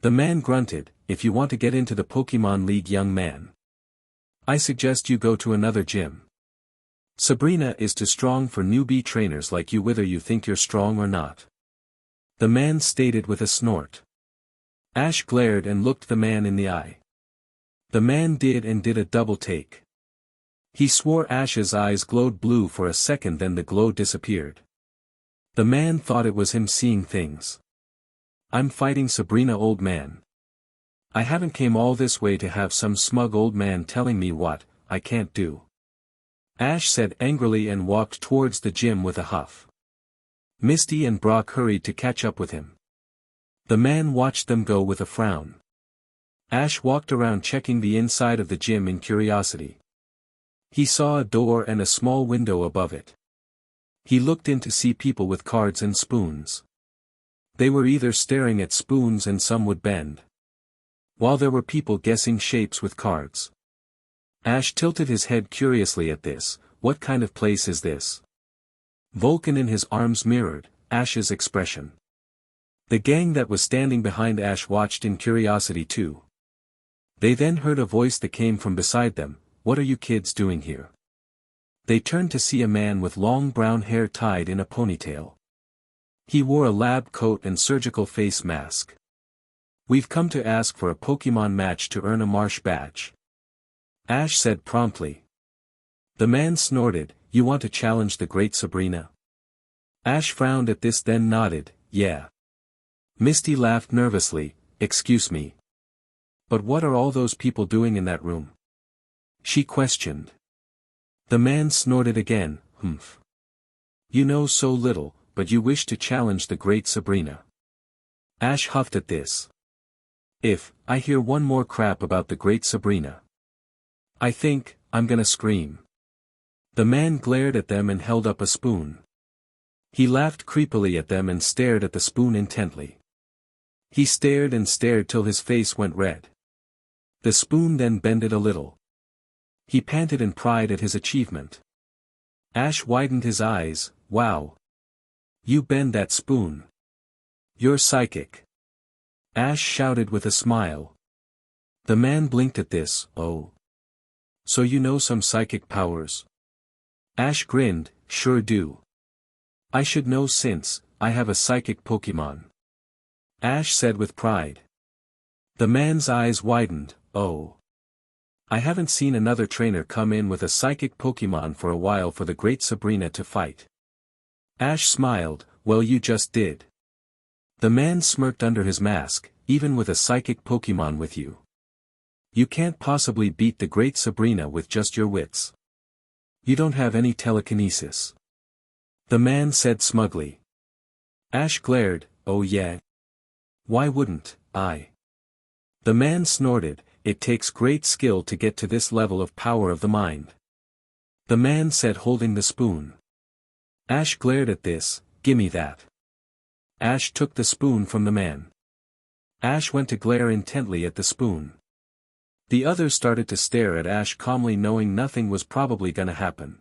The man grunted, if you want to get into the Pokemon League, young man, I suggest you go to another gym. Sabrina is too strong for newbie trainers like you, whether you think you're strong or not. The man stated with a snort. Ash glared and looked the man in the eye. The man did a double take. He swore Ash's eyes glowed blue for a second, then the glow disappeared. The man thought it was him seeing things. I'm fighting Sabrina, old man. I haven't came all this way to have some smug old man telling me what I can't do. Ash said angrily and walked towards the gym with a huff. Misty and Brock hurried to catch up with him. The man watched them go with a frown. Ash walked around checking the inside of the gym in curiosity. He saw a door and a small window above it. He looked in to see people with cards and spoons. They were either staring at spoons and some would bend, while there were people guessing shapes with cards. Ash tilted his head curiously at this. What kind of place is this? Vulcan in his arms mirrored Ash's expression. The gang that was standing behind Ash watched in curiosity too. They then heard a voice that came from beside them. What are you kids doing here? They turned to see a man with long brown hair tied in a ponytail. He wore a lab coat and surgical face mask. We've come to ask for a Pokemon match to earn a Marsh badge. Ash said promptly. The man snorted, you want to challenge the great Sabrina? Ash frowned at this, then nodded, yeah. Misty laughed nervously, excuse me. But what are all those people doing in that room? She questioned. The man snorted again, humph. You know so little, but you wish to challenge the great Sabrina. Ash huffed at this. If I hear one more crap about the great Sabrina, I think I'm gonna scream. The man glared at them and held up a spoon. He laughed creepily at them and stared at the spoon intently. He stared and stared till his face went red. The spoon then bended a little. He panted in pride at his achievement. Ash widened his eyes. Wow! You bend that spoon. You're psychic. Ash shouted with a smile. The man blinked at this. Oh. So you know some psychic powers? Ash grinned. Sure do. I should know since I have a psychic Pokemon. Ash said with pride. The man's eyes widened. Oh. I haven't seen another trainer come in with a psychic Pokemon for a while for the great Sabrina to fight. Ash smiled. Well, you just did. The man smirked under his mask. Even with a psychic Pokemon with you. You can't possibly beat the great Sabrina with just your wits. You don't have any telekinesis. The man said smugly. Ash glared. Oh yeah. Why wouldn't I? The man snorted. It takes great skill to get to this level of power of the mind. The man said, holding the spoon. Ash glared at this. Gimme that. Ash took the spoon from the man. Ash went to glare intently at the spoon. The others started to stare at Ash calmly, knowing nothing was probably gonna happen.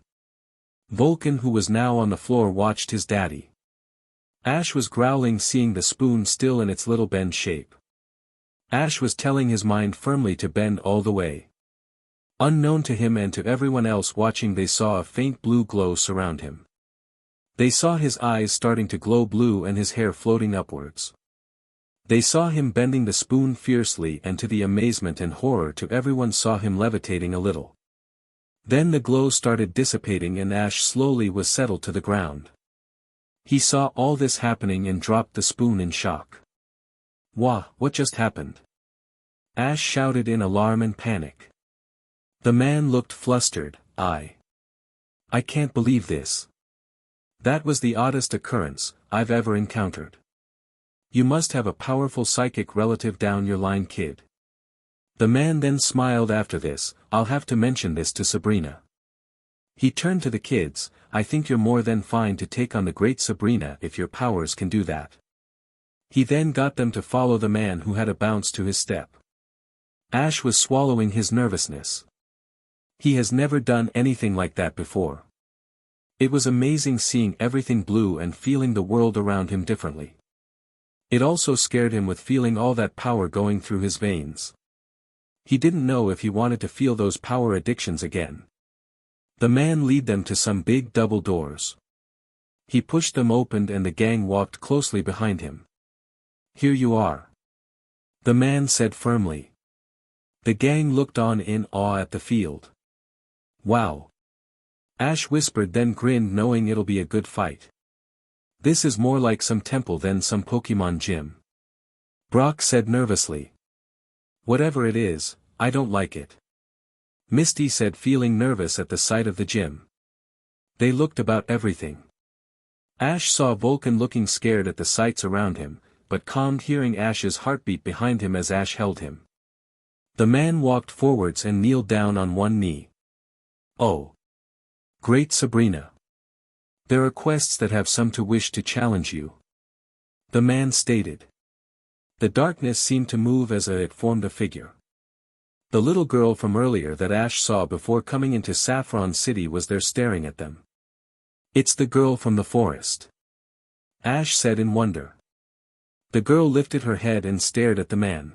Vulcan, who was now on the floor, watched his daddy. Ash was growling, seeing the spoon still in its little bend shape. Ash was telling his mind firmly to bend all the way. Unknown to him and to everyone else watching, they saw a faint blue glow surround him. They saw his eyes starting to glow blue and his hair floating upwards. They saw him bending the spoon fiercely, and to the amazement and horror to everyone saw him levitating a little. Then the glow started dissipating and Ash slowly was settled to the ground. He saw all this happening and dropped the spoon in shock. Wah, what just happened? Ash shouted in alarm and panic. The man looked flustered. I can't believe this. That was the oddest occurrence I've ever encountered. You must have a powerful psychic relative down your line, kid. The man then smiled. After this, I'll have to mention this to Sabrina. He turned to the kids. I think you're more than fine to take on the great Sabrina if your powers can do that. He then got them to follow the man, who had a bounce to his step. Ash was swallowing his nervousness. He has never done anything like that before. It was amazing seeing everything blue and feeling the world around him differently. It also scared him with feeling all that power going through his veins. He didn't know if he wanted to feel those power addictions again. The man led them to some big double doors. He pushed them open and the gang walked closely behind him. Here you are. The man said firmly. The gang looked on in awe at the field. Wow. Ash whispered, then grinned, knowing it'll be a good fight. This is more like some temple than some Pokemon gym. Brock said nervously. Whatever it is, I don't like it. Misty said, feeling nervous at the sight of the gym. They looked about everything. Ash saw Vulcan looking scared at the sights around him, but calmed, hearing Ash's heartbeat behind him as Ash held him. The man walked forwards and kneeled down on one knee. Oh. Great Sabrina. There are quests that have some to wish to challenge you. The man stated. The darkness seemed to move as it formed a figure. The little girl from earlier that Ash saw before coming into Celadon City was there staring at them. It's the girl from the forest. Ash said in wonder. The girl lifted her head and stared at the man.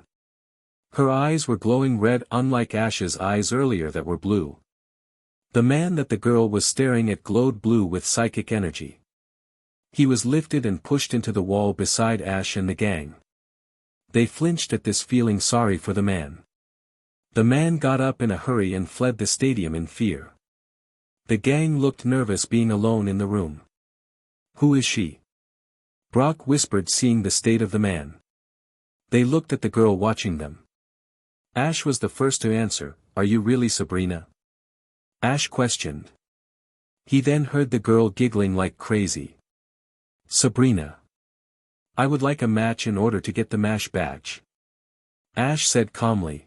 Her eyes were glowing red, unlike Ash's eyes earlier that were blue. The man that the girl was staring at glowed blue with psychic energy. He was lifted and pushed into the wall beside Ash and the gang. They flinched at this, feeling sorry for the man. The man got up in a hurry and fled the stadium in fear. The gang looked nervous, being alone in the room. Who is she? Brock whispered, seeing the state of the man. They looked at the girl watching them. Ash was the first to answer. Are you really Sabrina? Ash questioned. He then heard the girl giggling like crazy. Sabrina. I would like a match in order to get the MASH badge. Ash said calmly.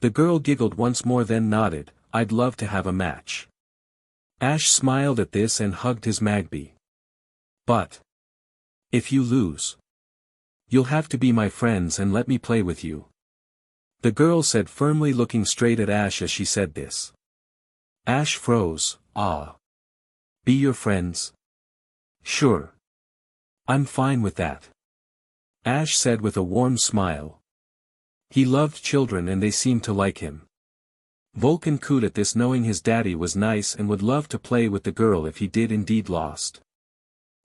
The girl giggled once more, then nodded. I'd love to have a match. Ash smiled at this and hugged his Magby. But if you lose, you'll have to be my friends and let me play with you. The girl said firmly, looking straight at Ash as she said this. Ash froze. Ah. Be your friends? Sure. I'm fine with that. Ash said with a warm smile. He loved children and they seemed to like him. Vulcan cooed at this, knowing his daddy was nice and would love to play with the girl if he did indeed lost.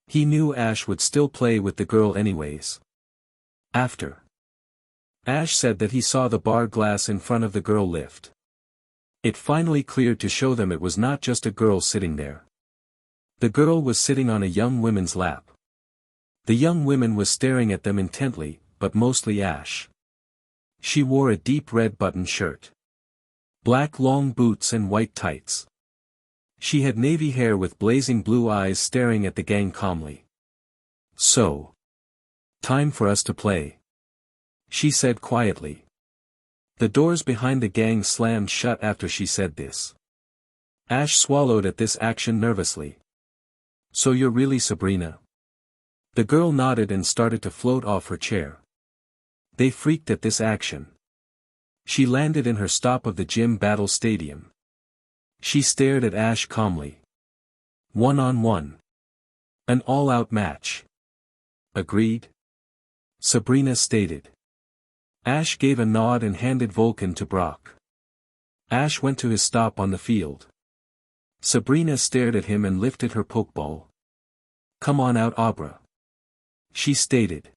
He knew Ash would still play with the girl anyways. After. Ash said that he saw the bar glass in front of the girl lift. It finally cleared to show them it was not just a girl sitting there. The girl was sitting on a young woman's lap. The young woman was staring at them intently, but mostly Ash. She wore a deep red button shirt, black long boots and white tights. She had navy hair with blazing blue eyes, staring at the gang calmly. So. Time for us to play, she said quietly. The doors behind the gang slammed shut after she said this. Ash swallowed at this action nervously. So you're really Sabrina? The girl nodded and started to float off her chair. They freaked at this action. She landed in her stop of the gym battle stadium. She stared at Ash calmly. 1-on-1. An all-out match. Agreed? Sabrina stated. Ash gave a nod and handed Vulcan to Brock. Ash went to his stop on the field. Sabrina stared at him and lifted her Pokeball. Come on out, Abra, she stated.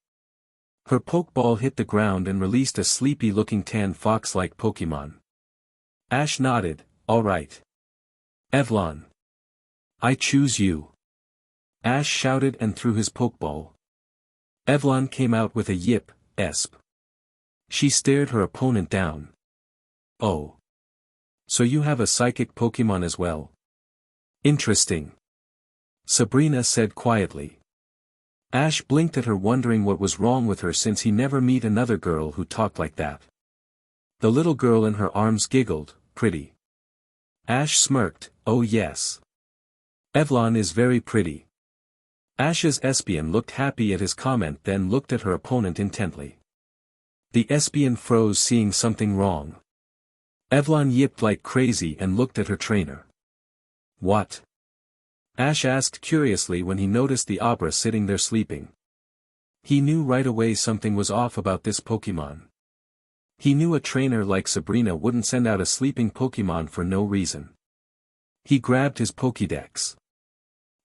Her Pokeball hit the ground and released a sleepy-looking tan fox-like Pokemon. Ash nodded. All right. Evlon. I choose you. Ash shouted and threw his Pokeball. Evlon came out with a yip, esp. She stared her opponent down. Oh. So you have a psychic Pokemon as well? Interesting. Sabrina said quietly. Ash blinked at her, wondering what was wrong with her since he never met another girl who talked like that. The little girl in her arms giggled, pretty. Ash smirked, oh yes. Evlon is very pretty. Ash's Espion looked happy at his comment, then looked at her opponent intently. The Espion froze, seeing something wrong. Evlon yipped like crazy and looked at her trainer. What? Ash asked curiously when he noticed the Abra sitting there sleeping. He knew right away something was off about this Pokemon. He knew a trainer like Sabrina wouldn't send out a sleeping Pokemon for no reason. He grabbed his Pokédex.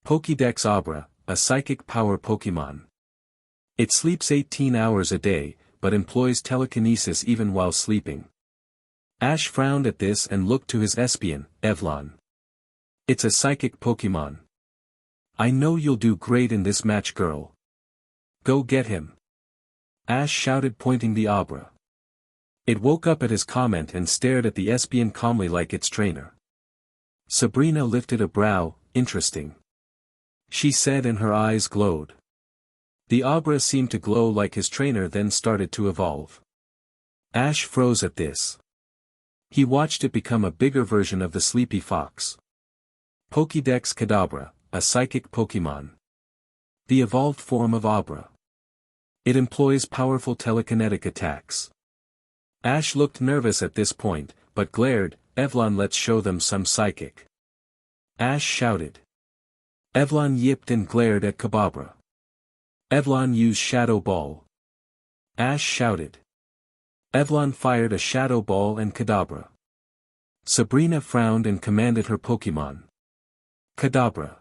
Pokédex Abra, a psychic power Pokemon. It sleeps 18 hours a day, but employs telekinesis even while sleeping. Ash frowned at this and looked to his Espion, Evlon. It's a psychic Pokemon. I know you'll do great in this match, girl. Go get him. Ash shouted, pointing the Abra. It woke up at his comment and stared at the Espion calmly like its trainer. Sabrina lifted a brow. Interesting, she said, and her eyes glowed. The Abra seemed to glow like his trainer, then started to evolve. Ash froze at this. He watched it become a bigger version of the sleepy fox. Pokédex Kadabra, a psychic Pokemon. The evolved form of Abra. It employs powerful telekinetic attacks. Ash looked nervous at this point, but glared. Evlon, let's show them some psychic. Ash shouted. Evlon yipped and glared at Kadabra. Evlon, use Shadow Ball. Ash shouted. Evlon fired a Shadow Ball and Kadabra. Sabrina frowned and commanded her Pokemon. Kadabra.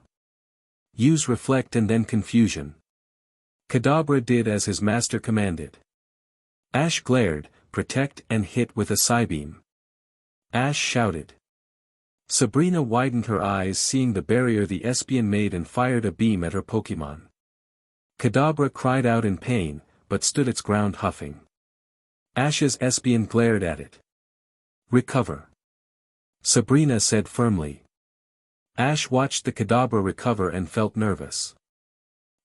Use Reflect and then Confusion. Kadabra did as his master commanded. Ash glared, Protect, and hit with a Psybeam. Ash shouted. Sabrina widened her eyes, seeing the barrier the Espion made, and fired a beam at her Pokemon. Kadabra cried out in pain, but stood its ground huffing. Ash's Espion glared at it. Recover, Sabrina said firmly. Ash watched the Kadabra recover and felt nervous.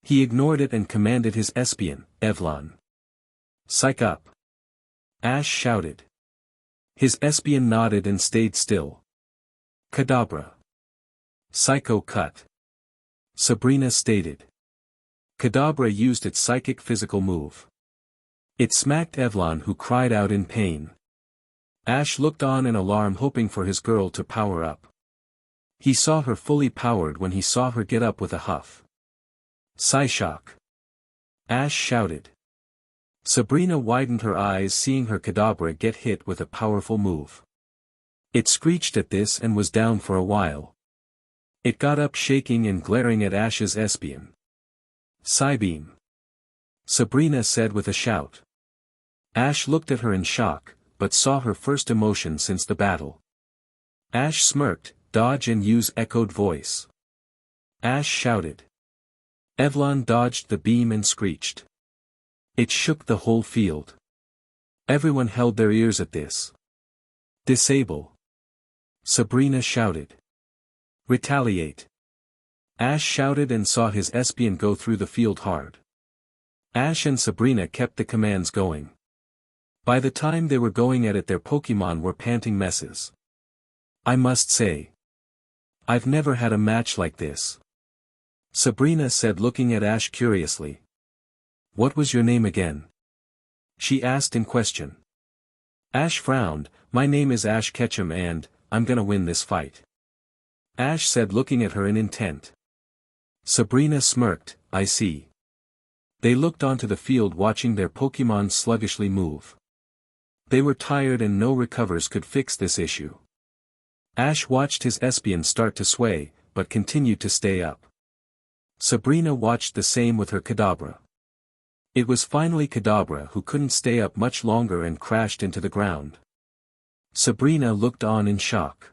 He ignored it and commanded his Espion, Evlon. Psych up, Ash shouted. His Espion nodded and stayed still. Kadabra. Psycho Cut, Sabrina stated. Kadabra used its psychic physical move. It smacked Evlon, who cried out in pain. Ash looked on in alarm, hoping for his girl to power up. He saw her fully powered when he saw her get up with a huff. Psyshock! Ash shouted. Sabrina widened her eyes, seeing her Kadabra get hit with a powerful move. It screeched at this and was down for a while. It got up, shaking and glaring at Ash's Espion. Psybeam! Sabrina said with a shout. Ash looked at her in shock, but saw her first emotion since the battle. Ash smirked, dodge and use echoed voice. Ash shouted. Evlon dodged the beam and screeched. It shook the whole field. Everyone held their ears at this. Disable! Sabrina shouted. Retaliate! Ash shouted and saw his Espion go through the field hard. Ash and Sabrina kept the commands going. By the time they were going at it, their Pokémon were panting messes. I must say, I've never had a match like this. Sabrina said, looking at Ash curiously. What was your name again? She asked in question. Ash frowned. My name is Ash Ketchum and, I'm gonna win this fight. Ash said, looking at her in intent. Sabrina smirked, I see. They looked onto the field, watching their Pokémon sluggishly move. They were tired and no recovers could fix this issue. Ash watched his Espion start to sway, but continued to stay up. Sabrina watched the same with her Kadabra. It was finally Kadabra who couldn't stay up much longer and crashed into the ground. Sabrina looked on in shock.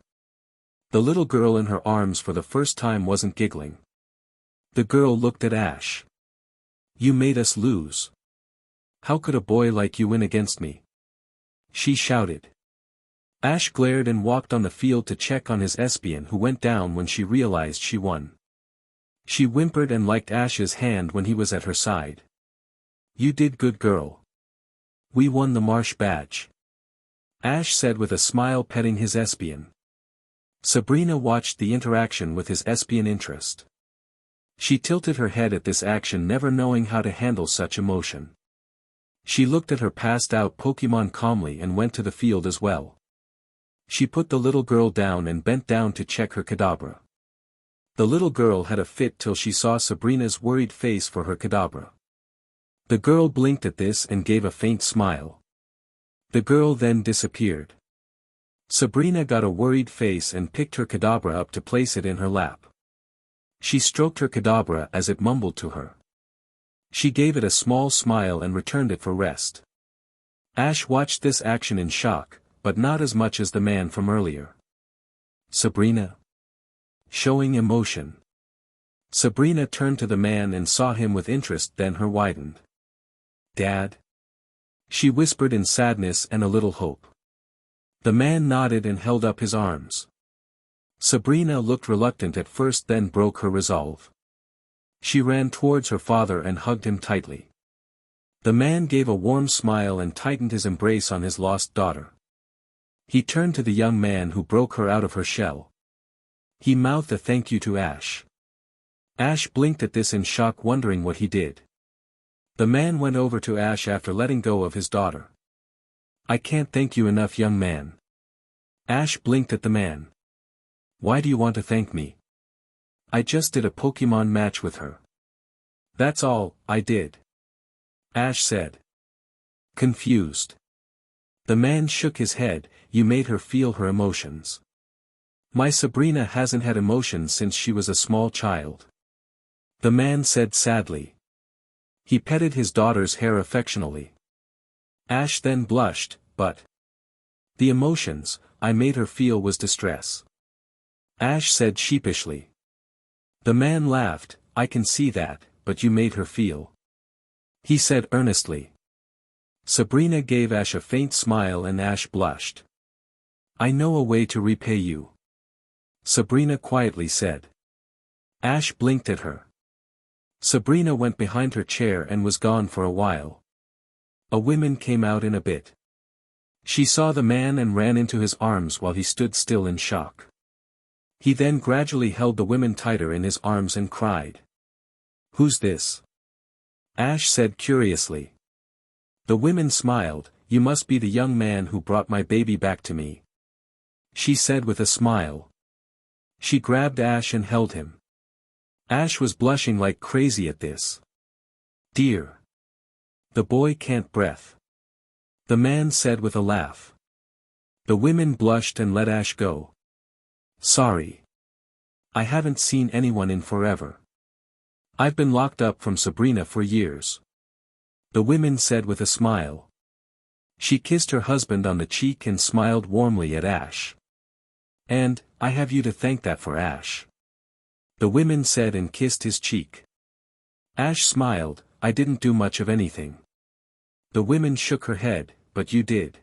The little girl in her arms for the first time wasn't giggling. The girl looked at Ash. You made us lose. How could a boy like you win against me? She shouted. Ash glared and walked on the field to check on his Espion, who went down when she realized she won. She whimpered and liked Ash's hand when he was at her side. You did good, girl. We won the Marsh badge. Ash said with a smile, petting his Espion. Sabrina watched the interaction with his Espion interest. She tilted her head at this action, never knowing how to handle such emotion. She looked at her passed-out Pokémon calmly and went to the field as well. She put the little girl down and bent down to check her Kadabra. The little girl had a fit till she saw Sabrina's worried face for her Kadabra. The girl blinked at this and gave a faint smile. The girl then disappeared. Sabrina got a worried face and picked her Kadabra up to place it in her lap. She stroked her Kadabra as it mumbled to her. She gave it a small smile and returned it for rest. Ash watched this action in shock, but not as much as the man from earlier. Sabrina? Showing emotion. Sabrina turned to the man and saw him with interest, then her widened. Dad? She whispered in sadness and a little hope. The man nodded and held up his arms. Sabrina looked reluctant at first, then broke her resolve. She ran towards her father and hugged him tightly. The man gave a warm smile and tightened his embrace on his lost daughter. He turned to the young man who broke her out of her shell. He mouthed a thank you to Ash. Ash blinked at this in shock, wondering what he did. The man went over to Ash after letting go of his daughter. I can't thank you enough, young man. Ash blinked at the man. Why do you want to thank me? I just did a Pokémon match with her. That's all I did. Ash said. Confused. The man shook his head. You made her feel her emotions. My Sabrina hasn't had emotions since she was a small child. The man said sadly. He petted his daughter's hair affectionately. Ash then blushed, but the emotions I made her feel was distress. Ash said sheepishly. The man laughed. I can see that, but you made her feel. He said earnestly. Sabrina gave Ash a faint smile and Ash blushed. I know a way to repay you. Sabrina quietly said. Ash blinked at her. Sabrina went behind her chair and was gone for a while. A woman came out in a bit. She saw the man and ran into his arms while he stood still in shock. He then gradually held the woman tighter in his arms and cried. Who's this? Ash said curiously. The women smiled. You must be the young man who brought my baby back to me, she said with a smile. She grabbed Ash and held him. Ash was blushing like crazy at this. Dear. The boy can't breathe, the man said with a laugh. The women blushed and let Ash go. Sorry. I haven't seen anyone in forever. I've been locked up from Sabrina for years, the women said with a smile. She kissed her husband on the cheek and smiled warmly at Ash. And, I have you to thank that for, Ash, the women said and kissed his cheek. Ash smiled. I didn't do much of anything. The women shook her head. But you did.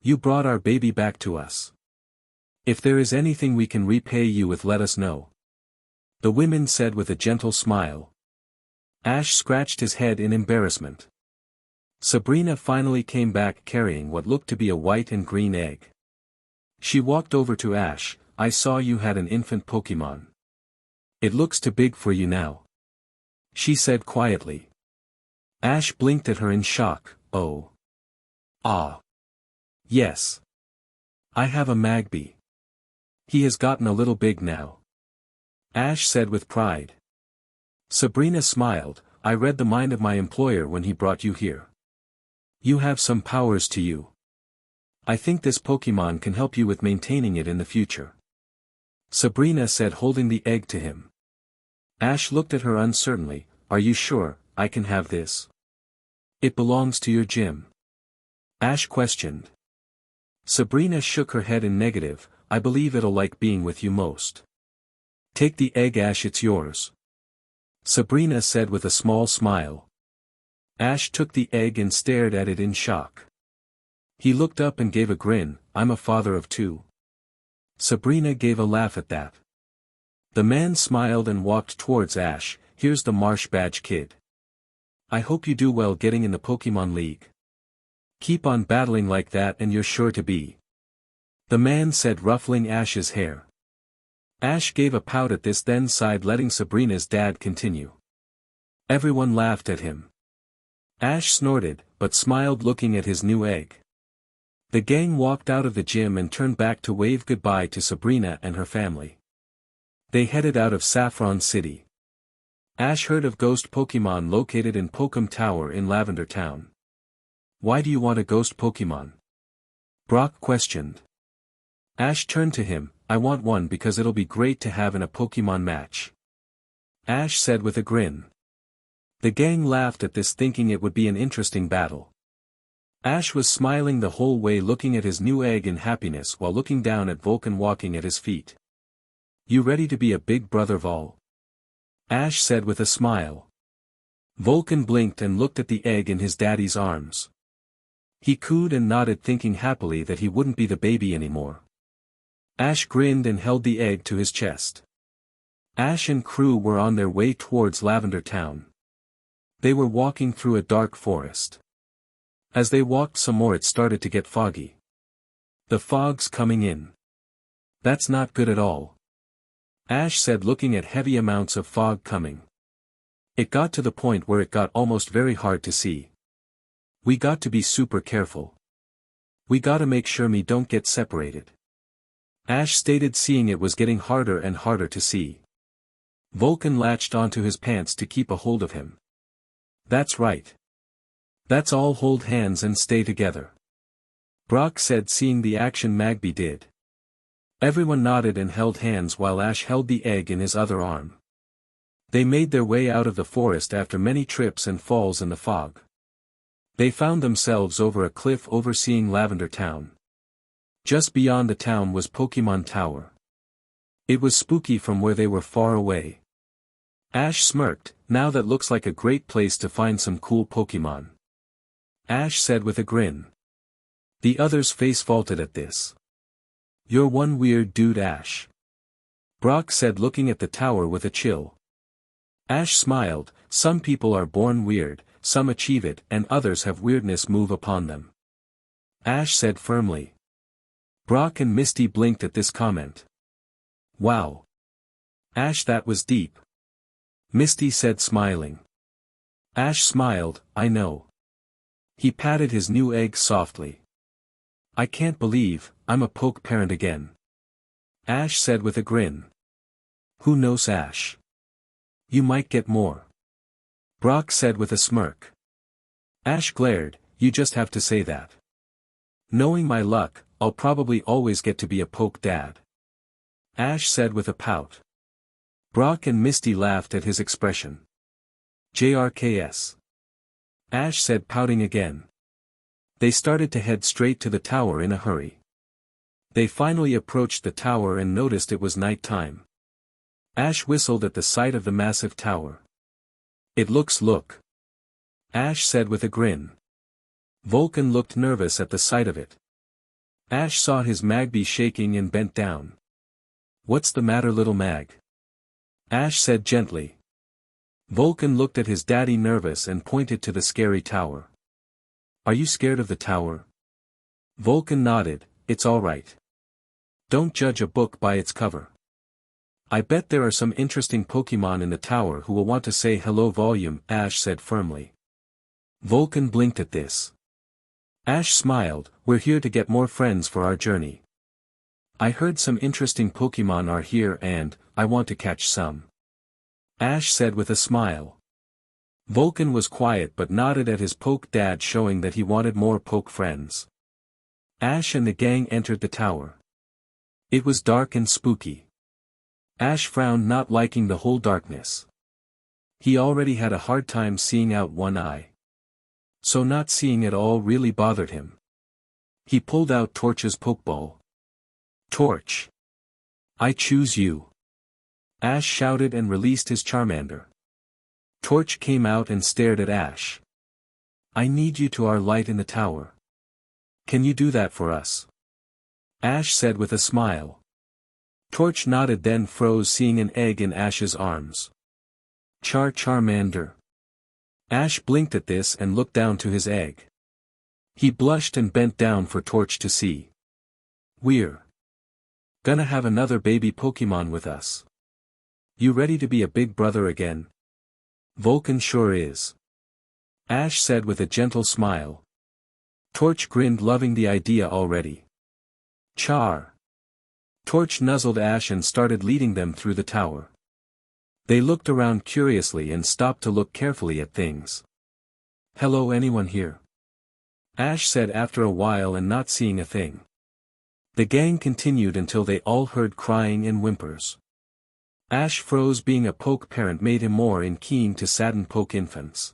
You brought our baby back to us. If there is anything we can repay you with, let us know, the women said with a gentle smile. Ash scratched his head in embarrassment. Sabrina finally came back carrying what looked to be a white and green egg. She walked over to Ash. I saw you had an infant Pokemon. It looks too big for you now, she said quietly. Ash blinked at her in shock. Oh. Ah. Yes. I have a Magby. He has gotten a little big now, Ash said with pride. Sabrina smiled. I read the mind of my employer when he brought you here. You have some powers to you. I think this Pokemon can help you with maintaining it in the future, Sabrina said, holding the egg to him. Ash looked at her uncertainly. Are you sure I can have this? It belongs to your gym, Ash questioned. Sabrina shook her head in negative. I believe it'll like being with you most. Take the egg, Ash, it's yours, Sabrina said with a small smile. Ash took the egg and stared at it in shock. He looked up and gave a grin. I'm a father of two. Sabrina gave a laugh at that. The man smiled and walked towards Ash. Here's the Marsh Badge kid. I hope you do well getting in the Pokemon League. Keep on battling like that and you're sure to be, the man said, ruffling Ash's hair. Ash gave a pout at this, then sighed, letting Sabrina's dad continue. Everyone laughed at him. Ash snorted, but smiled looking at his new egg. The gang walked out of the gym and turned back to wave goodbye to Sabrina and her family. They headed out of Saffron City. Ash heard of ghost Pokemon located in Pokem Tower in Lavender Town. Why do you want a ghost Pokemon? Brock questioned. Ash turned to him. I want one because it'll be great to have in a Pokemon match, Ash said with a grin. The gang laughed at this, thinking it would be an interesting battle. Ash was smiling the whole way, looking at his new egg in happiness while looking down at Vulcan walking at his feet. You ready to be a big brother, Vol? Ash said with a smile. Vulcan blinked and looked at the egg in his daddy's arms. He cooed and nodded, thinking happily that he wouldn't be the baby anymore. Ash grinned and held the egg to his chest. Ash and crew were on their way towards Lavender Town. They were walking through a dark forest. As they walked some more, it started to get foggy. The fog's coming in. That's not good at all, Ash said, looking at heavy amounts of fog coming. It got to the point where it got almost very hard to see. We got to be super careful. We gotta make sure me don't get separated, Ash stated, seeing it was getting harder and harder to see. Vulcan latched onto his pants to keep a hold of him. That's right. That's all, hold hands and stay together, Brock said, seeing the action Magby did. Everyone nodded and held hands while Ash held the egg in his other arm. They made their way out of the forest after many trips and falls in the fog. They found themselves over a cliff overseeing Lavender Town. Just beyond the town was Pokemon Tower. It was spooky from where they were far away. Ash smirked. Now that looks like a great place to find some cool Pokemon, Ash said with a grin. The others face vaulted at this. You're one weird dude, Ash, Brock said, looking at the tower with a chill. Ash smiled. Some people are born weird, some achieve it, and others have weirdness move upon them, Ash said firmly. Brock and Misty blinked at this comment. Wow, Ash, that was deep, Misty said, smiling. Ash smiled, I know. He patted his new egg softly. I can't believe, I'm a poke parent again. Ash said with a grin. Who knows, Ash? You might get more. Brock said with a smirk. Ash glared, you just have to say that. Knowing my luck, I'll probably always get to be a poke dad. Ash said with a pout. Brock and Misty laughed at his expression. JRKS. Ash said, pouting again. They started to head straight to the tower in a hurry. They finally approached the tower and noticed it was night time. Ash whistled at the sight of the massive tower. Look. Ash said with a grin. Vulcan looked nervous at the sight of it. Ash saw his Magby shaking and bent down. What's the matter, little Mag? Ash said gently. Vulcan looked at his daddy nervous and pointed to the scary tower. Are you scared of the tower? Vulcan nodded, it's alright. Don't judge a book by its cover. I bet there are some interesting Pokemon in the tower who will want to say hello. Volume, Ash said firmly. Vulcan blinked at this. Ash smiled, we're here to get more friends for our journey. I heard some interesting Pokemon are here and, I want to catch some. Ash said with a smile. Vulcan was quiet but nodded at his poke dad, showing that he wanted more poke friends. Ash and the gang entered the tower. It was dark and spooky. Ash frowned, not liking the whole darkness. He already had a hard time seeing out one eye. So not seeing at all really bothered him. He pulled out Torch's Pokeball. Torch! I choose you! Ash shouted and released his Charmander. Torch came out and stared at Ash. I need you to our light in the tower. Can you do that for us? Ash said with a smile. Torch nodded, then froze, seeing an egg in Ash's arms. Charmander. Ash blinked at this and looked down to his egg. He blushed and bent down for Torch to see. We're gonna have another baby Pokemon with us. You ready to be a big brother again? Vulcan sure is. Ash said with a gentle smile. Torch grinned, loving the idea already. Char. Torch nuzzled Ash and started leading them through the tower. They looked around curiously and stopped to look carefully at things. Hello, anyone here? Ash said after a while and not seeing a thing. The gang continued until they all heard crying and whimpers. Ash froze. Being a poke parent made him more keen to sadden poke infants.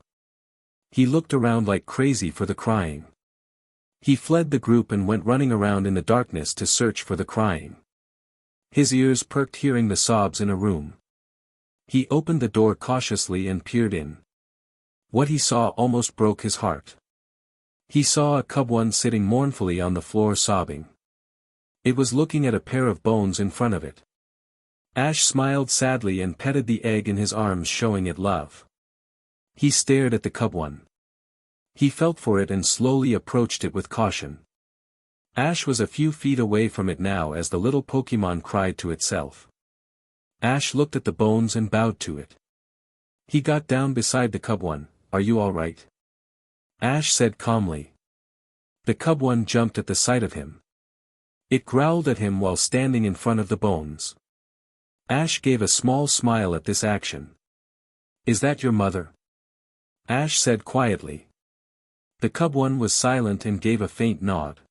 He looked around like crazy for the crying. He fled the group and went running around in the darkness to search for the crying. His ears perked hearing the sobs in a room. He opened the door cautiously and peered in. What he saw almost broke his heart. He saw a Cubone sitting mournfully on the floor sobbing. It was looking at a pair of bones in front of it. Ash smiled sadly and petted the egg in his arms, showing it love. He stared at the Cubone. He felt for it and slowly approached it with caution. Ash was a few feet away from it now as the little Pokemon cried to itself. Ash looked at the bones and bowed to it. He got down beside the Cubone. Are you alright? Ash said calmly. The Cubone jumped at the sight of him. It growled at him while standing in front of the bones. Ash gave a small smile at this action. Is that your mother? Ash said quietly. The Cubone was silent and gave a faint nod.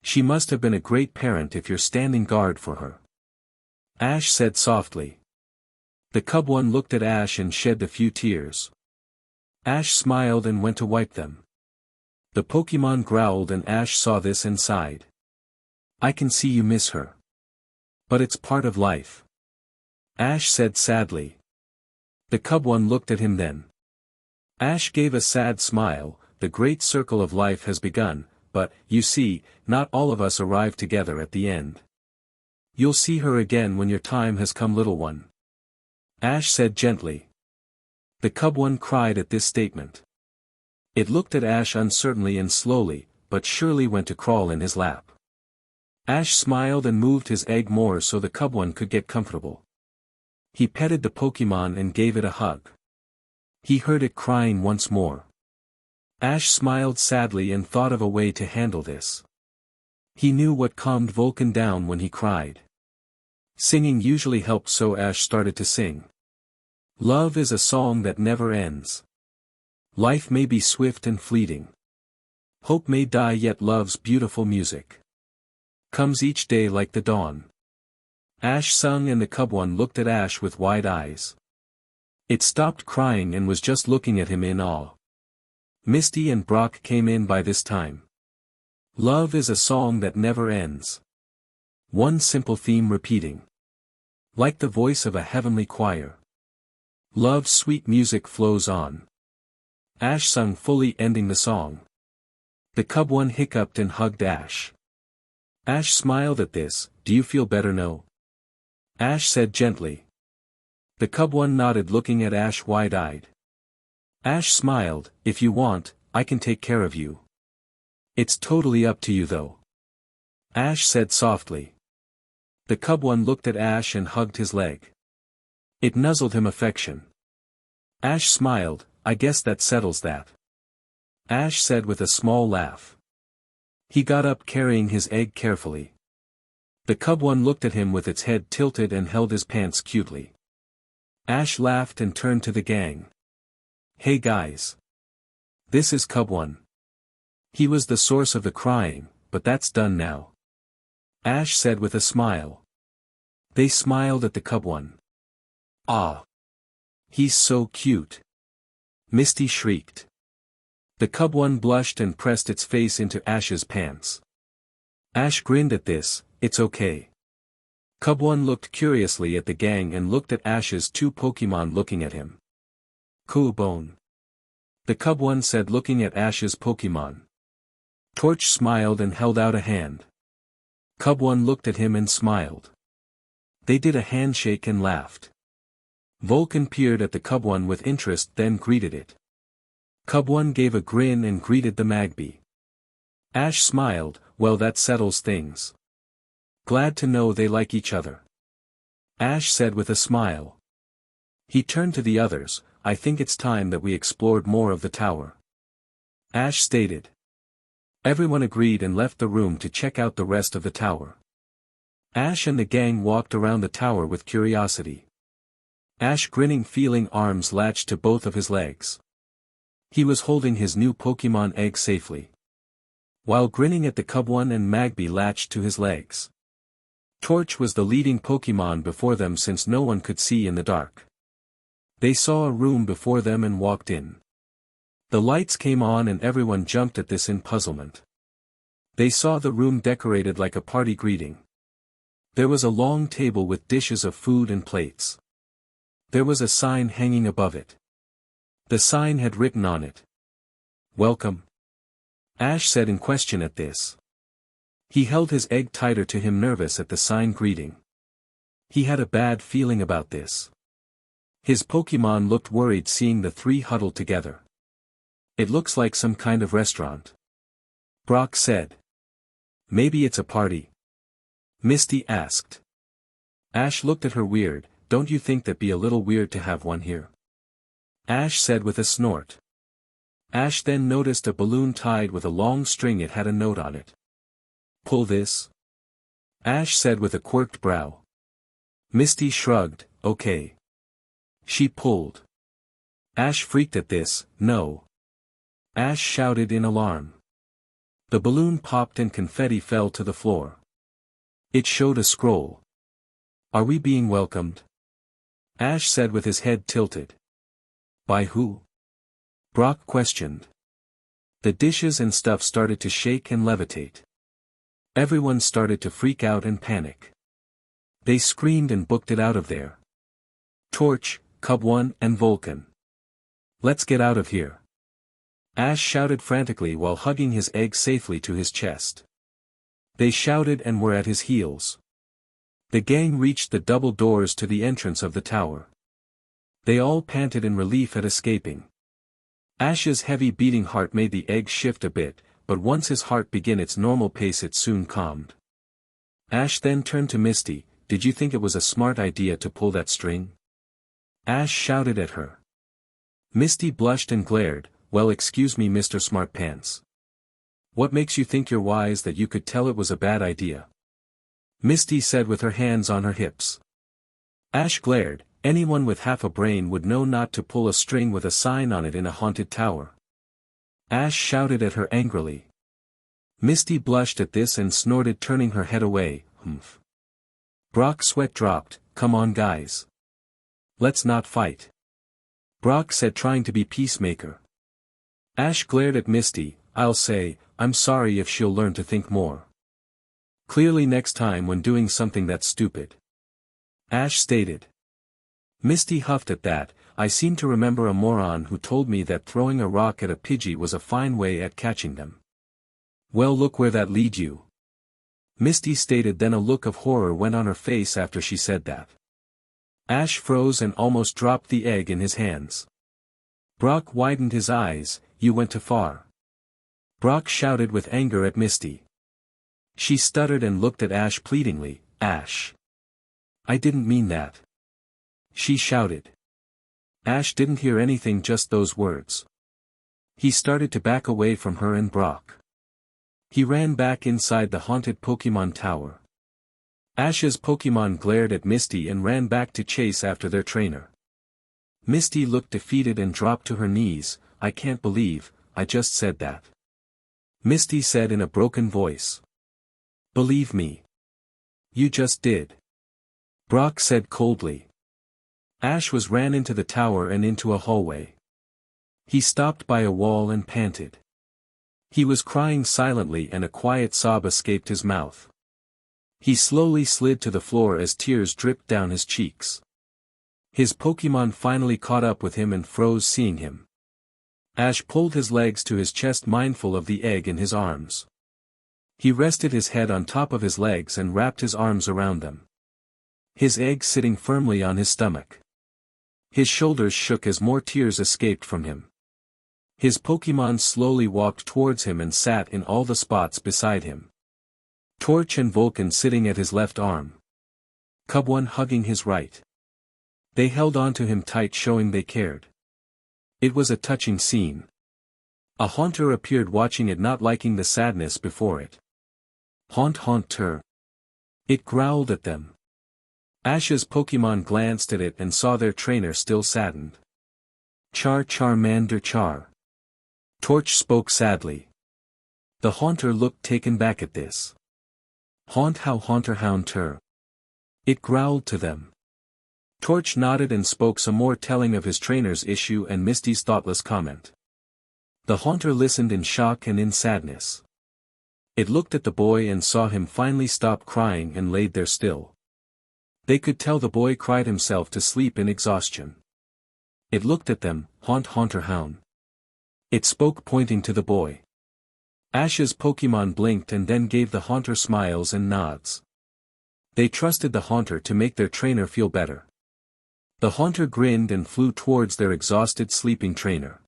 She must have been a great parent if you're standing guard for her. Ash said softly. The Cubone looked at Ash and shed a few tears. Ash smiled and went to wipe them. The Pokemon growled and Ash saw this and sighed. I can see you miss her. But it's part of life. Ash said sadly. The Cubone looked at him then. Ash gave a sad smile. The great circle of life has begun, but, you see, not all of us arrive together at the end. You'll see her again when your time has come, little one. Ash said gently. The Cubone cried at this statement. It looked at Ash uncertainly and slowly, but surely went to crawl in his lap. Ash smiled and moved his egg more so the Cubone could get comfortable. He petted the Pokemon and gave it a hug. He heard it crying once more. Ash smiled sadly and thought of a way to handle this. He knew what calmed Vulcan down when he cried. Singing usually helped, so Ash started to sing. Love is a song that never ends. Life may be swift and fleeting. Hope may die, yet love's beautiful music comes each day like the dawn. Ash sung, and the Cubone looked at Ash with wide eyes. It stopped crying and was just looking at him in awe. Misty and Brock came in by this time. Love is a song that never ends. One simple theme repeating. Like the voice of a heavenly choir. Love's sweet music flows on. Ash sung, fully ending the song. The Cubone hiccuped and hugged Ash. Ash smiled at this. Do you feel better now? Ash said gently. The Cubone nodded, looking at Ash wide-eyed. Ash smiled. If you want, I can take care of you. It's totally up to you though. Ash said softly. The Cubone looked at Ash and hugged his leg. It nuzzled him affection. Ash smiled. I guess that settles that. Ash said with a small laugh. He got up, carrying his egg carefully. The Cubone looked at him with its head tilted and held his pants cutely. Ash laughed and turned to the gang. Hey guys. This is Cubone. He was the source of the crying, but that's done now. Ash said with a smile. They smiled at the Cubone. Ah. He's so cute. Misty shrieked. The Cubone blushed and pressed its face into Ash's pants. Ash grinned at this. It's okay. Cubone looked curiously at the gang and looked at Ash's two Pokemon looking at him. Cubone. The Cubone said, looking at Ash's Pokemon. Torch smiled and held out a hand. Cubone looked at him and smiled. They did a handshake and laughed. Vulcan peered at the Cubone with interest, then greeted it. Cubone gave a grin and greeted the Magby. Ash smiled. Well, that settles things. Glad to know they like each other. Ash said with a smile. He turned to the others. I think it's time that we explored more of the tower. Ash stated. Everyone agreed and left the room to check out the rest of the tower. Ash and the gang walked around the tower with curiosity. Ash grinning, feeling arms latched to both of his legs. He was holding his new Pokemon egg safely. While grinning at the Cubone and Magby latched to his legs. Torch was the leading Pokemon before them, since no one could see in the dark. They saw a room before them and walked in. The lights came on and everyone jumped at this in puzzlement. They saw the room decorated like a party greeting. There was a long table with dishes of food and plates. There was a sign hanging above it. The sign had written on it. Welcome. Ash said in question at this. He held his egg tighter to him, nervous at the sign greeting. He had a bad feeling about this. His Pokemon looked worried seeing the three huddled together. It looks like some kind of restaurant. Brock said. Maybe it's a party. Misty asked. Ash looked at her weird. Don't you think that'd be a little weird to have one here? Ash said with a snort. Ash then noticed a balloon tied with a long string. It had a note on it. Pull this? Ash said with a quirked brow. Misty shrugged. Okay. She pulled. Ash freaked at this. No. Ash shouted in alarm. The balloon popped and confetti fell to the floor. It showed a scroll. Are we being welcomed? Ash said with his head tilted. By who? Brock questioned. The dishes and stuff started to shake and levitate. Everyone started to freak out and panic. They screamed and booked it out of there. Torch, Cubone, and Vulcan. Let's get out of here. Ash shouted frantically while hugging his egg safely to his chest. They shouted and were at his heels. The gang reached the double doors to the entrance of the tower. They all panted in relief at escaping. Ash's heavy beating heart made the egg shift a bit, but once his heart began its normal pace it soon calmed. Ash then turned to Misty. Did you think it was a smart idea to pull that string? Ash shouted at her. Misty blushed and glared. Well, excuse me, Mr. Smartpants. What makes you think you're wise that you could tell it was a bad idea? Misty said with her hands on her hips. Ash glared. Anyone with half a brain would know not to pull a string with a sign on it in a haunted tower. Ash shouted at her angrily. Misty blushed at this and snorted, turning her head away. Humph. Brock's sweat dropped. Come on, guys. Let's not fight. Brock said, trying to be peacemaker. Ash glared at Misty. I'll say, I'm sorry if she'll learn to think more clearly next time when doing something that's stupid. Ash stated. Misty huffed at that. I seem to remember a moron who told me that throwing a rock at a Pidgey was a fine way at catching them. Well, look where that lead you. Misty stated, then a look of horror went on her face after she said that. Ash froze and almost dropped the egg in his hands. Brock widened his eyes. You went too far. Brock shouted with anger at Misty. She stuttered and looked at Ash pleadingly. Ash. I didn't mean that. She shouted. Ash didn't hear anything, just those words. He started to back away from her and Brock. He ran back inside the haunted Pokemon tower. Ash's Pokemon glared at Misty and ran back to chase after their trainer. Misty looked defeated and dropped to her knees. I can't believe I just said that. Misty said in a broken voice. Believe me. You just did. Brock said coldly. Ash ran into the tower and into a hallway. He stopped by a wall and panted. He was crying silently and a quiet sob escaped his mouth. He slowly slid to the floor as tears dripped down his cheeks. His Pokemon finally caught up with him and froze seeing him. Ash pulled his legs to his chest, mindful of the egg in his arms. He rested his head on top of his legs and wrapped his arms around them. His egg sitting firmly on his stomach. His shoulders shook as more tears escaped from him. His Pokemon slowly walked towards him and sat in all the spots beside him. Torch and Vulcan sitting at his left arm. Cubone hugging his right. They held on to him tight, showing they cared. It was a touching scene. A Haunter appeared watching it, not liking the sadness before it. Haunter. It growled at them. Ash's Pokemon glanced at it and saw their trainer still saddened. Char. Torch spoke sadly. The Haunter looked taken back at this. Haunter. It growled to them. Torch nodded and spoke some more, telling of his trainer's issue and Misty's thoughtless comment. The Haunter listened in shock and in sadness. It looked at the boy and saw him finally stop crying and laid there still. They could tell the boy cried himself to sleep in exhaustion. It looked at them. Haunter. It spoke, pointing to the boy. Ash's Pokemon blinked and then gave the Haunter smiles and nods. They trusted the Haunter to make their trainer feel better. The Haunter grinned and flew towards their exhausted sleeping trainer.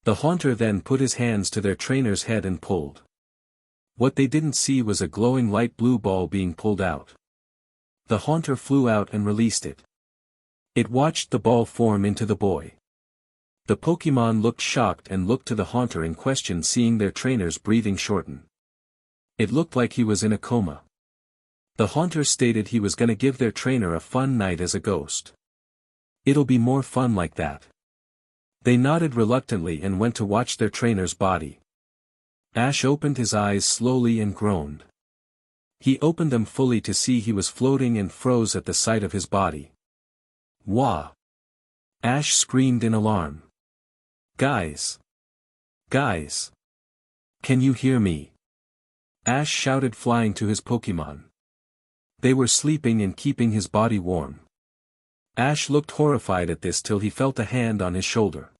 The Haunter then put his hands to their trainer's head and pulled. What they didn't see was a glowing light blue ball being pulled out. The Haunter flew out and released it. It watched the ball form into the boy. The Pokemon looked shocked and looked to the Haunter in question, seeing their trainer's breathing shorten. It looked like he was in a coma. The Haunter stated he was gonna give their trainer a fun night as a ghost. It'll be more fun like that. They nodded reluctantly and went to watch their trainer's body. Ash opened his eyes slowly and groaned. He opened them fully to see he was floating and froze at the sight of his body. Wah! Ash screamed in alarm. Guys! Can you hear me? Ash shouted, flying to his Pokemon. They were sleeping and keeping his body warm. Ash looked horrified at this till he felt a hand on his shoulder.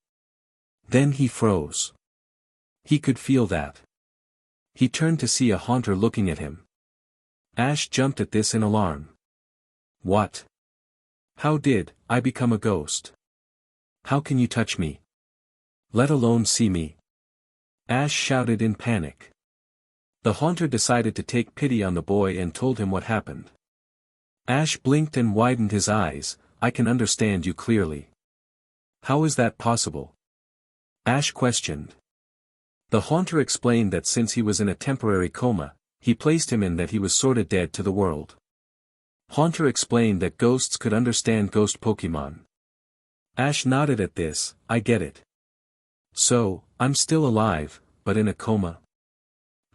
Then he froze. He could feel that. He turned to see a Haunter looking at him. Ash jumped at this in alarm. What? How did I become a ghost? How can you touch me? Let alone see me? Ash shouted in panic. The Haunter decided to take pity on the boy and told him what happened. Ash blinked and widened his eyes. I can understand you clearly. How is that possible? Ash questioned. The Haunter explained that since he was in a temporary coma, he placed him in that he was sorta dead to the world. Haunter explained that ghosts could understand ghost Pokemon. Ash nodded at this. I get it. So, I'm still alive, but in a coma?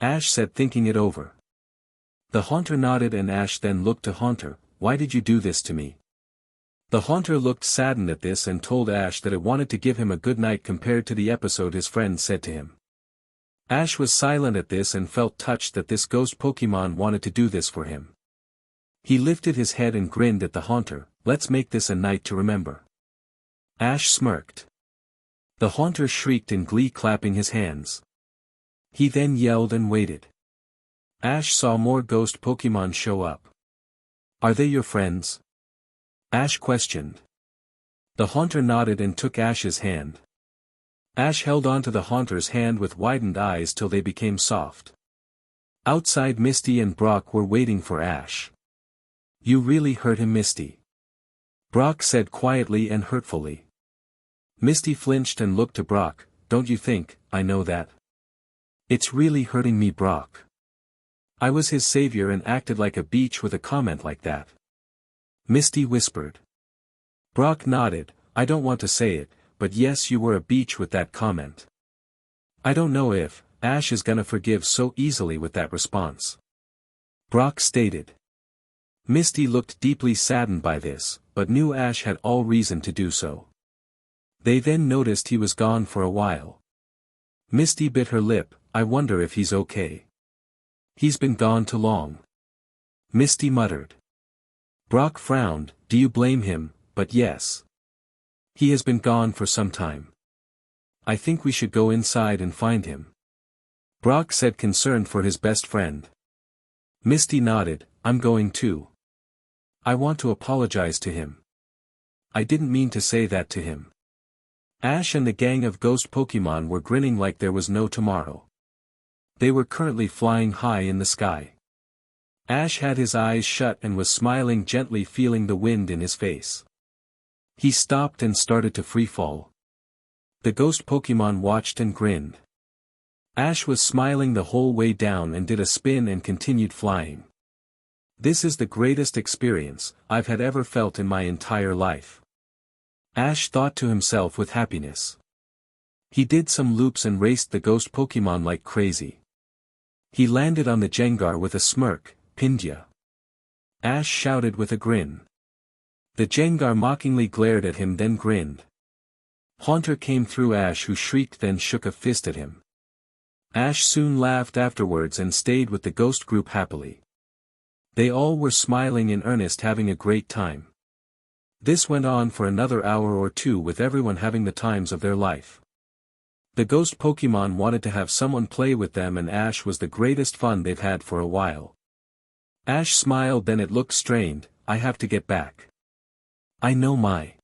Ash said, thinking it over. The Haunter nodded and Ash then looked to Haunter. Why did you do this to me? The Haunter looked saddened at this and told Ash that it wanted to give him a good night compared to the episode his friend said to him. Ash was silent at this and felt touched that this ghost Pokemon wanted to do this for him. He lifted his head and grinned at the Haunter. Let's make this a night to remember. Ash smirked. The Haunter shrieked in glee, clapping his hands. He then yelled and waited. Ash saw more ghost Pokemon show up. Are they your friends? Ash questioned. The Haunter nodded and took Ash's hand. Ash held onto the Haunter's hand with widened eyes till they became soft. Outside, Misty and Brock were waiting for Ash. You really hurt him, Misty. Brock said quietly and hurtfully. Misty flinched and looked to Brock. Don't you think, I know that? It's really hurting me, Brock. I was his savior and acted like a beach with a comment like that. Misty whispered. Brock nodded. I don't want to say it, but yes, you were a beach with that comment. I don't know if Ash is gonna forgive so easily with that response. Brock stated. Misty looked deeply saddened by this, but knew Ash had all reason to do so. They then noticed he was gone for a while. Misty bit her lip. I wonder if he's okay. He's been gone too long. Misty muttered. Brock frowned. Do you blame him? But yes. He has been gone for some time. I think we should go inside and find him. Brock said, concerned for his best friend. Misty nodded. I'm going too. I want to apologize to him. I didn't mean to say that to him. Ash and the gang of ghost Pokemon were grinning like there was no tomorrow. They were currently flying high in the sky. Ash had his eyes shut and was smiling gently, feeling the wind in his face. He stopped and started to free fall. The ghost Pokemon watched and grinned. Ash was smiling the whole way down and did a spin and continued flying. This is the greatest experience I've had ever felt in my entire life. Ash thought to himself with happiness. He did some loops and raced the ghost Pokemon like crazy. He landed on the Gengar with a smirk. Pinned ya? Ash shouted with a grin. The Gengar mockingly glared at him, then grinned. Haunter came through Ash, who shrieked then shook a fist at him. Ash soon laughed afterwards and stayed with the ghost group happily. They all were smiling in earnest, having a great time. This went on for another hour or two, with everyone having the times of their life. The ghost Pokemon wanted to have someone play with them, and Ash was the greatest fun they've had for a while. Ash smiled, then it looked strained. I have to get back. I know my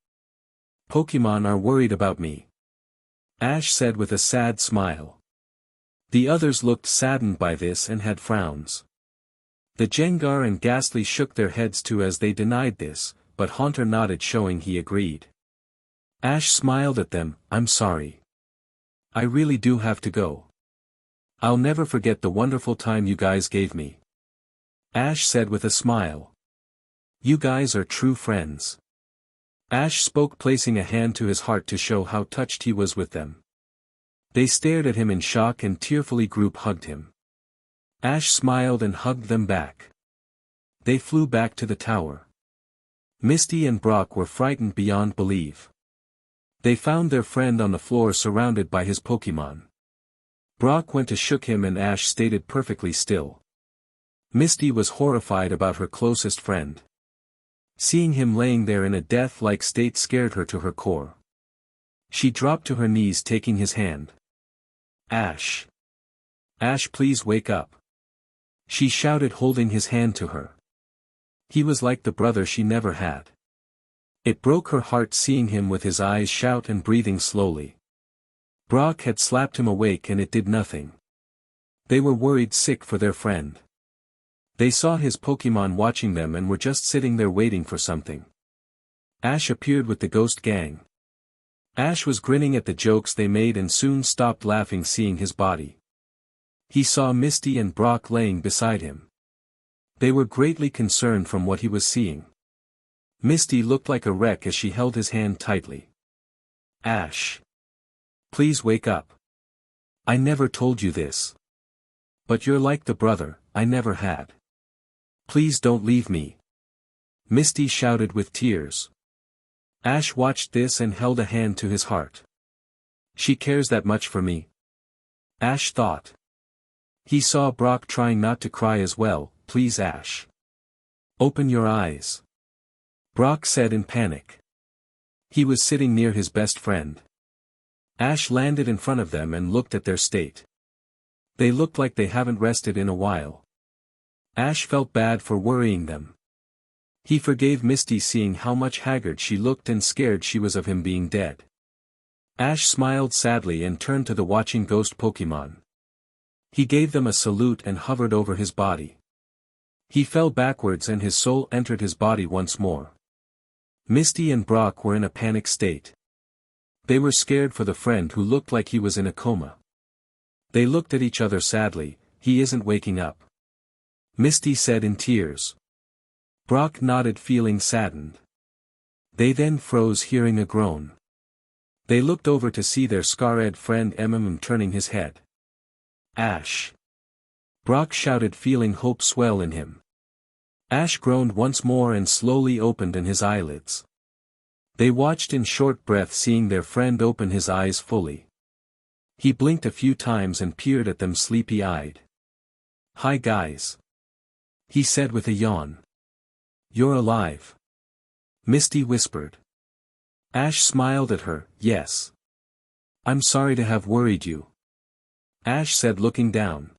Pokemon are worried about me. Ash said with a sad smile. The others looked saddened by this and had frowns. The Gengar and Ghastly shook their heads too as they denied this, but Haunter nodded, showing he agreed. Ash smiled at them. I'm sorry. I really do have to go. I'll never forget the wonderful time you guys gave me. Ash said with a smile. You guys are true friends. Ash spoke, placing a hand to his heart to show how touched he was with them. They stared at him in shock and tearfully group hugged him. Ash smiled and hugged them back. They flew back to the tower. Misty and Brock were frightened beyond belief. They found their friend on the floor surrounded by his Pokemon. Brock went to shook him and Ash stayed perfectly still. Misty was horrified about her closest friend. Seeing him laying there in a death-like state scared her to her core. She dropped to her knees, taking his hand. Ash. Ash, please wake up. She shouted, holding his hand to her. He was like the brother she never had. It broke her heart seeing him with his eyes shut and breathing slowly. Brock had slapped him awake and it did nothing. They were worried sick for their friend. They saw his Pokemon watching them and were just sitting there waiting for something. Ash appeared with the ghost gang. Ash was grinning at the jokes they made and soon stopped laughing seeing his body. He saw Misty and Brock laying beside him. They were greatly concerned from what he was seeing. Misty looked like a wreck as she held his hand tightly. Ash. Please wake up. I never told you this. But you're like the brother I never had. Please don't leave me. Misty shouted with tears. Ash watched this and held a hand to his heart. She cares that much for me. Ash thought. He saw Brock trying not to cry as well. Please Ash. Open your eyes. Brock said in panic. He was sitting near his best friend. Ash landed in front of them and looked at their state. They looked like they haven't rested in a while. Ash felt bad for worrying them. He forgave Misty seeing how much haggard she looked and scared she was of him being dead. Ash smiled sadly and turned to the watching ghost Pokemon. He gave them a salute and hovered over his body. He fell backwards and his soul entered his body once more. Misty and Brock were in a panic state. They were scared for the friend who looked like he was in a coma. They looked at each other sadly. He isn't waking up. Misty said in tears. Brock nodded feeling saddened. They then froze hearing a groan. They looked over to see their scarred friend turning his head. Ash. Brock shouted feeling hope swell in him. Ash groaned once more and slowly opened his eyelids. They watched in short breath seeing their friend open his eyes fully. He blinked a few times and peered at them sleepy-eyed. Hi guys. He said with a yawn. You're alive. Misty whispered. Ash smiled at her, yes. I'm sorry to have worried you. Ash said looking down.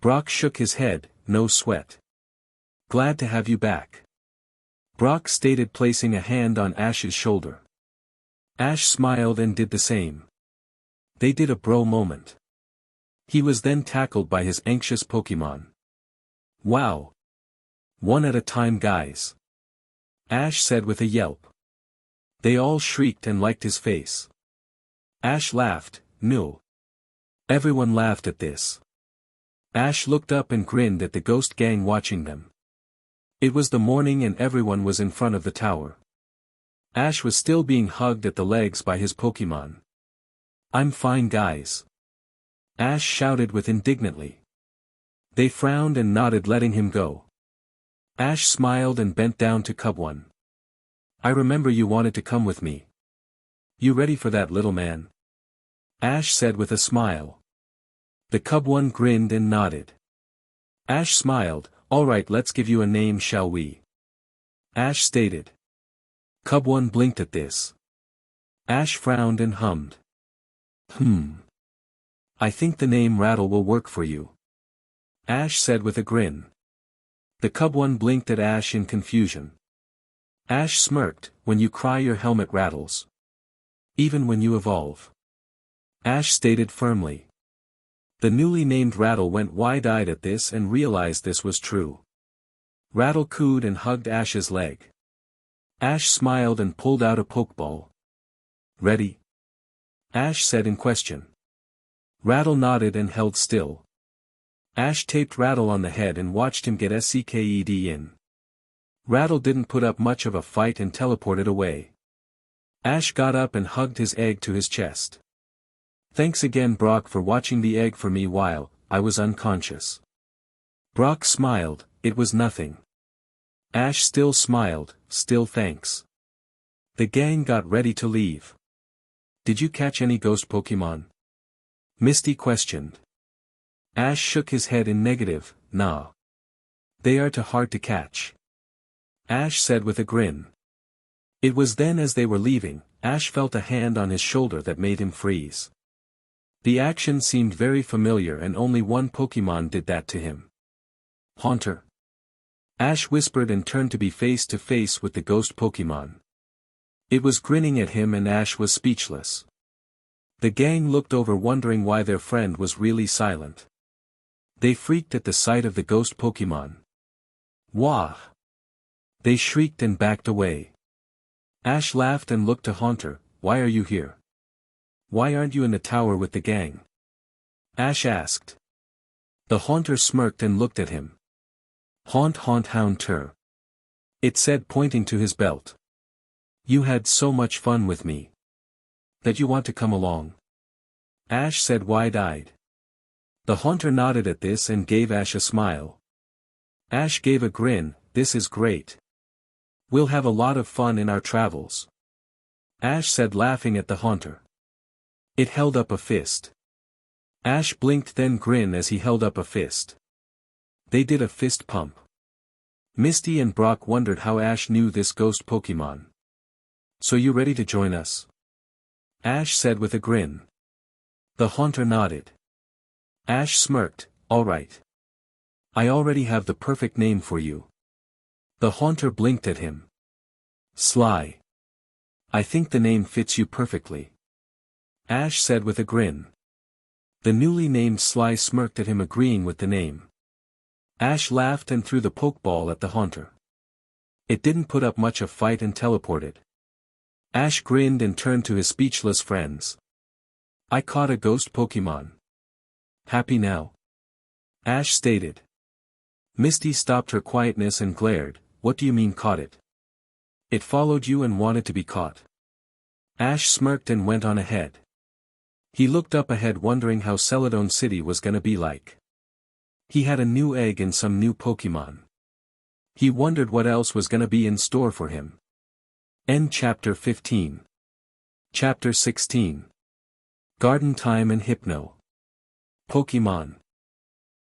Brock shook his head, no sweat. Glad to have you back. Brock stated placing a hand on Ash's shoulder. Ash smiled and did the same. They did a bro moment. He was then tackled by his anxious Pokemon. Wow. One at a time guys. Ash said with a yelp. They all shrieked and liked his face. Ash laughed, no. Everyone laughed at this. Ash looked up and grinned at the ghost gang watching them. It was the morning and everyone was in front of the tower. Ash was still being hugged at the legs by his Pokemon. I'm fine guys. Ash shouted with indignantly. They frowned and nodded letting him go. Ash smiled and bent down to Cubone. I remember you wanted to come with me. You ready for that little man? Ash said with a smile. The Cubone grinned and nodded. Ash smiled, alright let's give you a name shall we? Ash stated. Cubone blinked at this. Ash frowned and hummed. I think the name Rattle will work for you. Ash said with a grin. The Cubone blinked at Ash in confusion. Ash smirked, when you cry your helmet rattles. Even when you evolve. Ash stated firmly. The newly named Rattle went wide-eyed at this and realized this was true. Rattle cooed and hugged Ash's leg. Ash smiled and pulled out a Pokeball. Ready? Ash said in question. Rattle nodded and held still. Ash taped Rattle on the head and watched him get SCKED in. Rattle didn't put up much of a fight and teleported away. Ash got up and hugged his egg to his chest. Thanks again Brock for watching the egg for me while I was unconscious. Brock smiled, it was nothing. Ash still smiled, still thanks. The gang got ready to leave. Did you catch any ghost Pokemon? Misty questioned. Ash shook his head in negative, nah. They are too hard to catch. Ash said with a grin. It was then as they were leaving, Ash felt a hand on his shoulder that made him freeze. The action seemed very familiar and only one Pokemon did that to him. Haunter. Ash whispered and turned to be face to face with the ghost Pokemon. It was grinning at him and Ash was speechless. The gang looked over wondering why their friend was really silent. They freaked at the sight of the ghost Pokemon. Wah! They shrieked and backed away. Ash laughed and looked to Haunter, why are you here? Why aren't you in the tower with the gang? Ash asked. The haunter smirked and looked at him. Haunt haunter. It said, pointing to his belt. You had so much fun with me. That you want to come along? Ash said, wide-eyed. The haunter nodded at this and gave Ash a smile. Ash gave a grin. This is great. We'll have a lot of fun in our travels. Ash said, laughing at the haunter. It held up a fist. Ash blinked, then grinned as he held up a fist. They did a fist pump. Misty and Brock wondered how Ash knew this ghost Pokemon. So you ready to join us? Ash said with a grin. The haunter nodded. Ash smirked, all right. I already have the perfect name for you. The haunter blinked at him. Sly. I think the name fits you perfectly. Ash said with a grin. The newly named Sly smirked at him, agreeing with the name. Ash laughed and threw the Pokeball at the haunter. It didn't put up much of a fight and teleported. Ash grinned and turned to his speechless friends. I caught a ghost Pokemon. Happy now? Ash stated. Misty stopped her quietness and glared. What do you mean caught it? It followed you and wanted to be caught. Ash smirked and went on ahead. He looked up ahead, wondering how Celadon City was gonna be like. He had a new egg and some new Pokemon. He wondered what else was gonna be in store for him. End chapter 15. Chapter 16. Garden Time and Hypno. Pokemon.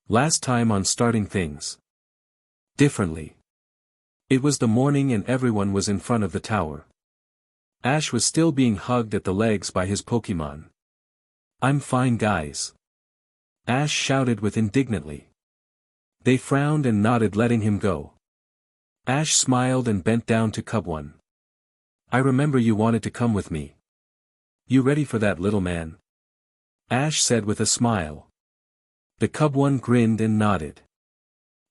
Last time on Starting Things Differently. It was the morning and everyone was in front of the tower. Ash was still being hugged at the legs by his Pokemon. I'm fine, guys. Ash shouted with indignantly. They frowned and nodded, letting him go. Ash smiled and bent down to Cubone. I remember you wanted to come with me. You ready for that, little man? Ash said with a smile. The Cubone grinned and nodded.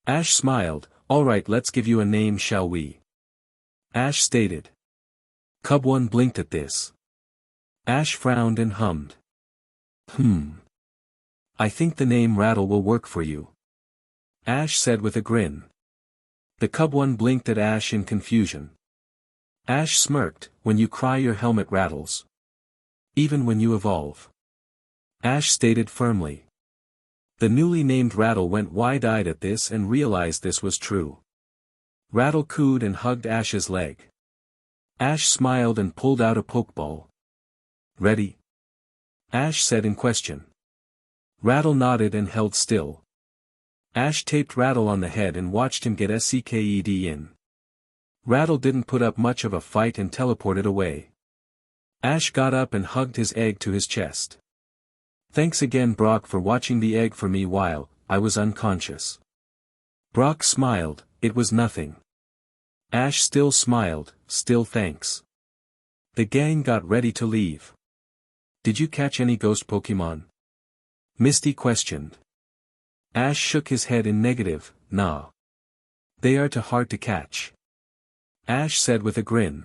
Ash smiled. All right, let's give you a name, shall we? Ash stated. Cubone blinked at this. Ash frowned and hummed. I think the name Rattle will work for you. Ash said with a grin. The Cubone blinked at Ash in confusion. Ash smirked. When you cry, your helmet rattles. Even when you evolve. Ash stated firmly. The newly named Rattle went wide-eyed at this and realized this was true. Rattle cooed and hugged Ash's leg. Ash smiled and pulled out a Pokeball. Ready? Ash said in question. Rattle nodded and held still. Ash taped Rattle on the head and watched him get Sked in. Rattle didn't put up much of a fight and teleported away. Ash got up and hugged his egg to his chest. Thanks again, Brock, for watching the egg for me while I was unconscious. Brock smiled. It was nothing. Ash still smiled. Still thanks. The gang got ready to leave. Did you catch any ghost Pokemon? Misty questioned. Ash shook his head in negative. Nah. They are too hard to catch. Ash said with a grin.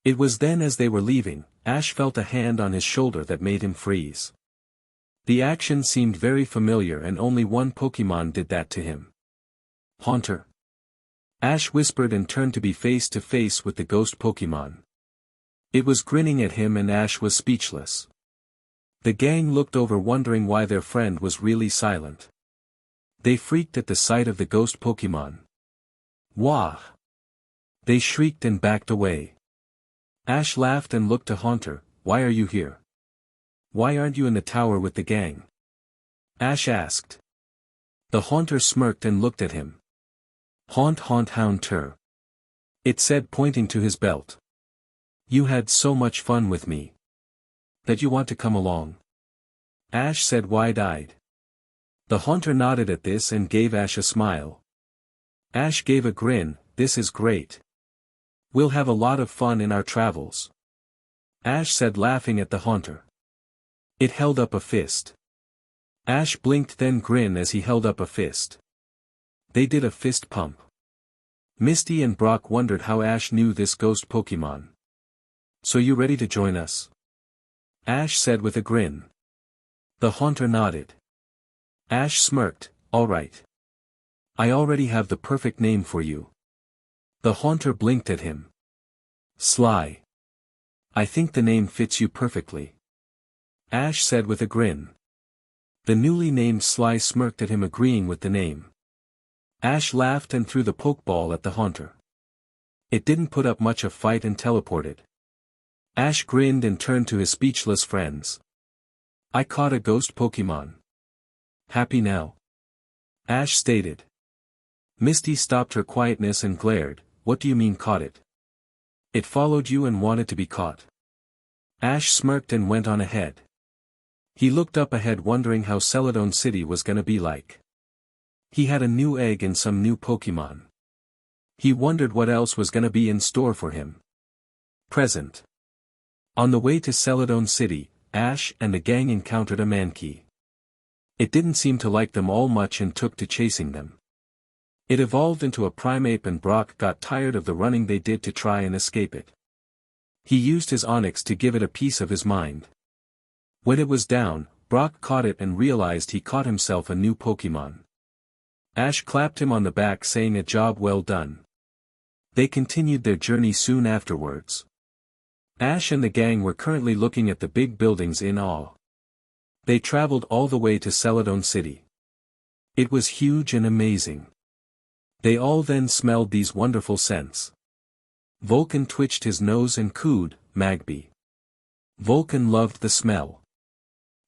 It was then, as they were leaving, Ash felt a hand on his shoulder that made him freeze. The action seemed very familiar, and only one Pokemon did that to him. Haunter. Ash whispered and turned to be face to face with the ghost Pokemon. It was grinning at him and Ash was speechless. The gang looked over, wondering why their friend was really silent. They freaked at the sight of the ghost Pokemon. Wah! They shrieked and backed away. Ash laughed and looked to Haunter. Why are you here? Why aren't you in the tower with the gang? Ash asked. The Haunter smirked and looked at him. Haunter. It said, pointing to his belt. You had so much fun with me. That you want to come along? Ash said, wide-eyed. The Haunter nodded at this and gave Ash a smile. Ash gave a grin. This is great. We'll have a lot of fun in our travels. Ash said, laughing at the Haunter. It held up a fist. Ash blinked, then grinned as he held up a fist. They did a fist pump. Misty and Brock wondered how Ash knew this ghost Pokemon. So you ready to join us? Ash said with a grin. The haunter nodded. Ash smirked, all right. I already have the perfect name for you. The haunter blinked at him. Sly. I think the name fits you perfectly. Ash said with a grin. The newly named Sly smirked at him, agreeing with the name. Ash laughed and threw the pokeball at the haunter. It didn't put up much of a fight and teleported. Ash grinned and turned to his speechless friends. I caught a ghost Pokemon. Happy now? Ash stated. Misty stopped her quietness and glared. What do you mean caught it? It followed you and wanted to be caught. Ash smirked and went on ahead. He looked up ahead wondering how Celadon City was gonna be like. He had a new egg and some new Pokemon. He wondered what else was gonna be in store for him. Present. On the way to Celadon City, Ash and the gang encountered a Mankey. It didn't seem to like them all much and took to chasing them. It evolved into a Primeape and Brock got tired of the running they did to try and escape it. He used his Onix to give it a piece of his mind. When it was down, Brock caught it and realized he caught himself a new Pokemon. Ash clapped him on the back saying a job well done. They continued their journey soon afterwards. Ash and the gang were currently looking at the big buildings in awe. They traveled all the way to Celadon City. It was huge and amazing. They all then smelled these wonderful scents. Vulcan twitched his nose and cooed, Magby. Vulcan loved the smell.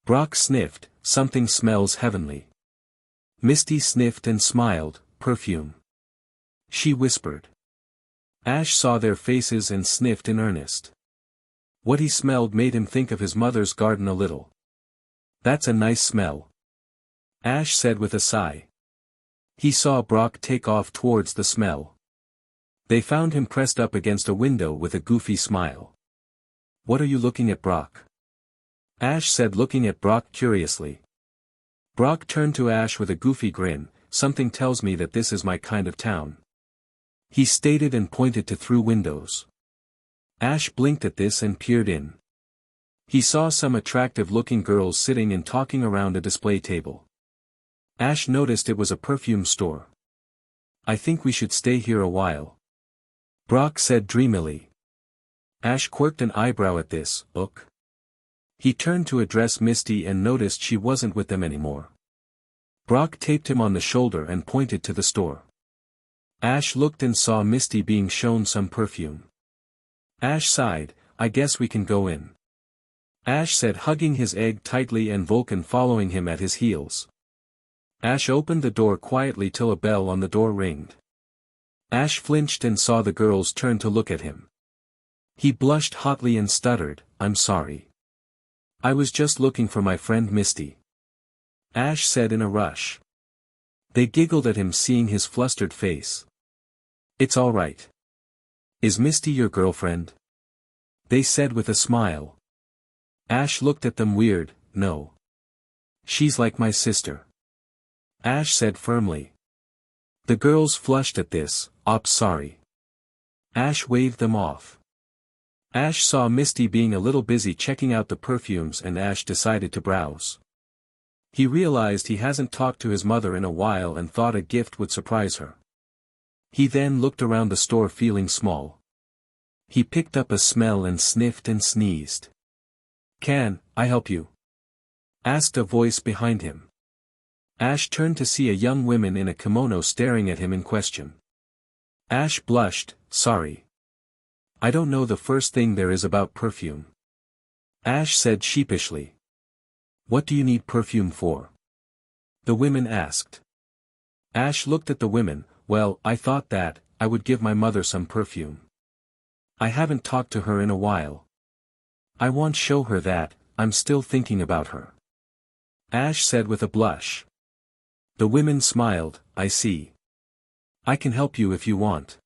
Brock sniffed, something smells heavenly. Misty sniffed and smiled, perfume. She whispered. Ash saw their faces and sniffed in earnest. What he smelled made him think of his mother's garden a little. That's a nice smell. Ash said with a sigh. He saw Brock take off towards the smell. They found him pressed up against a window with a goofy smile. What are you looking at, Brock? Ash said, looking at Brock curiously. Brock turned to Ash with a goofy grin. Something tells me that this is my kind of town. He stated and pointed to through windows. Ash blinked at this and peered in. He saw some attractive-looking girls sitting and talking around a display table. Ash noticed it was a perfume store. I think we should stay here a while. Brock said dreamily. Ash quirked an eyebrow at this. Look. He turned to address Misty and noticed she wasn't with them anymore. Brock taped him on the shoulder and pointed to the store. Ash looked and saw Misty being shown some perfume. Ash sighed, I guess we can go in. Ash said, hugging his egg tightly and Vulcan following him at his heels. Ash opened the door quietly till a bell on the door ringed. Ash flinched and saw the girls turn to look at him. He blushed hotly and stuttered, I'm sorry. I was just looking for my friend Misty. Ash said in a rush. They giggled at him seeing his flustered face. It's all right. Is Misty your girlfriend? They said with a smile. Ash looked at them weird, no. She's like my sister. Ash said firmly. The girls flushed at this, sorry. Ash waved them off. Ash saw Misty being a little busy checking out the perfumes and Ash decided to browse. He realized he hasn't talked to his mother in a while and thought a gift would surprise her. He then looked around the store feeling small. He picked up a smell and sniffed and sneezed. Can I help you? Asked a voice behind him. Ash turned to see a young woman in a kimono staring at him in question. Ash blushed, sorry. I don't know the first thing there is about perfume. Ash said sheepishly. What do you need perfume for? The women asked. Ash looked at the women, well, I thought that, I would give my mother some perfume. I haven't talked to her in a while. I want to show her that, I'm still thinking about her. Ash said with a blush. The women smiled, I see. I can help you if you want.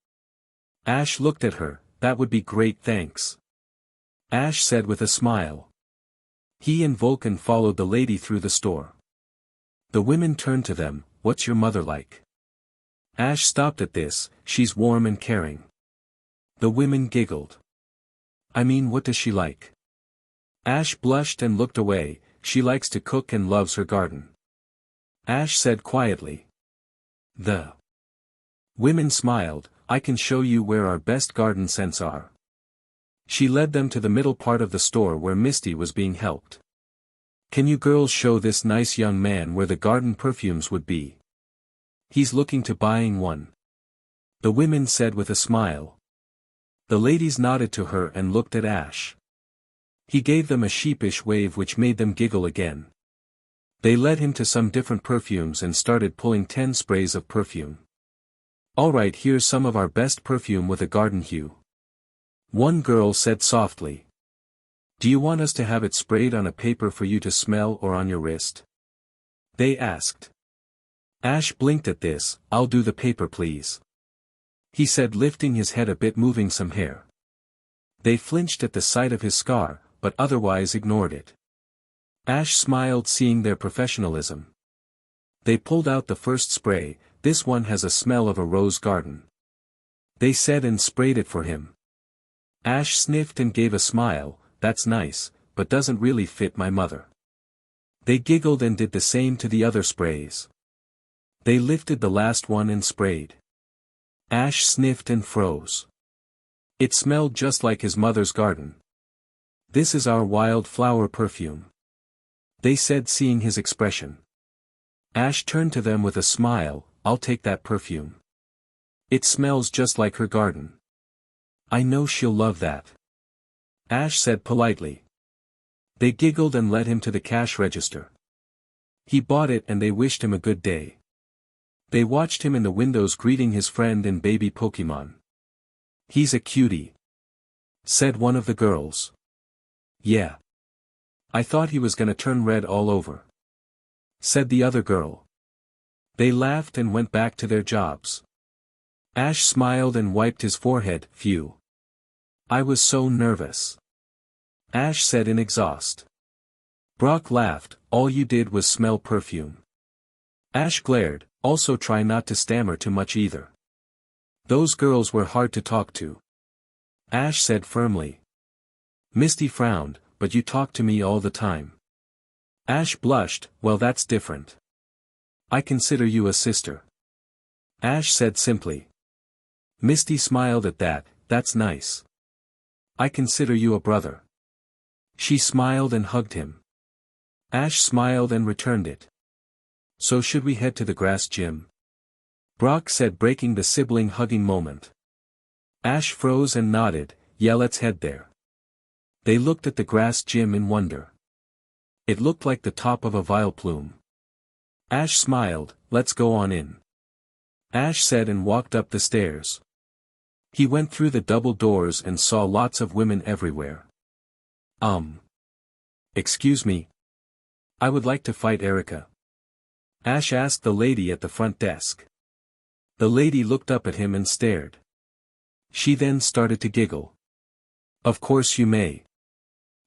Ash looked at her, that would be great thanks. Ash said with a smile. He and Vulcan followed the lady through the store. The women turned to them, what's your mother like? Ash stopped at this, she's warm and caring. The women giggled. I mean, what does she like? Ash blushed and looked away. She likes to cook and loves her garden. Ash said quietly. The women smiled. I can show you where our best garden scents are. She led them to the middle part of the store where Misty was being helped. Can you girls show this nice young man where the garden perfumes would be? He's looking to buying one. The women said with a smile. The ladies nodded to her and looked at Ash. He gave them a sheepish wave which made them giggle again. They led him to some different perfumes and started pulling 10 sprays of perfume. Alright, here's some of our best perfume with a garden hue. One girl said softly. Do you want us to have it sprayed on a paper for you to smell or on your wrist? They asked. Ash blinked at this. I'll do the paper please. He said, lifting his head a bit, moving some hair. They flinched at the sight of his scar, but otherwise ignored it. Ash smiled seeing their professionalism. They pulled out the first spray. This one has a smell of a rose garden. They said and sprayed it for him. Ash sniffed and gave a smile. That's nice, but doesn't really fit my mother. They giggled and did the same to the other sprays. They lifted the last one and sprayed. Ash sniffed and froze. It smelled just like his mother's garden. This is our wild flower perfume. They said seeing his expression. Ash turned to them with a smile. I'll take that perfume. It smells just like her garden. I know she'll love that. Ash said politely. They giggled and led him to the cash register. He bought it and they wished him a good day. They watched him in the windows greeting his friend and baby Pokemon. He's a cutie, said one of the girls. Yeah. I thought he was gonna turn red all over, said the other girl. They laughed and went back to their jobs. Ash smiled and wiped his forehead. Phew. I was so nervous. Ash said in exhaust. Brock laughed. All you did was smell perfume. Ash glared. Also try not to stammer too much either. Those girls were hard to talk to. Ash said firmly. Misty frowned. But you talk to me all the time. Ash blushed. Well, that's different. I consider you a sister. Ash said simply. Misty smiled at that. That's nice. I consider you a brother. She smiled and hugged him. Ash smiled and returned it. So should we head to the grass gym? Brock said, breaking the sibling hugging moment. Ash froze and nodded. Yeah, let's head there. They looked at the grass gym in wonder. It looked like the top of a Vileplume. Ash smiled. Let's go on in. Ash said and walked up the stairs. He went through the double doors and saw lots of women everywhere. Excuse me. I would like to fight Erika. Ash asked the lady at the front desk. The lady looked up at him and stared. She then started to giggle. Of course you may,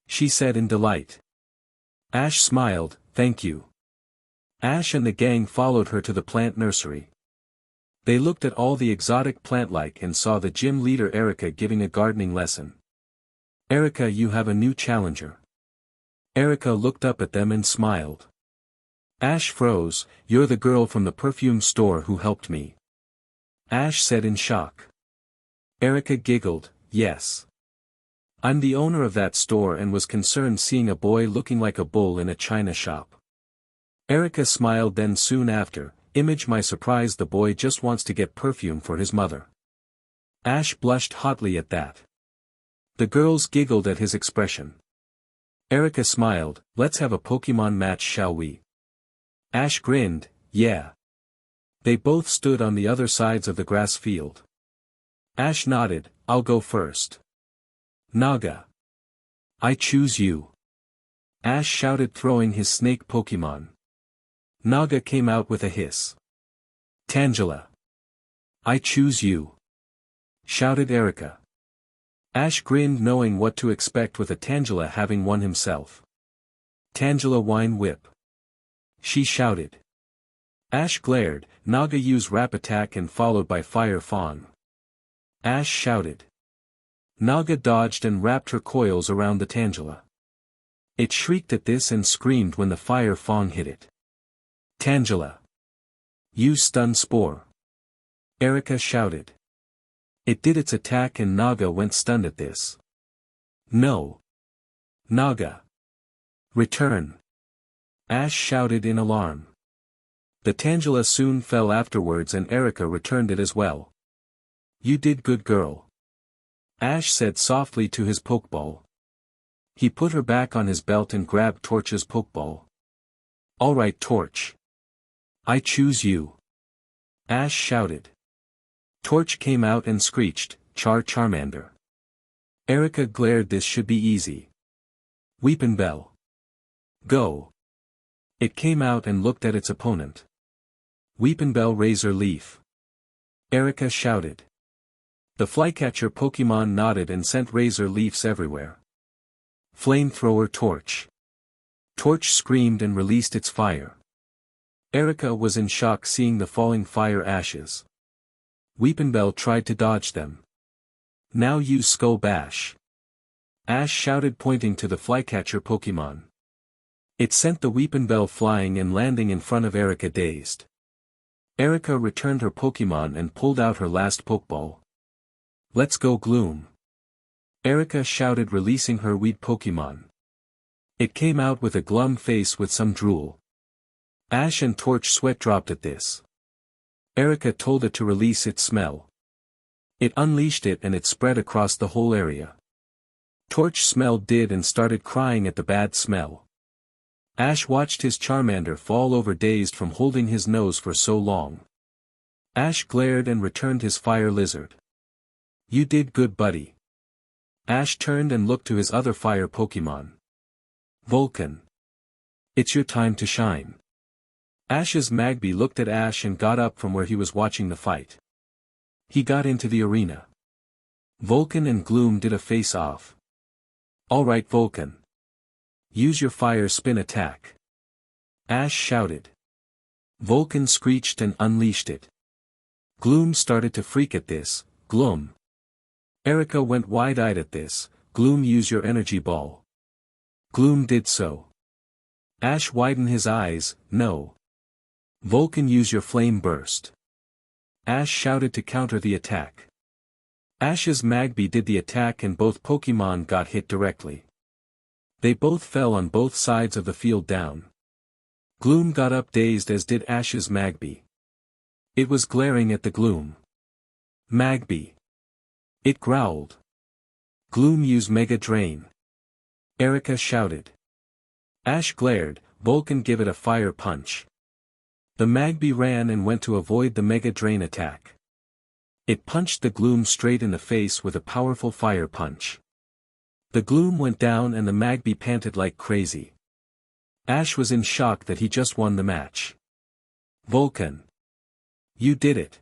she said in delight. Ash smiled. Thank you. Ash and the gang followed her to the plant nursery. They looked at all the exotic plant-like and saw the gym leader Erika giving a gardening lesson. Erika, you have a new challenger. Erika looked up at them and smiled. Ash froze. You're the girl from the perfume store who helped me. Ash said in shock. Erika giggled. Yes. I'm the owner of that store and was concerned seeing a boy looking like a bull in a china shop. Erika smiled, then soon after, image my surprise, the boy just wants to get perfume for his mother. Ash blushed hotly at that. The girls giggled at his expression. Erika smiled. Let's have a Pokemon match, shall we? Ash grinned. Yeah. They both stood on the other sides of the grass field. Ash nodded. I'll go first. Naga. I choose you. Ash shouted, throwing his snake Pokemon. Naga came out with a hiss. Tangela. I choose you. Shouted Erika. Ash grinned, knowing what to expect with a Tangela having won himself. Tangela Wine Whip. She shouted. Ash glared. Naga use Rap Attack and followed by Fire Fawn. Ash shouted. Naga dodged and wrapped her coils around the Tangela. It shrieked at this and screamed when the fire fong hit it. Tangela! Use stun spore! Erika shouted. It did its attack and Naga went stunned at this. No! Naga! Return! Ash shouted in alarm. The Tangela soon fell afterwards and Erika returned it as well. You did good, girl. Ash said softly to his Pokeball. He put her back on his belt and grabbed Torch's Pokeball. Alright, Torch. I choose you. Ash shouted. Torch came out and screeched, Charmander. Erika glared. This should be easy. Weepinbell. Go. It came out and looked at its opponent. Weepinbell Razor Leaf. Erika shouted. The flycatcher Pokemon nodded and sent razor leaves everywhere. Flamethrower Torch. Torch screamed and released its fire. Erika was in shock seeing the falling fire ashes. Weepinbell tried to dodge them. Now use Skull Bash. Ash shouted pointing to the flycatcher Pokemon. It sent the Weepinbell flying and landing in front of Erika dazed. Erika returned her Pokemon and pulled out her last Pokeball. Let's go Gloom. Erika shouted releasing her weed Pokemon. It came out with a glum face with some drool. Ash and Torch sweat dropped at this. Erika told it to release its smell. It unleashed it and it spread across the whole area. Torch smelled it and started crying at the bad smell. Ash watched his Charmander fall over dazed from holding his nose for so long. Ash glared and returned his fire lizard. You did good, buddy. Ash turned and looked to his other fire Pokemon. Vulcan. It's your time to shine. Ash's Magby looked at Ash and got up from where he was watching the fight. He got into the arena. Vulcan and Gloom did a face-off. Alright Vulcan. Use your fire spin attack. Ash shouted. Vulcan screeched and unleashed it. Gloom started to freak at this. Gloom. Erika went wide-eyed at this. Gloom, use your energy ball. Gloom did so. Ash widened his eyes. No. Vulcan, use your flame burst. Ash shouted to counter the attack. Ash's Magby did the attack and both Pokemon got hit directly. They both fell on both sides of the field down. Gloom got up dazed as did Ash's Magby. It was glaring at the Gloom. Magby. It growled. Gloom, use Mega Drain. Erika shouted. Ash glared. Vulcan, give it a fire punch. The Magby ran and went to avoid the Mega Drain attack. It punched the Gloom straight in the face with a powerful fire punch. The Gloom went down and the Magby panted like crazy. Ash was in shock that he just won the match. Vulcan. You did it.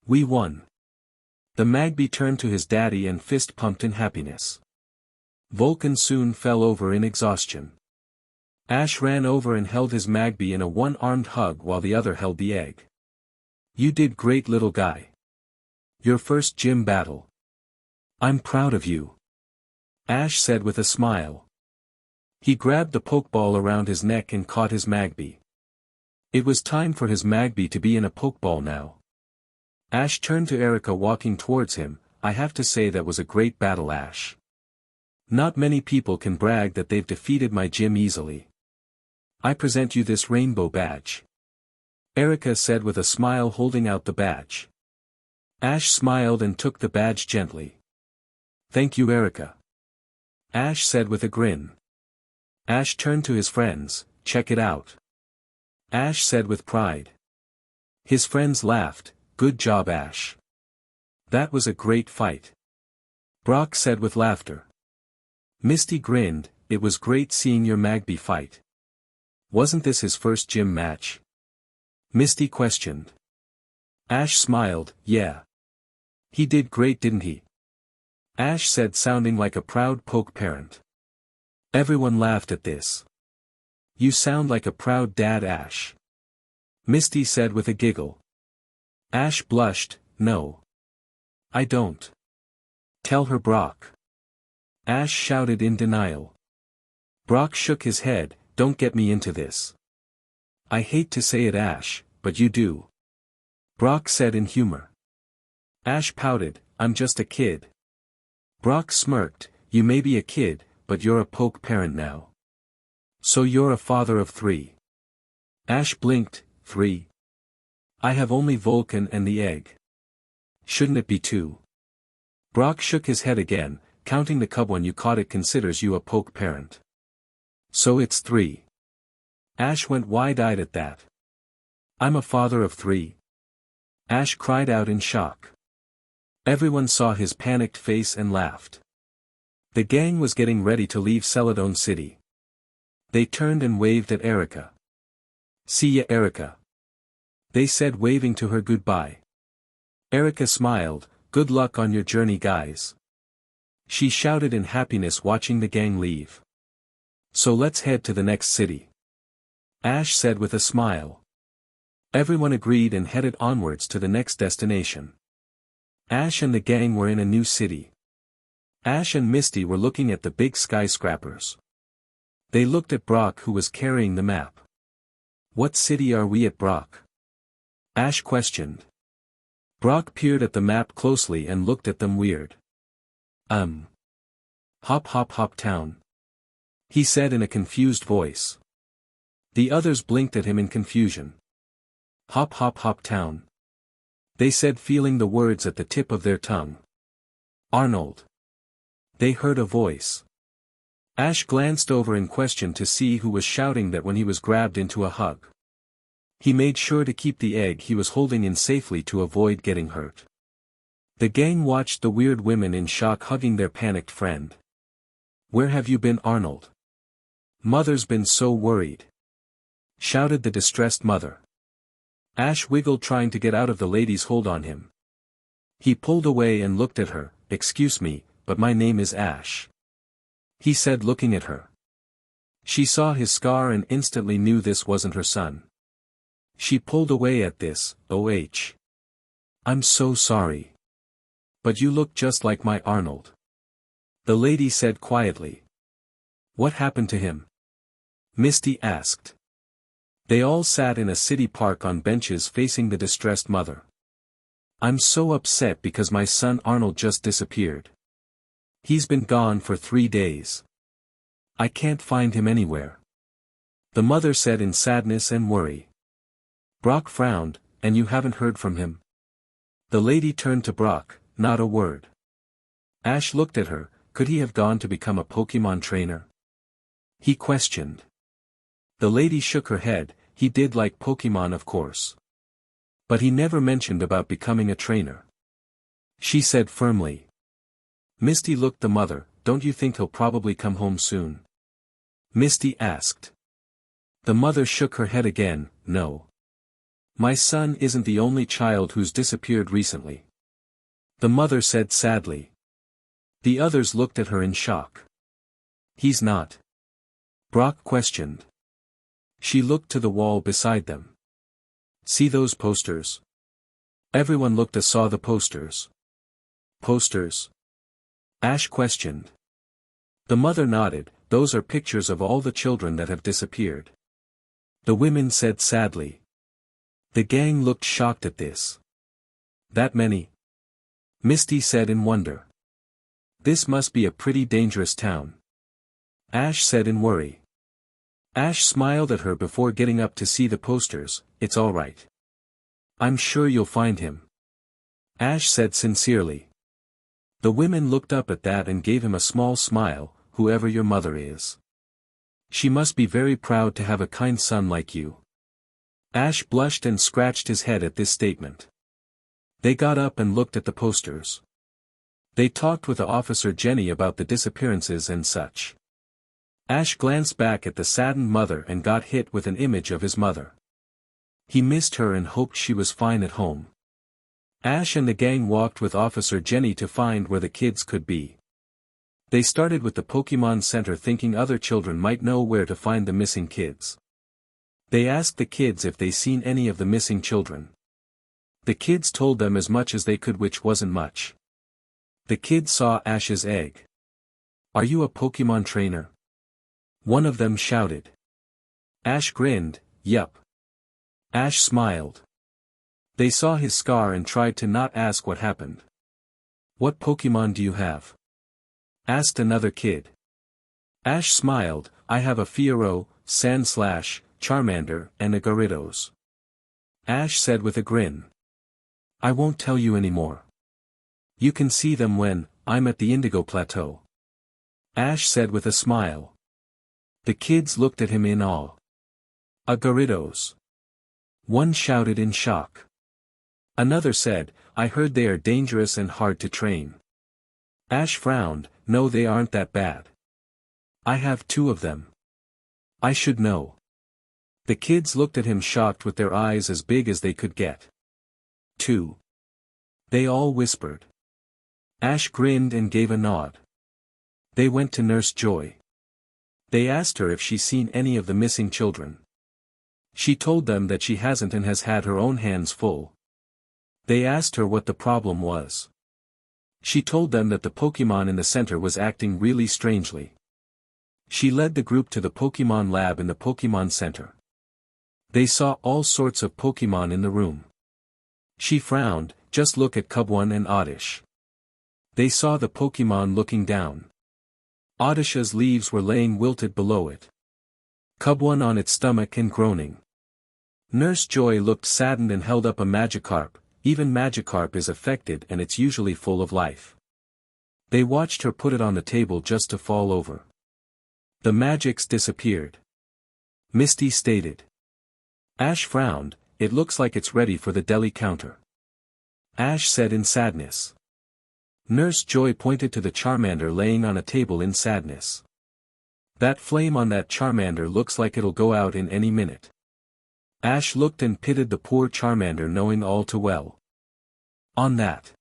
We won. The Magby turned to his daddy and fist pumped in happiness. Vulcan soon fell over in exhaustion. Ash ran over and held his Magby in a one-armed hug while the other held the egg. You did great, little guy. Your first gym battle. I'm proud of you. Ash said with a smile. He grabbed the Pokeball around his neck and caught his Magby. It was time for his Magby to be in a Pokeball now. Ash turned to Erika walking towards him. I have to say that was a great battle, Ash. Not many people can brag that they've defeated my gym easily. I present you this rainbow badge. Erika said with a smile, holding out the badge. Ash smiled and took the badge gently. Thank you, Erika. Ash said with a grin. Ash turned to his friends. Check it out. Ash said with pride. His friends laughed. Good job, Ash. That was a great fight. Brock said with laughter. Misty grinned. It was great seeing your Magby fight. Wasn't this his first gym match? Misty questioned. Ash smiled. Yeah. He did great, didn't he? Ash said, sounding like a proud poke parent. Everyone laughed at this. You sound like a proud dad, Ash. Misty said with a giggle. Ash blushed. No. I don't. Tell her, Brock. Ash shouted in denial. Brock shook his head, don't get me into this. I hate to say it, Ash, but you do. Brock said in humor. Ash pouted, I'm just a kid. Brock smirked, you may be a kid, but you're a poke parent now. So you're a father of 3. Ash blinked, 3. I have only Vulcan and the egg. Shouldn't it be 2? Brock shook his head again, counting the cub when you caught it considers you a poke parent. So it's 3. Ash went wide-eyed at that. I'm a father of 3. Ash cried out in shock. Everyone saw his panicked face and laughed. The gang was getting ready to leave Celadon City. They turned and waved at Erika. See ya, Erika. They said, waving to her goodbye. Erika smiled, good luck on your journey, guys. She shouted in happiness watching the gang leave. So let's head to the next city. Ash said with a smile. Everyone agreed and headed onwards to the next destination. Ash and the gang were in a new city. Ash and Misty were looking at the big skyscrapers. They looked at Brock, who was carrying the map. What city are we at, Brock? Ash questioned. Brock peered at the map closely and looked at them weird. Hop hop hop town. He said in a confused voice. The others blinked at him in confusion. Hop hop hop town. They said, feeling the words at the tip of their tongue. Arnold. They heard a voice. Ash glanced over in question to see who was shouting that when he was grabbed into a hug. He made sure to keep the egg he was holding in safely to avoid getting hurt. The gang watched the weird women in shock hugging their panicked friend. Where have you been, Arnold? Mother's been so worried. Shouted the distressed mother. Ash wiggled trying to get out of the lady's hold on him. He pulled away and looked at her. Excuse me, but my name is Ash. He said, looking at her. She saw his scar and instantly knew this wasn't her son. She pulled away at this. I'm so sorry. But you look just like my Arnold. The lady said quietly. What happened to him? Misty asked. They all sat in a city park on benches facing the distressed mother. I'm so upset because my son Arnold just disappeared. He's been gone for 3 days. I can't find him anywhere. The mother said in sadness and worry. Brock frowned, and you haven't heard from him? The lady turned to Brock, not a word. Ash looked at her, could he have gone to become a Pokemon trainer? He questioned. The lady shook her head, he did like Pokemon of course. But he never mentioned about becoming a trainer. She said firmly. Misty looked the mother, don't you think he'll probably come home soon? Misty asked. The mother shook her head again, no. My son isn't the only child who's disappeared recently. The mother said sadly. The others looked at her in shock. He's not. Brock questioned. She looked to the wall beside them. See those posters? Everyone looked and saw the posters. Posters? Ash questioned. The mother nodded, those are pictures of all the children that have disappeared. The women said sadly. The gang looked shocked at this. That many? Misty said in wonder. This must be a pretty dangerous town. Ash said in worry. Ash smiled at her before getting up to see the posters, it's all right. I'm sure you'll find him. Ash said sincerely. The women looked up at that and gave him a small smile, whoever your mother is. She must be very proud to have a kind son like you. Ash blushed and scratched his head at this statement. They got up and looked at the posters. They talked with Officer Jenny about the disappearances and such. Ash glanced back at the saddened mother and got hit with an image of his mother. He missed her and hoped she was fine at home. Ash and the gang walked with Officer Jenny to find where the kids could be. They started with the Pokemon Center thinking other children might know where to find the missing kids. They asked the kids if they seen any of the missing children. The kids told them as much as they could, which wasn't much. The kids saw Ash's egg. "Are you a Pokemon trainer?" one of them shouted. Ash grinned, "Yup." Ash smiled. They saw his scar and tried to not ask what happened. "What Pokemon do you have?" asked another kid. Ash smiled, "I have a Fiero, Sandslash, Charmander, and a Gyarados." Ash said with a grin. "I won't tell you anymore. You can see them when I'm at the Indigo Plateau." Ash said with a smile. The kids looked at him in awe. "A Gyarados?" one shouted in shock. Another said, "I heard they are dangerous and hard to train." Ash frowned, "No, they aren't that bad. I have 2 of them. I should know." The kids looked at him shocked with their eyes as big as they could get. 2. They all whispered. Ash grinned and gave a nod. They went to Nurse Joy. They asked her if she's seen any of the missing children. She told them that she hasn't and has had her own hands full. They asked her what the problem was. She told them that the Pokemon in the center was acting really strangely. She led the group to the Pokemon lab in the Pokemon Center. They saw all sorts of Pokemon in the room. She frowned, "Just look at Cubone and Oddish." They saw the Pokemon looking down. Oddish's leaves were laying wilted below it. Cubone on its stomach and groaning. Nurse Joy looked saddened and held up a Magikarp. Even Magikarp is affected and it's usually full of life. They watched her put it on the table just to fall over. The Magix disappeared. Misty stated. Ash frowned, "It looks like it's ready for the deli counter." Ash said in sadness. Nurse Joy pointed to the Charmander laying on a table in sadness. "That flame on that Charmander looks like it'll go out in any minute." Ash looked and pitied the poor Charmander, knowing all too well. "On that."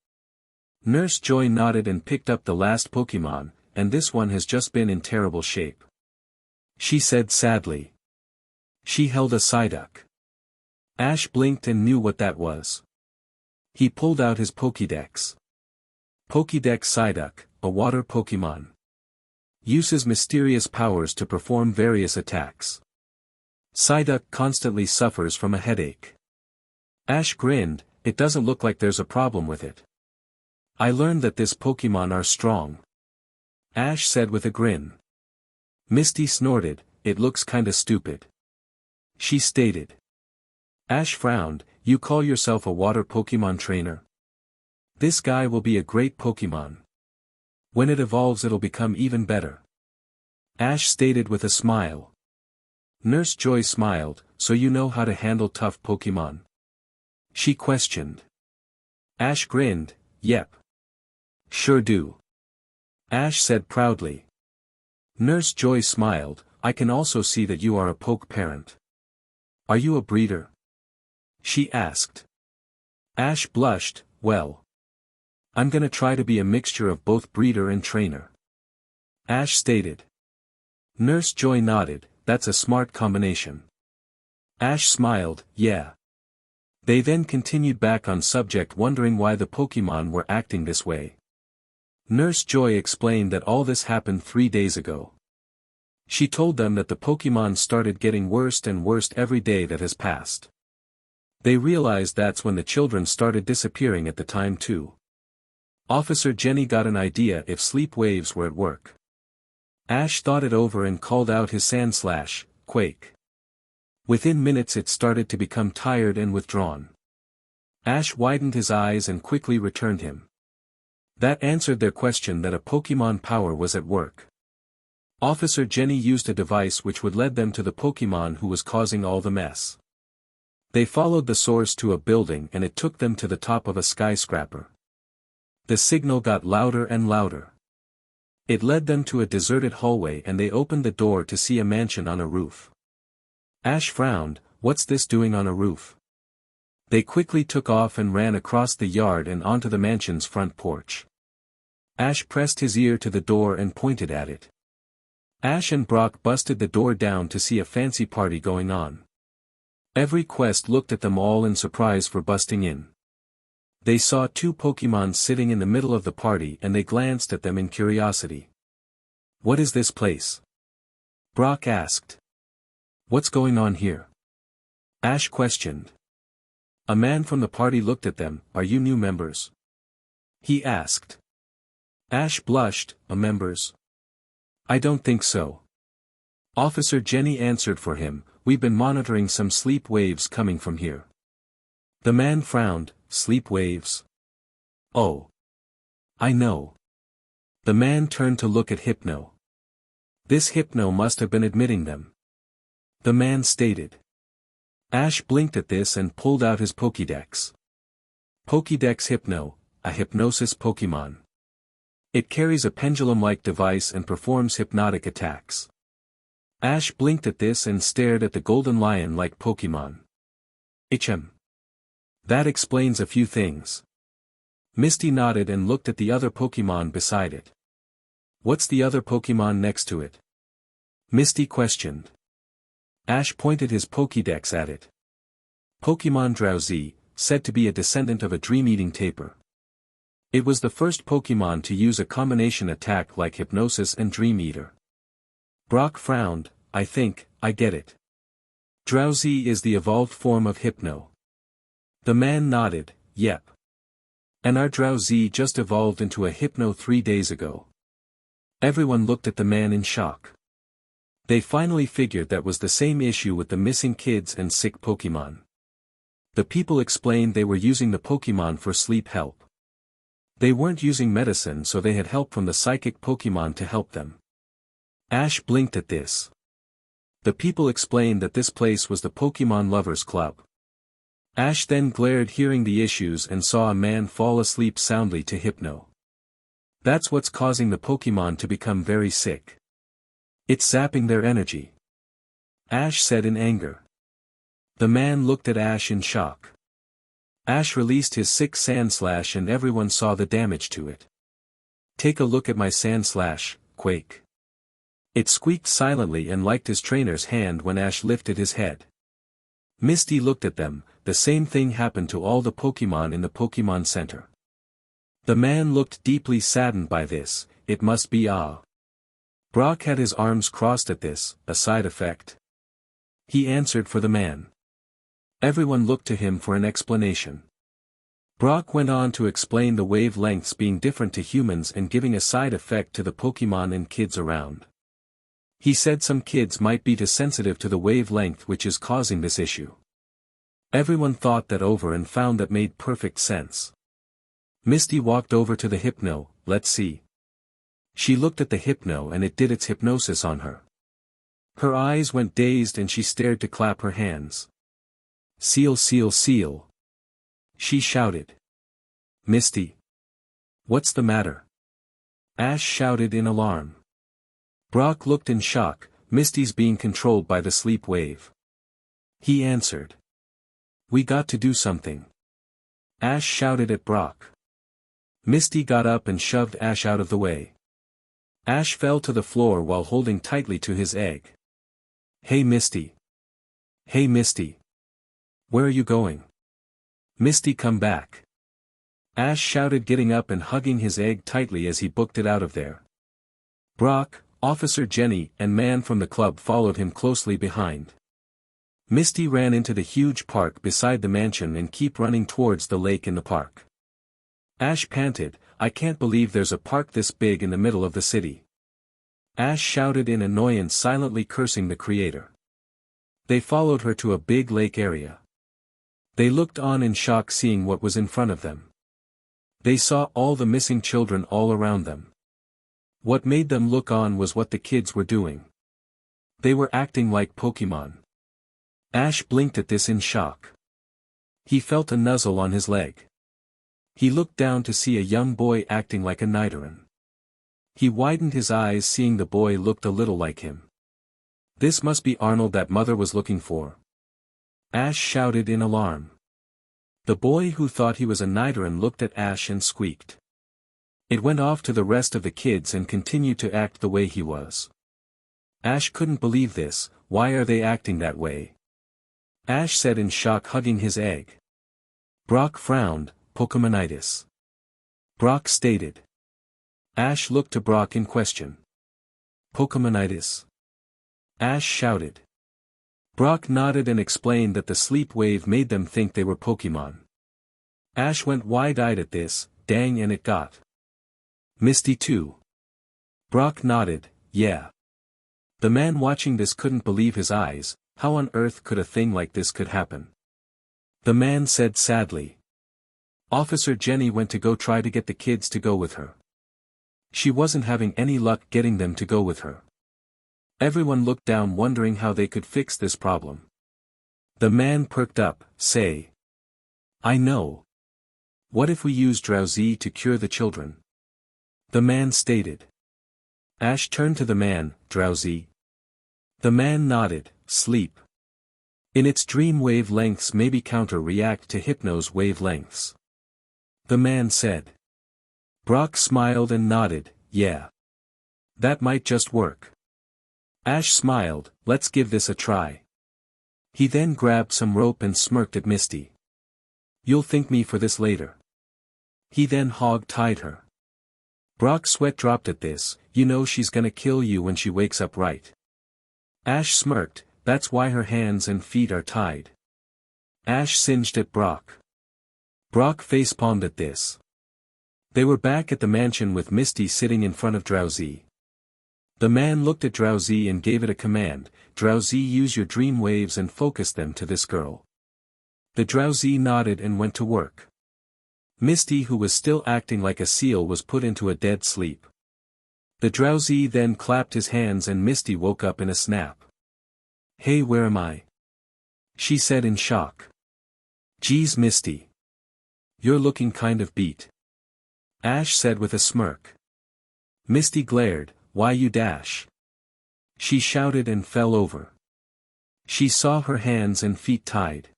Nurse Joy nodded and picked up the last Pokemon, "And this one has just been in terrible shape," she said sadly. She held a Psyduck. Ash blinked and knew what that was. He pulled out his Pokédex. Pokédex Psyduck, a water Pokemon. Uses mysterious powers to perform various attacks. Psyduck constantly suffers from a headache. Ash grinned, "It doesn't look like there's a problem with it. I learned that this Pokemon are strong." Ash said with a grin. Misty snorted, "It looks kinda stupid," she stated. Ash frowned, "You call yourself a water Pokemon trainer? This guy will be a great Pokemon. When it evolves it'll become even better," Ash stated with a smile. Nurse Joy smiled, "So you know how to handle tough Pokemon?" she questioned. Ash grinned, "Yep. Sure do," Ash said proudly. Nurse Joy smiled, "I can also see that you are a poke parent. Are you a breeder?" she asked. Ash blushed, "Well, I'm gonna try to be a mixture of both breeder and trainer," Ash stated. Nurse Joy nodded, "That's a smart combination." Ash smiled, "Yeah." They then continued back on subject, wondering why the Pokemon were acting this way. Nurse Joy explained that all this happened 3 days ago. She told them that the Pokemon started getting worse and worse every day that has passed. They realized that's when the children started disappearing at the time too. Officer Jenny got an idea if sleep waves were at work. Ash thought it over and called out his Sandslash, Quake. Within minutes it started to become tired and withdrawn. Ash widened his eyes and quickly returned him. That answered their question that a Pokemon power was at work. Officer Jenny used a device which would lead them to the Pokemon who was causing all the mess. They followed the source to a building and it took them to the top of a skyscraper. The signal got louder and louder. It led them to a deserted hallway and they opened the door to see a mansion on a roof. Ash frowned, "What's this doing on a roof?" They quickly took off and ran across the yard and onto the mansion's front porch. Ash pressed his ear to the door and pointed at it. Ash and Brock busted the door down to see a fancy party going on. Every quest looked at them all in surprise for busting in. They saw two Pokemon sitting in the middle of the party and they glanced at them in curiosity. "What is this place?" Brock asked. "What's going on here?" Ash questioned. A man from the party looked at them. "Are you new members?" he asked. Ash blushed. Members? I don't think so. Officer Jenny answered for him. "We've been monitoring some sleep waves coming from here." The man frowned. "Sleep waves? Oh. I know." The man turned to look at Hypno. This Hypno must have been admitting them. The man stated. Ash blinked at this and pulled out his Pokédex. Pokédex Hypno, a hypnosis Pokémon. It carries a pendulum-like device and performs hypnotic attacks. Ash blinked at this and stared at the golden lion-like Pokémon. That explains a few things. Misty nodded and looked at the other Pokémon beside it. "What's the other Pokémon next to it?" Misty questioned. Ash pointed his Pokédex at it. Pokémon Drowsy, said to be a descendant of a dream-eating tapir. It was the first Pokémon to use a combination attack like Hypnosis and Dream Eater. Brock frowned. I get it. Drowsy is the evolved form of Hypno. The man nodded. Yep. And our Drowsy just evolved into a Hypno 3 days ago. Everyone looked at the man in shock. They finally figured that was the same issue with the missing kids and sick Pokémon. The people explained they were using the Pokémon for sleep help. They weren't using medicine, so they had help from the psychic Pokémon to help them. Ash blinked at this. The people explained that this place was the Pokémon Lovers Club. Ash then glared, hearing the issues, and saw a man fall asleep soundly to Hypno. That's what's causing the Pokémon to become very sick. It's zapping their energy. Ash said in anger. The man looked at Ash in shock. Ash released his sick Sandslash and everyone saw the damage to it. Take a look at my Sandslash, Quake. It squeaked silently and liked his trainer's hand when Ash lifted his head. Misty looked at them. The same thing happened to all the Pokémon in the Pokémon Center. The man looked deeply saddened by this. It must be Brock had his arms crossed at this, a side effect. He answered for the man. Everyone looked to him for an explanation. Brock went on to explain the wavelengths being different to humans and giving a side effect to the Pokémon and kids around. He said some kids might be too sensitive to the wavelength which is causing this issue. Everyone thought that over and found that made perfect sense. Misty walked over to the Hypno. Let's see. She looked at the Hypno and it did its hypnosis on her. Her eyes went dazed and she stared to clap her hands. Seal, seal, seal. She shouted. Misty. What's the matter? Ash shouted in alarm. Brock looked in shock. Misty's being controlled by the sleep wave. He answered. We got to do something. Ash shouted at Brock. Misty got up and shoved Ash out of the way. Ash fell to the floor while holding tightly to his egg. Hey Misty. Hey Misty. Where are you going? Misty, come back. Ash shouted, getting up and hugging his egg tightly as he booked it out of there. Brock, Officer Jenny, and man from the club followed him closely behind. Misty ran into the huge park beside the mansion and kept running towards the lake in the park. Ash panted, I can't believe there's a park this big in the middle of the city. Ash shouted in annoyance, silently cursing the creator. They followed her to a big lake area. They looked on in shock, seeing what was in front of them. They saw all the missing children all around them. What made them look on was what the kids were doing. They were acting like Pokémon. Ash blinked at this in shock. He felt a nuzzle on his leg. He looked down to see a young boy acting like a Nidoran. He widened his eyes, seeing the boy looked a little like him. This must be Arnold that Mother was looking for. Ash shouted in alarm. The boy, who thought he was a Nidoran, looked at Ash and squeaked. It went off to the rest of the kids and continued to act the way he was. Ash couldn't believe this. Why are they acting that way? Ash said in shock, hugging his egg. Brock frowned. Pokemonitis. Brock stated. Ash looked to Brock in question. Pokemonitis? Ash shouted. Brock nodded and explained that the sleep wave made them think they were Pokemon. Ash went wide-eyed at this, dang, and it got Misty too. Brock nodded, yeah. The man watching this couldn't believe his eyes. How on earth could a thing like this could happen? The man said sadly. Officer Jenny went to go try to get the kids to go with her. She wasn't having any luck getting them to go with her. Everyone looked down wondering how they could fix this problem. The man perked up, say. I know. What if we use Drowsy to cure the children? The man stated. Ash turned to the man, Drowsy. The man nodded, sleep. In its dream wavelengths maybe counter-react to Hypno's wavelengths. The man said. Brock smiled and nodded, yeah. That might just work. Ash smiled, let's give this a try. He then grabbed some rope and smirked at Misty. You'll thank me for this later. He then hog-tied her. Brock's sweat dropped at this, you know she's gonna kill you when she wakes up, right? Ash smirked, that's why her hands and feet are tied. Ash singed at Brock. Brock facepalmed at this. They were back at the mansion with Misty sitting in front of Drowsy. The man looked at Drowsy and gave it a command, Drowsy, use your dream waves and focus them to this girl. The Drowsy nodded and went to work. Misty, who was still acting like a seal, was put into a dead sleep. The Drowsy then clapped his hands and Misty woke up in a snap. Hey, where am I? She said in shock. Geez, Misty. You're looking kind of beat. Ash said with a smirk. Misty glared, why you dash? She shouted and fell over. She saw her hands and feet tied.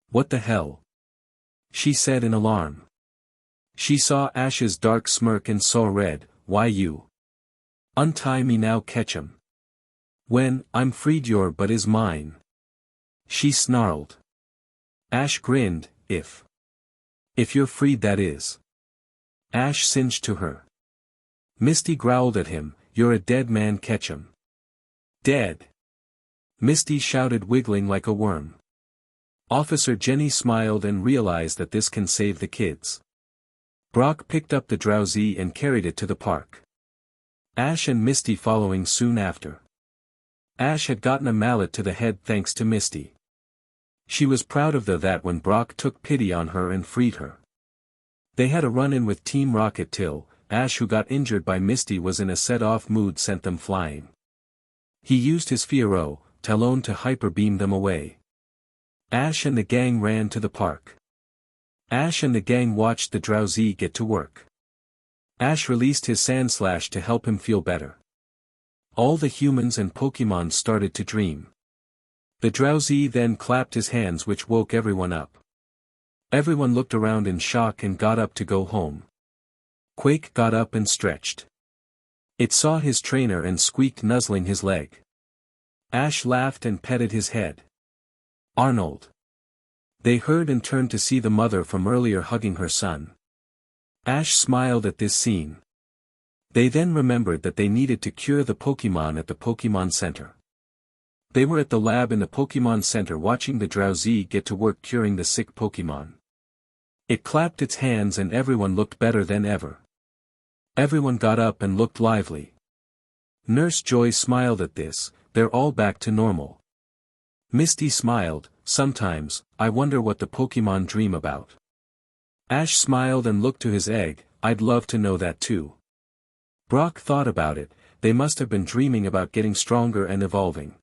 What the hell? She said in alarm. She saw Ash's dark smirk and saw red, why you? Untie me now, catch 'em. When, I'm freed your butt is mine. She snarled. Ash grinned, if you're freed, that is. Ash singed to her. Misty growled at him, you're a dead man, catch 'em. Dead. Misty shouted, wiggling like a worm. Officer Jenny smiled and realized that this can save the kids. Brock picked up the Drowsy and carried it to the park. Ash and Misty following soon after. Ash had gotten a mallet to the head thanks to Misty. She was proud of that when Brock took pity on her and freed her. They had a run-in with Team Rocket till Ash, who got injured by Misty, was in a set-off mood, sent them flying. He used his Fiero, Talon, to hyper-beam them away. Ash and the gang ran to the park. Ash and the gang watched the Drowsy get to work. Ash released his Sandslash to help him feel better. All the humans and Pokemon started to dream. The Drowsy then clapped his hands, which woke everyone up. Everyone looked around in shock and got up to go home. Quake got up and stretched. It saw his trainer and squeaked, nuzzling his leg. Ash laughed and petted his head. Arnold. They heard and turned to see the mother from earlier hugging her son. Ash smiled at this scene. They then remembered that they needed to cure the Pokemon at the Pokemon Center. They were at the lab in the Pokemon Center watching the Drowsy get to work curing the sick Pokemon. It clapped its hands and everyone looked better than ever. Everyone got up and looked lively. Nurse Joy smiled at this, they're all back to normal. Misty smiled, sometimes, I wonder what the Pokemon dream about. Ash smiled and looked to his egg, I'd love to know that too. Brock thought about it, they must have been dreaming about getting stronger and evolving.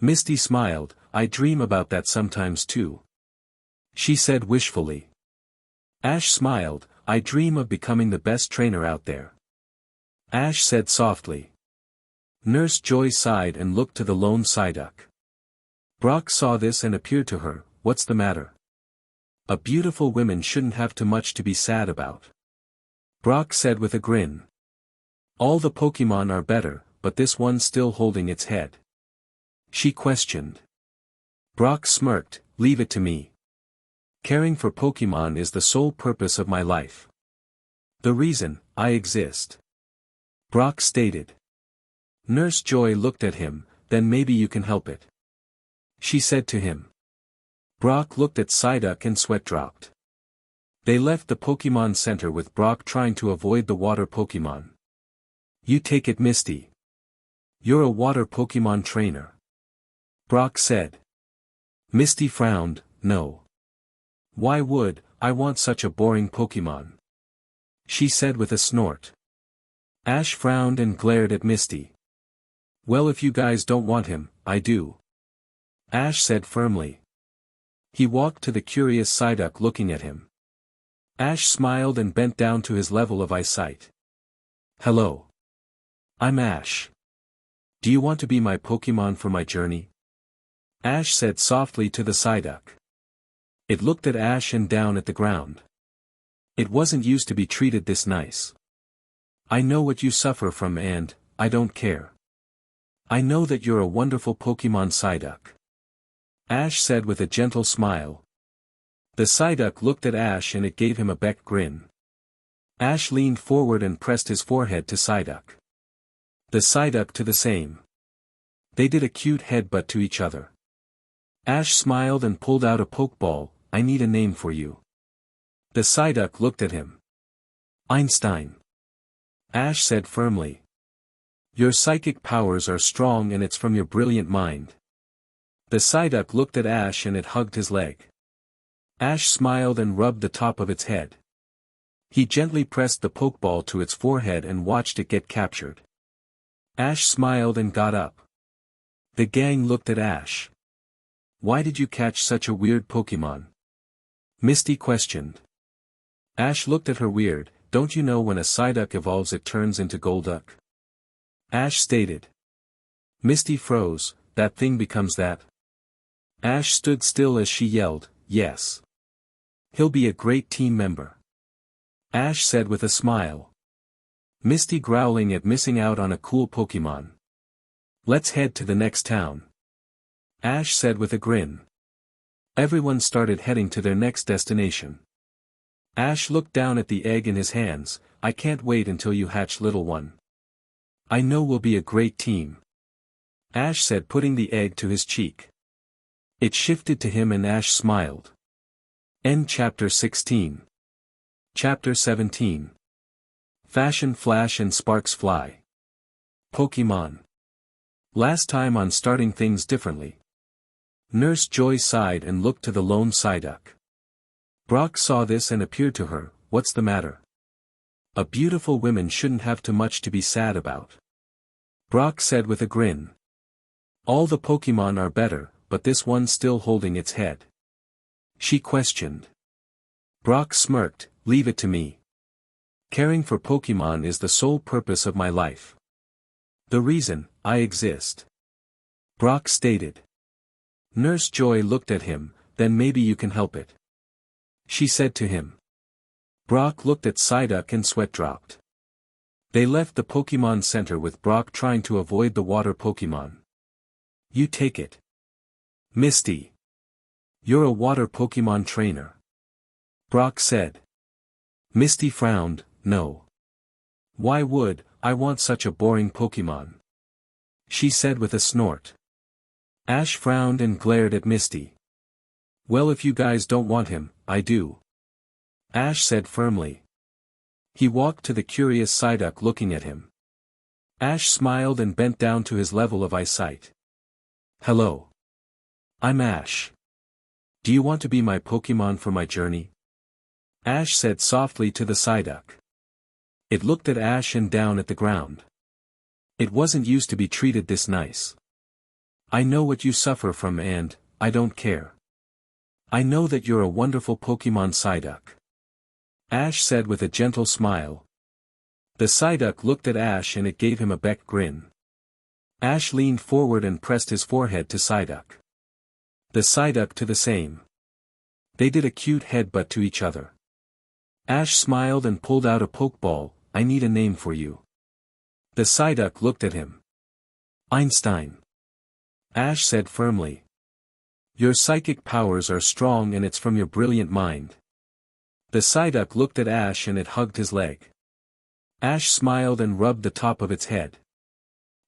Misty smiled, I dream about that sometimes too. She said wishfully. Ash smiled, I dream of becoming the best trainer out there. Ash said softly. Nurse Joy sighed and looked to the lone Psyduck. Brock saw this and appeared to her, what's the matter? A beautiful woman shouldn't have too much to be sad about. Brock said with a grin. All the Pokemon are better, but this one's still holding its head. She questioned. Brock smirked, leave it to me. Caring for Pokemon is the sole purpose of my life. The reason I exist. Brock stated. Nurse Joy looked at him, then maybe you can help it. She said to him. Brock looked at Psyduck and sweat dropped. They left the Pokemon Center with Brock trying to avoid the water Pokemon. You take it, Misty. You're a water Pokemon trainer. Brock said. Misty frowned, no. Why would I want such a boring Pokemon? She said with a snort. Ash frowned and glared at Misty. Well, if you guys don't want him, I do. Ash said firmly. He walked to the curious Psyduck looking at him. Ash smiled and bent down to his level of eyesight. Hello. I'm Ash. Do you want to be my Pokemon for my journey? Ash said softly to the Psyduck. It looked at Ash and down at the ground. It wasn't used to be treated this nice. I know what you suffer from and, I don't care. I know that you're a wonderful Pokemon, Psyduck. Ash said with a gentle smile. The Psyduck looked at Ash and it gave him a beck grin. Ash leaned forward and pressed his forehead to Psyduck. The Psyduck to the same. They did a cute headbutt to each other. Ash smiled and pulled out a Pokeball. I need a name for you. The Psyduck looked at him. Einstein. Ash said firmly. Your psychic powers are strong and it's from your brilliant mind. The Psyduck looked at Ash and it hugged his leg. Ash smiled and rubbed the top of its head. He gently pressed the Pokeball to its forehead and watched it get captured. Ash smiled and got up. The gang looked at Ash. Why did you catch such a weird Pokemon? Misty questioned. Ash looked at her weird. Don't you know when a Psyduck evolves it turns into Golduck? Ash stated. Misty froze. That thing becomes that? Ash stood still as she yelled, yes. He'll be a great team member. Ash said with a smile. Misty growling at missing out on a cool Pokemon. Let's head to the next town. Ash said with a grin. Everyone started heading to their next destination. Ash looked down at the egg in his hands. I can't wait until you hatch, little one. I know we'll be a great team. Ash said, putting the egg to his cheek. It shifted to him and Ash smiled. End chapter 16. Chapter 17. Fashion Flash and Sparks Fly. Pokemon. Last time on Starting Things Differently. Nurse Joy sighed and looked to the lone Psyduck. Brock saw this and appeared to her. What's the matter? A beautiful woman shouldn't have too much to be sad about. Brock said with a grin. All the Pokemon are better, but this one's still holding its head. She questioned. Brock smirked. Leave it to me. Caring for Pokemon is the sole purpose of my life. The reason I exist. Brock stated. Nurse Joy looked at him. Then maybe you can help it. She said to him. Brock looked at Psyduck and sweat dropped. They left the Pokemon Center with Brock trying to avoid the water Pokemon. You take it. Misty. You're a water Pokemon trainer. Brock said. Misty frowned. No. Why would I want such a boring Pokemon? She said with a snort. Ash frowned and glared at Misty. Well, if you guys don't want him, I do. Ash said firmly. He walked to the curious Psyduck looking at him. Ash smiled and bent down to his level of eyesight. Hello. I'm Ash. Do you want to be my Pokemon for my journey? Ash said softly to the Psyduck. It looked at Ash and down at the ground. It wasn't used to be treated this nice. I know what you suffer from and, I don't care. I know that you're a wonderful Pokemon, Psyduck. Ash said with a gentle smile. The Psyduck looked at Ash and it gave him a beck grin. Ash leaned forward and pressed his forehead to Psyduck. The Psyduck to the same. They did a cute headbutt to each other. Ash smiled and pulled out a Pokeball. I need a name for you. The Psyduck looked at him. Einstein. Ash said firmly. Your psychic powers are strong and it's from your brilliant mind. The Psyduck looked at Ash and it hugged his leg. Ash smiled and rubbed the top of its head.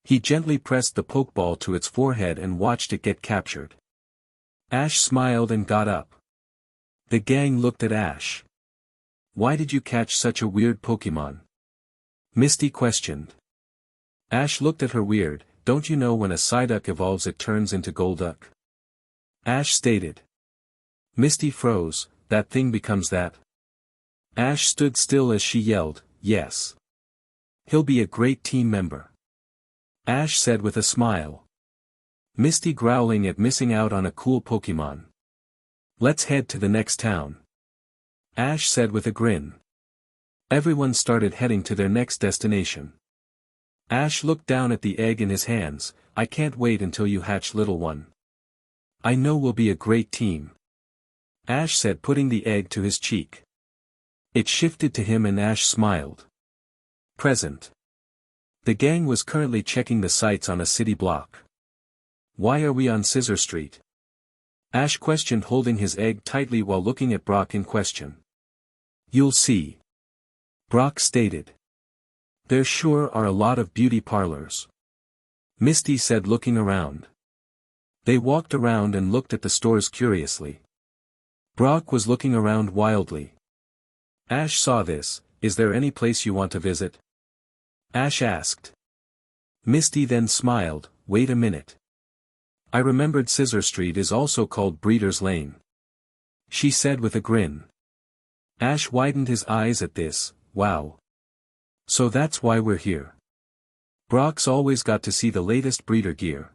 He gently pressed the Pokeball to its forehead and watched it get captured. Ash smiled and got up. The gang looked at Ash. Why did you catch such a weird Pokemon? Misty questioned. Ash looked at her weird. Don't you know when a Psyduck evolves it turns into Golduck? Ash stated. Misty froze. That thing becomes that? Ash stood still as she yelled, yes. He'll be a great team member. Ash said with a smile. Misty growling at missing out on a cool Pokemon. Let's head to the next town. Ash said with a grin. Everyone started heading to their next destination. Ash looked down at the egg in his hands. I can't wait until you hatch, little one. I know we'll be a great team. Ash said, putting the egg to his cheek. It shifted to him and Ash smiled. Present. The gang was currently checking the sights on a city block. Why are we on Scissor Street? Ash questioned, holding his egg tightly while looking at Brock in question. You'll see. Brock stated. There sure are a lot of beauty parlors. Misty said, looking around. They walked around and looked at the stores curiously. Brock was looking around wildly. Ash saw this. Is there any place you want to visit? Ash asked. Misty then smiled. Wait a minute. I remembered Scissor Street is also called Breeder's Lane. She said with a grin. Ash widened his eyes at this. Wow. So that's why we're here. Brock's always got to see the latest breeder gear.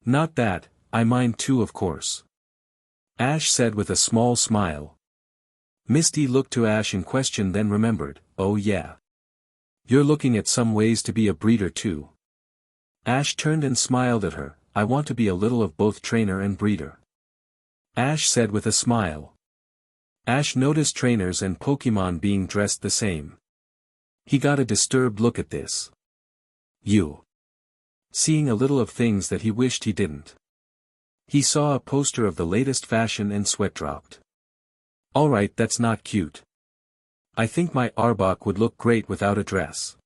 Not that, I mind too, of course. Ash said with a small smile. Misty looked to Ash in question, then remembered. Oh yeah. You're looking at some ways to be a breeder too. Ash turned and smiled at her. I want to be a little of both trainer and breeder. Ash said with a smile. Ash noticed trainers and Pokemon being dressed the same. He got a disturbed look at this. You. Seeing a little of things that he wished he didn't. He saw a poster of the latest fashion and sweat dropped. Alright, that's not cute. I think my Arbok would look great without a dress.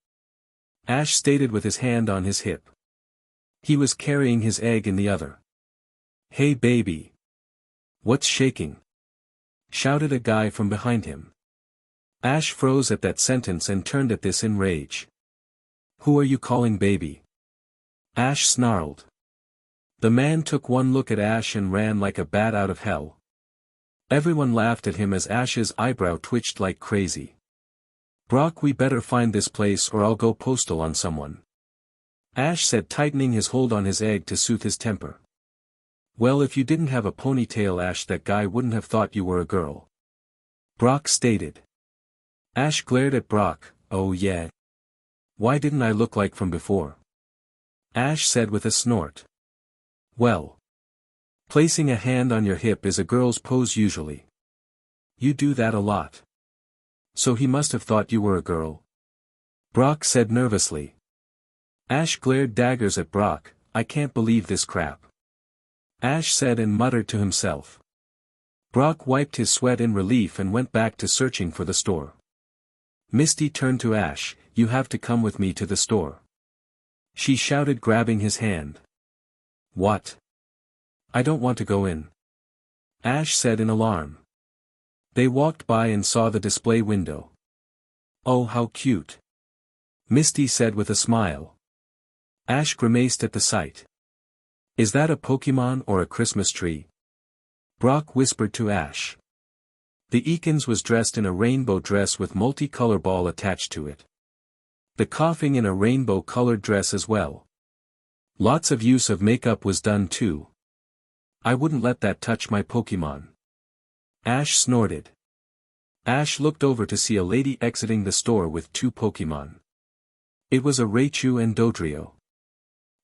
Ash stated with his hand on his hip. He was carrying his egg in the other. Hey baby. What's shaking? Shouted a guy from behind him. Ash froze at that sentence and turned at this in rage. Who are you calling baby? Ash snarled. The man took one look at Ash and ran like a bat out of hell. Everyone laughed at him as Ash's eyebrow twitched like crazy. Brock, we better find this place or I'll go postal on someone. Ash said, tightening his hold on his egg to soothe his temper. Well, if you didn't have a ponytail, Ash, that guy wouldn't have thought you were a girl. Brock stated. Ash glared at Brock. Oh yeah. Why didn't I look like from before? Ash said with a snort. Well. Placing a hand on your hip is a girl's pose usually. You do that a lot. So he must have thought you were a girl. Brock said nervously. Ash glared daggers at Brock. I can't believe this crap. Ash said and muttered to himself. Brock wiped his sweat in relief and went back to searching for the store. Misty turned to Ash. You have to come with me to the store. She shouted, grabbing his hand. What? I don't want to go in. Ash said in alarm. They walked by and saw the display window. Oh, how cute. Misty said with a smile. Ash grimaced at the sight. Is that a Pokemon or a Christmas tree? Brock whispered to Ash. The Ekans was dressed in a rainbow dress with multicolor ball attached to it. The coughing in a rainbow-colored dress as well. Lots of use of makeup was done too. I wouldn't let that touch my Pokemon. Ash snorted. Ash looked over to see a lady exiting the store with two Pokemon. It was a Raichu and Dodrio.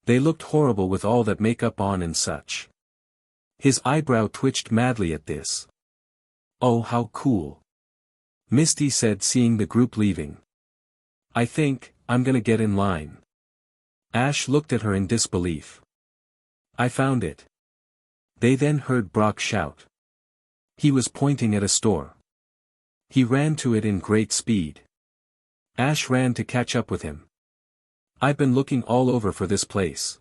They looked horrible with all that makeup on and such. His eyebrow twitched madly at this. Oh, how cool. Misty said, seeing the group leaving. I think, I'm gonna get in line. Ash looked at her in disbelief. I found it. They then heard Brock shout. He was pointing at a store. He ran to it in great speed. Ash ran to catch up with him. I've been looking all over for this place.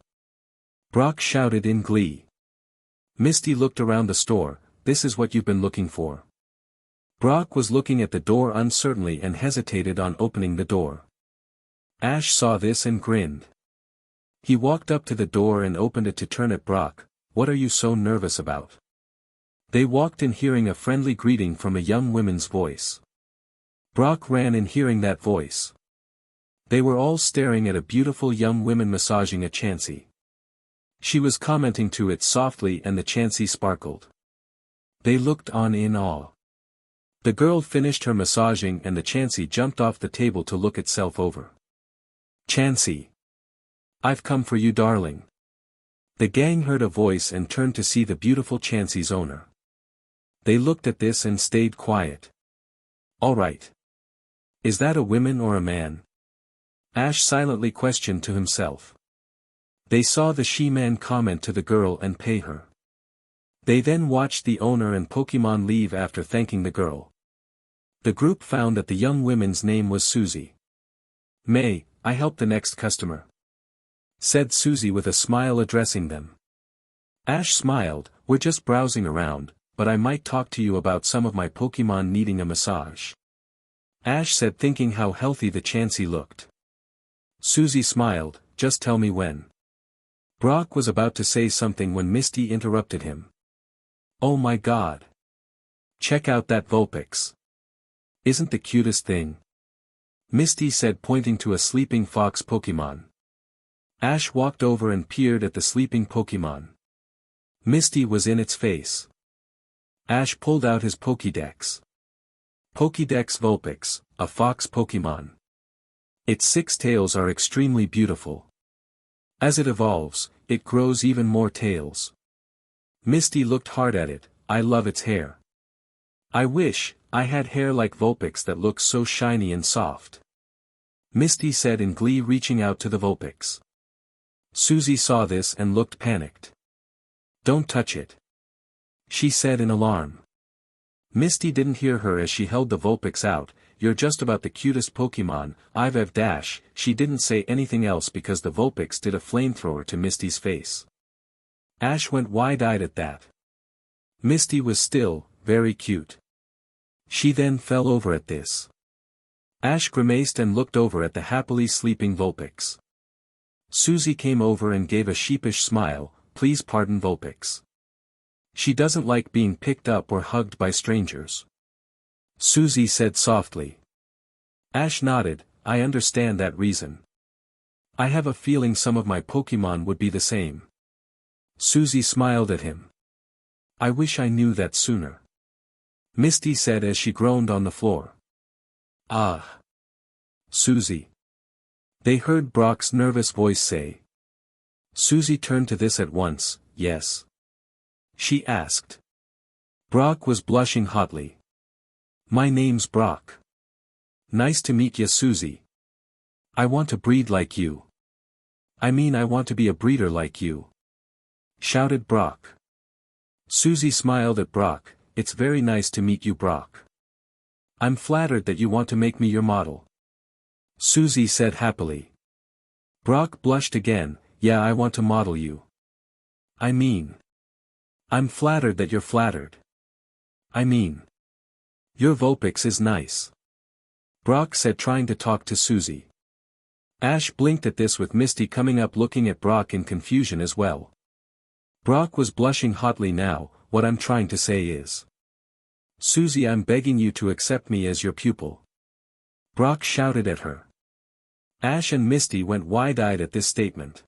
Brock shouted in glee. Misty looked around the store. This is what you've been looking for. Brock was looking at the door uncertainly and hesitated on opening the door. Ash saw this and grinned. He walked up to the door and opened it to turn at Brock. What are you so nervous about? They walked in hearing a friendly greeting from a young woman's voice. Brock ran in hearing that voice. They were all staring at a beautiful young woman massaging a Chansey. She was commenting to it softly and the Chansey sparkled. They looked on in awe. The girl finished her massaging and the Chansey jumped off the table to look itself over. Chansey. I've come for you, darling. The gang heard a voice and turned to see the beautiful Chansey's owner. They looked at this and stayed quiet. All right. Is that a woman or a man? Ash silently questioned to himself. They saw the she-man comment to the girl and pay her. They then watched the owner and Pokemon leave after thanking the girl. The group found that the young woman's name was Susie. May I help the next customer? Said Susie with a smile addressing them. Ash smiled. We're just browsing around, but I might talk to you about some of my Pokemon needing a massage. Ash said, thinking how healthy the Chansey looked. Susie smiled. Just tell me when. Brock was about to say something when Misty interrupted him. Oh my god. Check out that Vulpix. Isn't the cutest thing? Misty said, pointing to a sleeping fox Pokemon. Ash walked over and peered at the sleeping Pokemon. Misty was in its face. Ash pulled out his Pokédex. Pokédex Vulpix, a fox Pokemon. Its 6 tails are extremely beautiful. As it evolves, it grows even more tails. Misty looked hard at it. I love its hair. I wish I had hair like Vulpix that looks so shiny and soft. Misty said in glee, reaching out to the Vulpix. Susie saw this and looked panicked. Don't touch it. She said in alarm. Misty didn't hear her as she held the Vulpix out. You're just about the cutest Pokemon, I've dash. She didn't say anything else because the Vulpix did a flamethrower to Misty's face. Ash went wide-eyed at that. Misty was still very cute. She then fell over at this. Ash grimaced and looked over at the happily sleeping Vulpix. Susie came over and gave a sheepish smile. Please pardon Vulpix. She doesn't like being picked up or hugged by strangers. Susie said softly. Ash nodded. I understand that reason. I have a feeling some of my Pokemon would be the same. Susie smiled at him. I wish I knew that sooner. Misty said as she groaned on the floor. Ah. Susie. They heard Brock's nervous voice say. Susie turned to this at once. Yes. She asked. Brock was blushing hotly. My name's Brock. Nice to meet ya, Susie. I want to breed like you. I mean, I want to be a breeder like you. Shouted Brock. Susie smiled at Brock. It's very nice to meet you, Brock. I'm flattered that you want to make me your model. Susie said happily. Brock blushed again. Yeah, I want to model you. I mean. I'm flattered that you're flattered. I mean. Your Vulpix is nice. Brock said, trying to talk to Susie. Ash blinked at this with Misty coming up looking at Brock in confusion as well. Brock was blushing hotly now. What I'm trying to say is. Susie, I'm begging you to accept me as your pupil. Brock shouted at her. Ash and Misty went wide-eyed at this statement.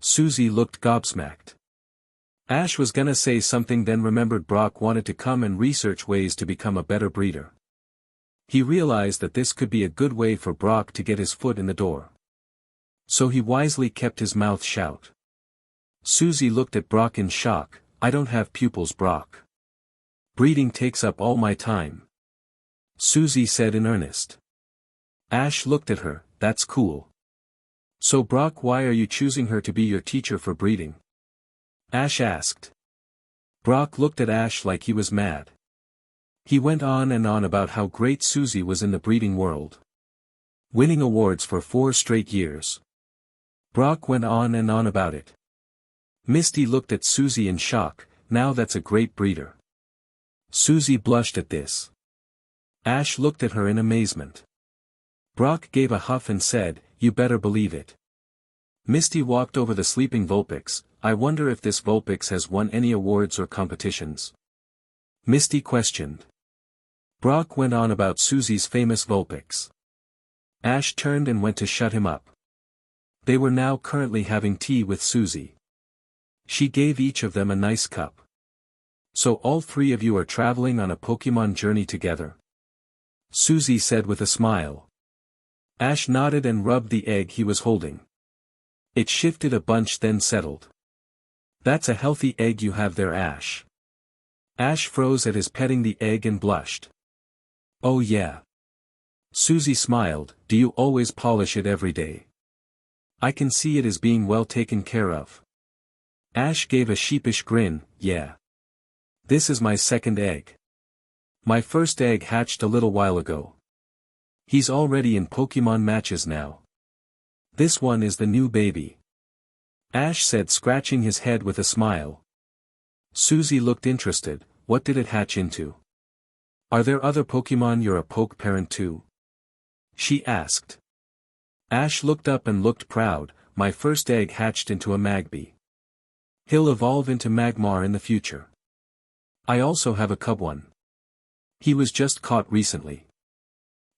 Susie looked gobsmacked. Ash was gonna say something, then remembered Brock wanted to come and research ways to become a better breeder. He realized that this could be a good way for Brock to get his foot in the door. So he wisely kept his mouth shut. Susie looked at Brock in shock. I don't have pupils, Brock. Breeding takes up all my time. Susie said in earnest. Ash looked at her. That's cool. So Brock, why are you choosing her to be your teacher for breeding? Ash asked. Brock looked at Ash like he was mad. He went on and on about how great Susie was in the breeding world, winning awards for 4 straight years. Brock went on and on about it. Misty looked at Susie in shock. Now that's a great breeder. Susie blushed at this. Ash looked at her in amazement. Brock gave a huff and said, "You better believe it." Misty walked over the sleeping Vulpix. "I wonder if this Vulpix has won any awards or competitions?" Misty questioned. Brock went on about Susie's famous Vulpix. Ash turned and went to shut him up. They were now currently having tea with Susie. She gave each of them a nice cup. "So all 3 of you are traveling on a Pokemon journey together?" Susie said with a smile. Ash nodded and rubbed the egg he was holding. It shifted a bunch then settled. "That's a healthy egg you have there, Ash." Ash froze at his petting the egg and blushed. "Oh yeah." Susie smiled. "Do you always polish it every day?" "I can see it is being well taken care of." Ash gave a sheepish grin. "Yeah. This is my second egg. My first egg hatched a little while ago. He's already in Pokemon matches now. This one is the new baby," Ash said, scratching his head with a smile. Susie looked interested. "What did it hatch into? Are there other Pokemon you're a poke parent to?" she asked. Ash looked up and looked proud. "My first egg hatched into a Magby. He'll evolve into Magmar in the future. I also have a cub one. He was just caught recently.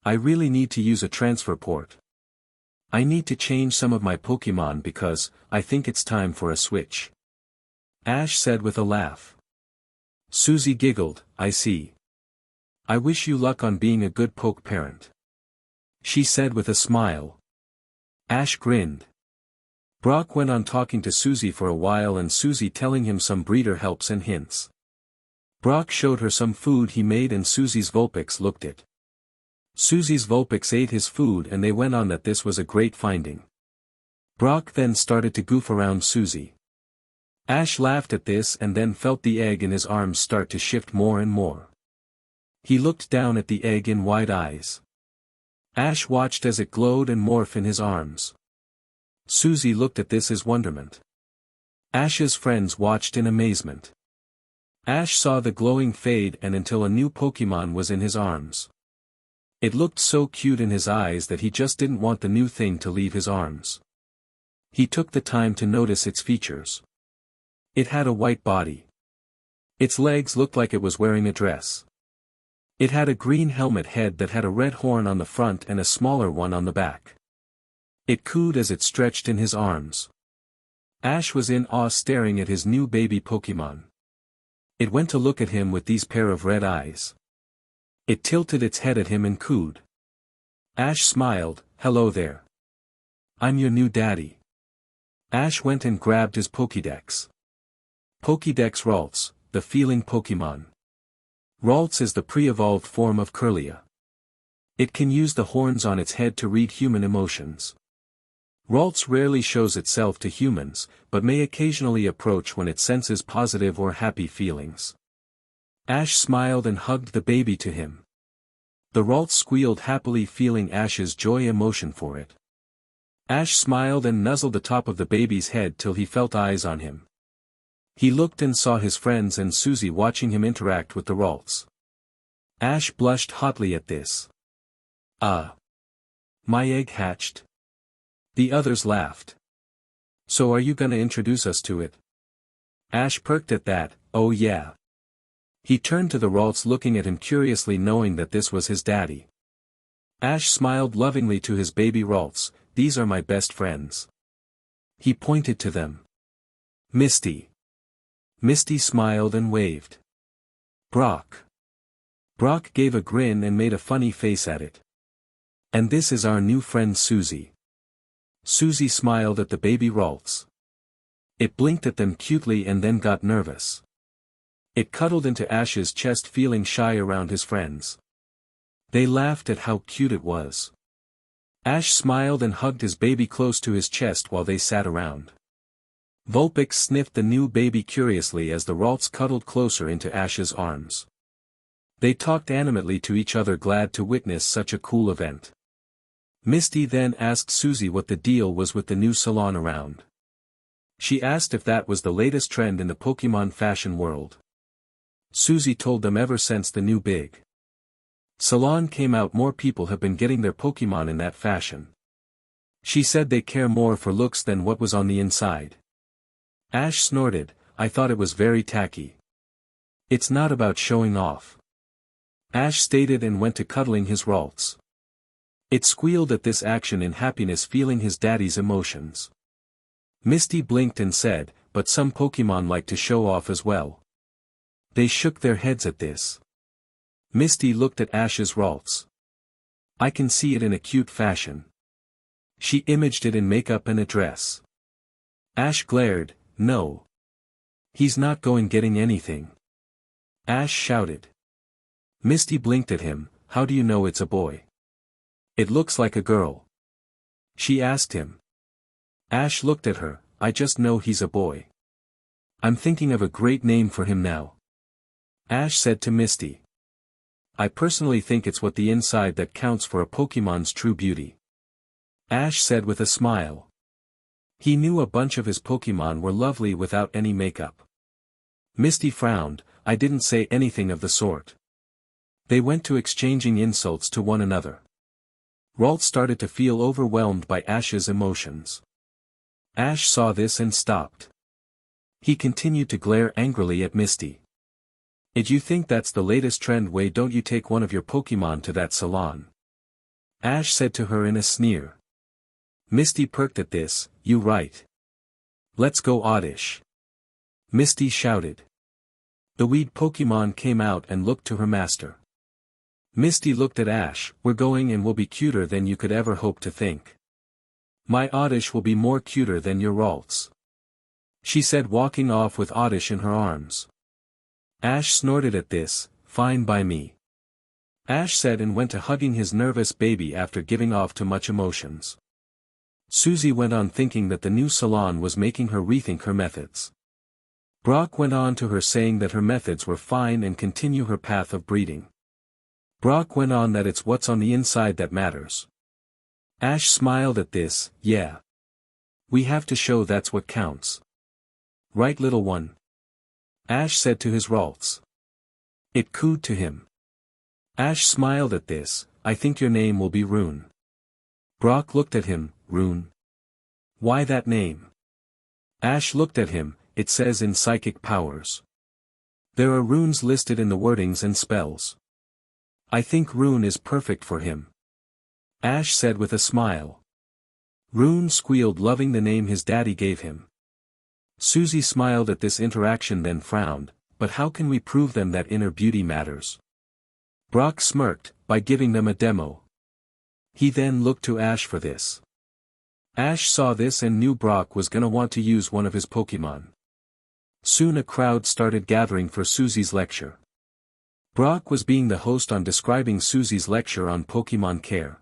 I really need to use a transfer port. I need to change some of my Pokemon because I think it's time for a switch," Ash said with a laugh. Susie giggled. "I see. I wish you luck on being a good poke parent," she said with a smile. Ash grinned. Brock went on talking to Susie for a while and Susie telling him some breeder helps and hints. Brock showed her some food he made and Susie's Vulpix looked it. Susie's Vulpix ate his food and they went on that this was a great finding. Brock then started to goof around Susie. Ash laughed at this and then felt the egg in his arms start to shift more and more. He looked down at the egg in wide eyes. Ash watched as it glowed and morphed in his arms. Susie looked at this as wonderment. Ash's friends watched in amazement. Ash saw the glowing fade and until a new Pokemon was in his arms. It looked so cute in his eyes that he just didn't want the new thing to leave his arms. He took the time to notice its features. It had a white body. Its legs looked like it was wearing a dress. It had a green helmet head that had a red horn on the front and a smaller one on the back. It cooed as it stretched in his arms. Ash was in awe staring at his new baby Pokemon. It went to look at him with these pair of red eyes. It tilted its head at him and cooed. Ash smiled. "Hello there. I'm your new daddy." Ash went and grabbed his Pokédex. Pokédex Ralts, the feeling Pokemon. Ralts is the pre-evolved form of Kirlia. It can use the horns on its head to read human emotions. Ralts rarely shows itself to humans, but may occasionally approach when it senses positive or happy feelings. Ash smiled and hugged the baby to him. The Ralts squealed happily, feeling Ash's joy emotion for it. Ash smiled and nuzzled the top of the baby's head till he felt eyes on him. He looked and saw his friends and Susie watching him interact with the Ralts. Ash blushed hotly at this. My egg hatched." The others laughed. "So are you gonna introduce us to it?" Ash perked at that. "Oh yeah." He turned to the Ralts looking at him curiously, knowing that this was his daddy. Ash smiled lovingly to his baby Ralts. "These are my best friends." He pointed to them. "Misty." Misty smiled and waved. "Brock." Brock gave a grin and made a funny face at it. "And this is our new friend Susie." Susie smiled at the baby Ralts. It blinked at them cutely and then got nervous. It cuddled into Ash's chest, feeling shy around his friends. They laughed at how cute it was. Ash smiled and hugged his baby close to his chest while they sat around. Vulpix sniffed the new baby curiously as the Ralts cuddled closer into Ash's arms. They talked animatedly to each other, glad to witness such a cool event. Misty then asked Susie what the deal was with the new salon around. She asked if that was the latest trend in the Pokemon fashion world. Susie told them ever since the new big salon came out, more people have been getting their Pokemon in that fashion. She said they care more for looks than what was on the inside. Ash snorted, I thought it was very tacky. It's not about showing off. Ash stated and went to cuddling his Ralts. It squealed at this action in happiness, feeling his daddy's emotions. Misty blinked and said, but some Pokemon like to show off as well. They shook their heads at this. Misty looked at Ash's Ralts. I can see it in a cute fashion. She imaged it in makeup and a dress. Ash glared, no. He's not going getting anything. Ash shouted. Misty blinked at him, how do you know it's a boy? It looks like a girl. She asked him. Ash looked at her, I just know he's a boy. I'm thinking of a great name for him now. Ash said to Misty. I personally think it's what the inside that counts for a Pokemon's true beauty. Ash said with a smile. He knew a bunch of his Pokemon were lovely without any makeup. Misty frowned, I didn't say anything of the sort. They went to exchanging insults to one another. Ralt started to feel overwhelmed by Ash's emotions. Ash saw this and stopped. He continued to glare angrily at Misty. If you think that's the latest trend, why don't you take one of your Pokemon to that salon? Ash said to her in a sneer. Misty perked at this, you right. Let's go Oddish. Misty shouted. The weed Pokemon came out and looked to her master. Misty looked at Ash, we're going and we'll be cuter than you could ever hope to think. My Oddish will be more cuter than your Ralts. She said, walking off with Oddish in her arms. Ash snorted at this, fine by me. Ash said and went to hugging his nervous baby after giving off to much emotions. Susie went on thinking that the new salon was making her rethink her methods. Brock went on to her saying that her methods were fine and continue her path of breeding. Brock went on that it's what's on the inside that matters. Ash smiled at this, yeah. We have to show that's what counts. Right, little one? Ash said to his Ralts. It cooed to him. Ash smiled at this, I think your name will be Rune. Brock looked at him, Rune. Why that name? Ash looked at him, it says in psychic powers. There are runes listed in the wordings and spells. I think Rune is perfect for him. Ash said with a smile. Rune squealed, loving the name his daddy gave him. Susie smiled at this interaction then frowned, but how can we prove them that inner beauty matters? Brock smirked, by giving them a demo. He then looked to Ash for this. Ash saw this and knew Brock was gonna want to use one of his Pokemon. Soon a crowd started gathering for Susie's lecture. Brock was being the host on describing Susie's lecture on Pokemon care.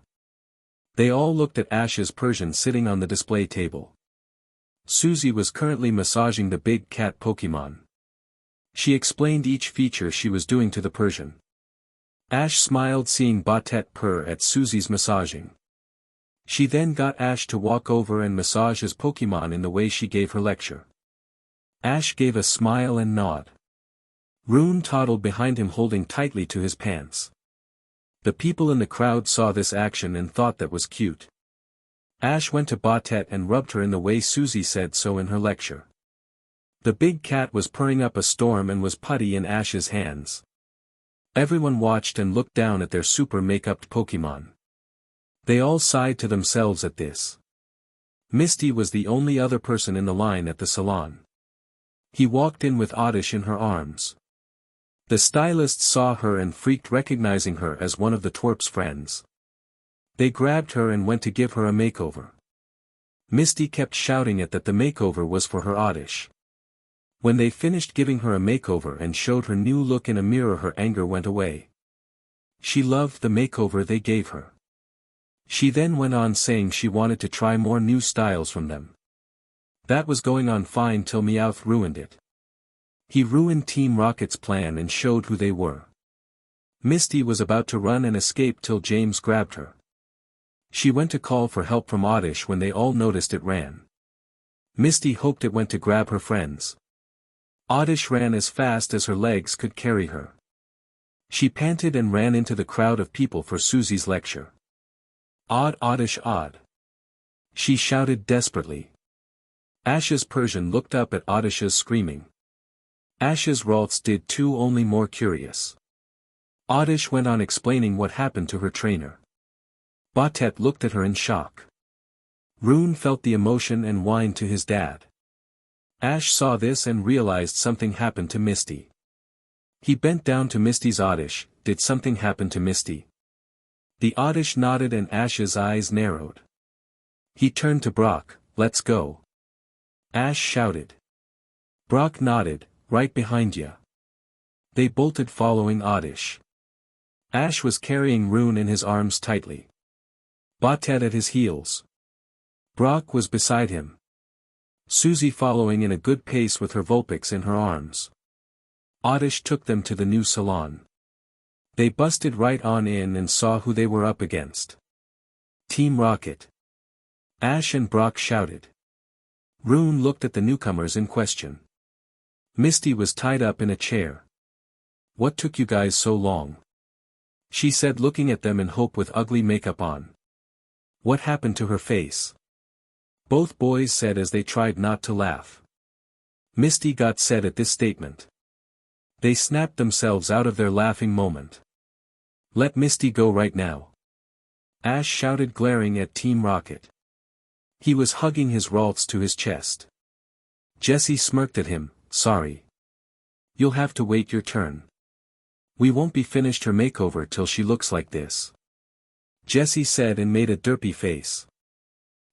They all looked at Ash's Persian sitting on the display table. Susie was currently massaging the big cat Pokemon. She explained each feature she was doing to the Persian. Ash smiled seeing Batet purr at Susie's massaging. She then got Ash to walk over and massage his Pokemon in the way she gave her lecture. Ash gave a smile and nod. Rune toddled behind him holding tightly to his pants. The people in the crowd saw this action and thought that was cute. Ash went to Batet and rubbed her in the way Susie said so in her lecture. The big cat was purring up a storm and was putty in Ash's hands. Everyone watched and looked down at their super make-upped Pokemon. They all sighed to themselves at this. Misty was the only other person in the line at the salon. He walked in with Oddish in her arms. The stylist saw her and freaked, recognizing her as one of the twerp's friends. They grabbed her and went to give her a makeover. Misty kept shouting that the makeover was for her Oddish. When they finished giving her a makeover and showed her new look in a mirror, her anger went away. She loved the makeover they gave her. She then went on saying she wanted to try more new styles from them. That was going on fine till Meowth ruined it. He ruined Team Rocket's plan and showed who they were. Misty was about to run and escape till James grabbed her. She went to call for help from Oddish when they all noticed it ran. Misty hoped it went to grab her friends. Oddish ran as fast as her legs could carry her. She panted and ran into the crowd of people for Susie's lecture. Odd Oddish odd. She shouted desperately. Ash's Persian looked up at Oddish's screaming. Ash's Ralts did too, only more curious. Oddish went on explaining what happened to her trainer. Botet looked at her in shock. Rune felt the emotion and whined to his dad. Ash saw this and realized something happened to Misty. He bent down to Misty's Oddish. Did something happen to Misty? The Oddish nodded and Ash's eyes narrowed. He turned to Brock. Let's go. Ash shouted. Brock nodded, right behind ya. They bolted following Oddish. Ash was carrying Rune in his arms tightly. Botet at his heels. Brock was beside him. Susie following in a good pace with her Vulpix in her arms. Oddish took them to the new salon. They busted right on in and saw who they were up against. Team Rocket. Ash and Brock shouted. Rune looked at the newcomers in question. Misty was tied up in a chair. What took you guys so long? She said, looking at them in Hope with ugly makeup on. What happened to her face? Both boys said as they tried not to laugh. Misty got sad at this statement. They snapped themselves out of their laughing moment. Let Misty go right now. Ash shouted, glaring at Team Rocket. He was hugging his Ralts to his chest. Jessie smirked at him. Sorry. You'll have to wait your turn. We won't be finished her makeover till she looks like this. Jessie said and made a derpy face.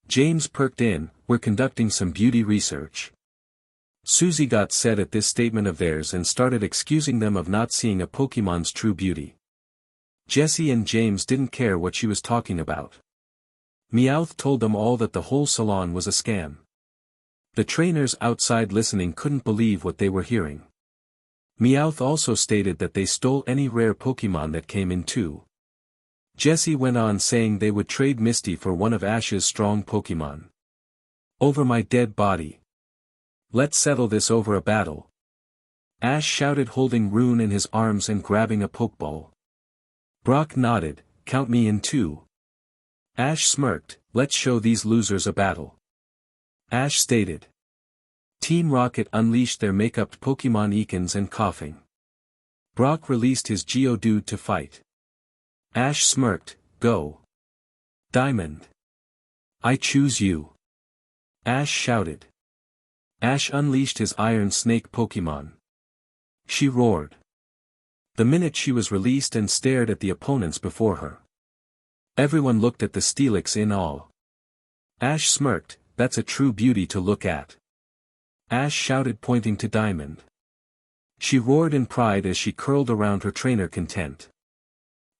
James perked in. We're conducting some beauty research. Susie got sad at this statement of theirs and started excusing them of not seeing a Pokemon's true beauty. Jessie and James didn't care what she was talking about. Meowth told them all that the whole salon was a scam. The trainers outside listening couldn't believe what they were hearing. Meowth also stated that they stole any rare Pokemon that came in too. Jessie went on saying they would trade Misty for one of Ash's strong Pokemon. Over my dead body. Let's settle this over a battle. Ash shouted, holding Rune in his arms and grabbing a Pokeball. Brock nodded. Count me in too. Ash smirked. Let's show these losers a battle. Ash stated. Team Rocket unleashed their make-up Pokemon Ekans and Coughing. Brock released his Geodude to fight. Ash smirked. Go. Diamond. I choose you. Ash shouted. Ash unleashed his Iron Snake Pokemon. She roared. The minute she was released and stared at the opponents before her. Everyone looked at the Steelix in awe. Ash smirked. That's a true beauty to look at. Ash shouted, pointing to Diamond. She roared in pride as she curled around her trainer, content.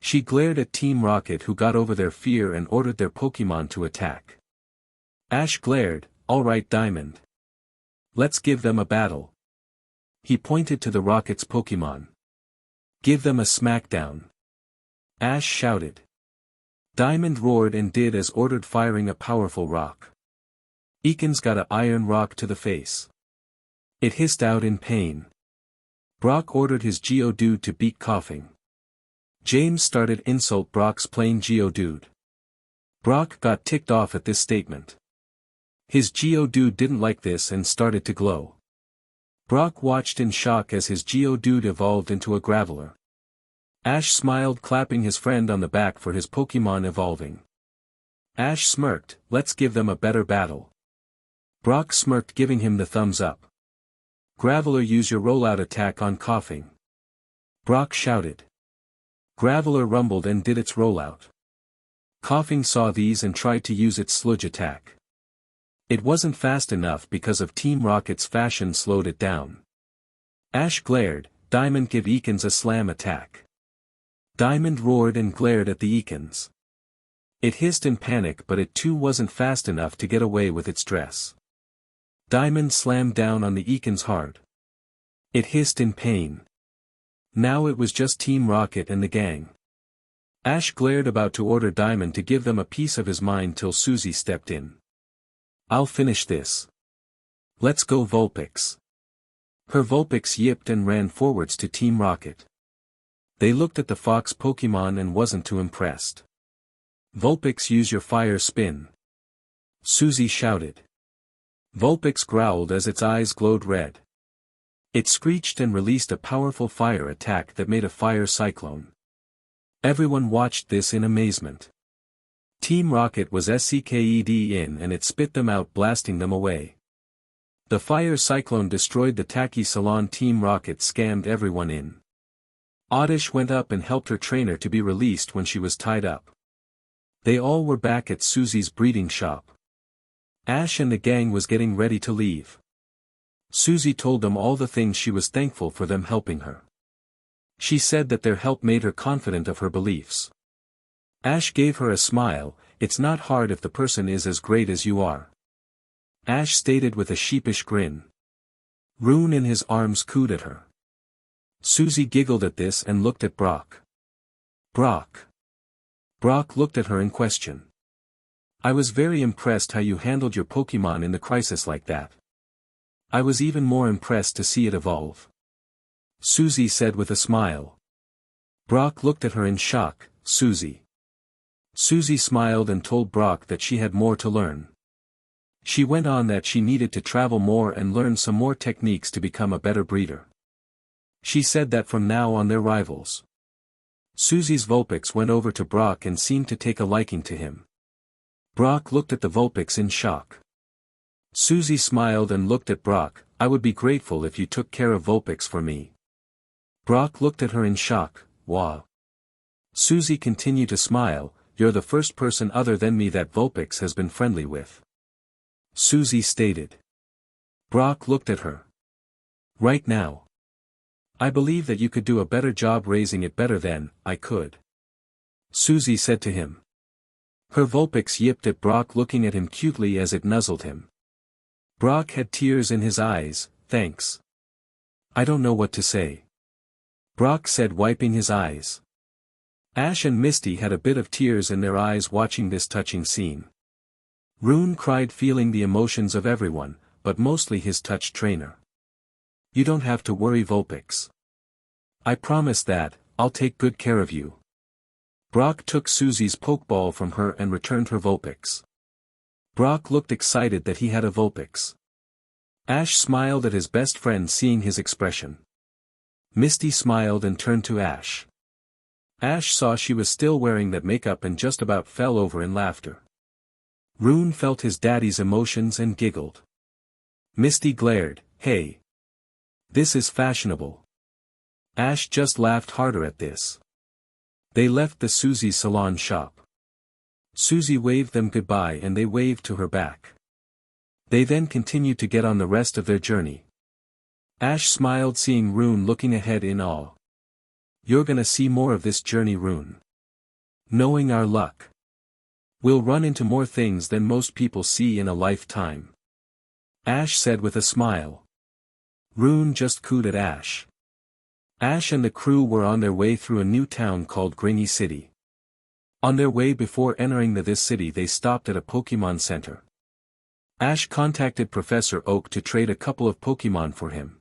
She glared at Team Rocket, who got over their fear and ordered their Pokemon to attack. Ash glared. All right, Diamond. Let's give them a battle. He pointed to the Rocket's Pokemon. Give them a smackdown. Ash shouted. Diamond roared and did as ordered, firing a powerful rock. Ekans got a iron rock to the face. It hissed out in pain. Brock ordered his Geodude to beat Coughing. James started insult Brock's plain Geodude. Brock got ticked off at this statement. His Geodude didn't like this and started to glow. Brock watched in shock as his Geodude evolved into a Graveler. Ash smiled, clapping his friend on the back for his Pokemon evolving. Ash smirked. Let's give them a better battle. Brock smirked, giving him the thumbs up. Graveler, use your rollout attack on Coughing. Brock shouted. Graveler rumbled and did its rollout. Coughing saw these and tried to use its sludge attack. It wasn't fast enough because of Team Rocket's fashion slowed it down. Ash glared. Diamond, give Ekans a slam attack. Diamond roared and glared at the Ekans. It hissed in panic, but it too wasn't fast enough to get away with its dress. Diamond slammed down on the Eakin's hard. It hissed in pain. Now it was just Team Rocket and the gang. Ash glared about to order Diamond to give them a piece of his mind till Susie stepped in. I'll finish this. Let's go Vulpix. Her Vulpix yipped and ran forwards to Team Rocket. They looked at the fox Pokemon and wasn't too impressed. Vulpix, use your fire spin. Susie shouted. Vulpix growled as its eyes glowed red. It screeched and released a powerful fire attack that made a fire cyclone. Everyone watched this in amazement. Team Rocket was SCKED in and it spit them out, blasting them away. The fire cyclone destroyed the tacky salon. Team Rocket scammed everyone in. Oddish went up and helped her trainer to be released when she was tied up. They all were back at Susie's breeding shop. Ash and the gang was getting ready to leave. Susie told them all the things she was thankful for them helping her. She said that their help made her confident of her beliefs. Ash gave her a smile. It's not hard if the person is as great as you are. Ash stated with a sheepish grin. Rune in his arms cooed at her. Susie giggled at this and looked at Brock. Brock. Brock looked at her in question. I was very impressed how you handled your Pokemon in the crisis like that. I was even more impressed to see it evolve. Susie said with a smile. Brock looked at her in shock. Susie. Susie smiled and told Brock that she had more to learn. She went on that she needed to travel more and learn some more techniques to become a better breeder. She said that from now on they're rivals. Susie's Vulpix went over to Brock and seemed to take a liking to him. Brock looked at the Vulpix in shock. Susie smiled and looked at Brock. I would be grateful if you took care of Vulpix for me. Brock looked at her in shock. Wow. Susie continued to smile. You're the first person other than me that Vulpix has been friendly with. Susie stated. Brock looked at her. Right now. I believe that you could do a better job raising it better than I could. Susie said to him. Her Vulpix yipped at Brock, looking at him cutely as it nuzzled him. Brock had tears in his eyes. Thanks. I don't know what to say. Brock said, wiping his eyes. Ash and Misty had a bit of tears in their eyes watching this touching scene. Rune cried, feeling the emotions of everyone, but mostly his touched trainer. You don't have to worry, Vulpix. I promise that, I'll take good care of you. Brock took Susie's Pokeball from her and returned her Vulpix. Brock looked excited that he had a Vulpix. Ash smiled at his best friend, seeing his expression. Misty smiled and turned to Ash. Ash saw she was still wearing that makeup and just about fell over in laughter. Rune felt his daddy's emotions and giggled. Misty glared. Hey. This is fashionable. Ash just laughed harder at this. They left the Susie's salon shop. Susie waved them goodbye and they waved to her back. They then continued to get on the rest of their journey. Ash smiled, seeing Rune looking ahead in awe. You're gonna see more of this journey, Rune. Knowing our luck, we'll run into more things than most people see in a lifetime. Ash said with a smile. Rune just cooed at Ash. Ash and the crew were on their way through a new town called Grinny City. On their way, before entering this city, they stopped at a Pokemon Center. Ash contacted Professor Oak to trade a couple of Pokemon for him.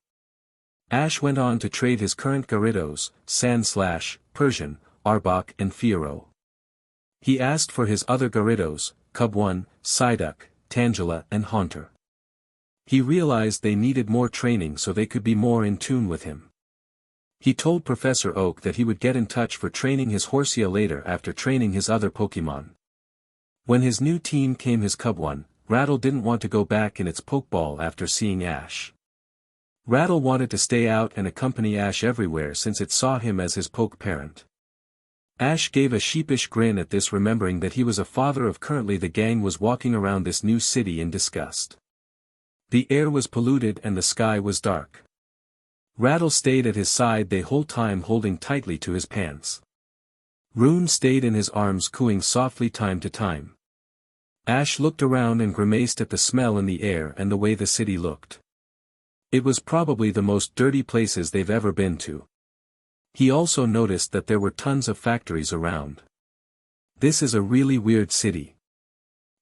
Ash went on to trade his current Gyarados, Sandslash, Persian, Arbok and Fiero. He asked for his other Gyarados, Cubone, Psyduck, Tangela and Haunter. He realized they needed more training so they could be more in tune with him. He told Professor Oak that he would get in touch for training his Horsia later after training his other Pokemon. When his new team came, his Cubone, Rattle didn't want to go back in its Pokeball after seeing Ash. Rattle wanted to stay out and accompany Ash everywhere since it saw him as his Poke parent. Ash gave a sheepish grin at this, remembering that he was a father of. Currently the gang was walking around this new city in disgust. The air was polluted and the sky was dark. Rattle stayed at his side the whole time, holding tightly to his pants. Rune stayed in his arms, cooing softly time to time. Ash looked around and grimaced at the smell in the air and the way the city looked. It was probably the most dirty places they've ever been to. He also noticed that there were tons of factories around. This is a really weird city.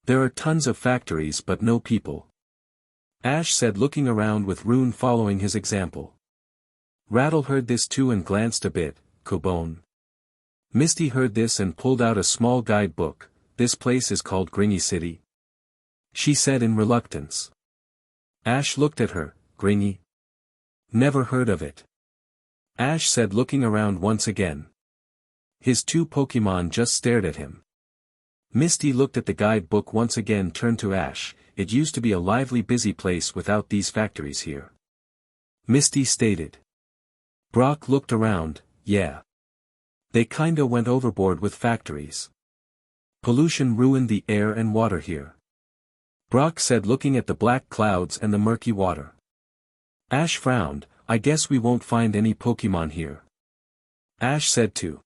There are tons of factories but no people. Ash said, looking around with Rune following his example. Rattle heard this too and glanced a bit. Cubone. Misty heard this and pulled out a small guidebook. This place is called Grinny City, she said in reluctance. Ash looked at her. Grinny? Never heard of it. Ash said, looking around once again. His two Pokémon just stared at him. Misty looked at the guidebook once again, turned to Ash. It used to be a lively, busy place without these factories here, Misty stated. Brock looked around. Yeah. They kinda went overboard with factories. Pollution ruined the air and water here, Brock said, looking at the black clouds and the murky water. Ash frowned. I guess we won't find any Pokémon here, Ash said to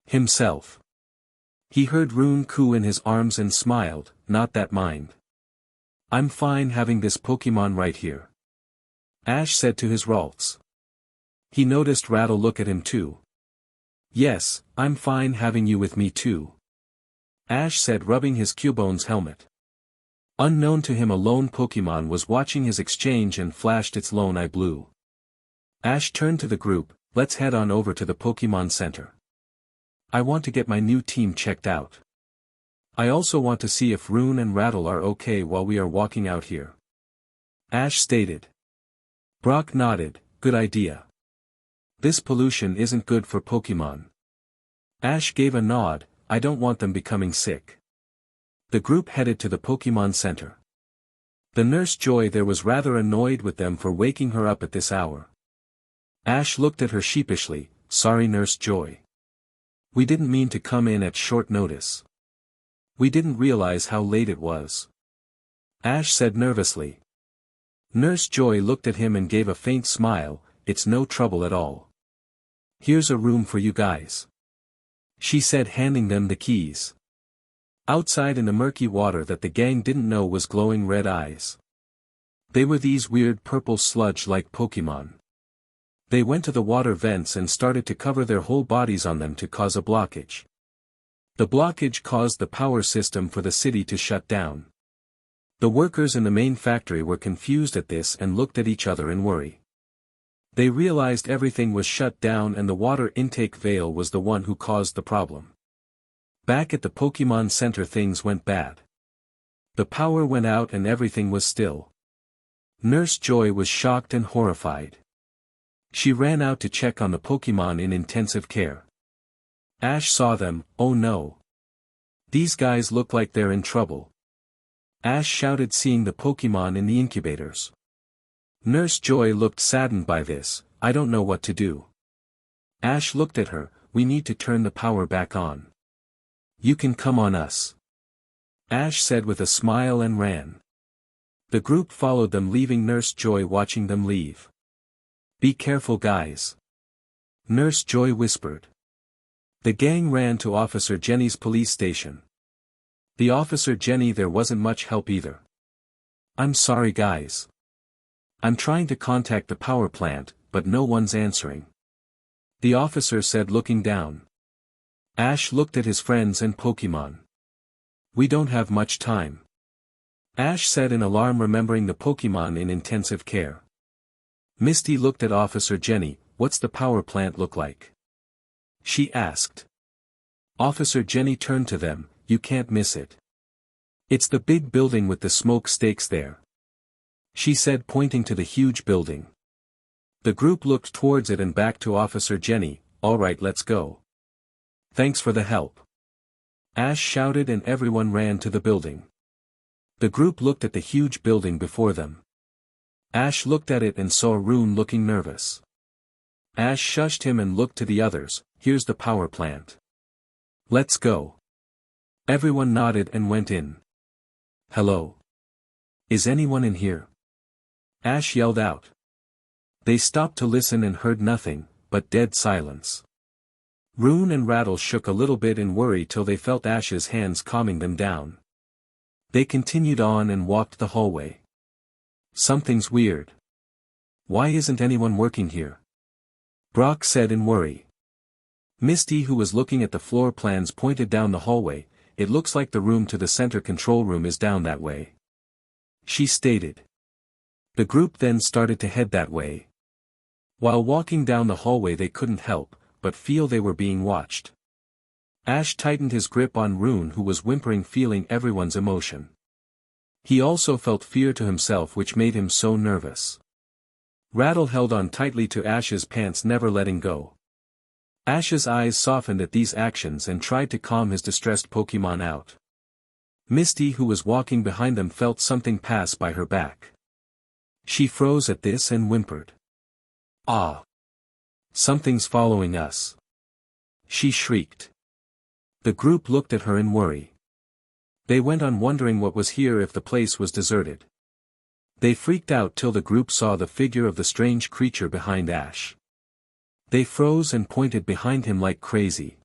himself. He heard Rune coo in his arms and smiled. Not that mind. I'm fine having this Pokémon right here, Ash said to his Ralts. He noticed Rattle look at him too. Yes, I'm fine having you with me too, Ash said, rubbing his Cubone's helmet. Unknown to him, a lone Pokémon was watching his exchange and flashed its lone eye blue. Ash turned to the group. Let's head on over to the Pokémon Center. I want to get my new team checked out. I also want to see if Rune and Rattle are okay while we are walking out here, Ash stated. Brock nodded. Good idea. This pollution isn't good for Pokémon. Ash gave a nod. I don't want them becoming sick. The group headed to the Pokémon Center. The nurse Joy there was rather annoyed with them for waking her up at this hour. Ash looked at her sheepishly. Sorry, Nurse Joy. We didn't mean to come in at short notice. We didn't realize how late it was, Ash said nervously. Nurse Joy looked at him and gave a faint smile. It's no trouble at all. Here's a room for you guys, she said, handing them the keys. Outside in the murky water that the gang didn't know was glowing red eyes. They were these weird purple sludge-like Pokémon. They went to the water vents and started to cover their whole bodies on them to cause a blockage. The blockage caused the power system for the city to shut down. The workers in the main factory were confused at this and looked at each other in worry. They realized everything was shut down and the water intake valve was the one who caused the problem. Back at the Pokémon Center things went bad. The power went out and everything was still. Nurse Joy was shocked and horrified. She ran out to check on the Pokémon in intensive care. Ash saw them. Oh no. These guys look like they're in trouble, Ash shouted, seeing the Pokémon in the incubators. Nurse Joy looked saddened by this. I don't know what to do. Ash looked at her. We need to turn the power back on. You can come on us, Ash said with a smile and ran. The group followed them, leaving Nurse Joy watching them leave. Be careful, guys, Nurse Joy whispered. The gang ran to Officer Jenny's police station. The Officer Jenny there wasn't much help either. I'm sorry, guys. I'm trying to contact the power plant, but no one's answering, the officer said, looking down. Ash looked at his friends and Pokémon. We don't have much time, Ash said in alarm, remembering the Pokémon in intensive care. Misty looked at Officer Jenny. What's the power plant look like, she asked. Officer Jenny turned to them. You can't miss it. It's the big building with the smoke stakes there, she said, pointing to the huge building. The group looked towards it and back to Officer Jenny. All right, let's go. Thanks for the help, Ash shouted, and everyone ran to the building. The group looked at the huge building before them. Ash looked at it and saw Rune looking nervous. Ash shushed him and looked to the others. Here's the power plant. Let's go. Everyone nodded and went in. Hello? Is anyone in here? Ash yelled out. They stopped to listen and heard nothing, but dead silence. Rune and Rattle shook a little bit in worry till they felt Ash's hands calming them down. They continued on and walked the hallway. Something's weird. Why isn't anyone working here? Brock said in worry. Misty, who was looking at the floor plans, pointed down the hallway. It looks like the room to the center control room is down that way, she stated. The group then started to head that way. While walking down the hallway, they couldn't help but feel they were being watched. Ash tightened his grip on Rune, who was whimpering, feeling everyone's emotion. He also felt fear to himself, which made him so nervous. Rattle held on tightly to Ash's pants, never letting go. Ash's eyes softened at these actions and tried to calm his distressed Pokémon out. Misty, who was walking behind them, felt something pass by her back. She froze at this and whimpered. Ah! Something's following us, she shrieked. The group looked at her in worry. They went on wondering what was here if the place was deserted. They freaked out till the group saw the figure of the strange creature behind Ash. They froze and pointed behind him like crazy.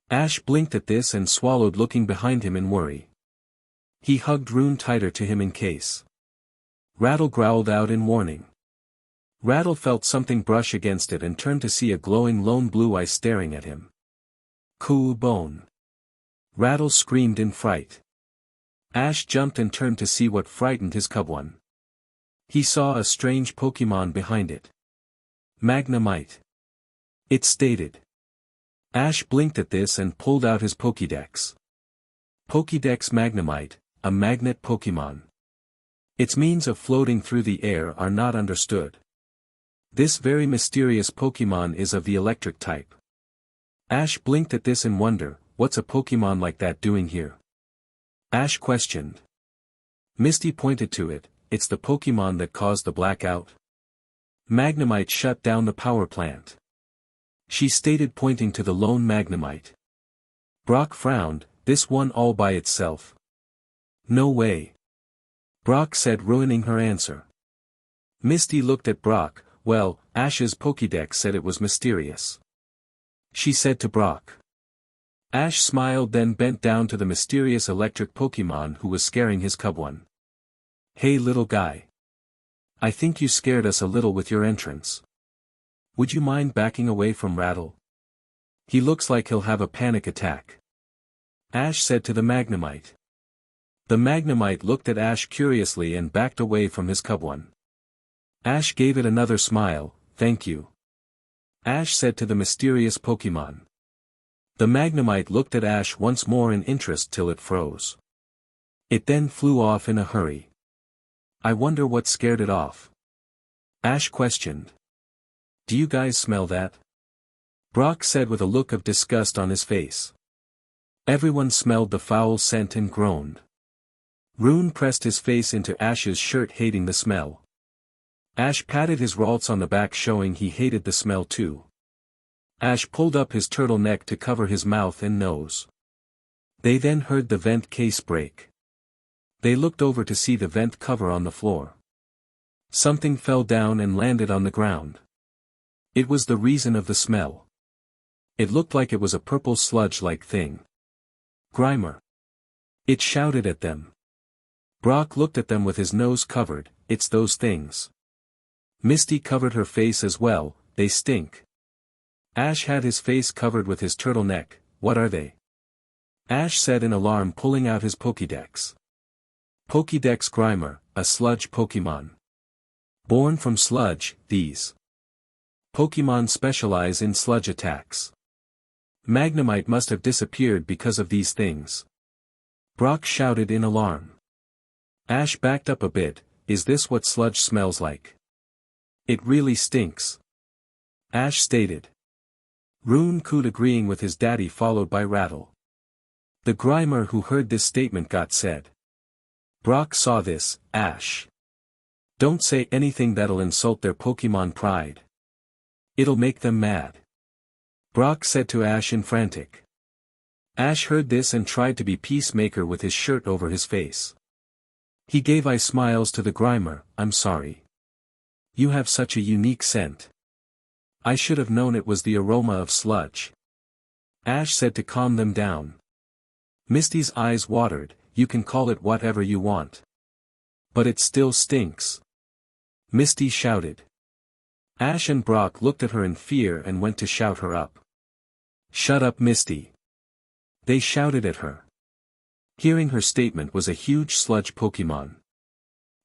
Ash blinked at this and swallowed, looking behind him in worry. He hugged Rune tighter to him in case. Rattle growled out in warning. Rattle felt something brush against it and turned to see a glowing lone blue eye staring at him. Cubone! Rattle screamed in fright. Ash jumped and turned to see what frightened his Cubone. He saw a strange Pokémon behind it. Magnemite, it stated. Ash blinked at this and pulled out his Pokédex. Pokédex Magnemite, a magnet Pokémon. Its means of floating through the air are not understood. This very mysterious Pokémon is of the electric type. Ash blinked at this in wonder. What's a Pokémon like that doing here? Ash questioned. Misty pointed to it. It's the Pokémon that caused the blackout. Magnemite shut down the power plant, she stated, pointing to the lone Magnemite. Brock frowned. This one all by itself? No way, Brock said, ruining her answer. Misty looked at Brock. Well, Ash's Pokédex said it was mysterious, she said to Brock. Ash smiled, then bent down to the mysterious electric Pokémon who was scaring his Cubone. Hey little guy. I think you scared us a little with your entrance. Would you mind backing away from Rattle? He looks like he'll have a panic attack, Ash said to the Magnemite. The Magnemite looked at Ash curiously and backed away from his Cubone. Ash gave it another smile. Thank you, Ash said to the mysterious Pokémon. The Magnemite looked at Ash once more in interest till it froze. It then flew off in a hurry. I wonder what scared it off, Ash questioned. Do you guys smell that? Brock said with a look of disgust on his face. Everyone smelled the foul scent and groaned. Rune pressed his face into Ash's shirt, hating the smell. Ash patted his Ralts on the back, showing he hated the smell too. Ash pulled up his turtleneck to cover his mouth and nose. They then heard the vent case break. They looked over to see the vent cover on the floor. Something fell down and landed on the ground. It was the reason of the smell. It looked like it was a purple sludge-like thing. Grimer, it shouted at them. Brock looked at them with his nose covered. It's those things. Misty covered her face as well. They stink. Ash had his face covered with his turtleneck. What are they? Ash said in alarm, pulling out his Pokédex. Pokédex Grimer, a sludge Pokémon. Born from sludge, these Pokémon specialize in sludge attacks. Magnemite must have disappeared because of these things. Brock shouted in alarm. Ash backed up a bit. Is this what sludge smells like? It really stinks, Ash stated. Rune cooed, agreeing with his daddy, followed by Rattle. The Grimer who heard this statement got said. Brock saw this. Ash, don't say anything that'll insult their Pokémon pride. It'll make them mad, Brock said to Ash in frantic. Ash heard this and tried to be peacemaker with his shirt over his face. He gave eye smiles to the Grimer. I'm sorry. You have such a unique scent. I should have known it was the aroma of sludge, Ash said to calm them down. Misty's eyes watered. You can call it whatever you want. But it still stinks. Misty shouted. Ash and Brock looked at her in fear and went to shout her up. Shut up, Misty. They shouted at her. Hearing her statement was a huge sludge Pokemon.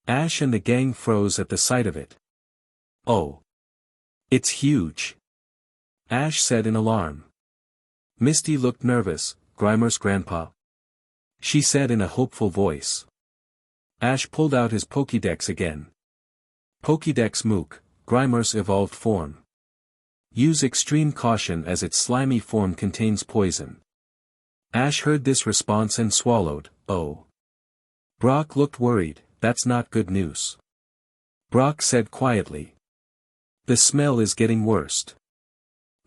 Ash and the gang froze at the sight of it. Oh. It's huge. Ash said in alarm. Misty looked nervous. Grimer's grandpa? She said in a hopeful voice. Ash pulled out his Pokédex again. Pokédex Mook, Grimer's evolved form. Use extreme caution as its slimy form contains poison. Ash heard this response and swallowed. Oh. Brock looked worried. That's not good news. Brock said quietly. The smell is getting worse.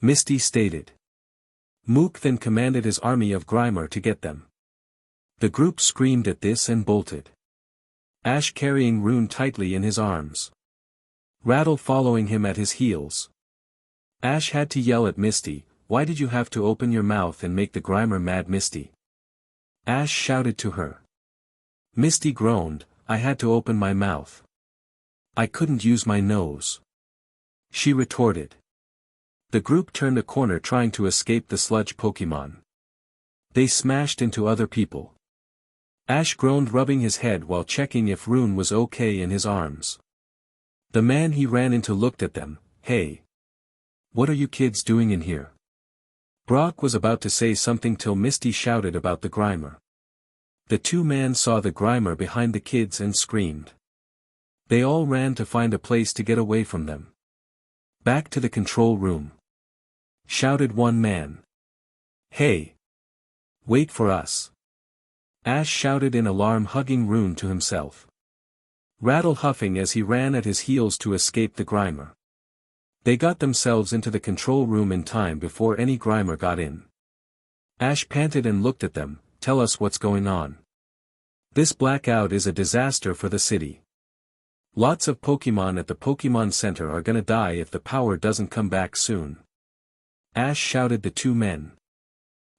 Misty stated. Mook then commanded his army of Grimer to get them. The group screamed at this and bolted. Ash carrying Rune tightly in his arms. Rattle following him at his heels. Ash had to yell at Misty, why did you have to open your mouth and make the Grimer mad, Misty? Ash shouted to her. Misty groaned, I had to open my mouth. I couldn't use my nose. She retorted. The group turned a corner trying to escape the sludge Pokemon. They smashed into other people. Ash groaned, rubbing his head while checking if Rune was okay in his arms. The man he ran into looked at them. Hey. What are you kids doing in here? Brock was about to say something till Misty shouted about the Grimer. The two men saw the Grimer behind the kids and screamed. They all ran to find a place to get away from them. Back to the control room. Shouted one man. Hey. Wait for us. Ash shouted in alarm, hugging Rune to himself. Rattle huffing as he ran at his heels to escape the Grimer. They got themselves into the control room in time before any Grimer got in. Ash panted and looked at them. Tell us what's going on. This blackout is a disaster for the city. Lots of Pokemon at the Pokemon Center are gonna die if the power doesn't come back soon. Ash shouted the two men.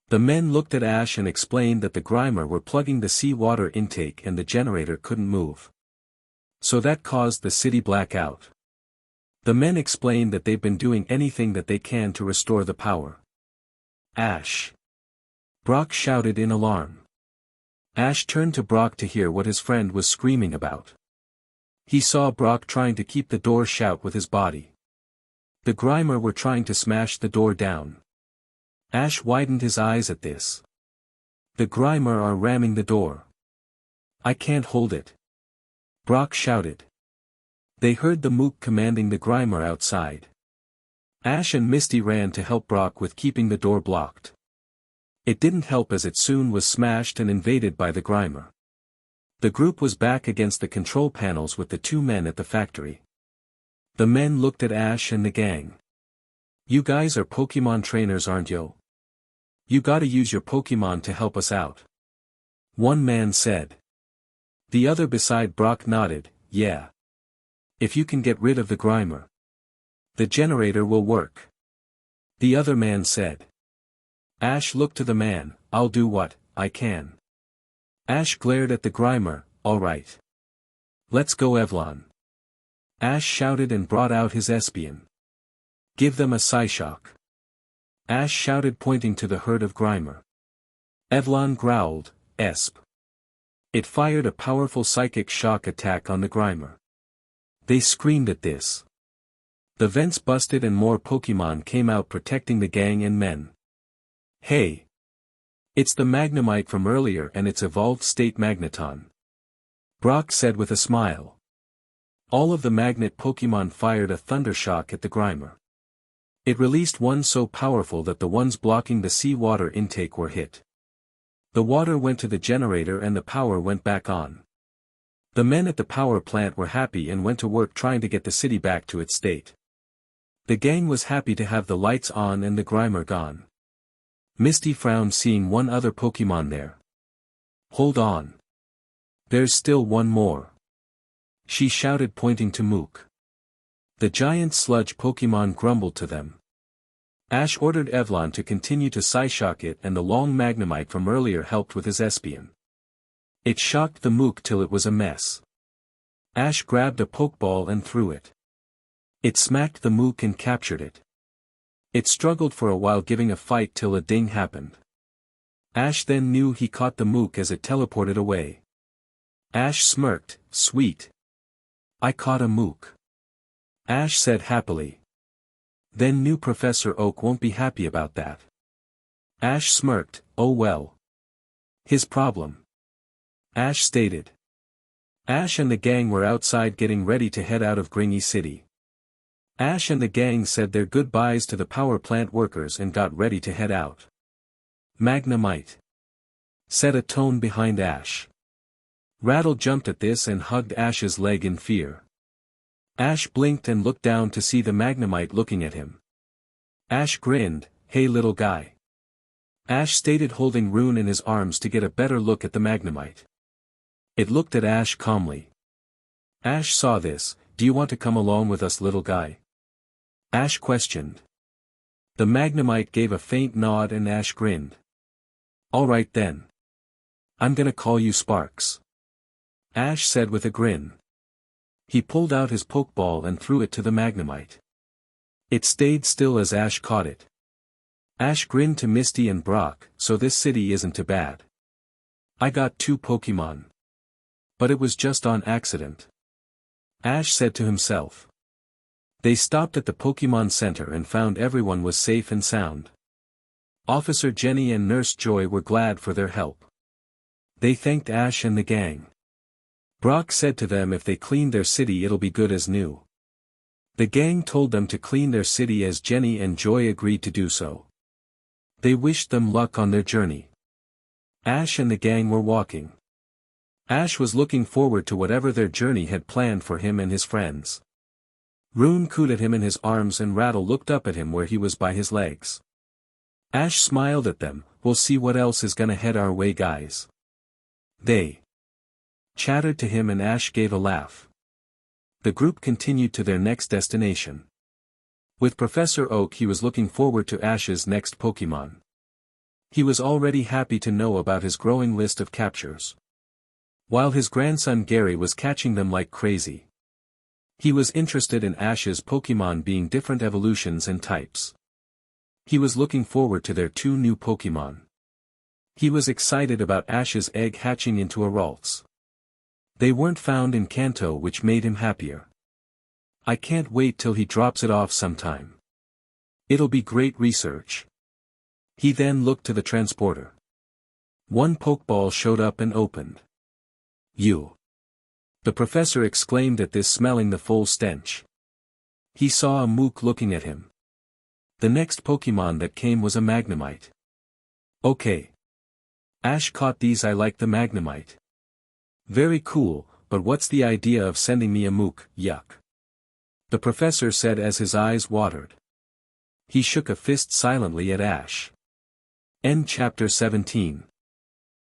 The men looked at Ash and explained that the Grimer were plugging the seawater intake and the generator couldn't move. So that caused the city blackout. The men explained that they've been doing anything that they can to restore the power. Ash. Brock shouted in alarm. Ash turned to Brock to hear what his friend was screaming about. He saw Brock trying to keep the door shut with his body. The Grimer were trying to smash the door down. Ash widened his eyes at this. The Grimer are ramming the door. I can't hold it. Brock shouted. They heard the Mook commanding the Grimer outside. Ash and Misty ran to help Brock with keeping the door blocked. It didn't help as it soon was smashed and invaded by the Grimer. The group was back against the control panels with the two men at the factory. The men looked at Ash and the gang. You guys are Pokemon trainers, aren't you? You gotta use your Pokemon to help us out. One man said. The other beside Brock nodded, yeah. If you can get rid of the Grimer, the generator will work. The other man said. Ash looked to the man, I'll do what I can. Ash glared at the Grimer, alright. Let's go, Evlon. Ash shouted and brought out his Espion. Give them a Psyshock. Ash shouted, pointing to the herd of Grimer. Evlon growled, Esp. It fired a powerful psychic shock attack on the Grimer. They screamed at this. The vents busted and more Pokemon came out, protecting the gang and men. Hey! It's the Magnemite from earlier and its evolved state Magneton. Brock said with a smile. All of the magnet Pokemon fired a thundershock at the Grimer. It released one so powerful that the ones blocking the seawater intake were hit. The water went to the generator and the power went back on. The men at the power plant were happy and went to work trying to get the city back to its state. The gang was happy to have the lights on and the Grimer gone. Misty frowned, seeing one other Pokemon there. Hold on. There's still one more. She shouted, pointing to Mook. The giant sludge Pokemon grumbled to them. Ash ordered Evlon to continue to Psyshock it, and the long Magnemite from earlier helped with his Espion. It shocked the Mook till it was a mess. Ash grabbed a Pokeball and threw it. It smacked the Mook and captured it. It struggled for a while, giving a fight till a ding happened. Ash then knew he caught the Mook as it teleported away. Ash smirked, "Sweet. I caught a Mook." Ash said happily. Then knew Professor Oak won't be happy about that. Ash smirked, "Oh well. His problem." Ash stated. Ash and the gang were outside getting ready to head out of Grinny City. Ash and the gang said their goodbyes to the power plant workers and got ready to head out. Magnemite, set a tone behind Ash. Rattle jumped at this and hugged Ash's leg in fear. Ash blinked and looked down to see the Magnemite looking at him. Ash grinned, "Hey little guy." Ash stated, holding Rune in his arms to get a better look at the Magnemite. It looked at Ash calmly. Ash saw this. "Do you want to come along with us, little guy?" Ash questioned. The Magnemite gave a faint nod and Ash grinned. "Alright then. I'm gonna call you Sparks," Ash said with a grin. He pulled out his Pokeball and threw it to the Magnemite. It stayed still as Ash caught it. Ash grinned to Misty and Brock, "So this city isn't too bad. I got 2 Pokemon. But it was just on accident," Ash said to himself. They stopped at the Pokemon Center and found everyone was safe and sound. Officer Jenny and Nurse Joy were glad for their help. They thanked Ash and the gang. Brock said to them if they cleaned their city it'll be good as new. The gang told them to clean their city as Jenny and Joy agreed to do so. They wished them luck on their journey. Ash and the gang were walking. Ash was looking forward to whatever their journey had planned for him and his friends. Rune cooed at him in his arms and Rattle looked up at him where he was by his legs. Ash smiled at them, "We'll see what else is gonna head our way, guys." They chattered to him and Ash gave a laugh. The group continued to their next destination. With Professor Oak he was looking forward to Ash's next Pokemon. He was already happy to know about his growing list of captures. While his grandson Gary was catching them like crazy. He was interested in Ash's Pokemon being different evolutions and types. He was looking forward to their 2 new Pokemon. He was excited about Ash's egg hatching into a Ralts. They weren't found in Kanto, which made him happier. "I can't wait till he drops it off sometime. It'll be great research." He then looked to the transporter. 1 Pokeball showed up and opened. "You!" The professor exclaimed at this, smelling the full stench. He saw a Mook looking at him. The next Pokemon that came was a Magnemite. "Okay. Ash caught these. I like the Magnemite. Very cool, but what's the idea of sending me a Mook, yuck," the professor said as his eyes watered. He shook a fist silently at Ash. End chapter 17.